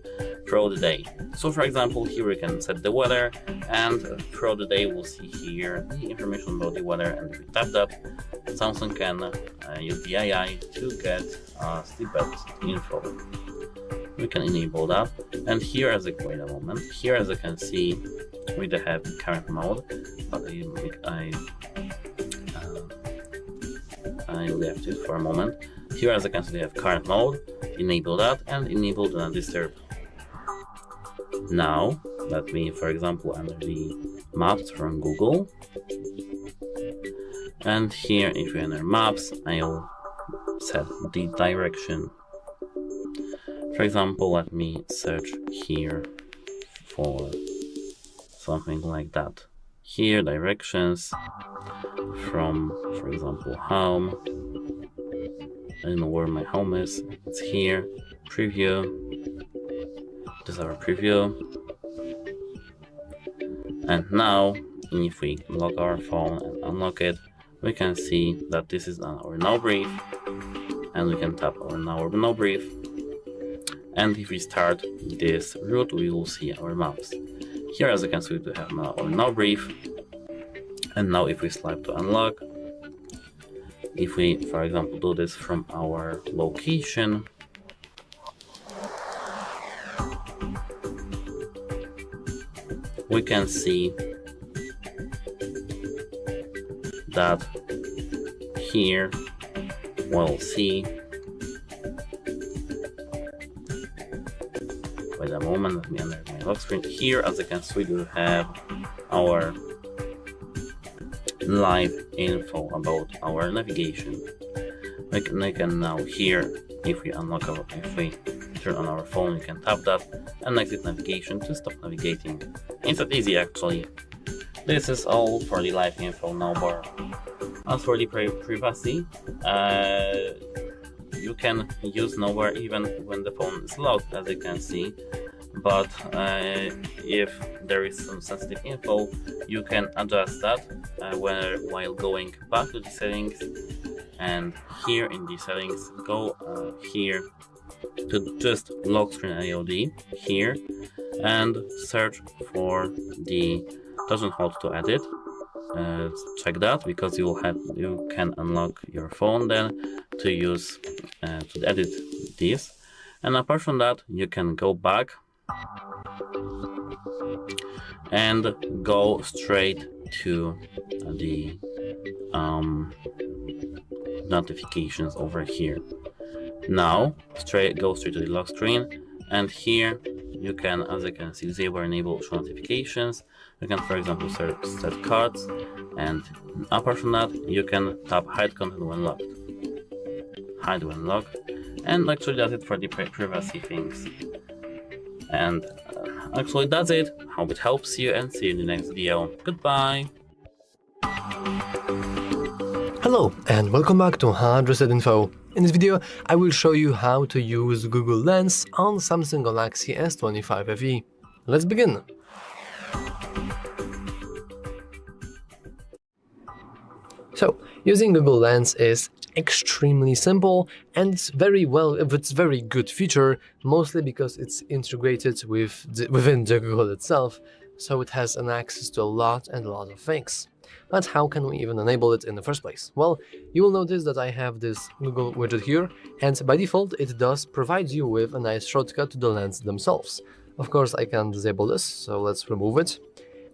throughout the day. So for example, here we can set the weather, and throughout the day we'll see here the information about the weather, and if we tap that, Samsung can use the AI to get snippet info. We can enable that, and here as wait a moment, here as you can see, we have current mode, but I left it for a moment. Here as you can see, we have current mode, enable that, and enable do not disturb. Now, let me, for example, enter the maps from Google, and here if we enter maps, I'll set the direction. For example, let me search here for something like that. Here, directions from, for example, home. I don't know where my home is. It's here. Preview. This is our preview. And now, if we lock our phone and unlock it, we can see that this is our now brief, and we can tap our now brief. And if we start this route, we will see our maps. Here, as you can see, we have now our now brief. And now if we swipe to unlock, if we, for example, do this from our location, we can see that here we'll see. Wait a moment, let me enter my lock screen. Here, as you can see, we have our live info about our navigation. We can now here, if we turn on our phone, we can tap that and exit navigation to stop navigating. It's that easy actually. This is all for the live info now bar. As for the privacy, you can use nowhere even when the phone is locked, as you can see. But if there is some sensitive info, you can adjust that while going back to the settings, and here in the settings, go here to just lock screen IOD here, and search for the doesn't hold to edit. Check that, because you can unlock your phone then to use to edit this. And apart from that, you can go back and go straight to the notifications over here. Now go straight to the lock screen, and here you can, as you can see, disable or enable show notifications. You can, for example, set cards, and apart from that, you can tap hide content when locked. Hide when locked, and actually that's it for the privacy things. And actually that's it. Hope it helps you, and see you in the next video. Goodbye. Hello and welcome back to HardReset.Info. In this video, I will show you how to use Google Lens on Samsung Galaxy S25 FE. Let's begin. So, using Google Lens is extremely simple, and it's very good feature, mostly because it's integrated within the Google itself, so it has an access to a lot of things. But how can we even enable it in the first place? Well, you will notice that I have this Google widget here, and by default it does provide you with a nice shortcut to the lens themselves. Of course, I can disable this, so let's remove it.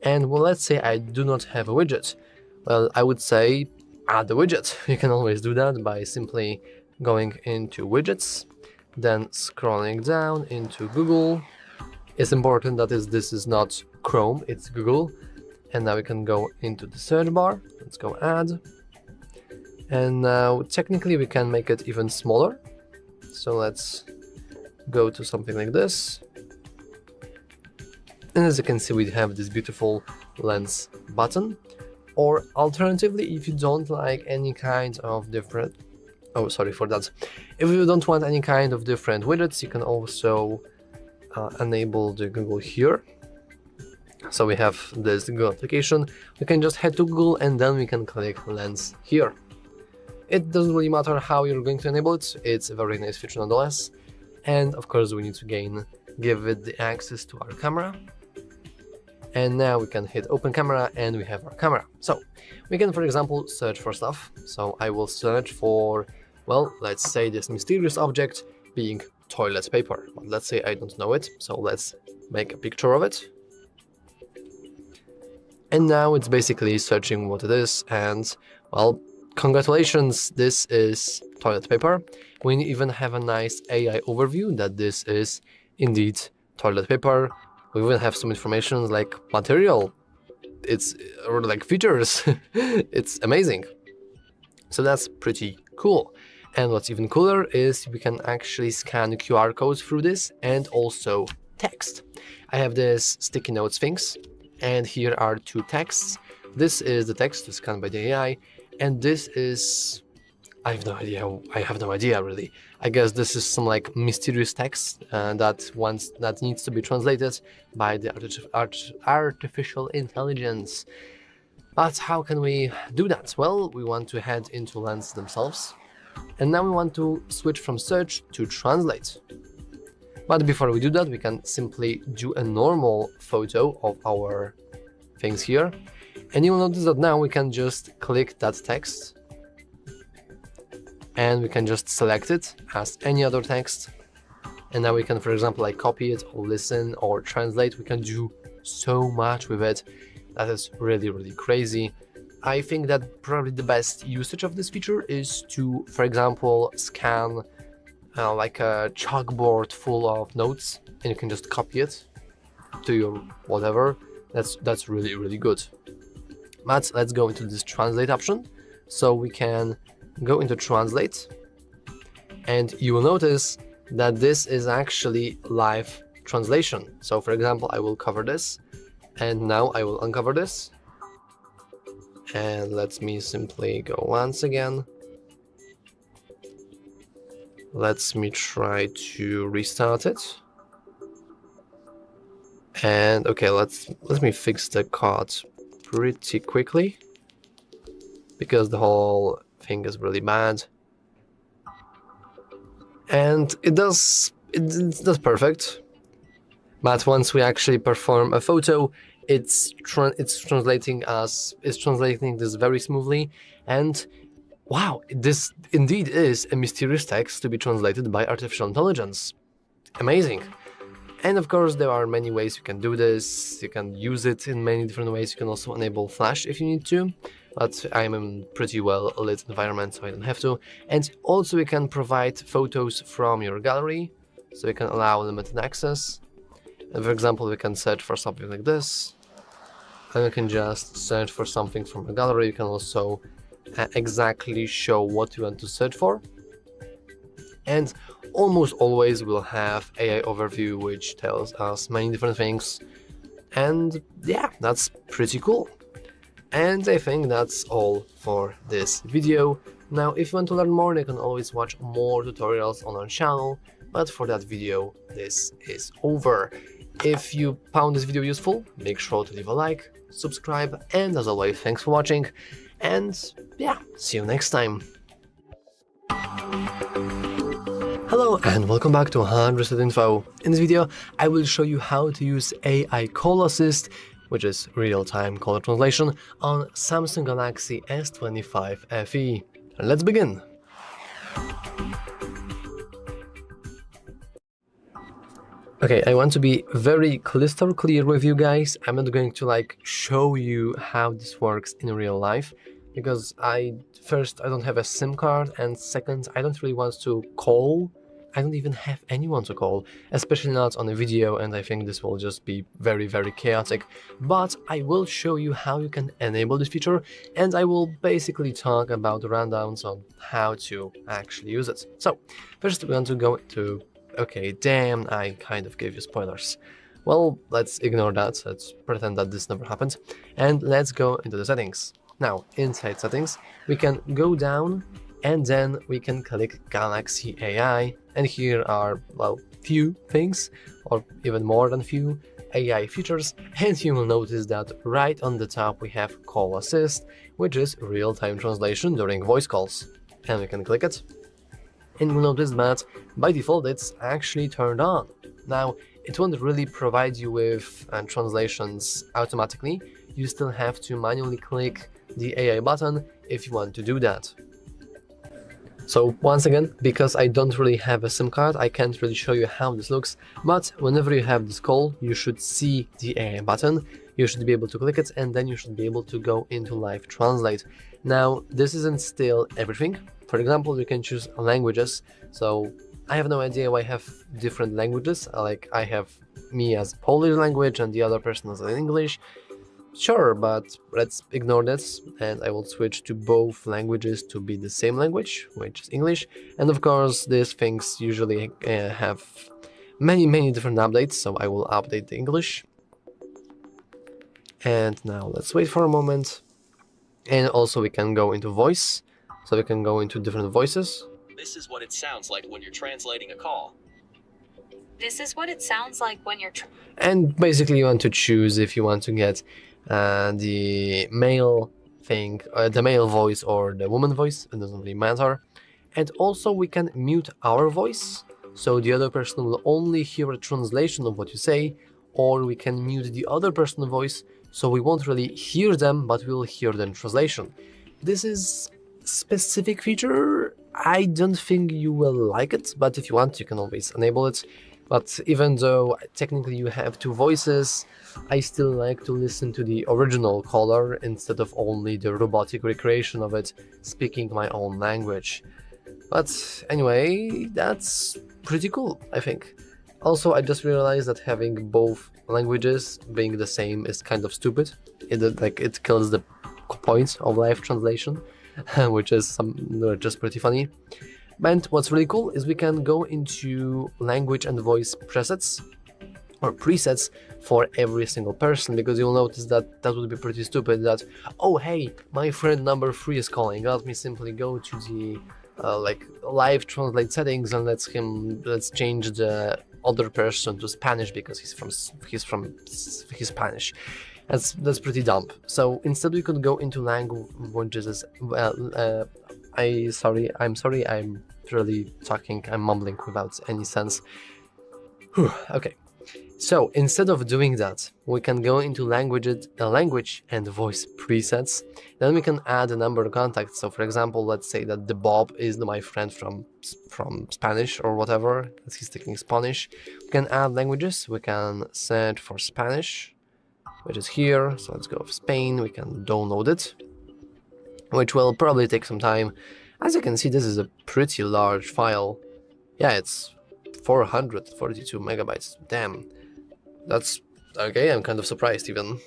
And well, let's say I do not have a widget. Well, I would say add the widget. You can always do that by simply going into widgets, then scrolling down into Google. It's important that this is not Chrome, it's Google. And now we can go into the search bar. Let's go add. And now technically we can make it even smaller. So let's go to something like this. And as you can see, we have this beautiful lens button. Or alternatively, if you don't like any kind of different, oh, sorry for that. If you don't want any kind of different widgets, you can also enable the Google here. So we have this Google application. We can just head to Google and then we can click lens here. It doesn't really matter how you're going to enable it. It's a very nice feature nonetheless. And of course, we need to give it the access to our camera. And now we can hit open camera and we have our camera. So we can, for example, search for stuff. So I will search for, well, let's say this mysterious object being toilet paper. But let's say I don't know it. So let's make a picture of it. And now it's basically searching what it is. And well, congratulations, this is toilet paper. We even have a nice AI overview that this is indeed toilet paper. We even have some information like material, or like features. It's amazing. So that's pretty cool. And what's even cooler is we can actually scan QR codes through this and also text. I have this sticky notes things, and here are two texts. This is the text scanned by the AI, and this is, I have no idea really. I guess this is some like mysterious text that needs to be translated by the artificial intelligence. But how can we do that? Well, we want to head into Lens themselves, and now we want to switch from search to translate. But before we do that, we can simply do a normal photo of our things here, and you will notice that now we can just click that text and we can just select it as any other text. And now we can, for example, like copy it or listen or translate. We can do so much with it. That is really, really crazy. I think that probably the best usage of this feature is to, for example, scan like a chalkboard full of notes, and you can just copy it to your whatever. That's really, really good. But let's go into this translate option. So we can go into translate, and you will notice that this is actually live translation. So for example, I will cover this, and now I will uncover this, and let me simply go once again. Let me try to restart it. And okay, let me fix the card pretty quickly, because the whole thing is really bad. And it's perfect. But once we actually perform a photo, it's translating this very smoothly. And wow, this indeed is a mysterious text to be translated by artificial intelligence. Amazing. And of course, there are many ways you can do this. You can use it in many different ways. You can also enable flash if you need to, but I'm in a pretty well lit environment, so I don't have to. And also we can provide photos from your gallery, so we can allow limited access. And for example, we can search for something like this, and we can just search for something from a gallery. You can also exactly show what you want to search for. And almost always we'll have AI overview, which tells us many different things. And yeah, that's pretty cool. And I think that's all for this video. Now, if you want to learn more, you can always watch more tutorials on our channel, but for that video, this is over. If you found this video useful, make sure to leave a like, subscribe, and as always, thanks for watching, and yeah, see you next time. Hello and welcome back to HardReset.Info. In this video, I will show you how to use AI Call Assist, which is real-time color translation, on Samsung Galaxy S25 FE. Let's begin! Okay, I want to be very crystal clear with you guys. I'm not going to show you how this works in real life, because first, I don't have a SIM card, and second, I don't really want to call I don't even have anyone to call, especially not on a video, and I think this will just be very, very chaotic. But I will show you how you can enable this feature, and I will basically talk about the rundowns on how to actually use it. So first we want to go to, okay, damn, I kind of gave you spoilers. Well, let's ignore that, let's pretend that this never happened, and let's go into the settings. Now, inside settings, we can go down and then we can click Galaxy AI, and here are, well, few things, or even more than few AI features, and you will notice that right on the top we have Call Assist, which is real-time translation during voice calls, and we can click it, and you'll notice that by default it's actually turned on. Now, it won't really provide you with translations automatically, you still have to manually click the AI button if you want to do that. So once again, because I don't really have a SIM card, I can't really show you how this looks, but whenever you have this call, you should see the AI button, you should be able to click it, and then you should be able to go into Live Translate. Now, this isn't still everything. For example, you can choose languages, so I have no idea why I have different languages, like I have me as Polish language and the other person as English. Sure, but let's ignore this, and I will switch to both languages to be the same language, which is English. And of course, these things usually have many different updates, so I will update the English. And now let's wait for a moment. And also we can go into voice, so we can go into different voices. This is what it sounds like when you're translating a call. This is what it sounds like when you're And basically you want to choose if you want to get the male thing, the male voice or the woman voice, it doesn't really matter. And also we can mute our voice, so the other person will only hear a translation of what you say, or we can mute the other person's voice, so we won't really hear them, but we'll hear them translation. This is specific feature. I don't think you will like it, but if you want, you can always enable it. But even though technically you have two voices, I still like to listen to the original caller instead of only the robotic recreation of it speaking my own language. But anyway, that's pretty cool, I think. Also, I just realized that having both languages being the same is kind of stupid. It kills the point of live translation, which is just pretty funny. And what's really cool is we can go into language and voice presets or presets for every single person, because you'll notice that that would be pretty stupid that, oh hey, my friend number 3 is calling, let me simply go to the live translate settings and let's change the other person to Spanish because he's Spanish. That's pretty dumb. So instead we could go into languages as well. I'm sorry, I'm really talking, I'm mumbling without any sense. Okay, so instead of doing that, we can go into language and voice presets. Then we can add a number of contacts. So for example, let's say that the Bob is my friend from Spanish or whatever, he's taking Spanish. We can add languages, we can search for Spanish, which is here. So let's go with Spain, we can download it, which will probably take some time. As you can see, this is a pretty large file. Yeah, it's 442 megabytes. Damn, that's okay. I'm kind of surprised even.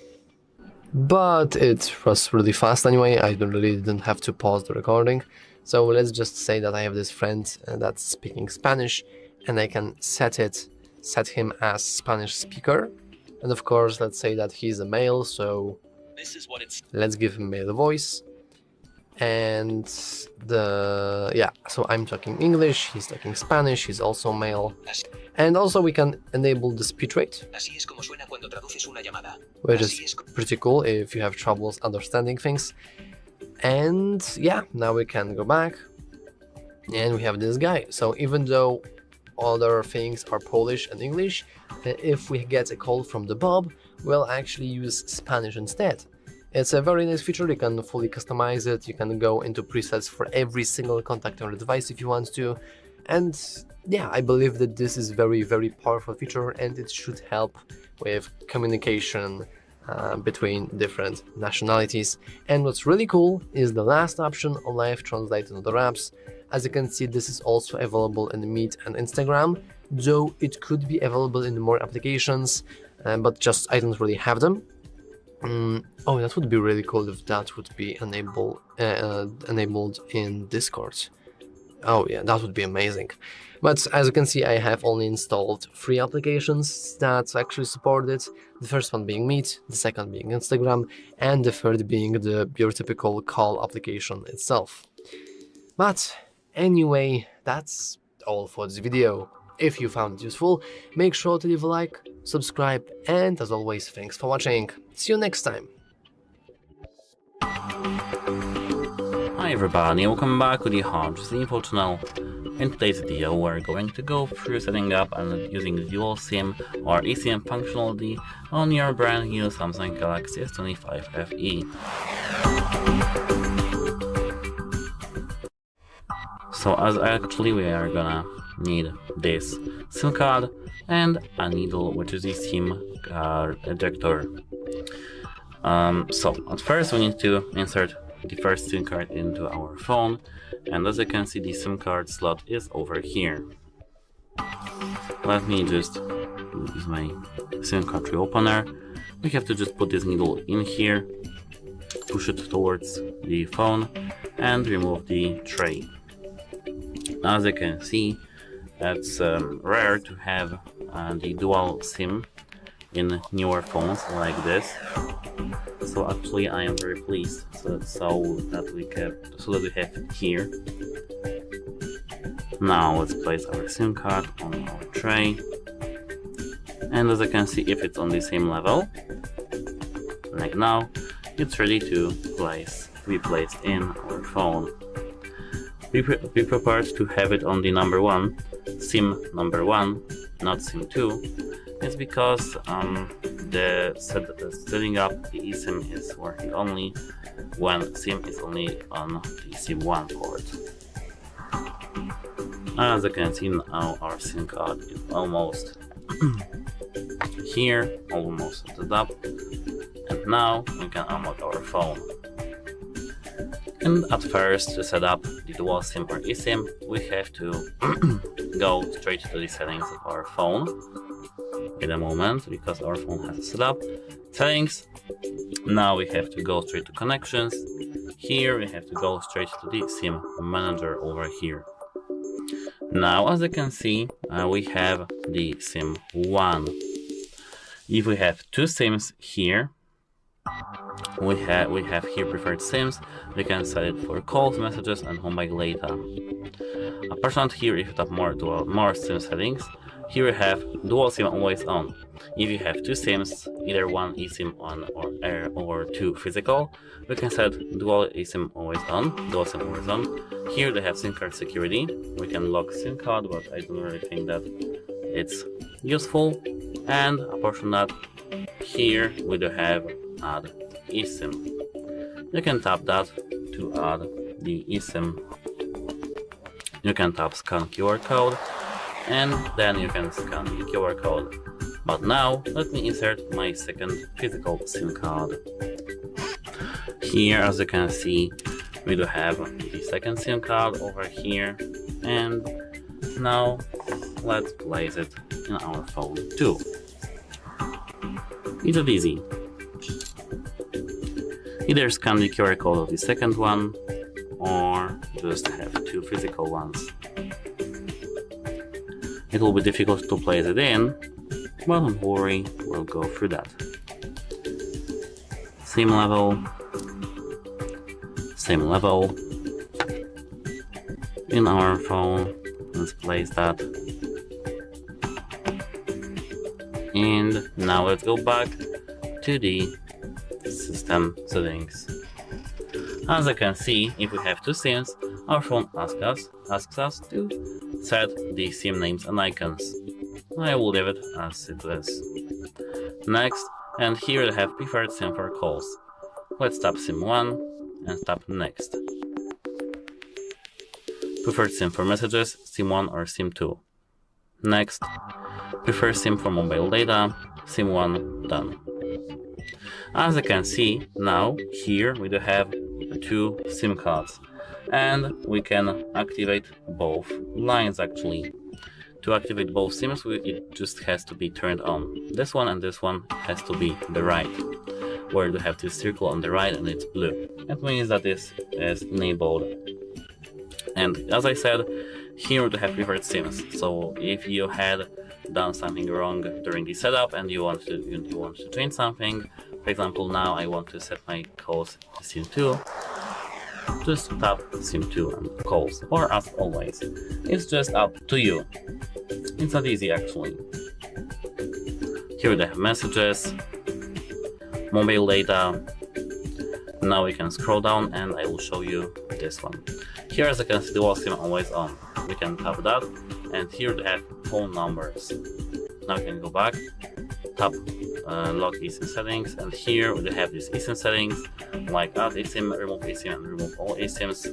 But it was really fast anyway. I really didn't have to pause the recording. So let's just say that I have this friend that's speaking Spanish, and I can set him as Spanish speaker. And of course, let's say that he's a male, so let's give him male voice. And so I'm talking English, he's talking Spanish, he's also male. And also we can enable the speech rate, which is pretty cool if you have troubles understanding things. And yeah, now we can go back and we have this guy. So even though other things are Polish and English, if we get a call from the Bob, we'll actually use Spanish instead. It's a very nice feature, you can fully customize it, you can go into presets for every single contact on the device if you want to. And yeah, I believe that this is very powerful feature, and it should help with communication between different nationalities. And what's really cool is the last option on Live Translate and other apps. As you can see, this is also available in Meet and Instagram, though it could be available in more applications, but just I don't really have them. Oh, that would be really cool if that would be enabled in Discord. Oh yeah, that would be amazing. But as you can see, I have only installed 3 applications that actually support it. The first one being Meet, the second being Instagram, and the third being your typical call application itself. But anyway, that's all for this video. If you found it useful, make sure to leave a like, subscribe, and as always, thanks for watching. See you next time. Hi everybody, welcome back to the HardReset.Info channel. In today's video, we're going to go through setting up and using the dual SIM or eSIM functionality on your brand new Samsung Galaxy S25 FE. So as actually we are gonna need this SIM card and a needle, which is the SIM card ejector. So at first we need to insert the first SIM card into our phone, and as you can see, the SIM card slot is over here. Let me just use my SIM card reopener. We have to just put this needle in here, push it towards the phone, and remove the tray. As you can see, it's rare to have the dual SIM in newer phones like this. So actually, I am very pleased so that we have it here. Now let's place our SIM card on our tray, and as you can see, if it's on the same level, like now, it's ready to be placed in our phone. Be prepared to have it on the number 1, SIM number 1, not SIM 2. It's because setting up the eSIM is working only when SIM is only on the SIM 1 port. As you can see now, our SIM card is almost here, almost set up, and now we can unlock our phone. And at first, to set up the dual SIM or eSIM, we have to go straight to the settings of our phone. In a moment, because our phone has set up settings. Now we have to go straight to connections. Here we have to go straight to the SIM manager over here. Now, as you can see, we have the SIM 1. If we have 2 SIMs here, we have here preferred SIMs. We can set it for calls, messages, and mobile data. Apart here, if you have more SIM settings, here we have dual SIM always on. If you have 2 SIMs, either one eSIM on or 2 physical, we can set dual eSIM always on, dual SIM always on. Here they have SIM card security. We can lock SIM card, but I don't really think that it's useful. And apart from that, here we do have add eSIM. You can tap that to add the eSIM. You can tap scan QR code, and then you can scan the QR code. But now, let me insert my second physical SIM card. Here, as you can see, we do have the second SIM card over here, and now let's place it in our phone too. It's easy. Either scan the QR code of the second one, or just have 2 physical ones. It will be difficult to place it in, but don't worry, we'll go through that. Same level, in our phone. Let's place that. And now let's go back to the system settings. As you can see, if we have 2 SIMs, our phone asks us to set the SIM names and icons. I will leave it as it is. Next, and here we have preferred SIM for calls. Let's tap SIM 1 and tap Next. Preferred SIM for messages, SIM 1 or SIM 2. Next. Preferred SIM for mobile data, SIM 1, done. As you can see, now here we do have 2 SIM cards. and we can activate both lines actually. To activate both sims, it just has to be turned on. This one and this one has to be the right, where you have this circle on the right and it's blue. That means that this is enabled. And as I said, here we have revert sims. So if you had done something wrong during the setup and you want to change something, for example, now I want to set my calls to sim 2, just tap sim 2 and calls, or as always, it's just up to you. It's not easy actually. Here we have messages, mobile data. Now we can scroll down and I will show you this one. Here, as you can see, the wall sim always on. We can tap that, and here we have phone numbers. Now we can go back, tap lock eSIM settings, and here we have these eSIM settings like add eSIM, remove eSIM, and remove all eSIMs.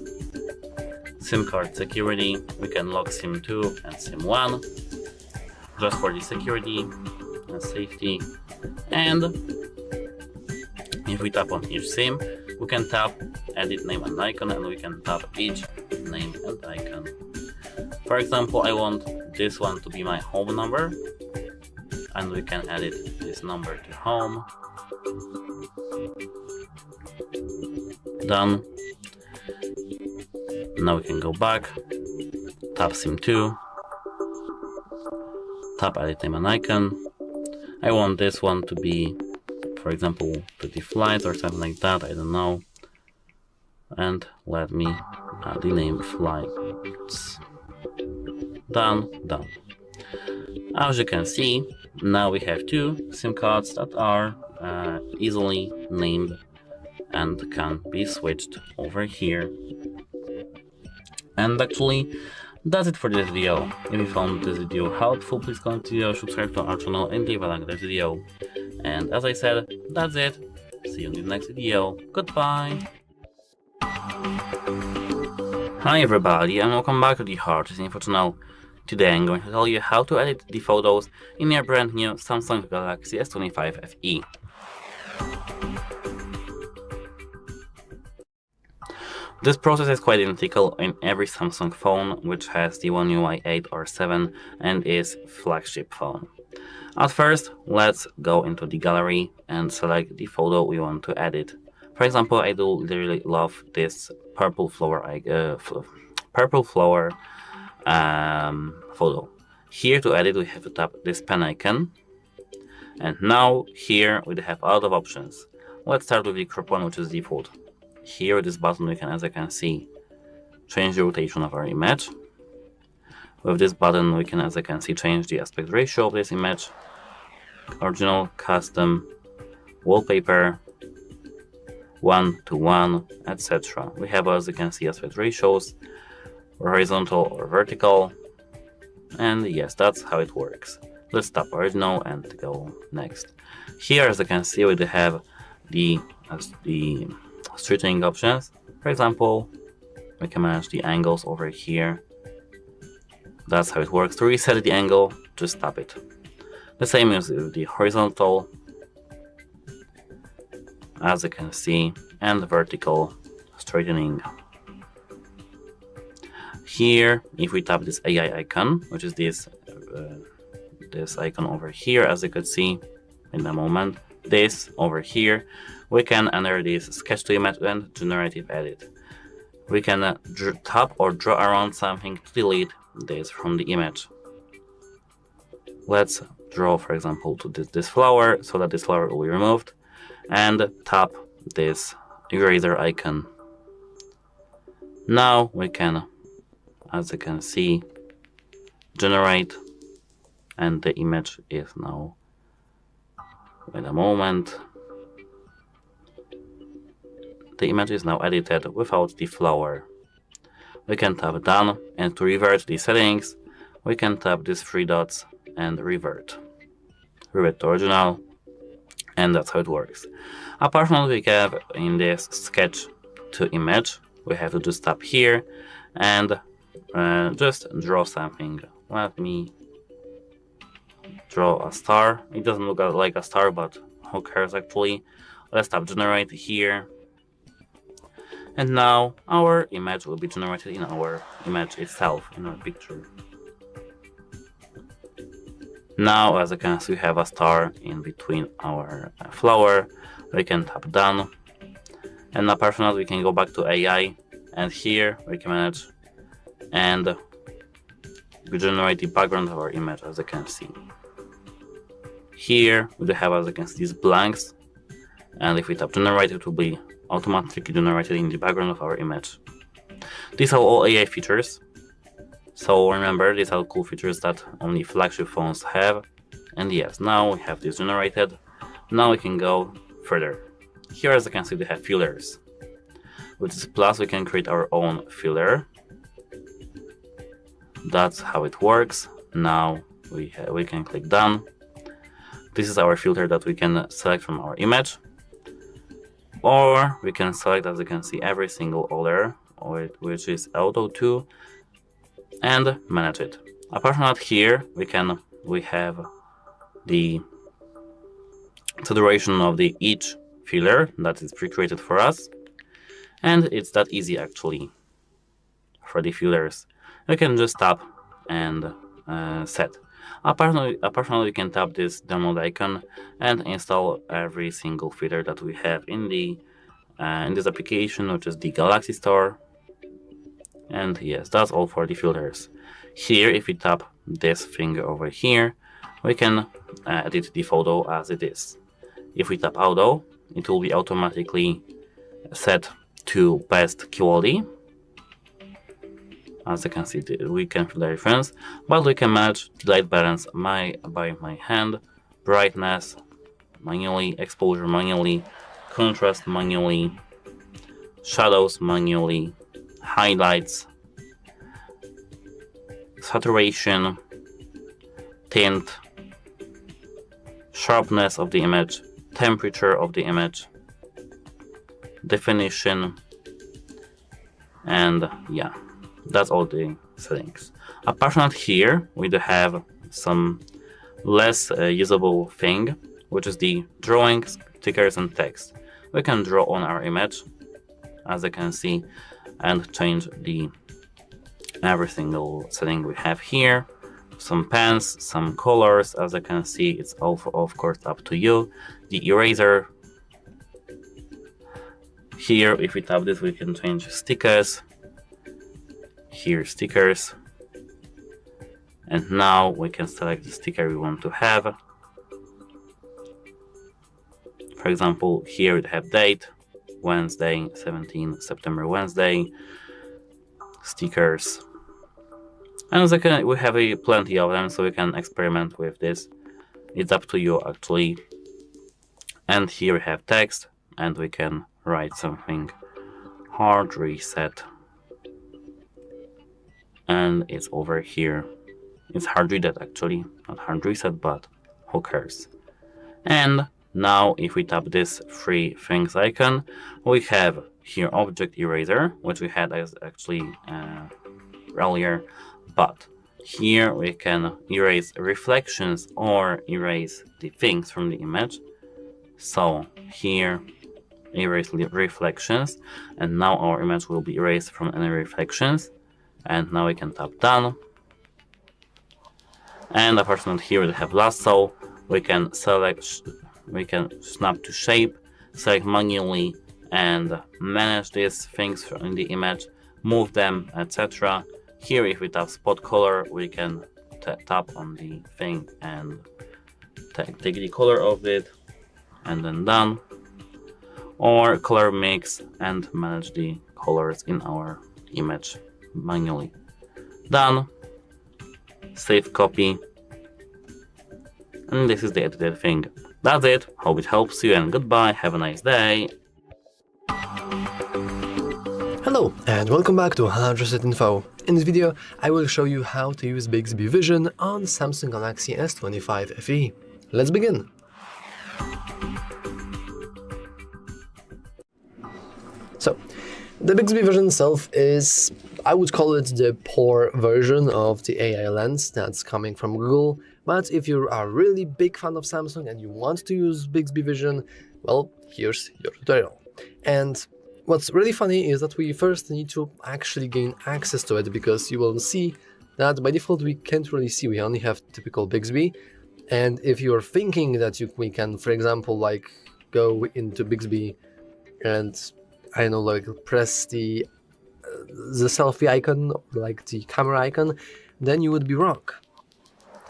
SIM card security, we can lock SIM 2 and SIM 1 just for the security and safety. And if we tap on each SIM, we can tap edit name and icon, and we can tap each name and icon. For example, I want this one to be my home number, and we can edit this number to home. Done. Now we can go back, tap SIM 2, tap edit name and icon. I want this one to be, for example, to the flights or something like that, I don't know. And let me add the name flights. Done. As you can see, now we have two SIM cards that are easily named and can be switched over here. And actually, that's it for this video. If you found this video helpful, please continue to subscribe to our channel and leave a like to this video. And as I said, that's it. See you in the next video. Goodbye. Hi everybody, and welcome back to the HardReset.Info channel. Today I'm going to tell you how to edit the photos in your brand new Samsung Galaxy S25 FE. This process is quite identical in every Samsung phone which has the One UI 8 or 7 and is flagship phone. At first, let's go into the gallery and select the photo we want to edit. For example, I do really love this purple flower photo. Here to edit, we have to tap this pen icon. And now here we have a lot of options. Let's start with the crop one, which is default. Here with this button we can, as I can see, change the rotation of our image. With this button we can, as I can see, change the aspect ratio of this image. Original, custom, wallpaper, 1:1, etc. We have, as you can see, aspect ratios, horizontal or vertical, and yes, that's how it works. Let's tap original and go next. Here, as you can see, we have the straightening options. For example, we can manage the angles over here. That's how it works. To reset the angle, just tap it. The same is with the horizontal, as you can see, and the vertical straightening. Here, if we tap this AI icon, which is this icon over here, as you could see in a moment, this over here, we can enter this sketch to image and generative edit. We can tap or draw around something to delete this from the image. Let's draw, for example, to this flower, so that this flower will be removed, and tap this eraser icon. Now we can, as you can see, generate, and the image is now, wait a moment, the image is now edited without the flower. We can tap done, and to revert the settings, we can tap these three dots and revert to original, and that's how it works. Apart from what we have in this sketch to image, we have to just tap here and just draw something. Let me draw a star. It doesn't look like a star, but who cares actually. Let's tap generate here, And now our image will be generated in our image itself, in our picture. Now, as you can see, we have a star in between our flower. We can tap done. And now personalize, we can go back to AI, and here we can manage and we generate the background of our image, as you can see. Here we do have, as you can see, these blanks, and if we tap generate, it will be automatically generated in the background of our image. These are all AI features, so remember, these are cool features that only flagship phones have. And yes, now we have this generated. Now we can go further. Here, as you can see, we have fillers. With this plus, we can create our own filler. That's how it works. Now we can click done. This is our filter that we can select from our image, or we can select, as you can see, every single order, which is auto 2, and manage it. Apart from that, here we have the saturation of each filler that is pre-created for us, and it's that easy actually. For the fillers, you can just tap and set. Apart from that, you can tap this download icon and install every single filler that we have in this application, which is the Galaxy Store. And yes, that's all for the filters. Here, if we tap this thing over here, we can edit the photo as it is. If we tap auto, it will be automatically set to best quality. As you can see, we can feel the difference, but we can manage the light balance by my hand, brightness manually, exposure manually, contrast manually, shadows manually, highlights, saturation, tint, sharpness of the image, temperature of the image, definition, and yeah, that's all the settings. Apart from that, here we do have some less usable thing, which is the drawing, stickers, and text. We can draw on our image, as you can see, and change every single setting we have here. Some pens, some colors, as you can see, it's all of course up to you. The eraser. Here, if we tap this, we can change stickers. Here, stickers. And now we can select the sticker we want to have. For example, here we have date, Wednesday, 17 September, Wednesday, stickers. And we have plenty of them, so we can experiment with this. It's up to you actually. And here we have text, and we can write something. Hard reset. And it's over here. It's hard reset actually, not hard reset, but who cares. And now if we tap this three things icon, we have here object eraser, which we had as actually earlier, but here we can erase reflections or erase the things from the image. So here erase reflections, and now our image will be erased from any reflections. And now we can tap done. And apart from that, here we have lasso. We can select, we can snap to shape, select manually, and manage these things in the image, move them, etc. Here, if we tap spot color, we can tap on the thing and take the color of it, and then done. Or color mix and manage the colors in our image manually. Done. Save copy. And this is the edited thing. That's it. Hope it helps you, and goodbye. Have a nice day. Hello and welcome back to HardReset.Info. In this video, I will show you how to use Bixby Vision on Samsung Galaxy S25 FE. Let's begin! So, the Bixby Vision itself is, I would call it the poor version of the AI lens that's coming from Google, but if you're a really big fan of Samsung and you want to use Bixby Vision, well, here's your tutorial. And what's really funny is that we first need to actually gain access to it, because you will see that by default we can't really see, we only have typical Bixby. And if you're thinking that we can, for example, like go into Bixby and I don't know, like press the selfie icon, like the camera icon, then you would be wrong.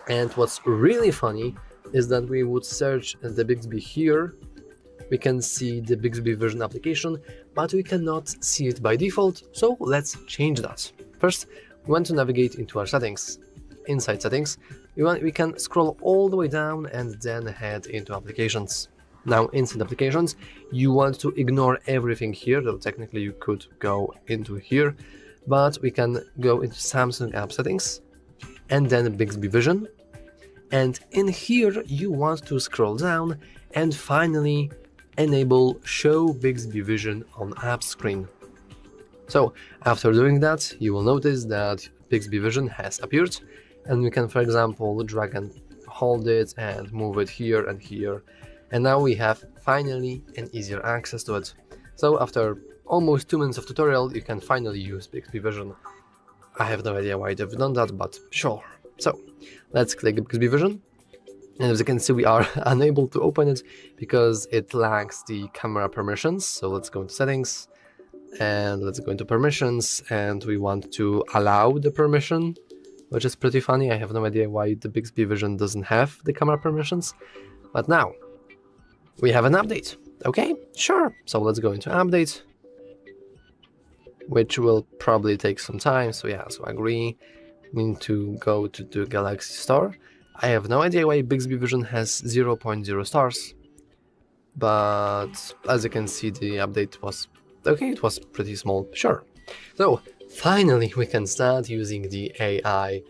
And what's really funny is that we would search the Bixby here. We can see the Bixby Vision application, but we cannot see it by default, so let's change that. First, we want to navigate into our settings. Inside settings, we can scroll all the way down and then head into applications. Now, inside applications, you want to ignore everything here, though technically you could go into here, but we can go into Samsung app settings and then Bixby Vision. And in here, you want to scroll down and finally enable Show Bixby Vision on App Screen. So after doing that, you will notice that Bixby Vision has appeared, and we can, for example, drag and hold it and move it here and here. And now we have finally an easier access to it. So after almost 2 minutes of tutorial, you can finally use Bixby Vision. I have no idea why they've done that, but sure. So let's click Bixby Vision. And as you can see, we are unable to open it because it lacks the camera permissions. So let's go into settings and let's go into permissions, and we want to allow the permission, which is pretty funny. I have no idea why the Bixby Vision doesn't have the camera permissions, but now we have an update. Okay, sure. So let's go into update, which will probably take some time. So yeah, so I agree. We need to go to the Galaxy Store. I have no idea why Bixby Vision has 0.0 stars, but as you can see, the update was okay, it was pretty small, sure. So finally we can start using the AI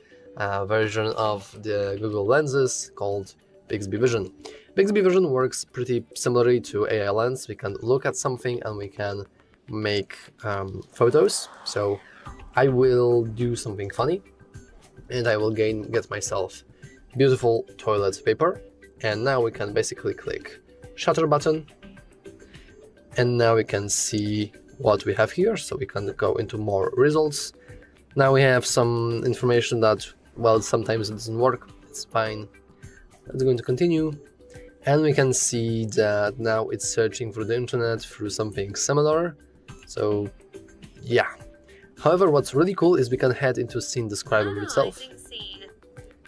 version of the Google lenses called Bixby Vision. Bixby Vision works pretty similarly to AI Lens. We can look at something and we can make photos. So I will do something funny and I will get myself beautiful toilet paper, and now we can basically click shutter button, and now we can see what we have here. So we can go into more results. Now we have some information that, well, sometimes it doesn't work, it's fine. Let's go into continue, and we can see that now it's searching through the internet through something similar. So yeah, however, what's really cool is we can head into scene describer itself.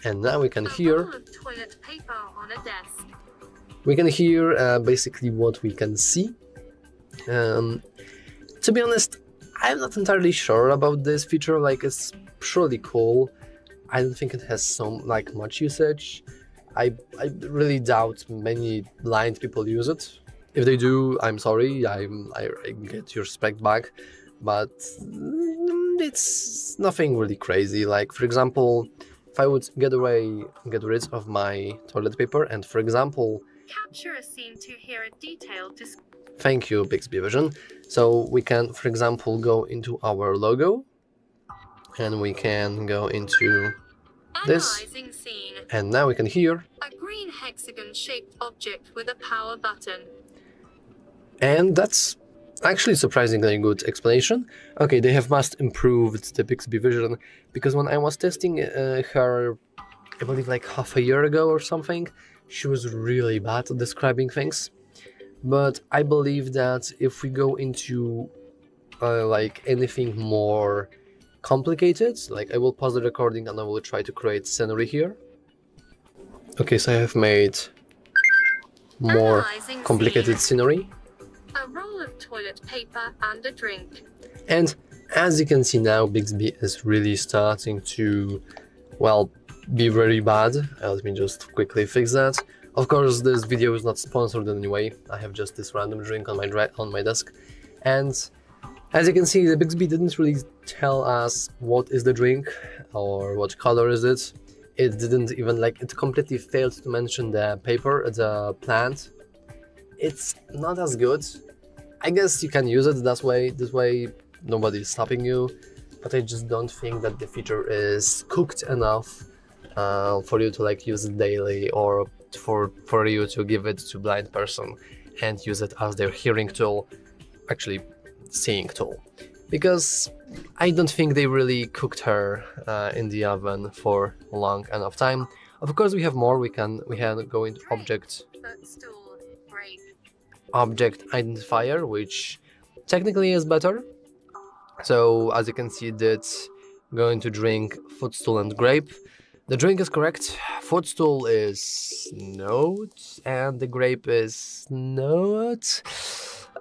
And now we can hear toilet paper on a desk. We can hear basically what we can see. To be honest, I'm not entirely sure about this feature. Like, it's surely cool. I don't think it has much usage. I really doubt many blind people use it. If they do, I'm sorry. I get your respect back, but it's nothing really crazy. Like, for example, if I would get rid of my toilet paper and, for example, capture a scene to hear a detailed description. Thank you, Bixby Vision. So we can, for example, go into our logo and we can go into this, Scene. And now we can hear a green hexagon-shaped object with a power button. And that's actually surprisingly good explanation. Okay, they must improved the Bixby Vision, because when I was testing her, I believe like half a year ago or something, she was really bad at describing things. But I believe that if we go into like anything more complicated, like I will pause the recording and I will try to create scenery here. Okay, so I have made more complicated scenery. A roll of toilet paper and a drink. And as you can see now, Bixby is really starting to, well, be very bad. Let me just quickly fix that. Of course, this video is not sponsored in any way. I have just this random drink on my desk. And as you can see, the Bixby didn't really tell us what is the drink or what color is it. It didn't even, it completely failed to mention the paper, the plant. It's not as good. I guess you can use it this way nobody is stopping you, but I just don't think that the feature is cooked enough for you to use it daily, or for you to give it to blind person and use it as their hearing tool. Actually, seeing tool, because I don't think they really cooked her in the oven for long enough time. Of course, we have more. We can go into Footstool, grape. object identifier, which technically is better. So as you can see, that's going to drink footstool and grape. The drink is correct. Footstool is note and the grape is note.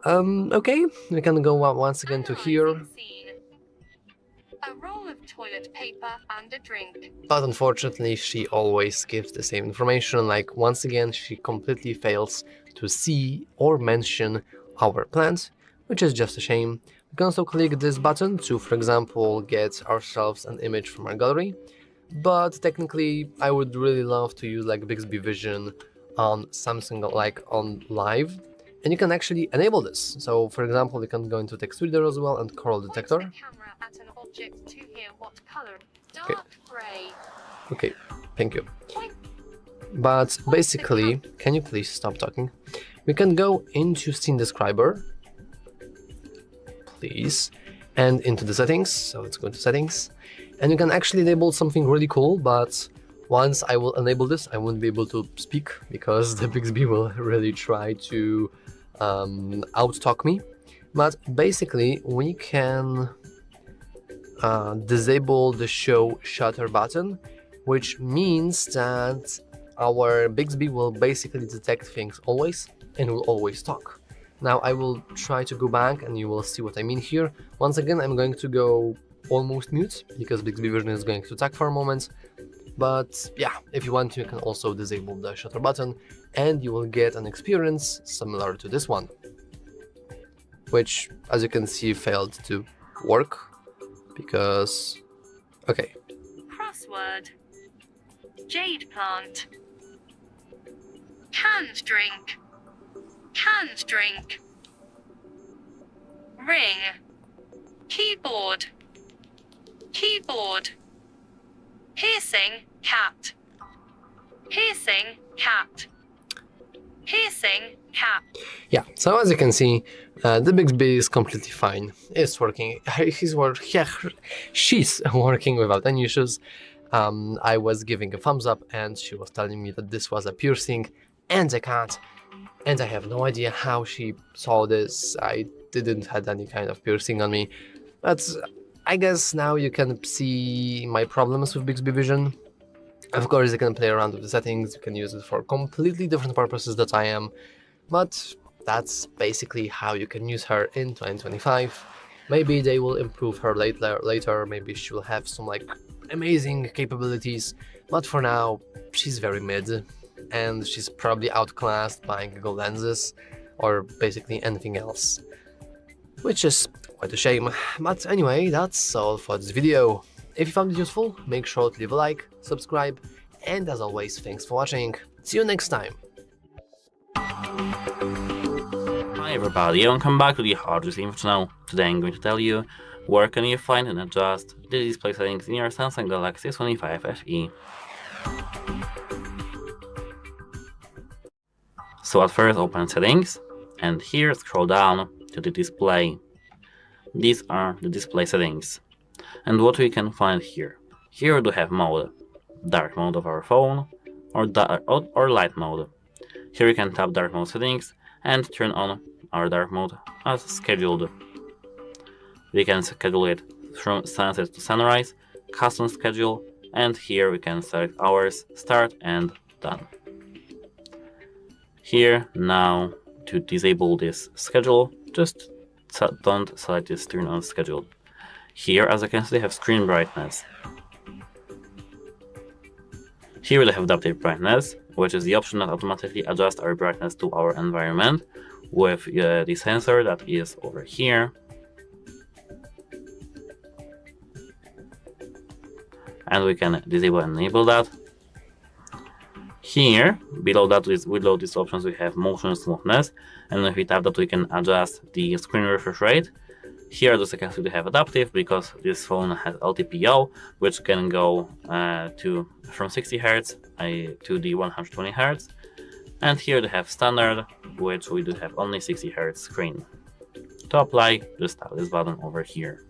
Okay, we can go once again to here. Analyzing scene. A roll of toilet paper and a drink. But unfortunately, she always gives the same information. Like, once again, she completely fails to see or mention our plant, which is just a shame. We can also click this button to, for example, get ourselves an image from our gallery. But technically, I would really love to use like Bixby Vision on Samsung, like on live. And you can actually enable this. So, for example, we can go into text reader as well and coral detector. Point the camera at an object to hear what color. Dark gray. Okay, thank you. But basically, can you please stop talking? We can go into Scene Describer, please, and into the settings. So let's go into settings, and you can actually enable something really cool. But once I will enable this, I won't be able to speak because the Bixby will really try to out-talk me. But basically, we can disable the show shutter button, which means that our Bixby will basically detect things always and will always talk. Now I will try to go back and you will see what I mean here. Once again, I'm going to go almost mute because Bixby Vision is going to talk for a moment. But yeah, if you want to, you can also disable the shutter button and you will get an experience similar to this one, which, as you can see, failed to work because, okay. Crossword. Jade plant. Canned drink. Canned drink. Ring. Keyboard. Keyboard. Piercing cat. Piercing cat. Piercing cat. Yeah, so as you can see, the Bixby is completely fine. It's working. She's working without any issues. I was giving a thumbs up and she was telling me that this was a piercing and a cat. And I have no idea how she saw this. I didn't have any kind of piercing on me. But I guess now you can see my problems with Bixby Vision. Of course, you can play around with the settings. You can use it for completely different purposes that I am. But that's basically how you can use her in 2025. Maybe they will improve her later. Maybe she will have some like amazing capabilities. But for now, she's very mid. And she's probably outclassed by Google lenses or basically anything else, which is quite a shame. But anyway, that's all for this video. If you found it useful, make sure to leave a like, subscribe, and as always, thanks for watching. See you next time. Hi everybody, and welcome back to the HardReset.Info channel. Today I'm going to tell you where can you find and adjust the display settings in your Samsung Galaxy S25 FE. So at first open settings and here scroll down to the display. These are the display settings. And what we can find here. Here we do have mode, dark mode of our phone or light mode. Here we can tap dark mode settings and turn on our dark mode as scheduled. We can schedule it from sunset to sunrise, custom schedule, and here we can select hours, start and done. Here now to disable this schedule, just don't select this turn on schedule. Here, as you can see, have screen brightness. Here we have adaptive brightness, which is the option that automatically adjusts our brightness to our environment with the sensor that is over here. And we can disable and enable that. Here, below these options, we have motion smoothness, and if we tap that, we can adjust the screen refresh rate. Here, as you can see, we have adaptive because this phone has LTPO, which can go from 60 Hz to the 120 Hz. And here they have standard, which we do have only 60 Hz screen. To apply, just tap this button over here.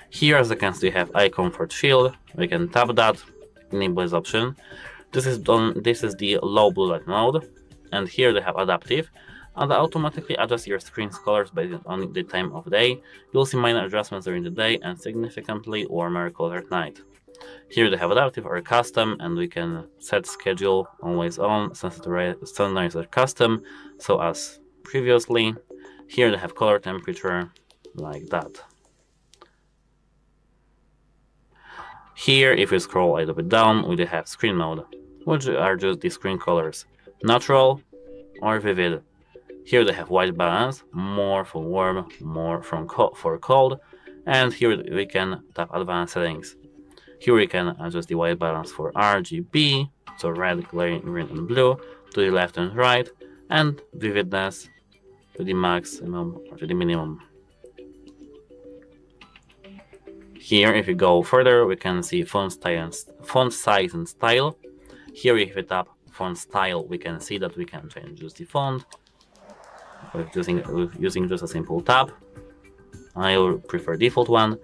Here, as you can see, we have eye comfort shield. We can tap that, enable this option. This is the low blue light mode, and here they have adaptive, and automatically adjust your screen's colors based on the time of day. You'll see minor adjustments during the day and significantly warmer colors at night. Here they have adaptive or custom, and we can set schedule always on, standardize or custom, so as previously. Here they have color temperature, like that. Here, if you scroll a little bit down, we do have screen mode, which are just the screen colors, natural or vivid. Here they have white balance, more for warm, more for cold, and here we can tap advanced settings. Here we can adjust the white balance for RGB, so red, green, and blue, to the left and right, and vividness to the maximum or to the minimum. Here, if you go further, we can see font size and style. Here, if we tap font style, we can see that we can change just the font with using just a simple tap. I will prefer default one.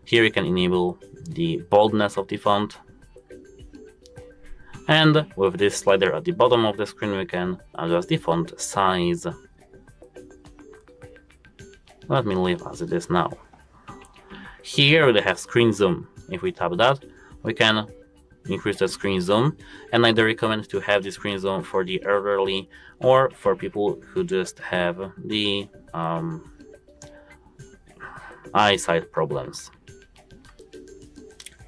Here you can enable the boldness of the font. And with this slider at the bottom of the screen, we can adjust the font size. Let me leave as it is now. Here they have screen zoom. If we tap that, we can increase the screen zoom, and I recommend to have the screen zoom for the elderly or for people who just have the eyesight problems.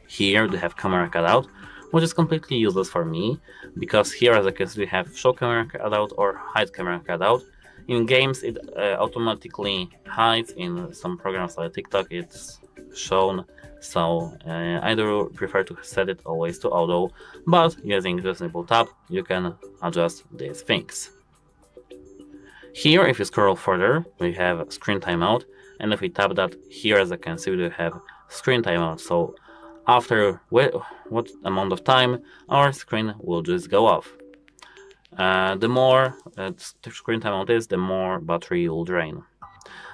Here they have camera cutout, which is completely useless for me, because here, as I can see, we have show camera cutout or hide camera cutout. In games, it automatically hides. In some programs like TikTok, it's shown, so I do prefer to set it always to auto, but using just simple tap, you can adjust these things. Here, if you scroll further, we have screen timeout, and if we tap that, here, as I can see, we have screen timeout, so after what amount of time our screen will just go off. The more screen timeout is, the more battery you'll drain.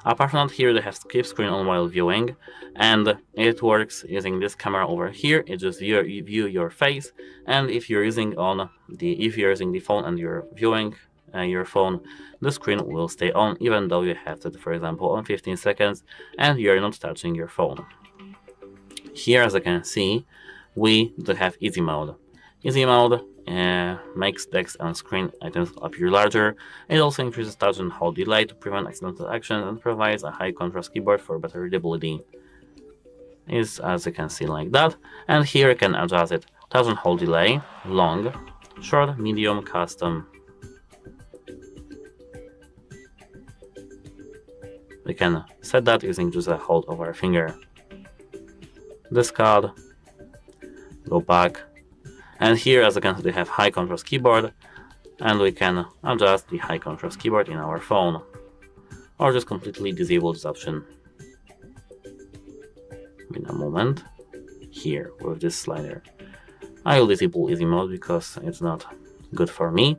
Apart from that, here they have skip screen on while viewing, and it works using this camera over here. It just view your face, and if you're using the phone and you're viewing your phone, the screen will stay on even though you have it, for example, on 15 seconds and you're not touching your phone. Here, as I can see, we do have easy mode. Easy mode makes text and screen items appear larger. It also increases touch and hold delay to prevent accidental action and provides a high contrast keyboard for better readability. Is, as you can see, like that. And here you can adjust it: touch and hold delay, long, short, medium, custom. We can set that using just a hold of our finger. Discard, go back, and here, as you can see, we have high contrast keyboard, and we can adjust the high contrast keyboard in our phone, or just completely disable this option. In a moment, here with this slider, I will disable easy mode because it's not good for me.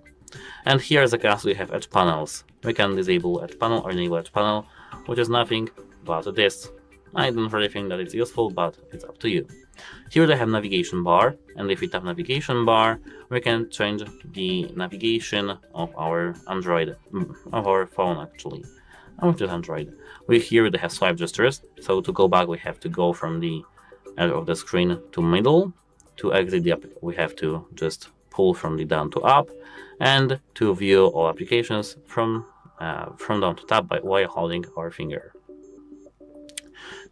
And here, as you can see, we have edge panels. We can disable edge panel or enable edge panel, which is nothing but this. I don't really think that it's useful, but it's up to you. Here they have navigation bar, and if we tap navigation bar, we can change the navigation of our Android, of our phone actually, which is Android. Here they have swipe gestures, so to go back we have to go from the edge of the screen to middle. To exit the app, we have to just pull from the down to up, and to view all applications from down to tab while holding our finger.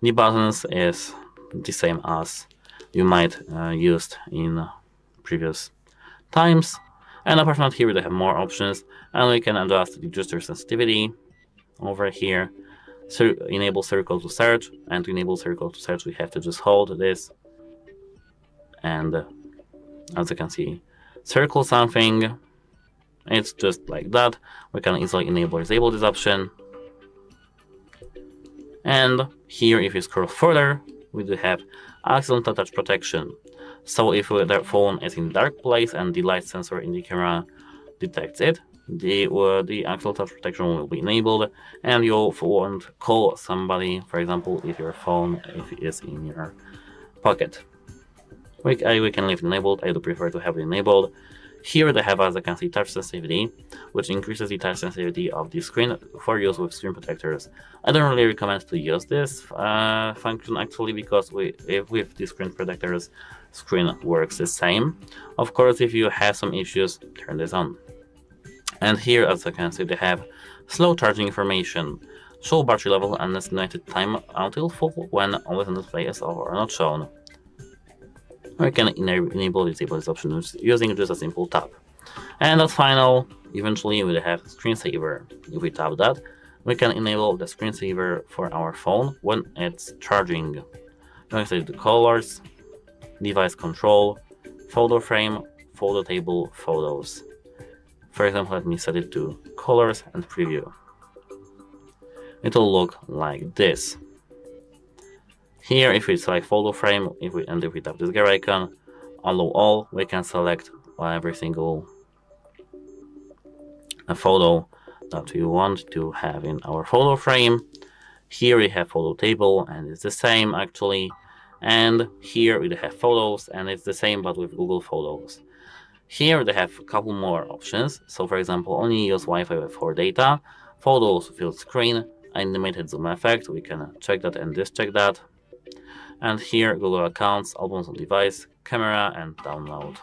The buttons is the same as you might used in previous times, and apart from that, here they have more options, and we can adjust the gesture sensitivity over here. So enable circle to search, and to enable circle to search, we have to just hold this, and as you can see, circle something. It's just like that. We can easily enable or disable this option. And here, if you scroll further, we do have accidental touch protection. So if the phone is in a dark place and the light sensor in the camera detects it, the actual touch protection will be enabled, and you won't call somebody, for example, if your phone is in your pocket. We can leave it enabled. I do prefer to have it enabled. Here they have, as you can see, touch sensitivity, which increases the touch sensitivity of the screen for use with screen protectors. I don't really recommend to use this function actually, because with the screen protectors, screen works the same. Of course, if you have some issues, turn this on. And here, as you can see, they have slow charging information, show battery level and estimated time until full when always on display is or not shown. We can enable disable this option using just a simple tap. And as final, eventually we have screensaver. If we tap that, we can enable the screensaver for our phone when it's charging. You can set the colors, device control, photo frame, photo table, photos. For example, let me set it to colors and preview. It will look like this. Here, if we select photo frame, if we tap this gear icon, allow all, we can select every single photo that we want to have in our photo frame. Here we have photo table, and it's the same actually. And here we have photos, and it's the same but with Google Photos. Here they have a couple more options. So for example, only use Wi-Fi for data, photos filled screen, animated zoom effect. We can check that and discheck that. And here, Google Accounts, albums on device, camera, and download.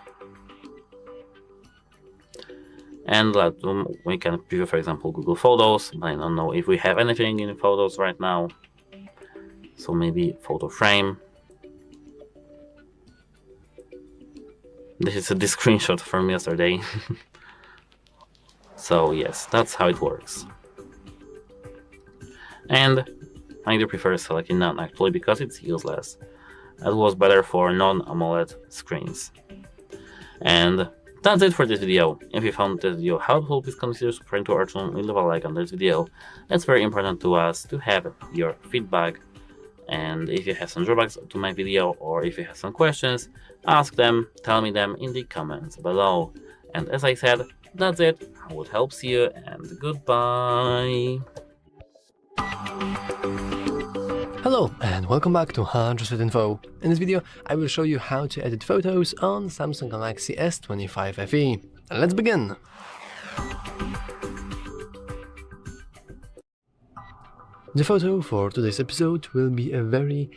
And we can preview, for example, Google Photos. I don't know if we have anything in Photos right now. So maybe photo frame. This is a screenshot from yesterday. So yes, that's how it works. And I do prefer selecting none actually, because it's useless. It was better for non-AMOLED screens. And that's it for this video. If you found this video helpful, please consider subscribing to our channel and leave a like on this video. It's very important to us to have your feedback. And if you have some drawbacks to my video, or if you have some questions, ask them, tell me them in the comments below. And as I said, that's it. I would hope see you, and goodbye. Hello and welcome back to HardReset.Info. In this video, I will show you how to edit photos on Samsung Galaxy S25 FE. Let's begin! The photo for today's episode will be a very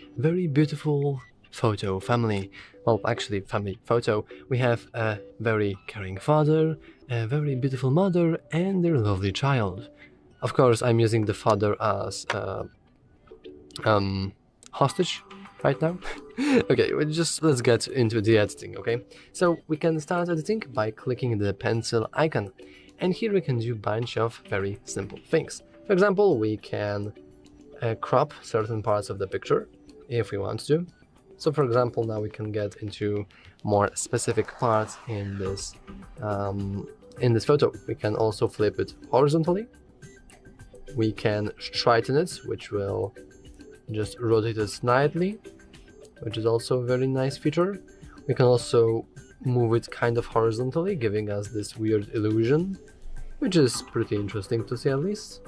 beautiful photo family. Well, actually, family photo. We have a very caring father, a very beautiful mother, and their lovely child. Of course, I'm using the father as hostage right now. Okay, let's get into the editing, okay? So we can start editing by clicking the pencil icon, and here we can do a bunch of very simple things. For example, we can crop certain parts of the picture if we want to. So for example, now we can get into more specific parts in this photo. We can also flip it horizontally. We can straighten it, which will just rotate it slightly, which is also a very nice feature. We can also move it kind of horizontally, giving us this weird illusion, which is pretty interesting to see at least.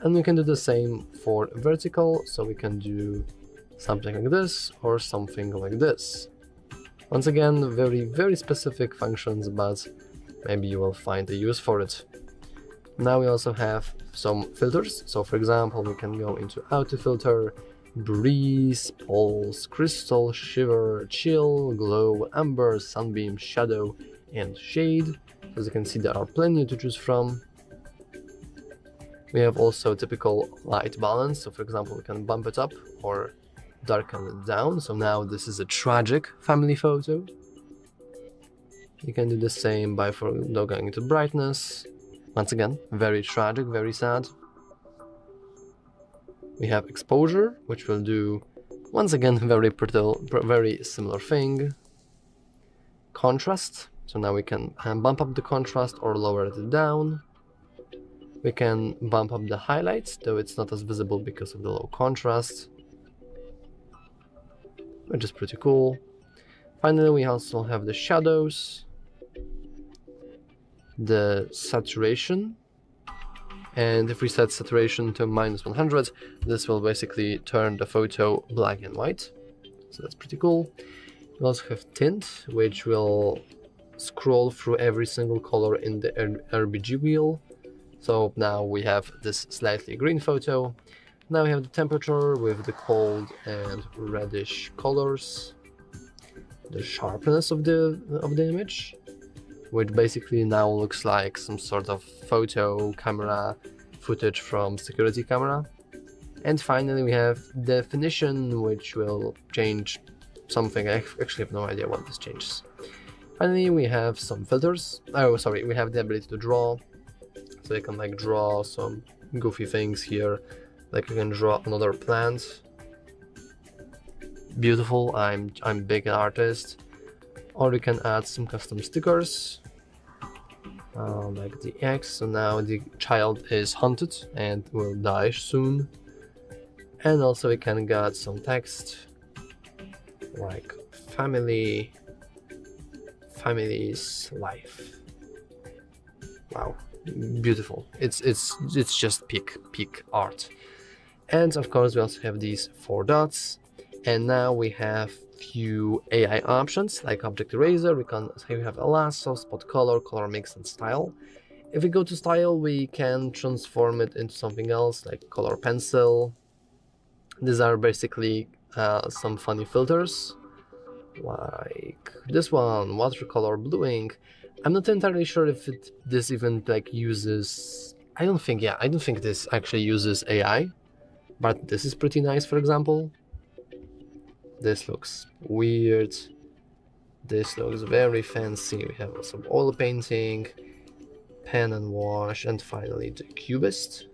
And we can do the same for vertical, so we can do something like this or something like this. Once again, very specific functions, but maybe you will find a use for it. Now we also have some filters. So for example, we can go into auto filter, breeze, pulse, crystal, shiver, chill, glow, amber, sunbeam, shadow, and shade. As you can see, there are plenty to choose from. We have also typical light balance. So for example, we can bump it up or darken it down. So now this is a tragic family photo. You can do the same by going into brightness. Once again, very tragic, very sad. We have exposure, which will do, once again, very similar thing. Contrast, so now we can bump up the contrast or lower it down. We can bump up the highlights, though it's not as visible because of the low contrast, which is pretty cool. Finally, we also have the shadows. the saturation. And if we set saturation to -100, this will basically turn the photo black and white. So that's pretty cool. We also have tint, which will scroll through every single color in the RGB wheel. So now we have this slightly green photo. Now we have the temperature with the cold and reddish colors. The sharpness of the image, which basically now looks like some sort of photo camera footage from security camera. And finally we have definition, which will change something. I actually have no idea what this changes. Finally we have some filters. Oh sorry, we have the ability to draw, so you can like draw some goofy things here, like you can draw another plant. Beautiful, I'm big artist. Or you can add some custom stickers, like the X. So now the child is hunted and will die soon. And also we can get some text, like family's life. Wow, beautiful. It's just peak art. And of course we also have these 4 dots. And now we have few AI options like object eraser. We have a lasso, spot color, color mix, and style. If we go to style, we can transform it into something else like color pencil. These are basically some funny filters, like this one, watercolor bluing. I'm not entirely sure if this even like uses. I don't think this actually uses AI, but this is pretty nice. For example, this looks weird. This looks very fancy. We have some oil painting, pen and wash, and finally the cubist.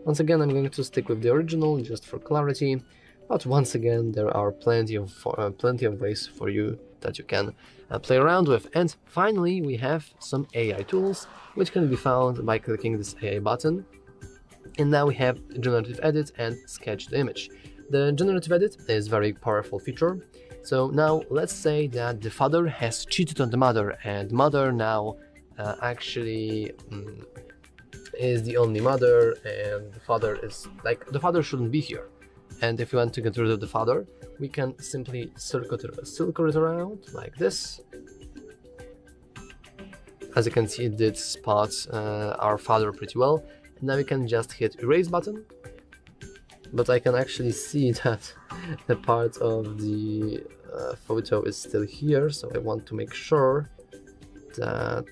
Once again, I'm going to stick with the original just for clarity, but once again, there are plenty of ways for you that you can play around with. And finally, we have some AI tools, which can be found by clicking this AI button. And now we have generative edit and sketch the image. The generative edit is a very powerful feature. So now let's say that the father has cheated on the mother, and mother now actually is the only mother, and the father is like, the father shouldn't be here. And if we want to get rid of the father, we can simply circle it around like this. As you can see, it did spot our father pretty well. Now we can just hit erase button. But I can actually see that the part of the photo is still here, so I want to make sure that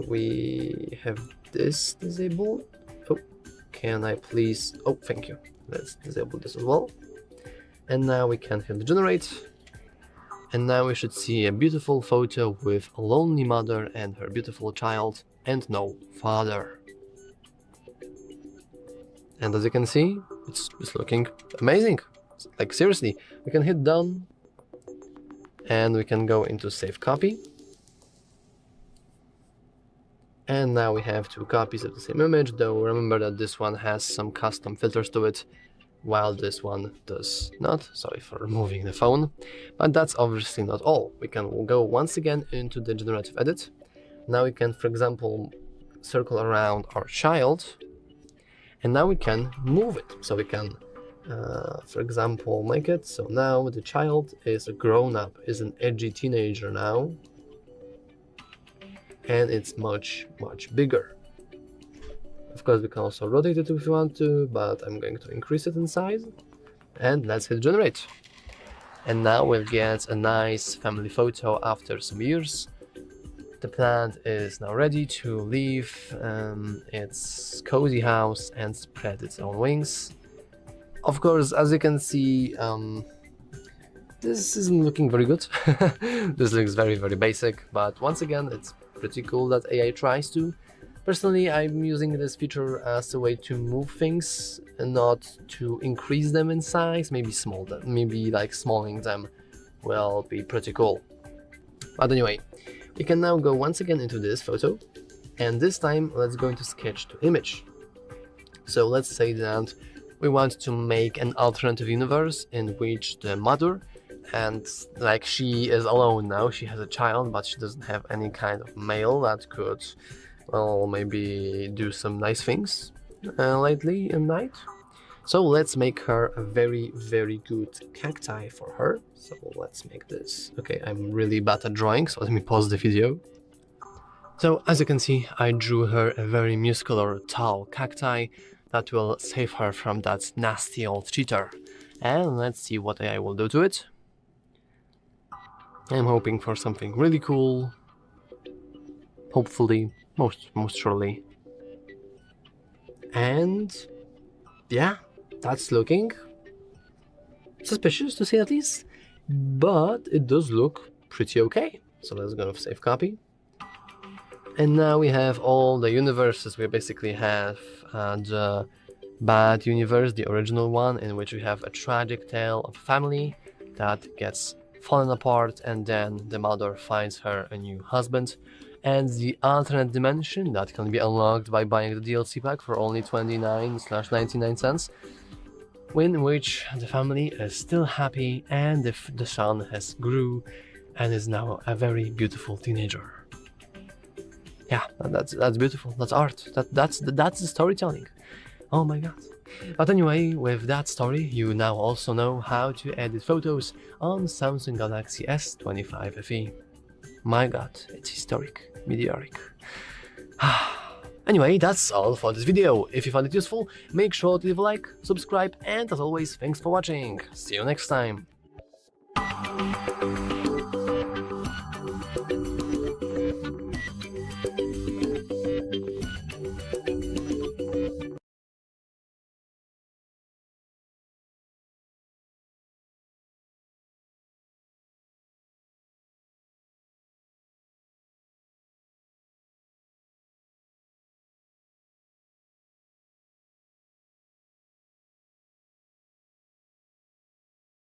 we have this disabled. Oh, can I please? Oh, thank you. Let's disable this as well. And now we can hit generate. And now we should see a beautiful photo with a lonely mother and her beautiful child and no father. And as you can see, it's looking amazing. Like seriously, we can hit done and we can go into save copy. And now we have 2 copies of the same image, though remember that this one has some custom filters to it, while this one does not. Sorry for removing the phone. But that's obviously not all. We can go once again into the generative edit. Now we can, for example, circle around our child. And now we can move it. So we can, for example, make it so now the child is a grown-up, is an edgy teenager now. And it's much bigger. Of course, we can also rotate it if we want to, but I'm going to increase it in size. And let's hit generate. And now we'll get a nice family photo after some years. The plant is now ready to leave its cozy house and spread its own wings. Of course, as you can see, this isn't looking very good. This looks very basic, but once again, it's pretty cool that AI tries to. Personally, I'm using this feature as a way to move things and not to increase them in size. Maybe like smalling them will be pretty cool. But anyway, we can now go once again into this photo, and this time let's go into sketch to image. So let's say that we want to make an alternative universe in which the mother and like she is alone now. She has a child, but she doesn't have any kind of male that could, well, maybe do some nice things lately in night. So let's make her a very, very good cacti for her. So let's make this. Okay, I'm really bad at drawing, so let me pause the video. So as you can see, I drew her a very muscular, tall cacti that will save her from that nasty old cheater. And let's see what I will do to it. I'm hoping for something really cool. Hopefully, most surely. And yeah, that's looking suspicious to say at least, but it does look pretty okay. So let's go with save copy. And now we have all the universes. We basically have the bad universe, the original one, in which we have a tragic tale of a family that gets fallen apart, and then the mother finds her a new husband, and the alternate dimension that can be unlocked by buying the DLC pack for only 29/99 cents, in which the family is still happy and the son has grew and is now a very beautiful teenager. Yeah, that's beautiful. That's art. That's the storytelling. Oh my god. But anyway, with that story, you now also know how to edit photos on Samsung Galaxy S25 FE. My god, it's historic, meteoric. Anyway, that's all for this video. If you found it useful, make sure to leave a like, subscribe, and as always, thanks for watching. See you next time.